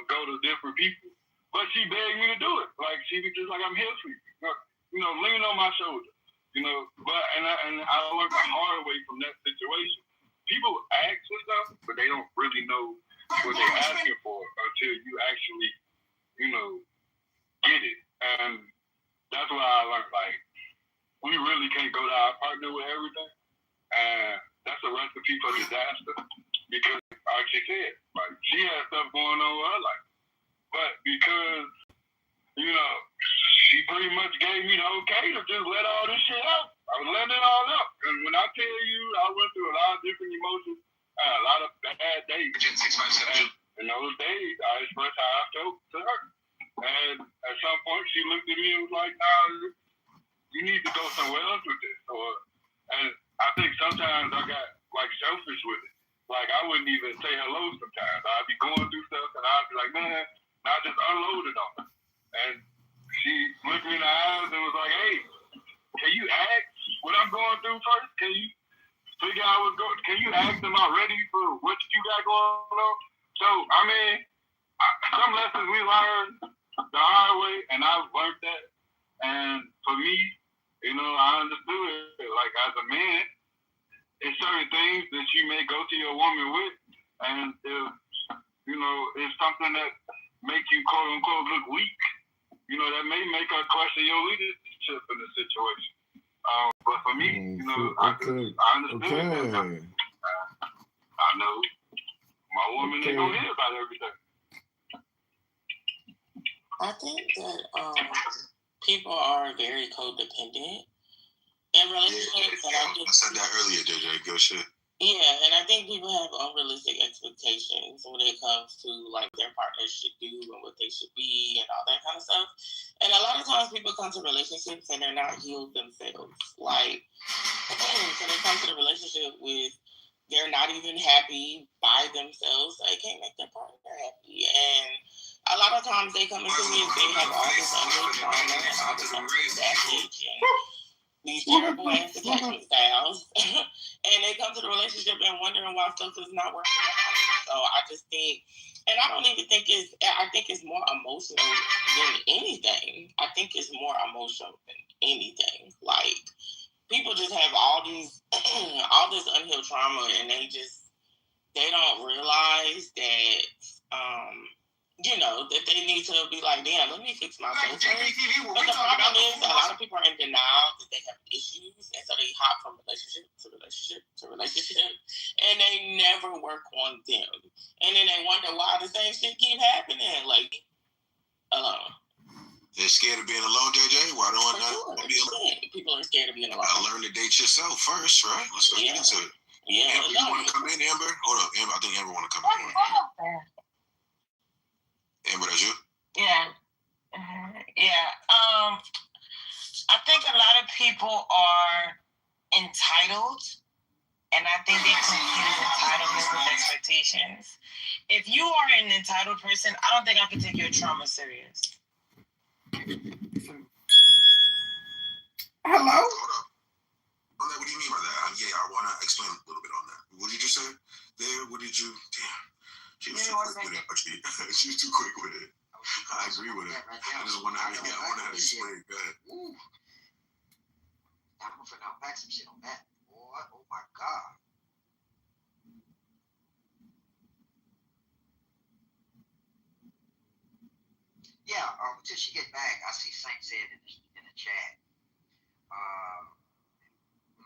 S16: go to different people. But she begged me to do it. Like, she was just like, "I'm here for you." Leaning on my shoulder. But I learned the hard way from that situation. People ask for stuff, but they don't really know what they're asking for until you actually, get it. And that's why I learned, we really can't go to our partner with everything. And that's a recipe for disaster. Because, like she said, she had stuff going on with her life. But because, she pretty much gave me the okay to just let all this shit out. I was letting it all out. And when I tell you, I went through a lot of different emotions, a lot of bad days. And in those days, I expressed how I felt to her. And at some point, she looked at me and was like, "Nah, you need to go somewhere else with this." And I think sometimes I got, selfish with it. Like, I wouldn't even say hello sometimes. I'd be going through stuff, and I'd be like, "Man," and I just unloaded on her. And she looked me in the eyes and was like, "Hey, can you ask what I'm going through first? Can you figure out what's going? Can you ask them I'm ready for what you got going on?" So, some lessons we learned the hard way, and I've learned that. And for me, I understood it. Like, as a man, it's certain things that you may go to your woman with, and if, it's something that make you, quote unquote, look weak, that may make her question your leadership in the situation. But for me, I understand that. I know my woman ain't gonna hear about everything.
S11: I think that people are very codependent in relationships.
S3: I said that earlier, JJ. Good shit.
S11: Yeah, and I think people have unrealistic expectations when it comes to like their partners should do and what they should be and all that kind of stuff. And a lot of times people come to relationships and they're not healed themselves. Like, so they come to the relationship with they're not even happy by themselves. So they can't make their partner happy. And a lot of times they come into it, they have all this unhealed trauma and all this unhealed baggage and these terrible ass attachment styles. And they come to the relationship and wondering why stuff is not working out. So I just think, and I don't even think I think it's more emotional than anything. I think it's more emotional than anything. Like, people just have all this unhealed trauma and they don't realize that, that they need to be like, damn, let me fix myself first. But the problem is a lot of people are in denial that they have issues, and so they hop from relationship to relationship to relationship, and they never work on them. And then they wonder why the same shit keep happening, like, alone.
S3: They're scared of being alone, JJ? Why don't I be alone?
S11: People are scared of being alone.
S3: I learn to date yourself first, right? Let's get into it.
S11: Yeah.
S3: Amber, you want to come in, Amber? Hold up, Amber. I think Amber want to come in. Amber, that's you?
S10: Yeah. I think a lot of people are entitled, and I think they confuse entitlement with expectations. If you are an entitled person, I don't think I can take your trauma serious.
S3: Hello? Hold up. What do you mean by that? I want to explain a little bit on that. What did you say there? What did you... Damn. She was too quick with it. She was too quick with it. I agree with it. I just wonder how to explain it. Go ahead.
S2: I'm going to unpack some shit on that. Boy, oh my God. Yeah, until she get back, I see Saint said in the chat,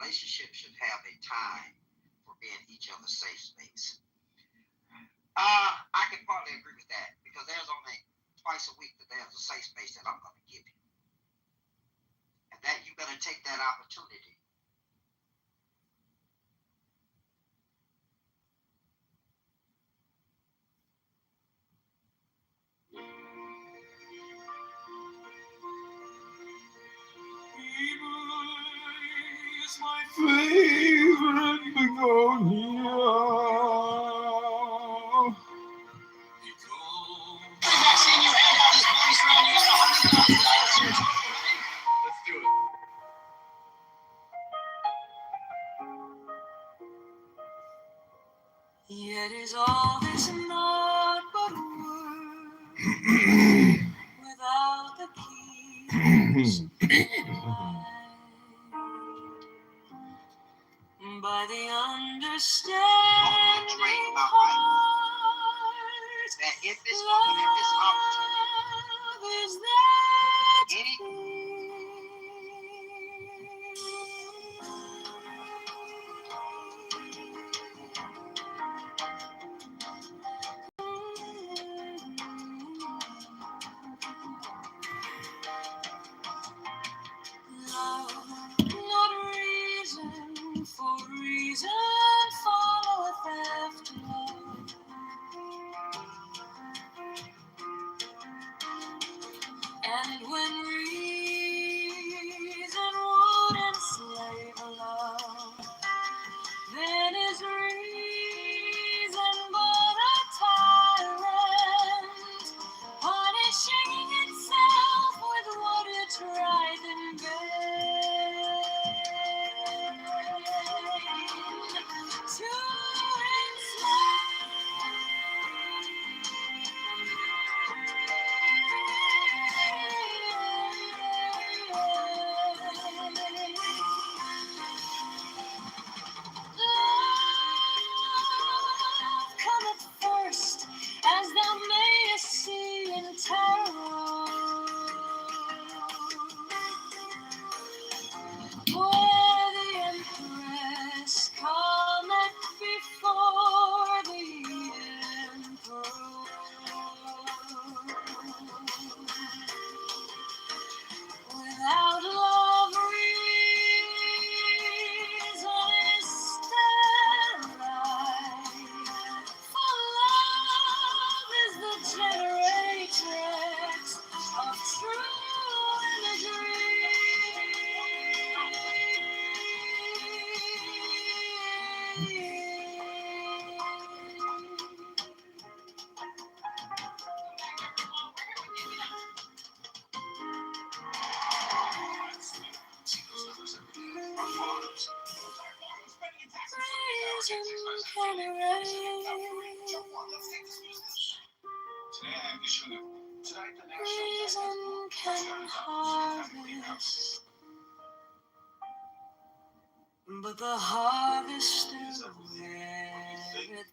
S2: relationships should have a time for being each other's safe space. I can partly agree with that because there's only twice a week that there's a safe space that I'm going to give you. And that you better take that opportunity.
S19: My favorite begonia.
S13: Vaccine you had all this bonus revenue and $100,000
S19: Let's do it. Yet is all this not but a word without the keys. By the understanding heart,
S2: that if this moment, if this opportunity
S19: is that love, not reason, for reason followeth after love. But the harvest still there.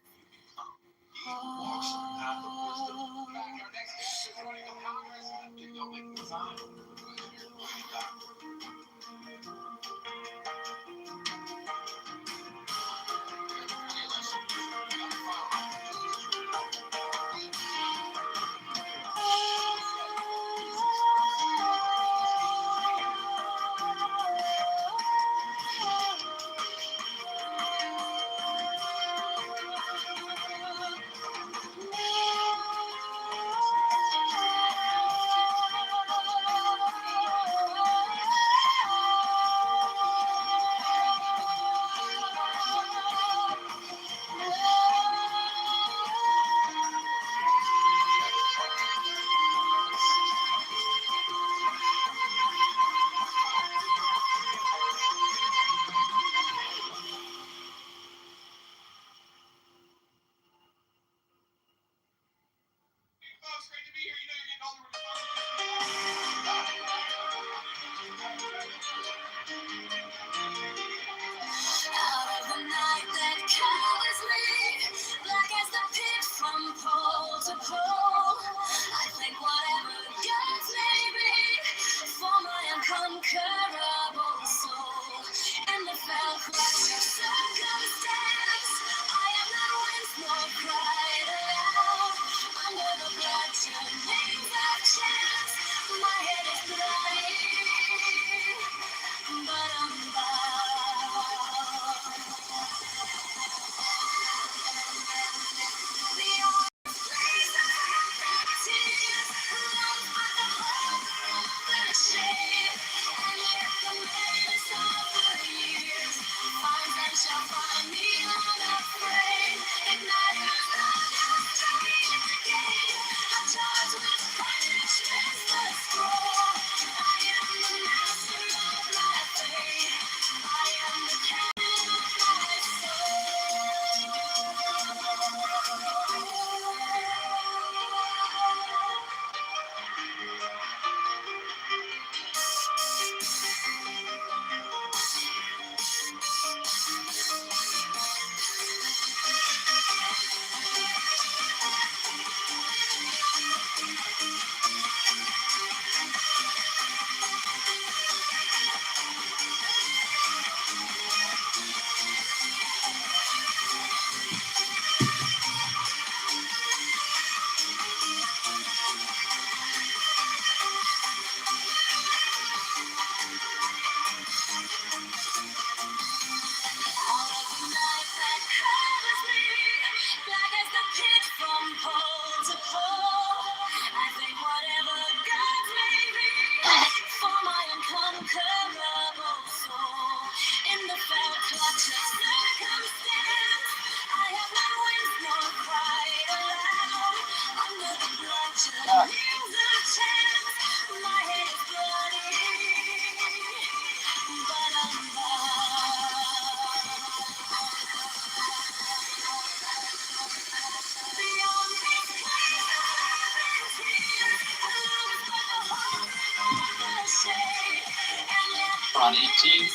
S19: Out of the night that covers me, black as the pit from pole to pole. I think whatever gods may be, for my unconquerable soul. In the fell clutch of circumstance, I am not once nor cried aloud. Under the bludgeonings of chance, my head is bloody, but I'm bound. Shall find me unafraid, igniting the strange game. I'm charged with punishment, the scroll. I am the master of my fate. I am the captain of my
S14: On 18.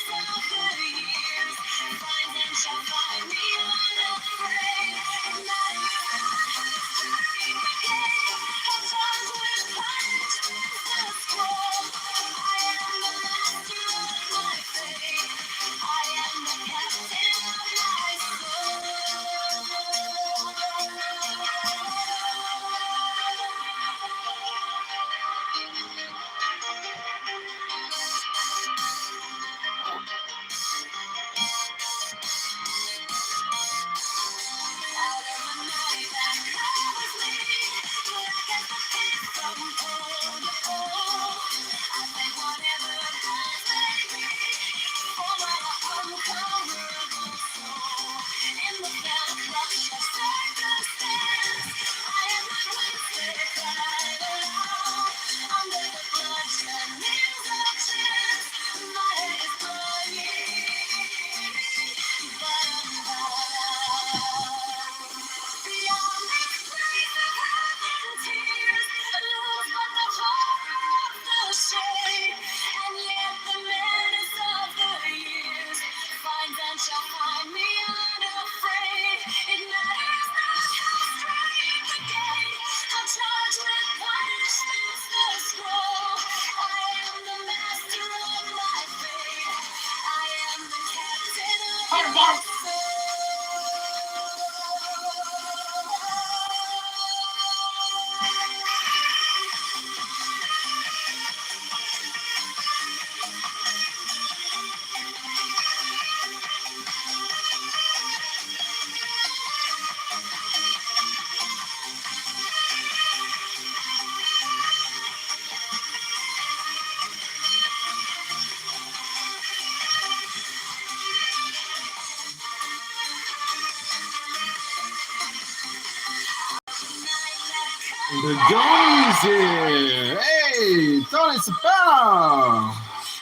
S1: Tony's here. Hey, Tony Soprano.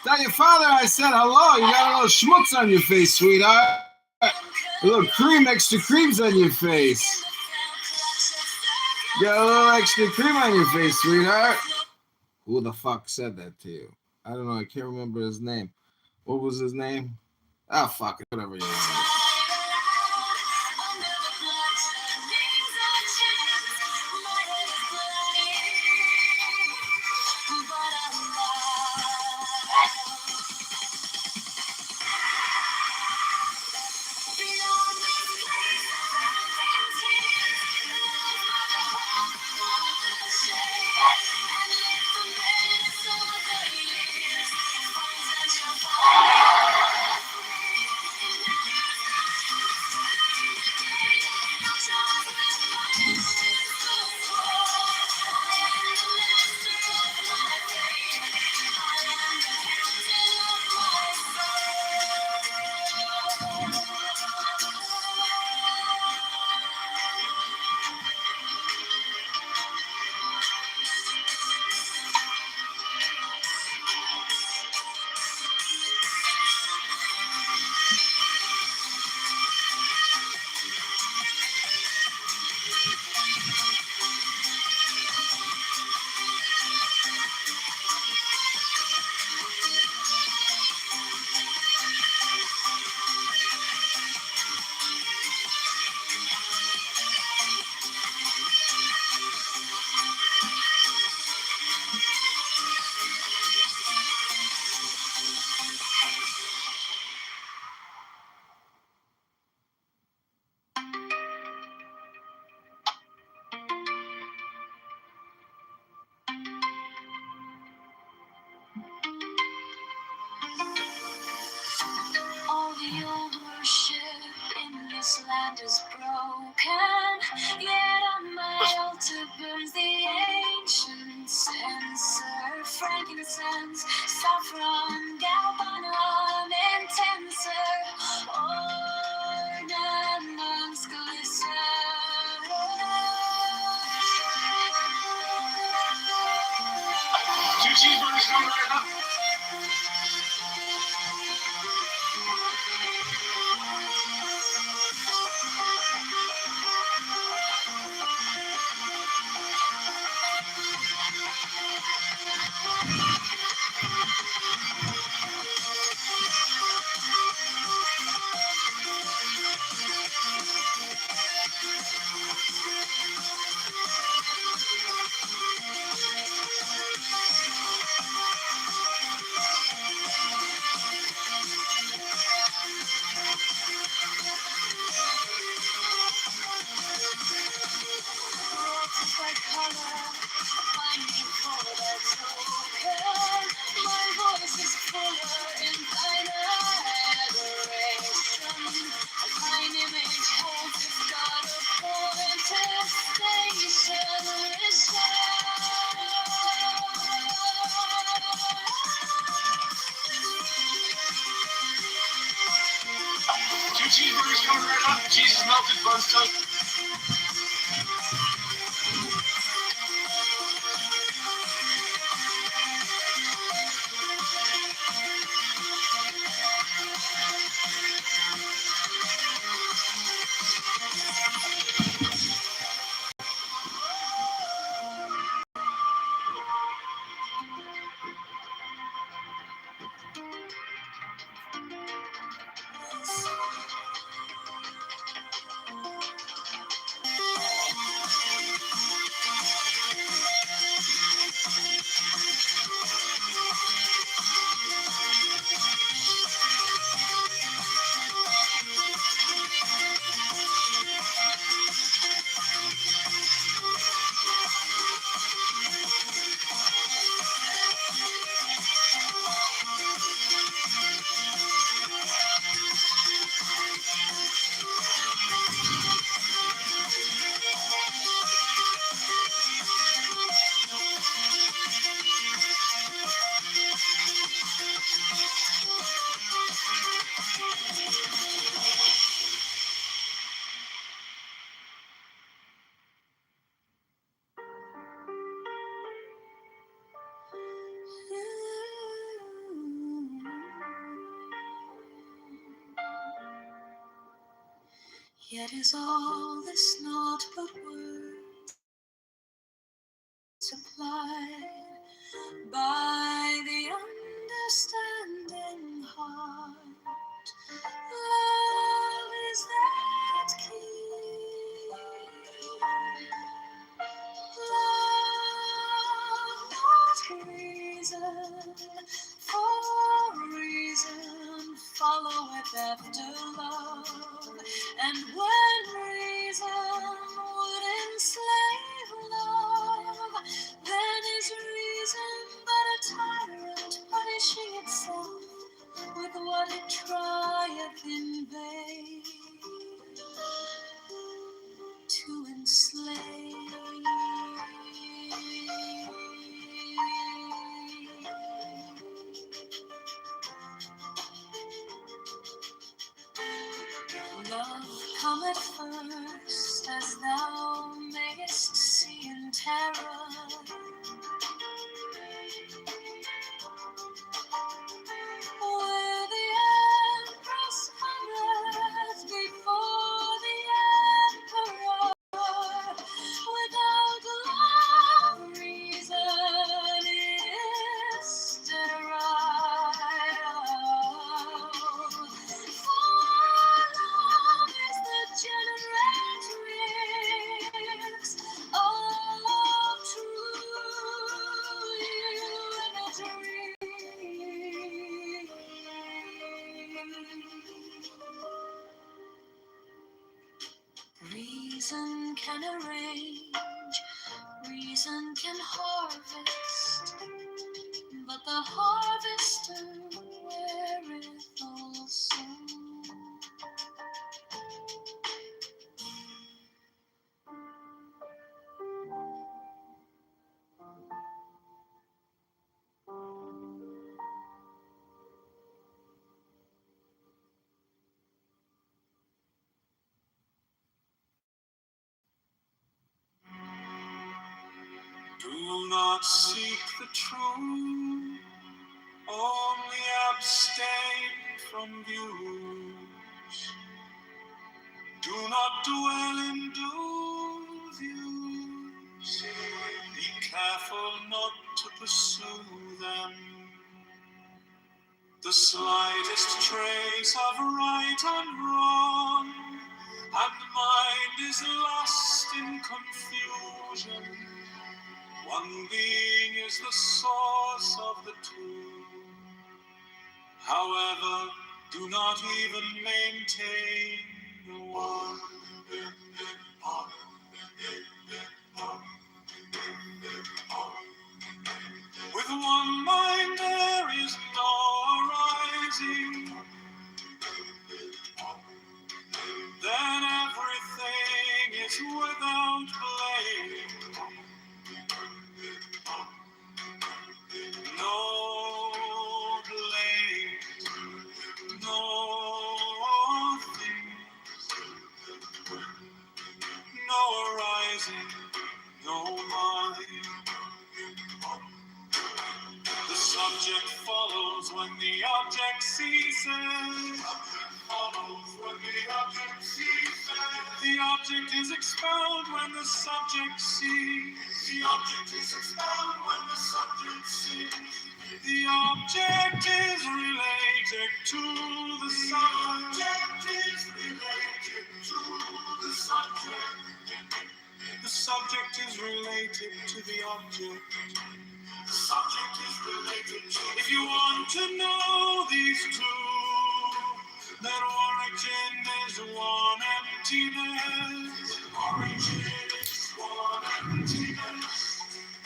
S1: Tell your father I said hello. You got a little schmutz on your face, sweetheart. A little cream, extra creams on your face. Got a little extra cream on your face, sweetheart. Who the fuck said that to you? I don't know. I can't remember his name. What was his name? Ah, fuck it. Whatever you want.
S19: All the old worship in this land is broken, yet on my altar burns the ancient censer, frankincense, saffron, galbanum, intenser, ornaments glisten.
S7: Two cheeseburgers coming right now.
S19: My color, my need for that token. My voice is fuller in thine adoration. A fine image holds its God appointed station.
S7: Two cheeseburgers coming right up. Cheese is melted, buns toast.
S19: Yet is all this naught but words supplied by the understanding heart? Love is that key. Love, not reason, for reason followeth after love. And when reason would enslave love, then is reason but a tyrant punishing itself with what it trieth in vain to enslave. Love cometh first, as thou mayest see in terror. Where the empress hovereth before the emperor, without love reason is sterile. For love is the generatrix of true unity. Reason can arrange, reason can harvest, but the harvester weareth also. Do not seek the truth, only abstain from views. Do not dwell in due views. Be careful not to pursue them. The slightest trace of right and wrong, and mind is lost in confusion. One being is the source of the two. However, do not even maintain the one. With one mind there is no arising. Then everything is without blame. No blame, no things, no arising, no mind. The subject follows when the object ceases. The object is expelled when the subject ceases. The object is expelled when the subject ceases. The object is related to the subject. Is related to the subject. The subject is related to the object. The subject is related to. If you want to know these two, that origin is one emptiness. Origin is one emptiness.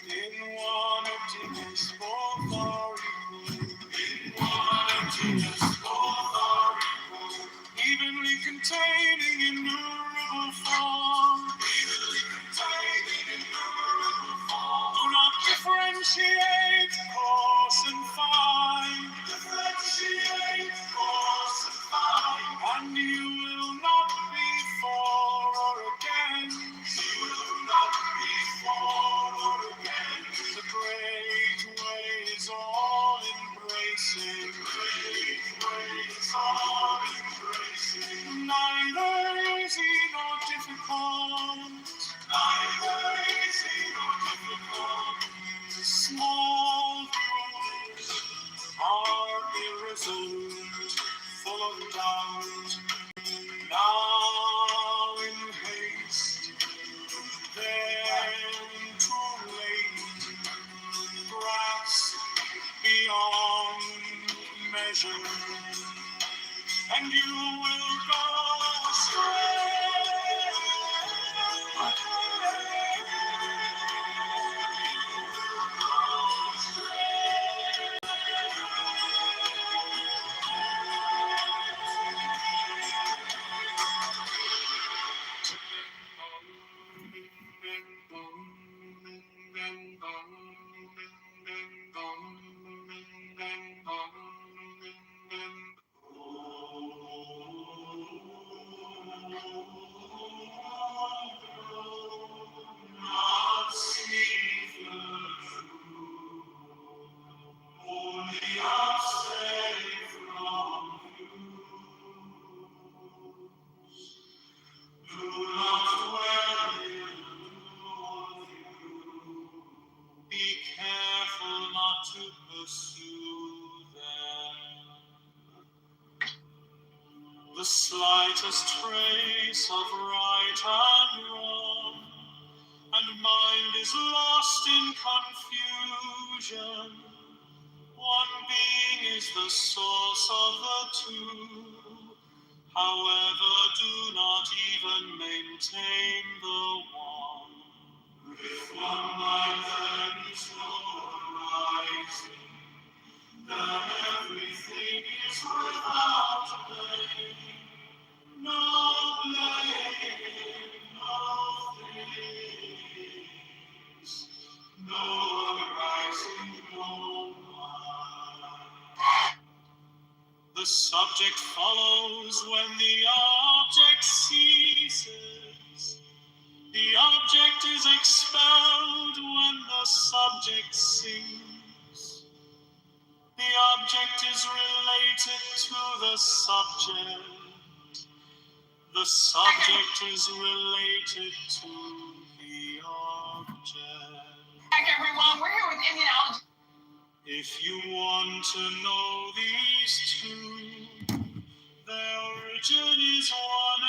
S19: In one emptiness, both are equal. In one emptiness, both are equal. Evenly containing innumerable form. Evenly containing innumerable form. Do not differentiate coarse and fine. Differentiate coarse and fine. And you will not be for or against. You will not be for or against. The great way is all embracing. Great way is all embracing. Neither is he and you will go astray. Not see the truth, only abstain from views. Do not dwell in view. Be careful not to pursue them. The slightest trace of right and wrong, and mind is lost in confusion. One being is the source of the two. However, do not even maintain the one. If one mind then is no arising, then everything is without blame. No blame, no things, no arising, no mind. The subject follows when the object ceases. The object is expelled when the subject sings. The object is related to the subject. The subject is related to the object.
S13: Hi everyone, we're here with immunology.
S19: If you want to know these two, their origin is one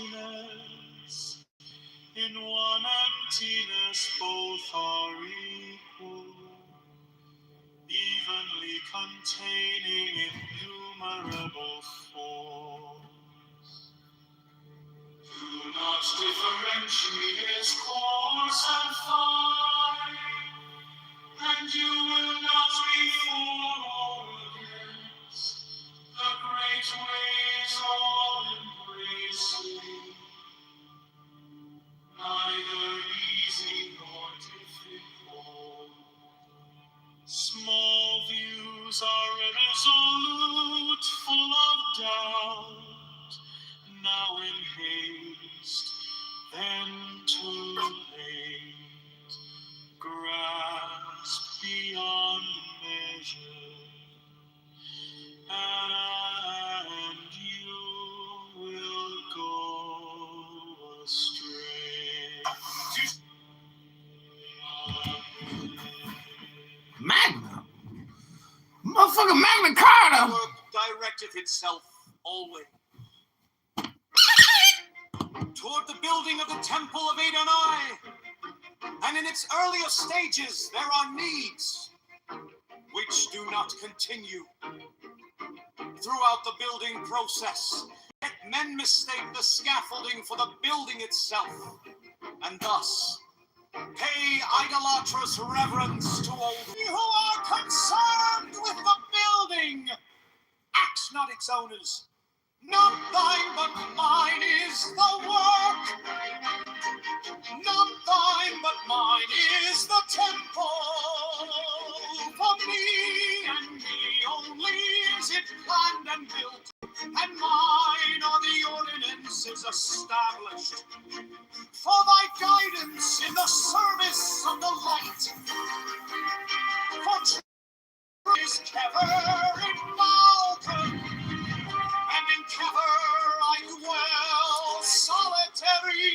S19: emptiness. In one emptiness both are equal, evenly containing innumerable forms. Do not differentiate coarse and fine, and you will not be for or against the great ways all embracing, neither easy nor difficult. Small views are irresolute, full of doubt, now in haste, then too late. Grasp beyond measure, and you will go astray.
S1: Magna? Motherfucker Magna Carta!
S19: Work directed itself always toward the building of the Temple of Adonai. And in its earlier stages, there are needs which do not continue. Throughout the building process, men mistake the scaffolding for the building itself, and thus pay idolatrous reverence to old who are concerned with the building. Axe not its owners. Not thine, but mine is the work. Not thine, but mine is the temple. For me and me only is it planned and built, and mine are the ordinances established. For thy guidance in the service of the light. For truth is Kever in Malcolm, and in Kever I dwell solitary,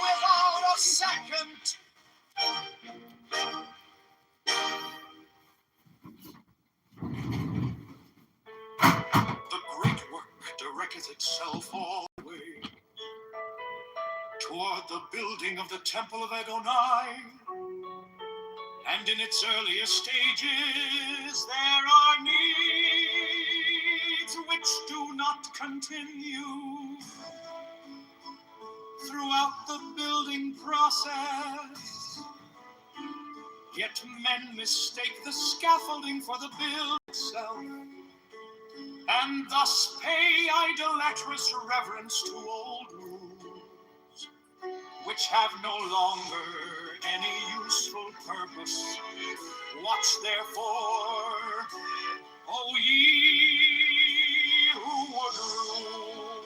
S19: without a second. The great work directeth itself all the way toward the building of the Temple of Adonai. And in its earliest stages, there are needs which do not continue throughout the building process. Yet men mistake the scaffolding for the build itself, and thus pay idolatrous reverence to old rules, which have no longer any useful purpose. Watch therefore, O ye who would rule,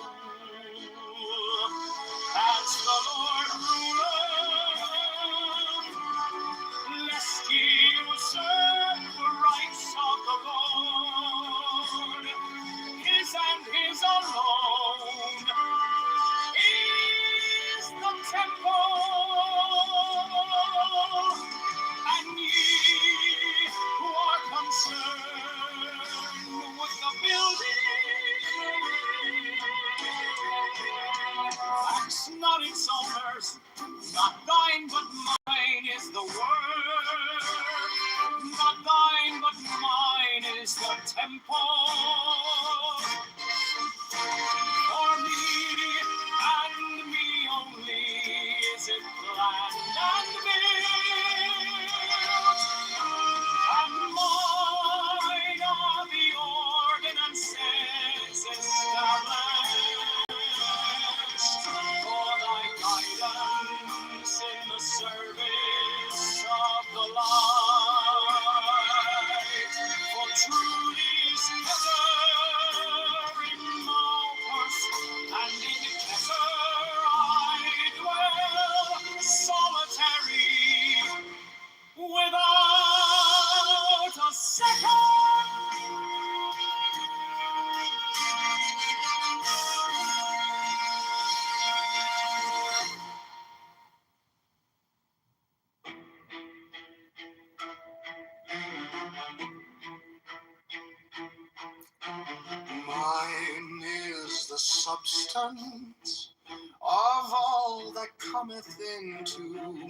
S19: as the Lord ruleth, lest ye usurp the rights of the Lord. His and his alone is the temple, and ye who are concerned with the building, axe not its owners, not thine but mine is the word, not thine but mine is the temple. For me and me only is it planned and built, and mine are the ordinances established for thy guidance in the service of the light. For truth is never in Malchus, and in Kitover I dwell, solitary, without a second. Mine is the substance of all that cometh into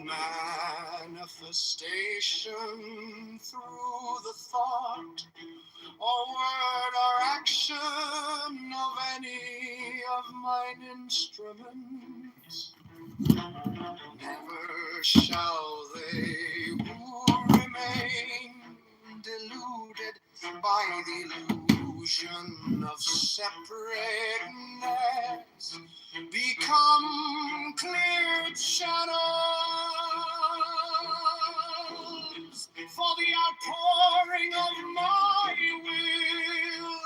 S19: manifestation through the thought or word or action of any of mine instruments. Never shall they who remain deluded by the illusion of separateness become cleared shadows for the outpouring of my will,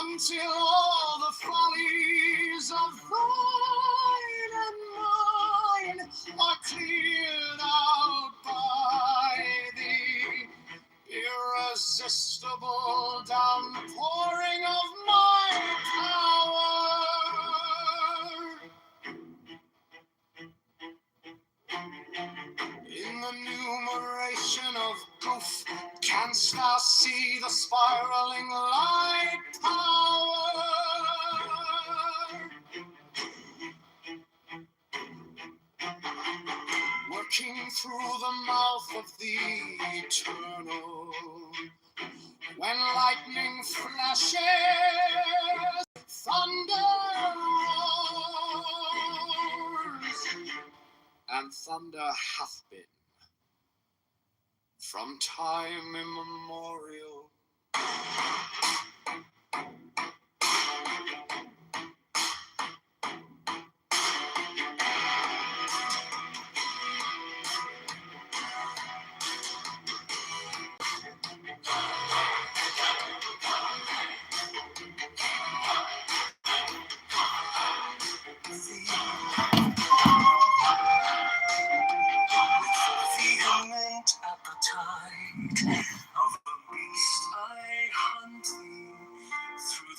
S19: until all the follies of thine and mine are cleared out by thee. Irresistible downpouring of my power. In the numeration of goof, canst thou see the spiraling light power? Working through the mouth of the eternal, when lightning flashes, thunder roars, and thunder hath been from time immemorial. Vehement appetite of the beast I hunt thee through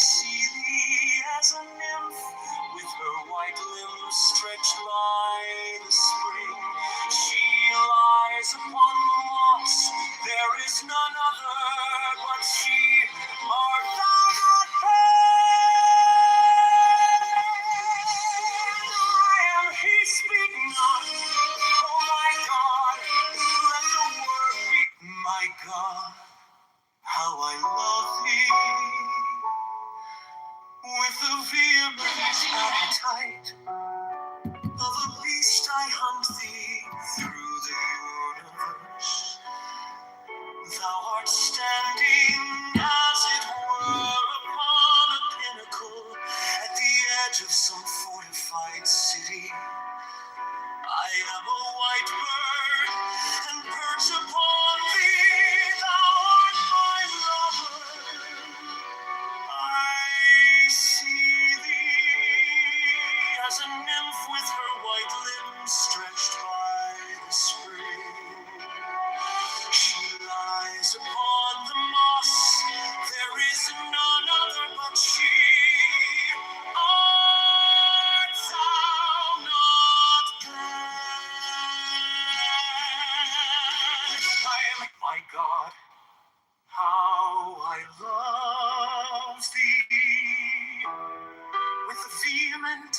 S19: see thee as a nymph, with her white limbs stretched by the spring. She lies upon the moss, there is none other but she. Art thou not I am he, speak not. Oh my God, let the word be. My God, how I love thee. With the vehement appetite of a beast I hunt thee through the universe. Thou art standing as it were upon a pinnacle at the edge of some fortified city. I am a white bird and perch upon thee. Thou art my lover. I see thee as a nymph with her white limbs stretched by the spring. She lies upon the moss, there is none other but she. Art thou not glad? I am, my God, how I love thee. With the vehement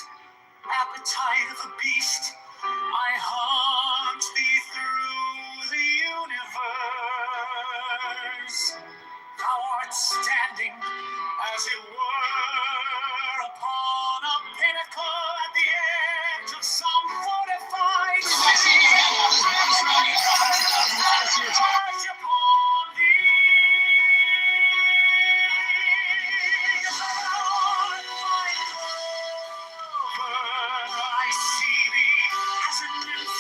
S19: appetite of a beast, I hunt thee through the universe. Thou art standing, as it were, upon a pinnacle at the edge of some fortified city. Perch upon I see thee as a nymph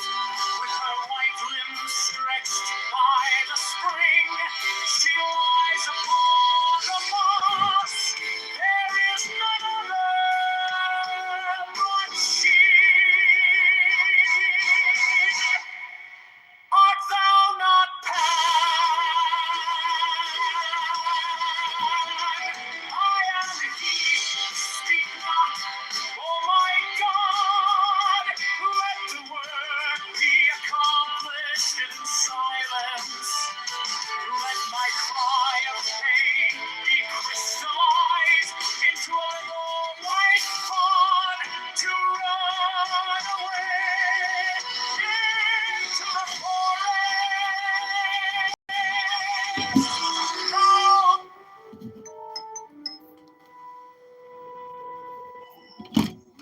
S19: with her white limbs stretched by the spring. She lies upon the moss. There is none other but she. Art thou not I am he, speak not. Oh my God, let the word be accomplished in silence. Let my cry of pain be crystallized into a little white fawn to run away into the forest.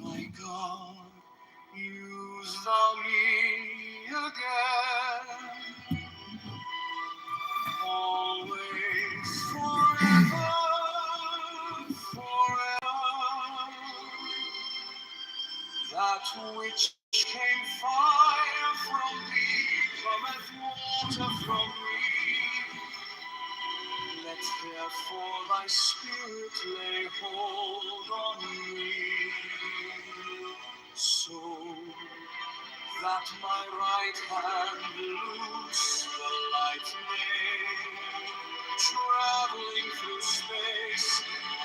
S19: My God, use thou me again, always, forever, forever. That which came fire from thee, cometh water from me. Let therefore thy spirit lay hold on me, so that my right hand loose the lightning, traveling through space.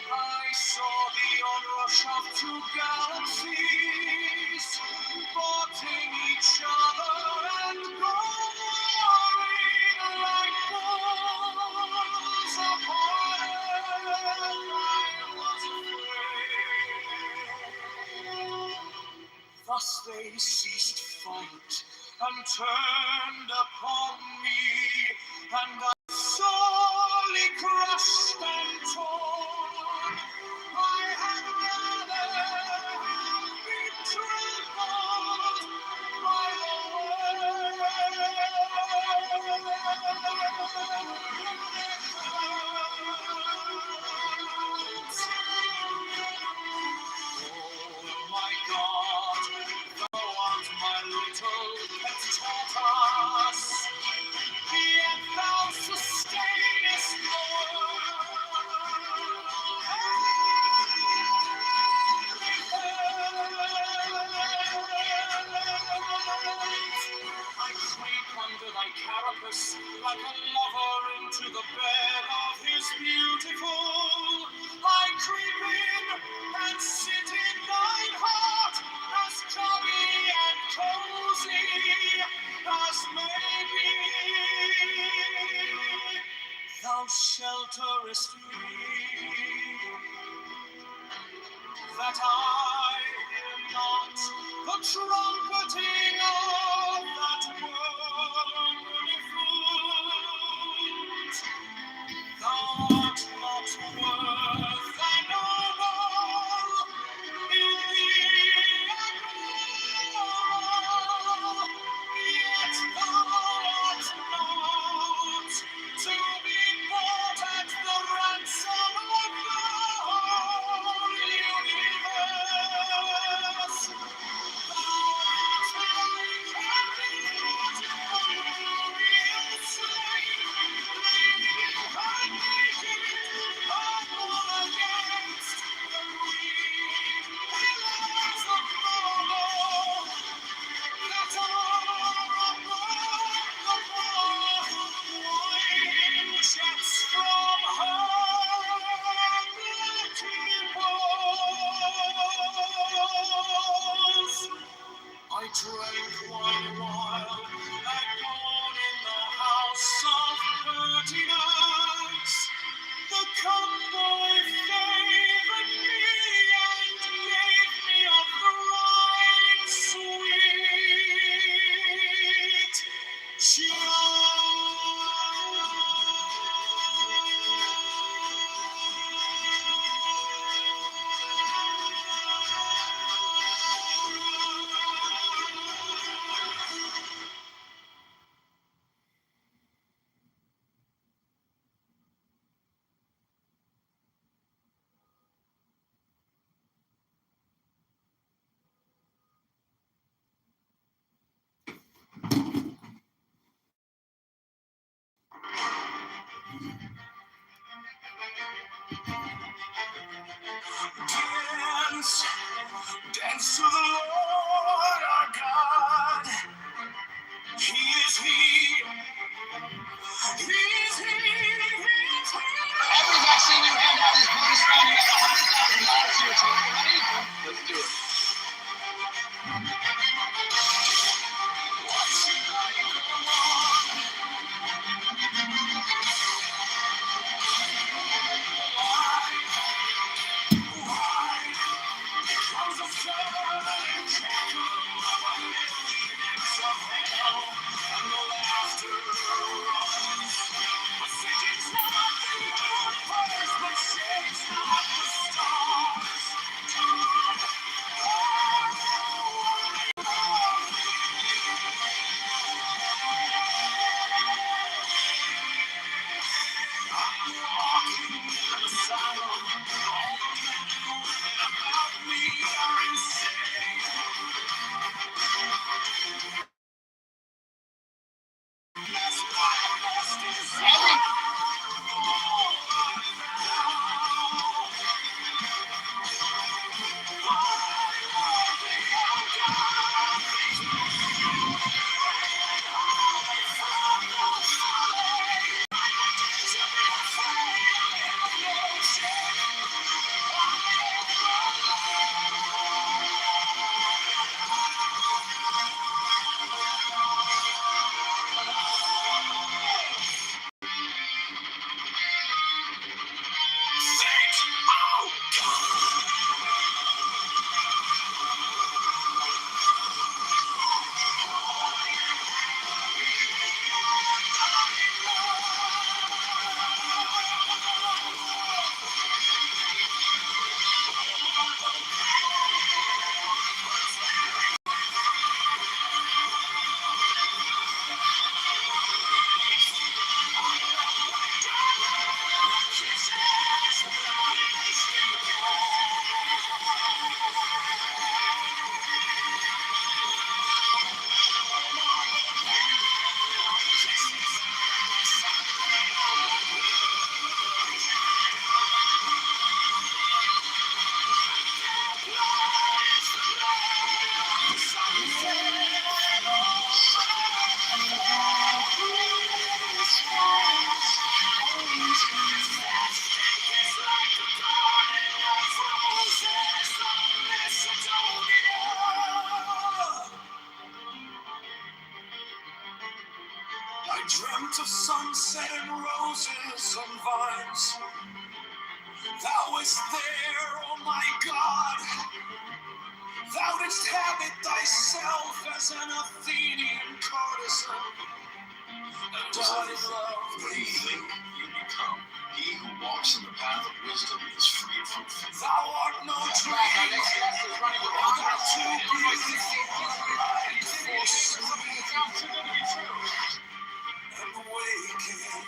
S19: I saw the onrush of two galaxies, spotting each other and going like bulls upon earth. I was afraid. Thus they ceased fight and turned upon me, and I sorely crushed and torn. I had rather be trampled by the world. Oh my God, thou art my little pet tortoise, yet thou sustainest the world. surest plea, that I hear not the trumpeting of that burning flute. Thou art not worth an honor in the agora, yet thou art not to be bought at the ransom of the whole universe. Thou art like a beautiful real slave, leaning her naked humble against the green pillars of marble that are above the wine jets from her black nipples. I drank wine while at dawn in the house of Pertinax. The cowboy favored me and gave me of the right sweet dance, dance to the Lord our God. He is He. He is He. He is He. Every vaccine you hand out is bonus round. You got $100,000 to your team. Ready? Let's do it. What's it like comes a sudden shackle of a million imps of hell, and the laughter runs. But shakes not the universe, but shakes not the stars. I'm walking in asylum. All the men and women about me are insane. That's my best desire. I dreamt of sunset and roses and vines. Thou wast there, oh my God. Thou didst have it thyself as an Athenian courtesan, and I love thee.
S7: You become. He who walks in the path of wisdom is free from fear.
S19: Thou art no dream, or thou too beautiful, and waking.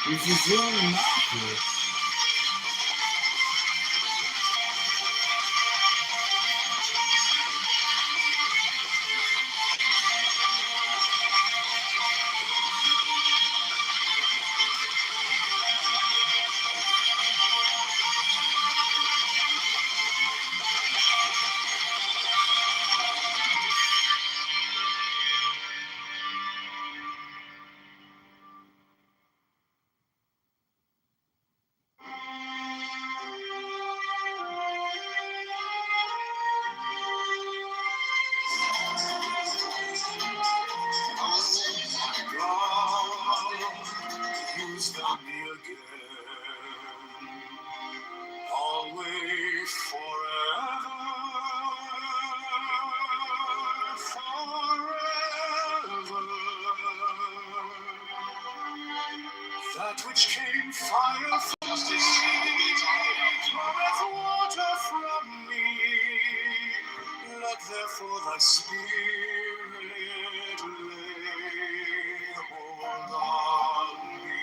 S1: This is really not good.
S19: Use them me again, always forever, forever. That which came fire from me, floweth water from me. Let therefore thy spirit lay hold on me,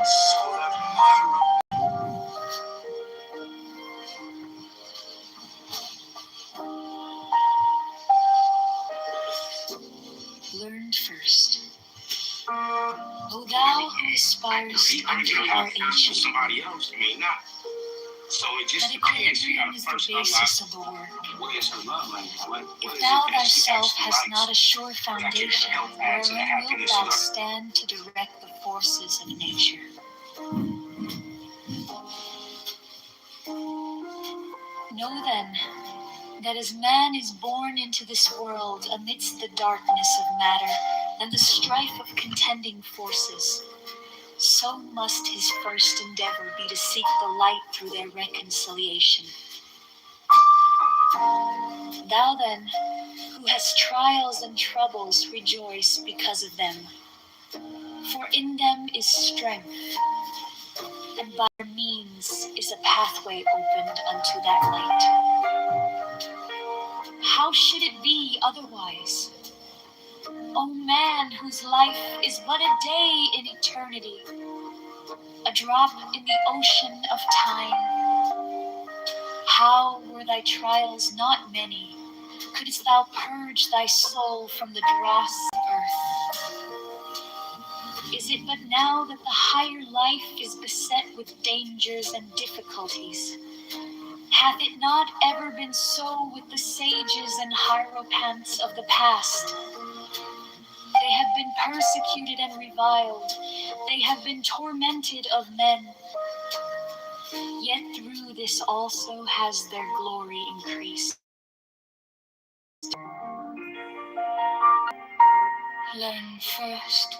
S19: so that my
S14: learned first. O thou who aspirest unto our ancient,
S9: somebody else may not. So it just
S14: that
S9: depends. You
S14: equilibrium
S9: gotta
S14: is
S9: first
S14: the basis of the work.
S9: what is her love language? What
S14: If
S9: is
S14: thou
S9: it that she
S14: thyself
S9: actually
S14: hast
S9: likes?
S14: not a sure
S9: That can
S14: foundation,
S9: help add to the
S14: wherein wilt
S9: happiness
S14: thou
S9: of the
S14: stand to direct the forces of nature? Know then, that as man is born into this world amidst the darkness of matter and the strife of contending forces, so must his first endeavor be to seek the light through their reconciliation. Thou then, who hast trials and troubles, rejoice because of them. For in them is strength, and by their means is a pathway opened unto that light. How should it be otherwise? O man, whose life is but a day in eternity, a drop in the ocean of time. How were thy trials not many, couldst thou purge thy soul from the dross of earth? Is it but now that the higher life is beset with dangers and difficulties? Hath it not ever been so with the sages and hierophants of the past? They have been persecuted and reviled. They have been tormented of men. Yet through this also has their glory increased. Learn first,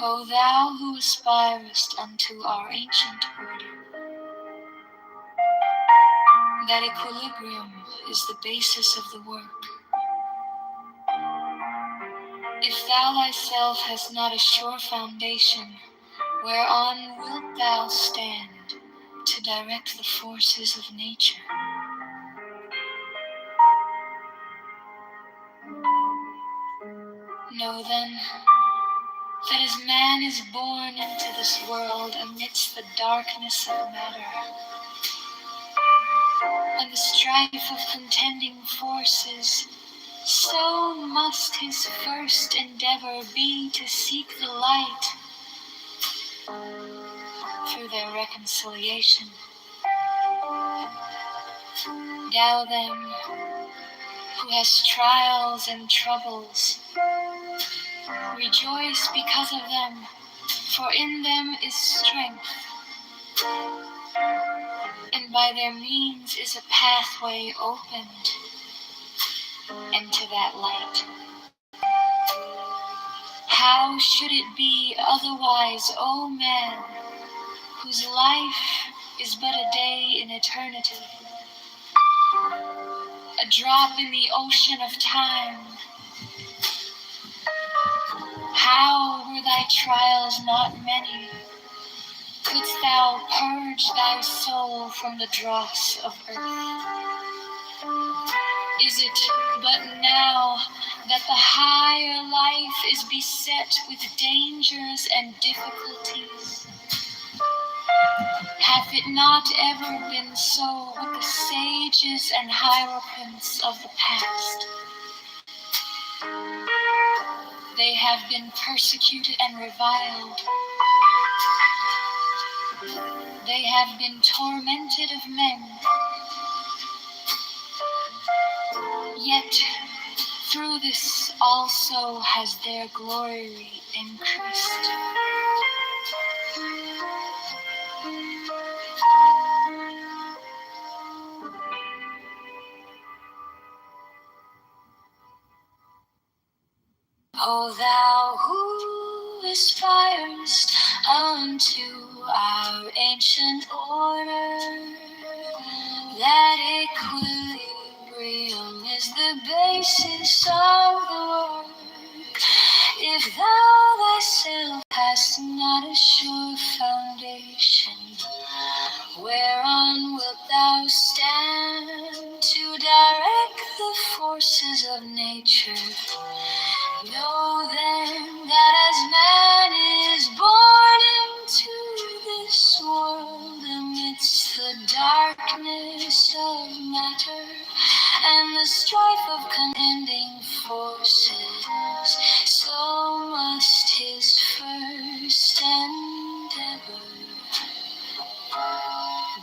S14: O thou who aspirest unto our ancient order, that equilibrium is the basis of the work. If thou thyself hast not a sure foundation, whereon wilt thou stand to direct the forces of nature? Know then, that as man is born into this world amidst the darkness of matter and the strife of contending forces, so must his first endeavor be to seek the light through their reconciliation. Thou them who has trials and troubles, rejoice because of them, for in them is strength, and by their means is a pathway opened into that light. How should it be otherwise, O man, whose life is but a day in eternity, a drop in the ocean of time? How were thy trials not many? Couldst thou purge thy soul from the dross of earth? Is it but now that the higher life is beset with dangers and difficulties? Hath it not ever been so with the sages and hierophants of the past? They have been persecuted and reviled. They have been tormented of men. Yet through this also has their glory increased. O thou who aspirest unto our ancient order, that equilibrium is the basis of the world. If thou thyself hast not a sure foundation, whereon wilt thou stand to direct the forces of nature? Know then that as man is born into this world amidst the darkness of matter and the strife of contending forces, so must his first endeavor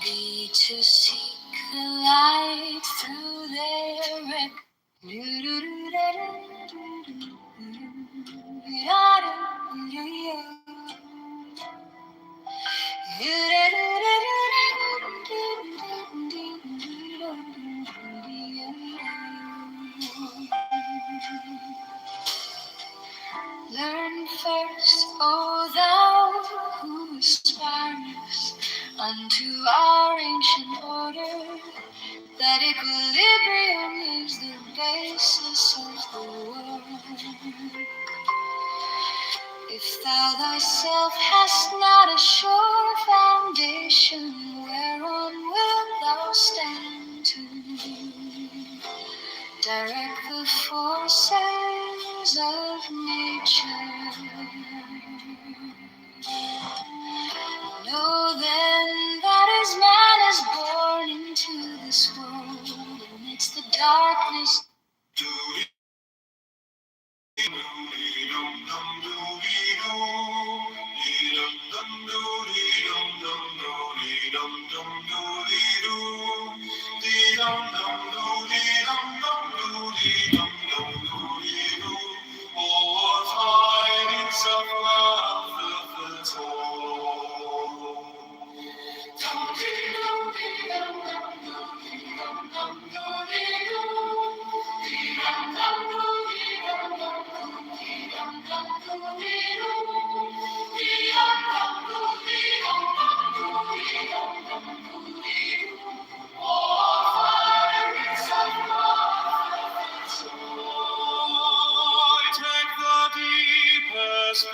S14: be to seek the light through their Learn first, O thou who aspires unto our ancient order, that equilibrium is the basis of the world. If thou thyself hast not a sure foundation, whereon wilt thou stand to direct the forces of nature? Know then that as man is born into this world amidst the darkness,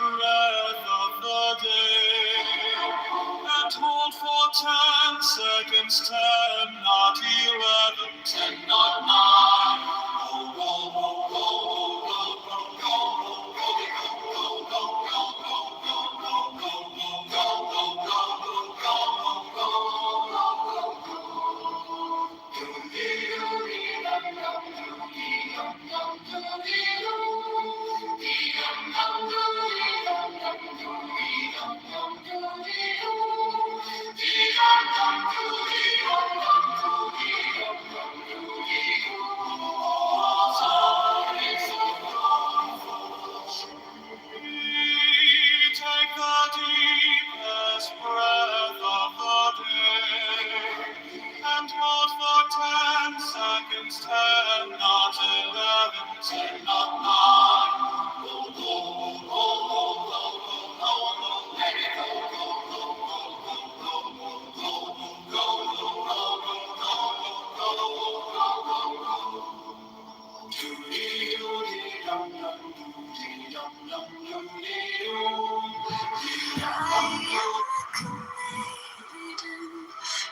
S14: breath of the day, and hold for 10 seconds, 10, not 11, 10, not 9. Oh, oh, oh, oh, oh, oh, oh, oh,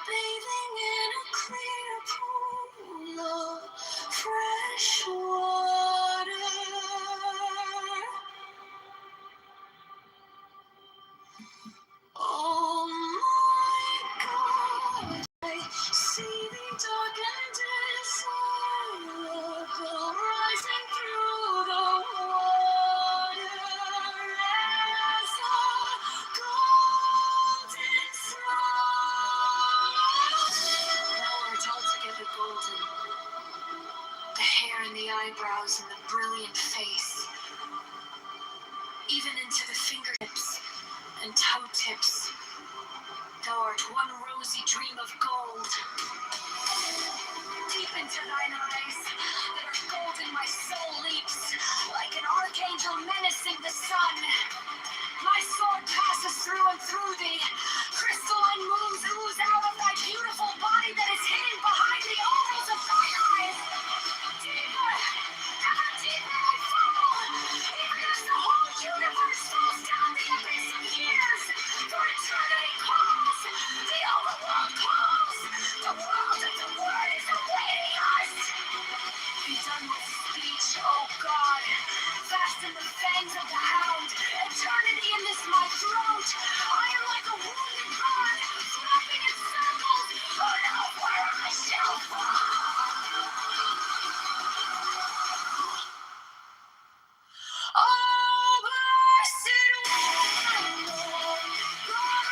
S19: Bathing in a clear pool of fresh water. Oh my God, I see the dark and desirable rising through the water as a golden throne. Now it's altogether golden. The hair and the eyebrows and the brilliant face, even into the fingertips and toe tips. Thou art one rosy dream of gold. Deep into thine eyes, that are golden, my soul leaps, like an archangel menacing the sun. My sword passes through and through thee. Crystalline moons ooze out of thy beautiful body that is hidden behind the ovals of thine eyes. Deeper, ever deeper I fall, even as the whole universe falls down the abyss of years. For eternity calls, the overworld calls, the world of the word is awaiting us. Be done with speech, oh God. Fasten the fangs of the hound. Eternity in this my throat. I am like a wounded bird, flapping in circles. Oh no, where I shall fall. Oh, blessed one, God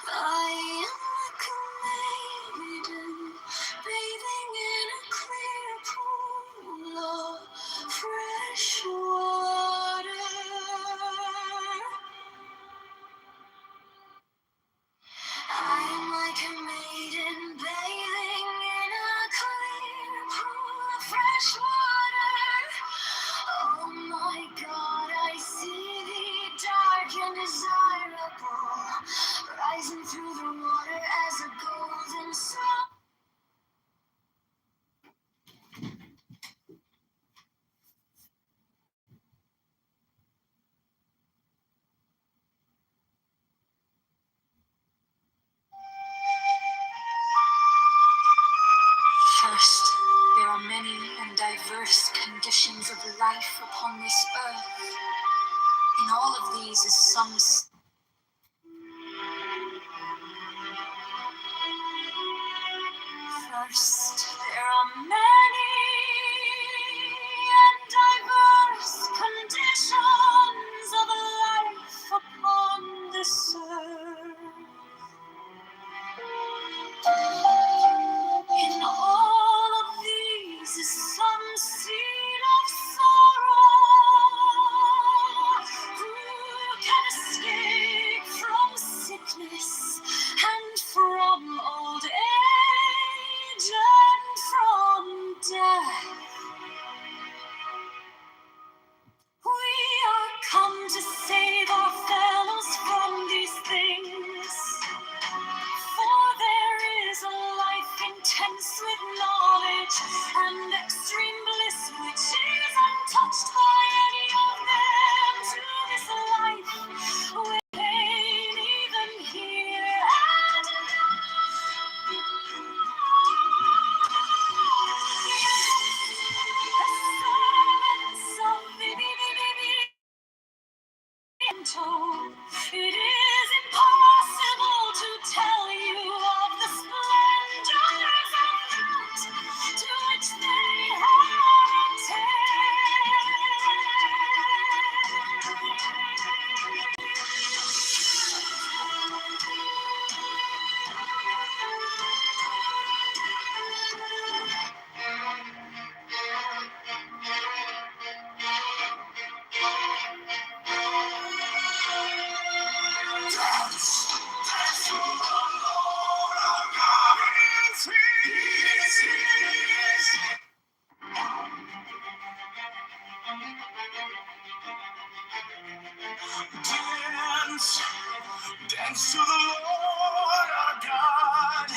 S19: I am like a maiden bathing in a clear pool of fresh water. I am like a maiden bathing in a clear pool of fresh water. Oh my God, I see thee dark and desirable, rising through the water as a golden sun. First, there are many and diverse conditions of life upon this earth. In all of these is some. First, there are many and diverse conditions of life upon this earth. In all of these is some seed of sorrow. Who can escape from sickness and from old age and from death? We are come to save our fellows from these things. For there is a life intense with knowledge and extreme bliss which is untouched by any of them. To this life with pain even here and now. The servants of it is impossible to tell you of the splendors of that to which they have Dance, dance to the Lord our God.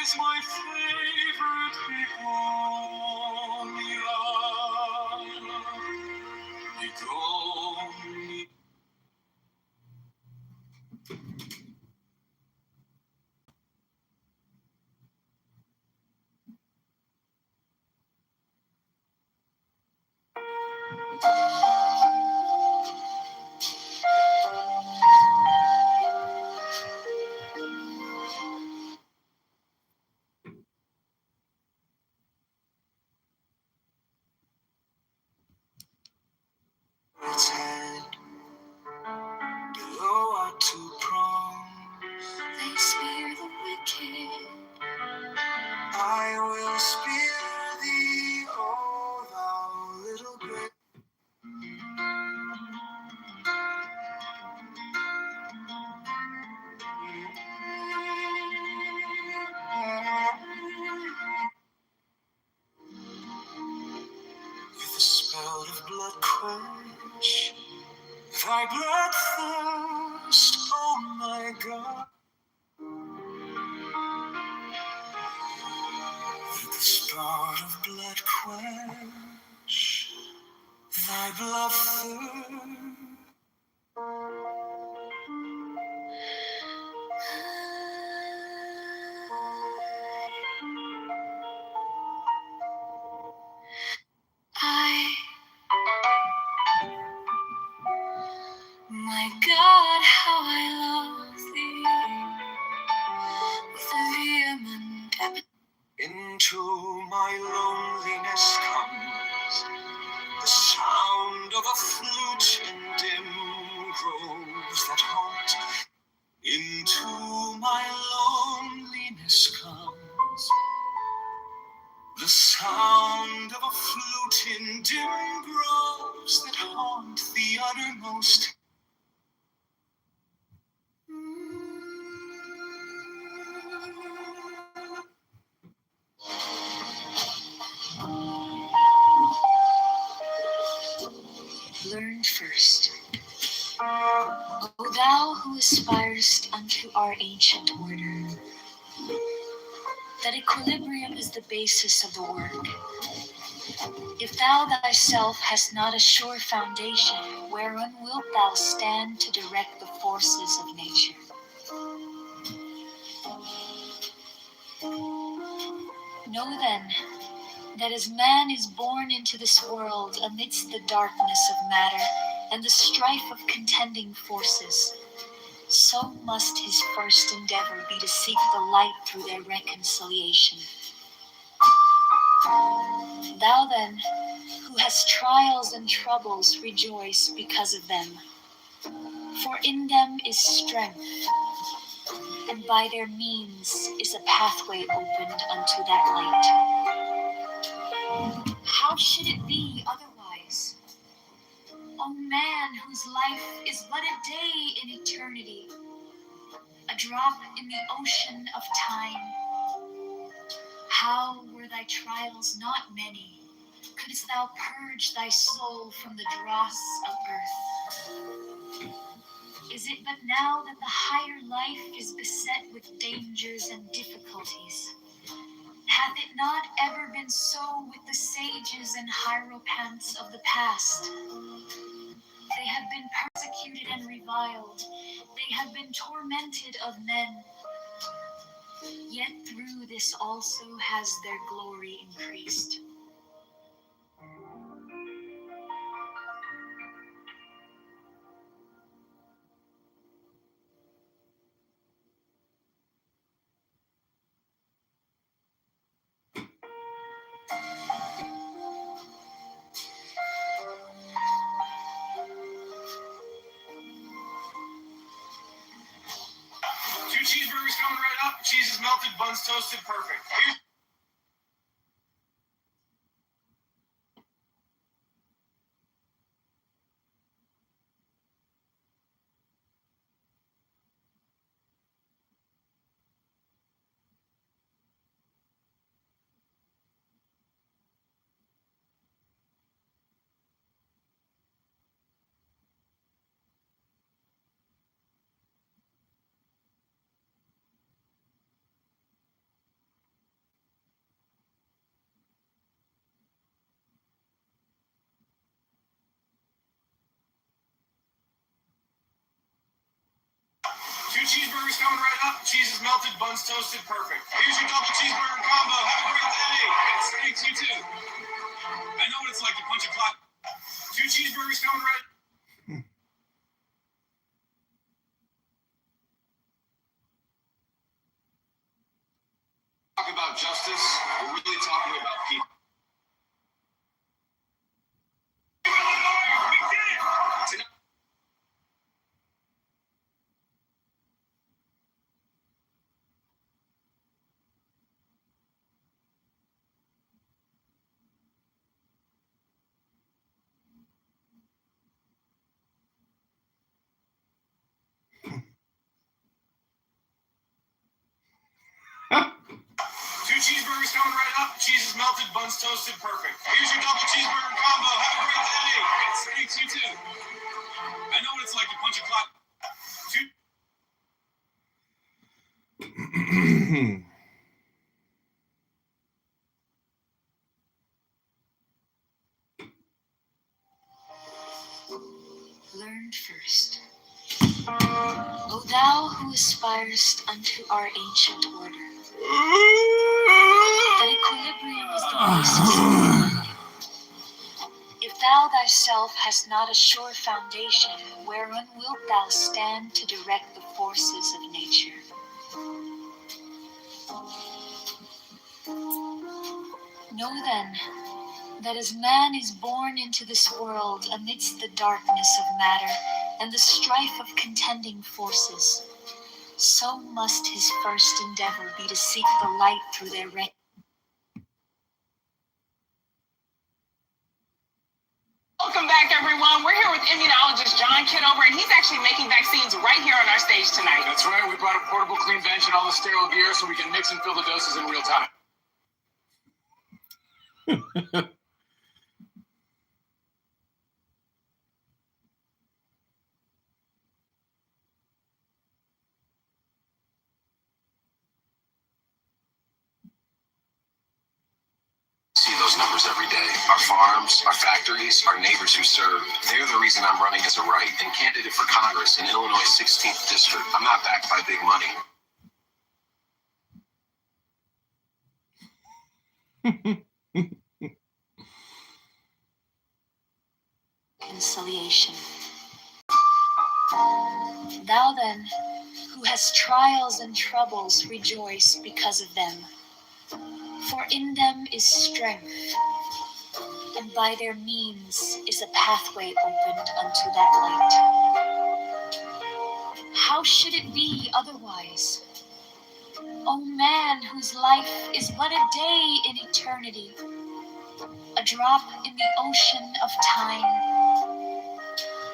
S19: Is my favorite begonia. Its head below our two prongs. They spear the wicked. I will spear thee, O thou little grave. With the spout of blood quench thy blood thirst, oh my God. With the spout of blood quench thy blood thirst. Into my loneliness comes the sound of a flute in dim groves that haunt. Into my loneliness comes the sound of a flute in dim groves that haunt the uttermost.
S14: Learn first. O thou who aspirest unto our ancient order, that equilibrium is the basis of the work. If thou thyself hast not a sure foundation, whereon wilt thou stand to direct the forces of nature? Know then, that as man is born into this world amidst the darkness of matter and the strife of contending forces, so must his first endeavor be to seek the light through their reconciliation. Thou then, who hast trials and troubles, rejoice because of them. For in them is strength, and by their means is a pathway opened unto that light. How should it be otherwise? O man, whose life is but a day in eternity, a drop in the ocean of time. How were thy trials not many, couldst thou purge thy soul from the dross of earth? Is it but now that the higher life is beset with dangers and difficulties? Hath it not ever been so with the sages and hierophants of the past? They have been persecuted and reviled. They have been tormented of men. Yet through this also has their glory increased.
S19: Two cheeseburgers coming right up. Cheese is melted, buns toasted, perfect. Two cheeseburgers coming right up. Cheese is melted, buns toasted, perfect. Here's your double cheeseburger combo. Have a great day. Thanks, you too. I know what it's like to punch a clock. Two cheeseburgers coming right.
S7: Talk about justice. We're really talking about people.
S19: We did it! Two cheeseburgers coming right up. Cheese is melted, buns toasted, perfect. Here's your double cheeseburger combo. Have a great day. Thanks, you too. I know what it's like to punch a clock.
S14: Learn first. O thou who aspirest unto our ancient order, that equilibrium is the basis of the work. If thou thyself hast not a sure foundation, whereon wilt thou stand to direct the forces of nature? Know then that as man is born into this world amidst the darkness of matter and the strife of contending forces, so must his first endeavor be to seek the light through their reign.
S13: Welcome back, everyone. We're here with immunologist John Kitover, and he's actually making vaccines right here on our stage tonight.
S7: That's right. We brought a portable clean bench and all the sterile gear so we can mix and fill the doses in real time. See those numbers every day. Our farms, our factories, our neighbors who serve. They're the reason I'm running as a right and candidate for Congress in Illinois' 16th district. I'm not backed by big money.
S14: Conciliation. Thou then, who hast trials and troubles, rejoice because of them. For in them is strength, and by their means is a pathway opened unto that light. How should it be otherwise? O man, whose life is but a day in eternity, a drop in the ocean of time.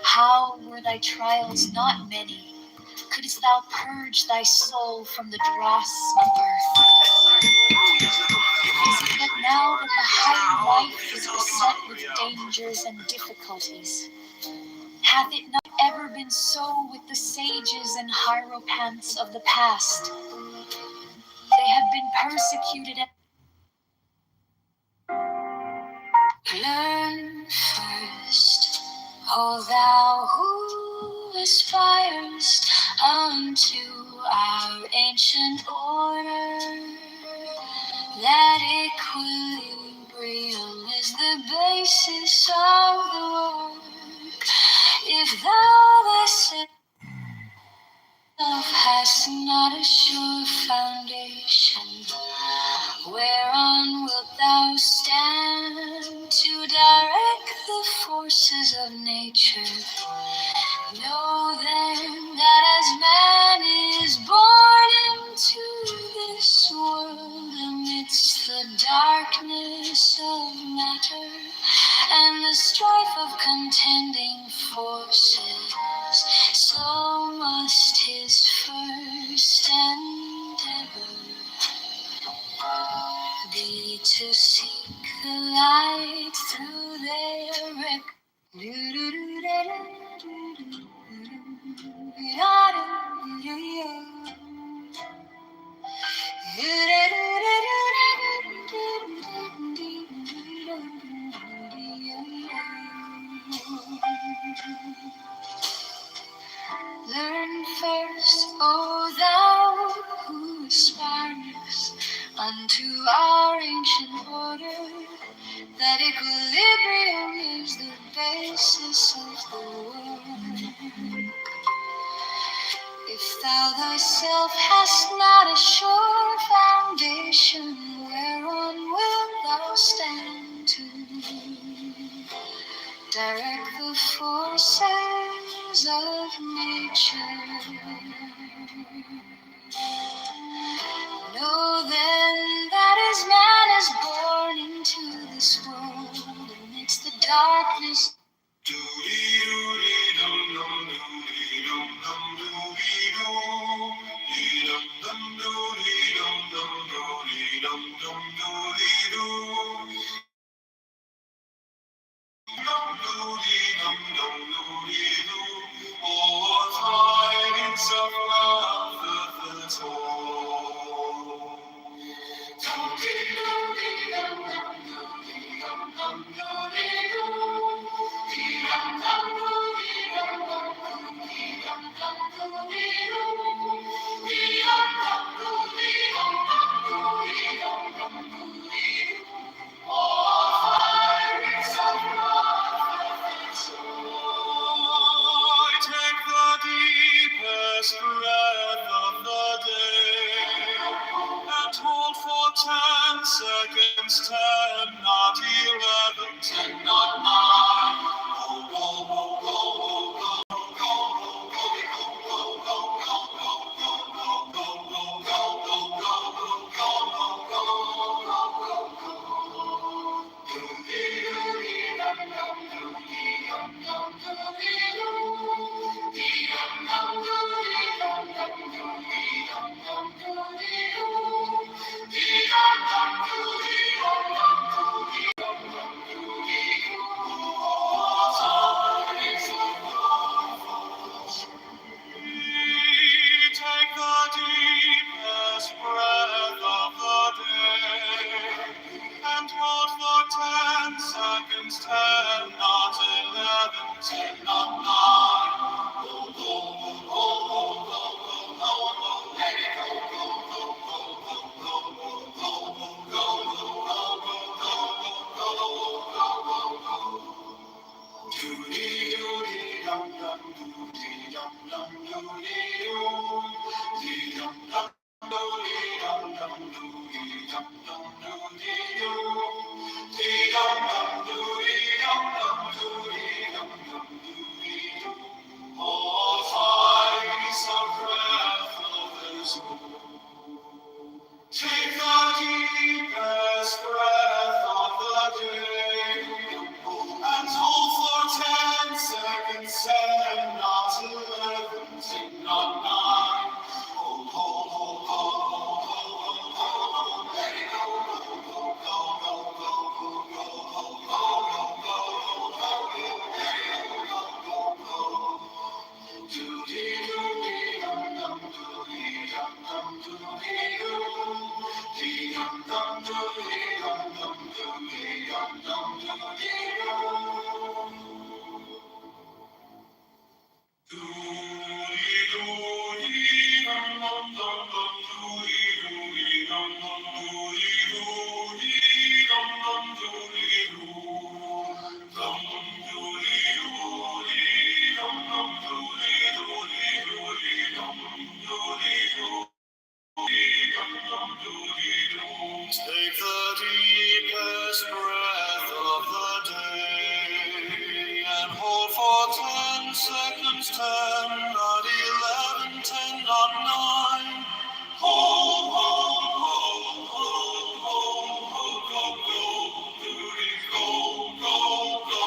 S14: How were thy trials not many, couldst thou purge thy soul from the dross of earth? Is it that now that the higher life is beset with dangers and difficulties, hath it not ever been so with the sages and hierophants of the past? They have been persecuted and learn first, O thou who aspirest unto our ancient order, that equilibrium is the basis of the work. If thou thyself hast not a sure foundation, whereon wilt thou stand to direct the forces of nature? Know then that as man is born into this world amidst the darkness of matter and the strife of contending forces, so must his first endeavor be to seek the light through their record. Learn first, O thou who aspirest unto our ancient order, that equilibrium is the basis of the world. If thou thyself hast not a sure foundation, whereon wilt thou stand to direct the forces of nature? Know then that as man is born into this world amidst the darkness.
S19: Breath of the day, and hold for 10 seconds. seconds, 10, not 11, 10, not 9. Go, go, go, go, go, go, go, go, go, go, Take the deepest breath of the day and hold for 10 seconds, 10, not 11, 10, not 9. Go, go, go, go, go, go, go, go, let it go, go, go, go, go, go, go, go, go, go, go, go, go. Doody doody dum dum doody dum dum doody doo. Dee dum dum doody dum dum doody dum dum doody doo. Dee dum dum doody dum dum doody dum dum doody doo. Oh, find some breath of His own. Take the deepest breath of the day and hold for 10 seconds, 10, not 11, 10, not 9. Hold, hold, hold, hold, hold, hold, hold, hold, let it go, go, go, go, go, go, go, go, go, go, go, go, go, go, go. Doody doody dum dum doody dum dum doody doo. Dee dum dum doody dum dum doody dum dum doody doo. Doody doody dum dum dum dum doody doody dum dum doody doody dum dum doody doo. Dum dum doody doody dum dum doody doody doody dum doody doo. Take the deepest breath of the day and hold for 10 seconds, 10, not 11, 10, not 9. Hold, hold, hold, hold, hold, hold, go, go, doody, go, go, go,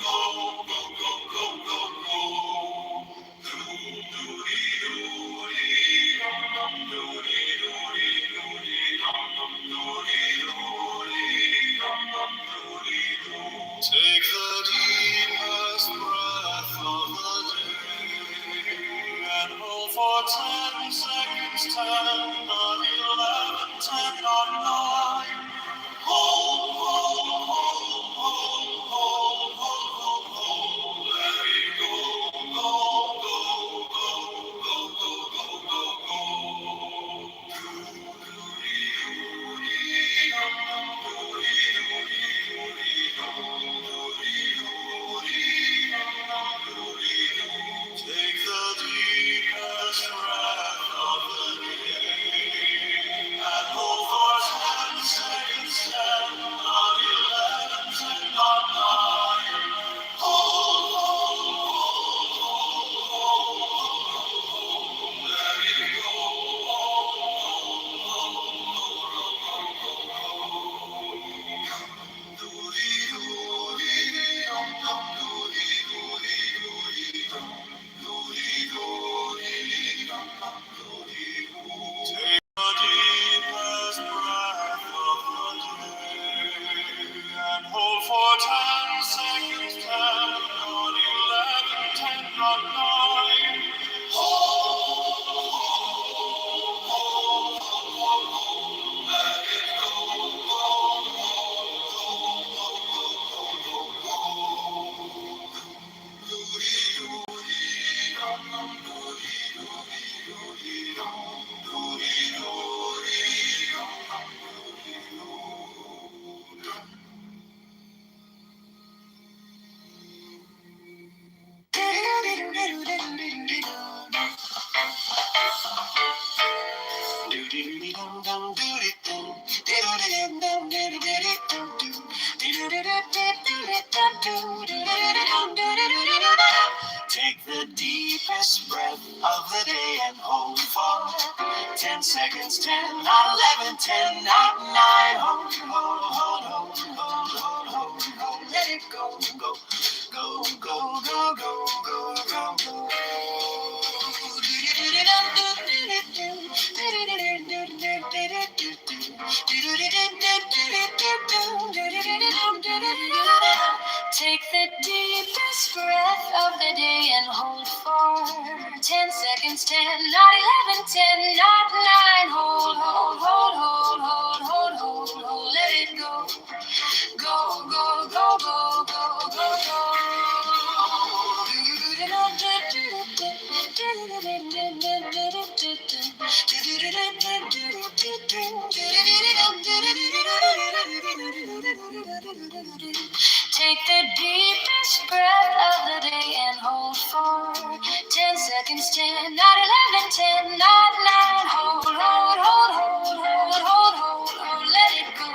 S19: go, go, go, go, go, go. Doody, doody, dum, dum, doody, doody, doody, dum, dum, doody, doody, dum, dum, doody, doo. Take the deepest breath of the day and hold for 10 seconds, 10, not 11, 10, not 9. Hold, hold, hold, hold, hold, hold, hold, let it go, go, go, go, go, go, go, go, go. Doody doody dum dum doody doody doody dum doody doody dum dum doody doo. Take the deepest breath of the day and hold for 10 seconds, 10, not 11, 10, not 9. Hold, hold, hold, hold, hold, hold, let it go. Doody doody dum dum doody doody doody dum doody doody dum dum doody doo. Take the deepest breath of the day and hold for 10 seconds, 10, not 11, 10, not 9. Hold, hold, hold, hold, hold, let it go, go, Take the deepest breath of the day and hold for 10 seconds, 10, not 11, 10, not 9, hold, hold, hold, hold, hold, hold, hold, hold, let it go, go, go, go, go, go, go, go, go. Take the deepest breath of the day and hold for 10 seconds, 10, not 11, 10, not 9, hold, hold, hold, hold, hold, hold, hold, hold, let it go, go, go, go, go, go, go, go. Take the deepest breath of the day and hold for 10 seconds, 10, not 11, 10, not 9, hold, hold, hold, hold, hold, hold, hold, hold, let it go,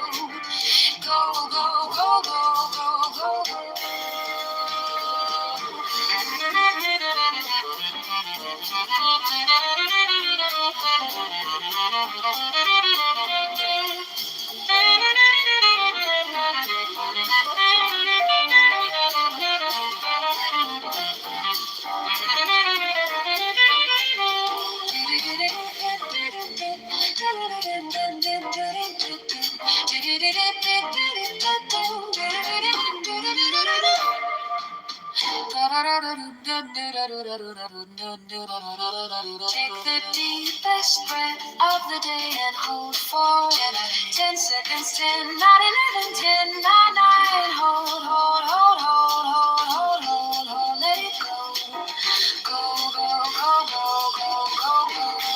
S19: go, go, go, go, go, go, go. Take the deepest breath of the day and hold for 10 seconds, 10, not 11, 10, not 9, hold, hold, hold, hold, hold, hold, hold, hold, let it go, go, go, go, go, go, go, go.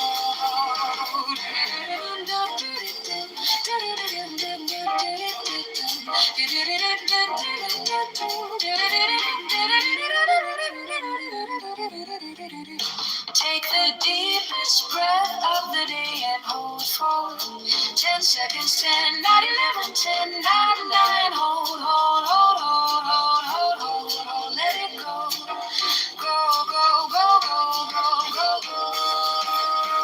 S19: Take the deepest breath of the day and hold for 10 seconds, 10, not 11, 10, not 9, hold, hold, hold, hold, hold, hold, hold, hold, let it go, go, go, go, go, go, go, go.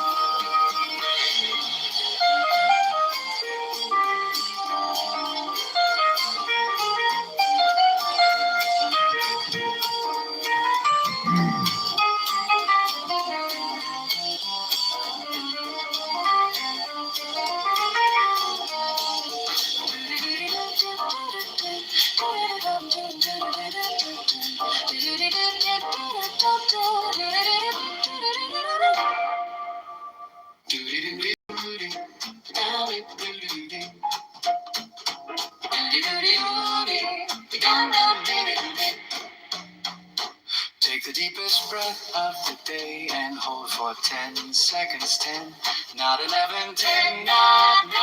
S19: Take the deepest breath of the day and hold for 10 seconds, 10, not 11, 10, not 9,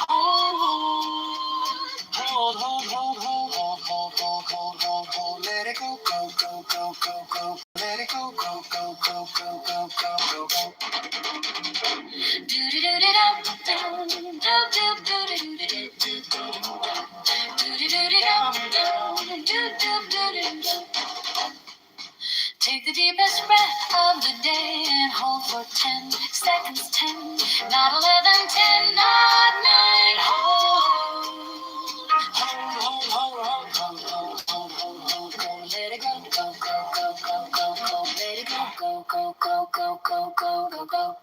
S19: hold, hold, hold, hold, hold, hold, hold, hold, hold, hold, hold, let it go, go, go, go, go, go, let it go, go, go, go, go, go, go, go, go. Take the deepest breath of the day and hold for 10 seconds, 10, not 11, 10, not 9, hold, hold, hold, hold, hold, hold, hold, hold, hold, hold, let it go, go, go, go, go, go, go, let it go, go, go, go, go, go, go, go, go.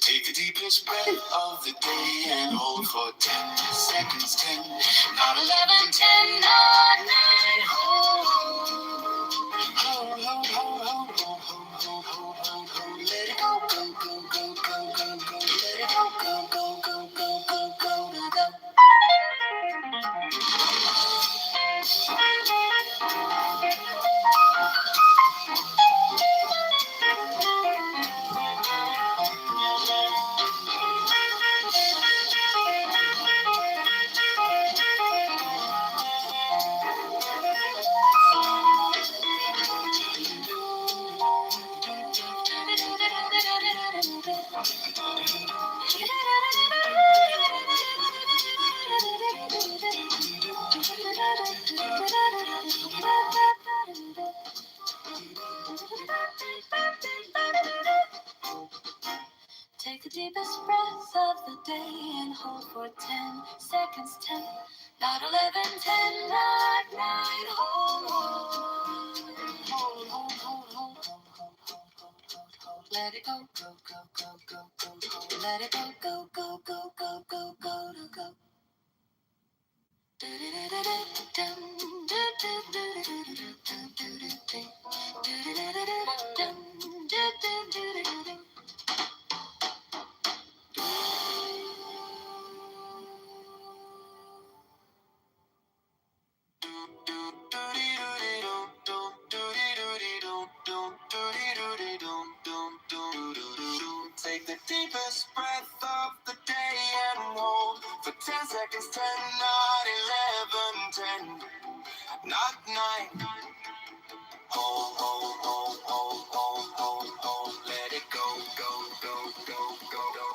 S19: Take the deepest breath of the day and hold for 10 seconds, 10, not 11, 10, not 9, hold, hold, hold, hold, hold, hold, hold, hold, hold, hold, let it go, go, go, go, go, go, go, let it go, go, go, go, go, go, go, go, go.
S14: Take the deepest breath of the day and hold for 10 seconds. 10, not 11, 10, not 9. Hold, hold, hold, hold, hold, hold. Let it go, go, go, go, go, go, go. Let it go, go, go, go, go, go, go, go.
S19: Take the deepest breath of the day and hold for 10 seconds. 10, not 11, 10, not 9. Hold, hold, hold, hold, hold, hold, hold. Let it go, go, go, go, go, go, go,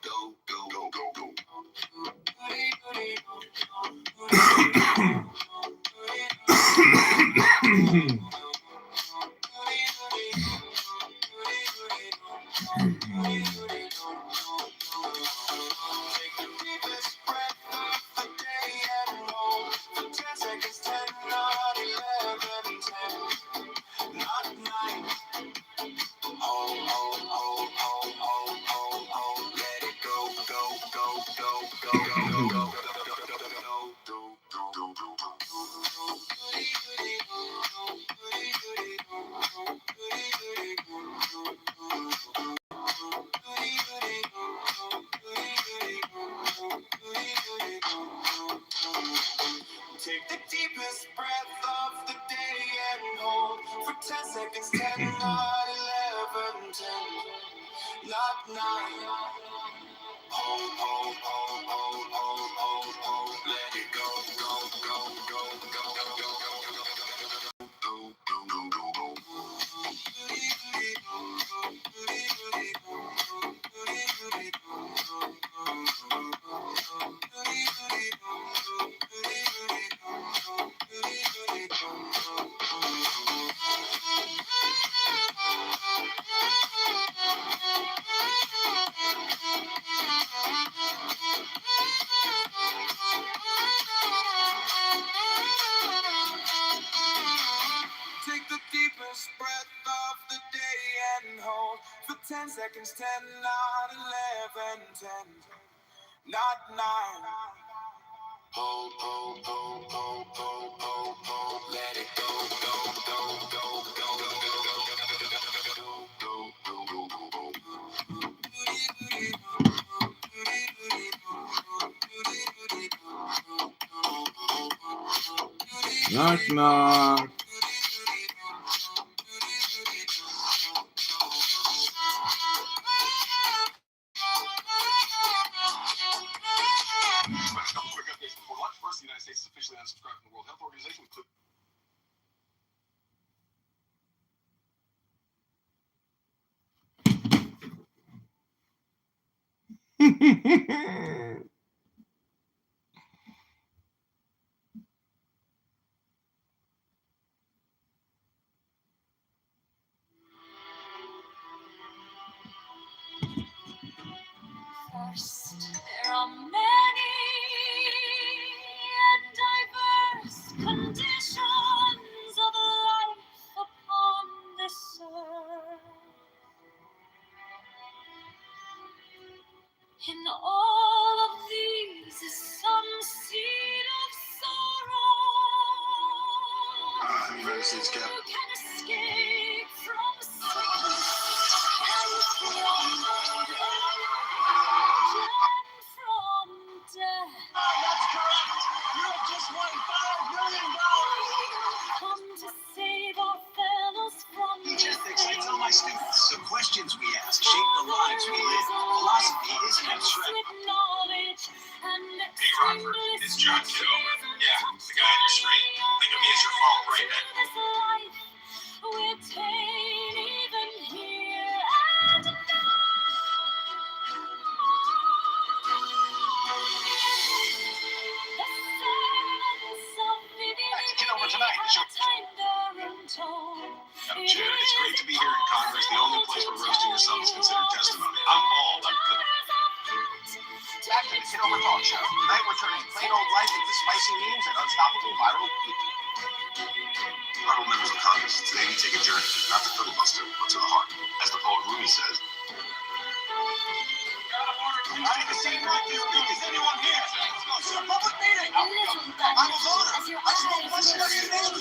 S19: go, go, go, go, go. Take the deepest breath of the day and hold for 10 seconds. 10, not 11, 10, not 9. Hold, hold, hold, hold, hold, hold, hold. Let it go, go, go, go, go, go, go, go. Take the deepest breath of the day and hold for 10 seconds. 10, not 11, 10, not 9. Hold, hold, hold, hold, hold, hold, hold. Let it go, go, go, go, go, go, go, go, Take the deepest breath of the day and hold for 10 seconds. 10, not 11, 10, not 9. Hold, hold, hold, hold, hold, hold, hold. Let it go, go, go, go, go, go, go, go, go.
S1: Knock, knock.
S7: Quick updates before lunch. First, the United States is officially unsubscribed from the World Health Organization.
S14: First, there are many and diverse conditions of life upon this earth. In all of these is some seed of sorrow.
S7: United States
S14: You
S7: Capitol.
S14: can escape from sickness and from old age and from death.
S20: That's correct. You have just won $5 million.
S14: Come to save our fellows from
S7: Ethics, I tell my students, the questions we ask shape the lives we live. Philosophy isn't abstract.
S14: with knowledge and
S7: Hey, Rockford, it's John Kitover. Yeah, it's the guy in the street. Think of me as your phone right now.
S14: We're even here and
S7: yourself is considered testimony. I'm bald.
S2: Back to the Kitover Talk Show. Tonight we're turning plain old life into spicy memes and unstoppable viral.
S7: Honorable members of Congress, today we take a journey, not to filibuster, but to the heart. As the poet Rumi says,
S2: I need to see right there. Is anyone here? It's a public meeting. I'm a voter. I just want to question your name.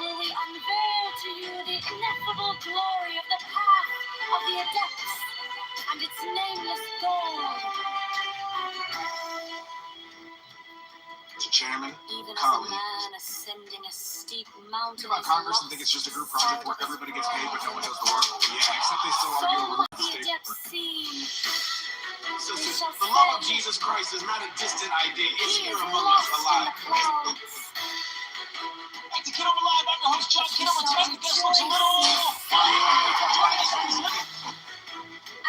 S14: Will we unveil to you the ineffable glory of the path of the adepts and its nameless goal?
S7: Mr. Chairman,
S14: Even
S7: colleagues.
S14: as a man ascending a steep mountain
S7: About Congress and think it's just a group project where everybody gets paid but no one does the work. Yeah, except they still argue over
S14: the adepts seem.
S7: Sisters, the love of Jesus Christ is not a distant idea. It's here among us alive.
S2: Back to Kitover Live. I'm your host, John Kitover. Tonight the guest looks a little...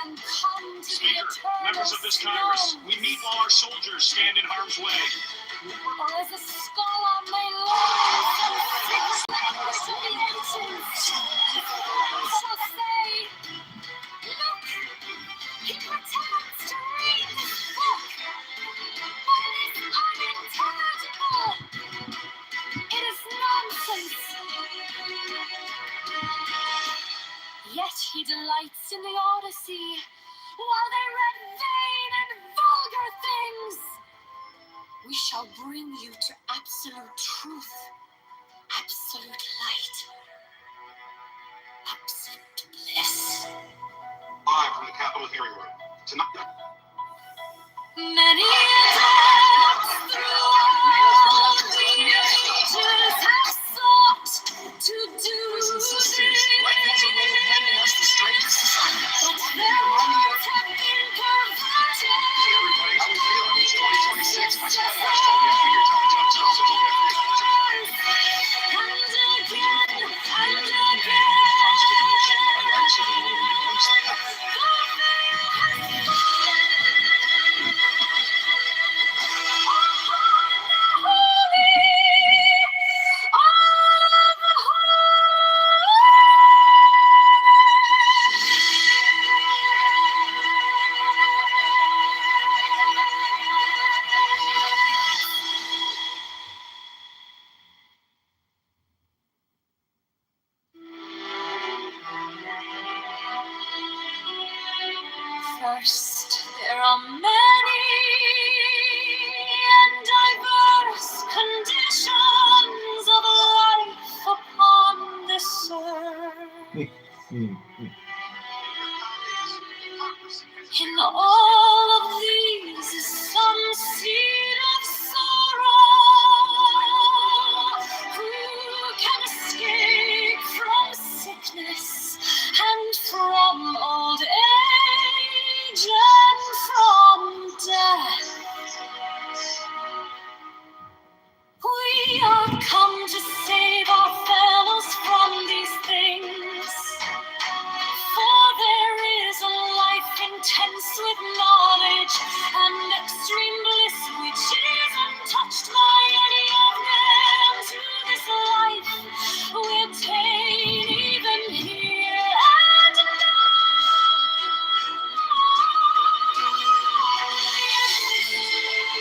S14: And come to
S7: Speaker, members of this Congress, we meet while our soldiers stand in harm's way.
S14: Or as a scholar may learn from six language of the ancients, shall say, look, he pretends to read this book, but it is unintelligible. It is nonsense. Yet he delights in the Odyssey, while they read vain and vulgar things. We shall bring you to absolute truth, absolute light, absolute bliss.
S7: Live from the Capitol hearing room. Tonight.
S14: Many adepts throughout the ages have sought to do this, but their words have been perverted.
S7: Everybody, how we feeling? It's 2026. My son Ash told me after your time jump to so
S14: And again, and again.
S7: our rights of the world and against the path.
S14: First, there are many and diverse conditions of life upon this earth. In all of these is some seed of sorrow. Who can escape from sickness and from old age and from death? We are come to save our fellows from these things. For there is a life intense with knowledge and extreme bliss, which is untouched by any of them. To this life we attain even here and now.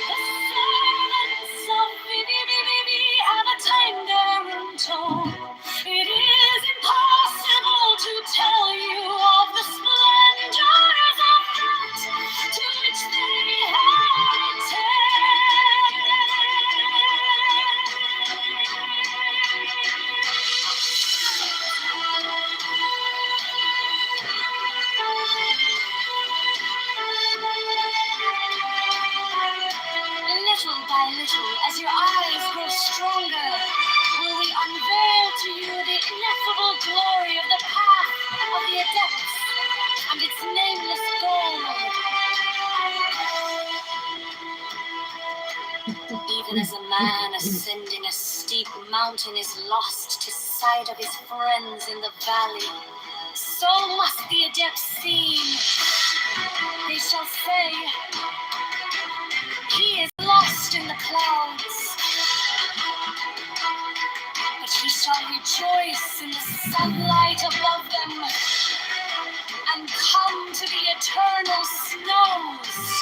S14: The servants of Vivi have attained their own tone. It is impossible to tell you of the splendors of that to which they have Little by little, as your eyes grow stronger, will we unveil to you the ineffable glory of the path of the adepts and its nameless goal. Even as a man ascending a steep mountain is lost to sight of his friends in the valley, so must the adepts seem. They shall say, he is lost in the clouds, but he shall rejoice in the sunlight above them, and and come to the eternal snows.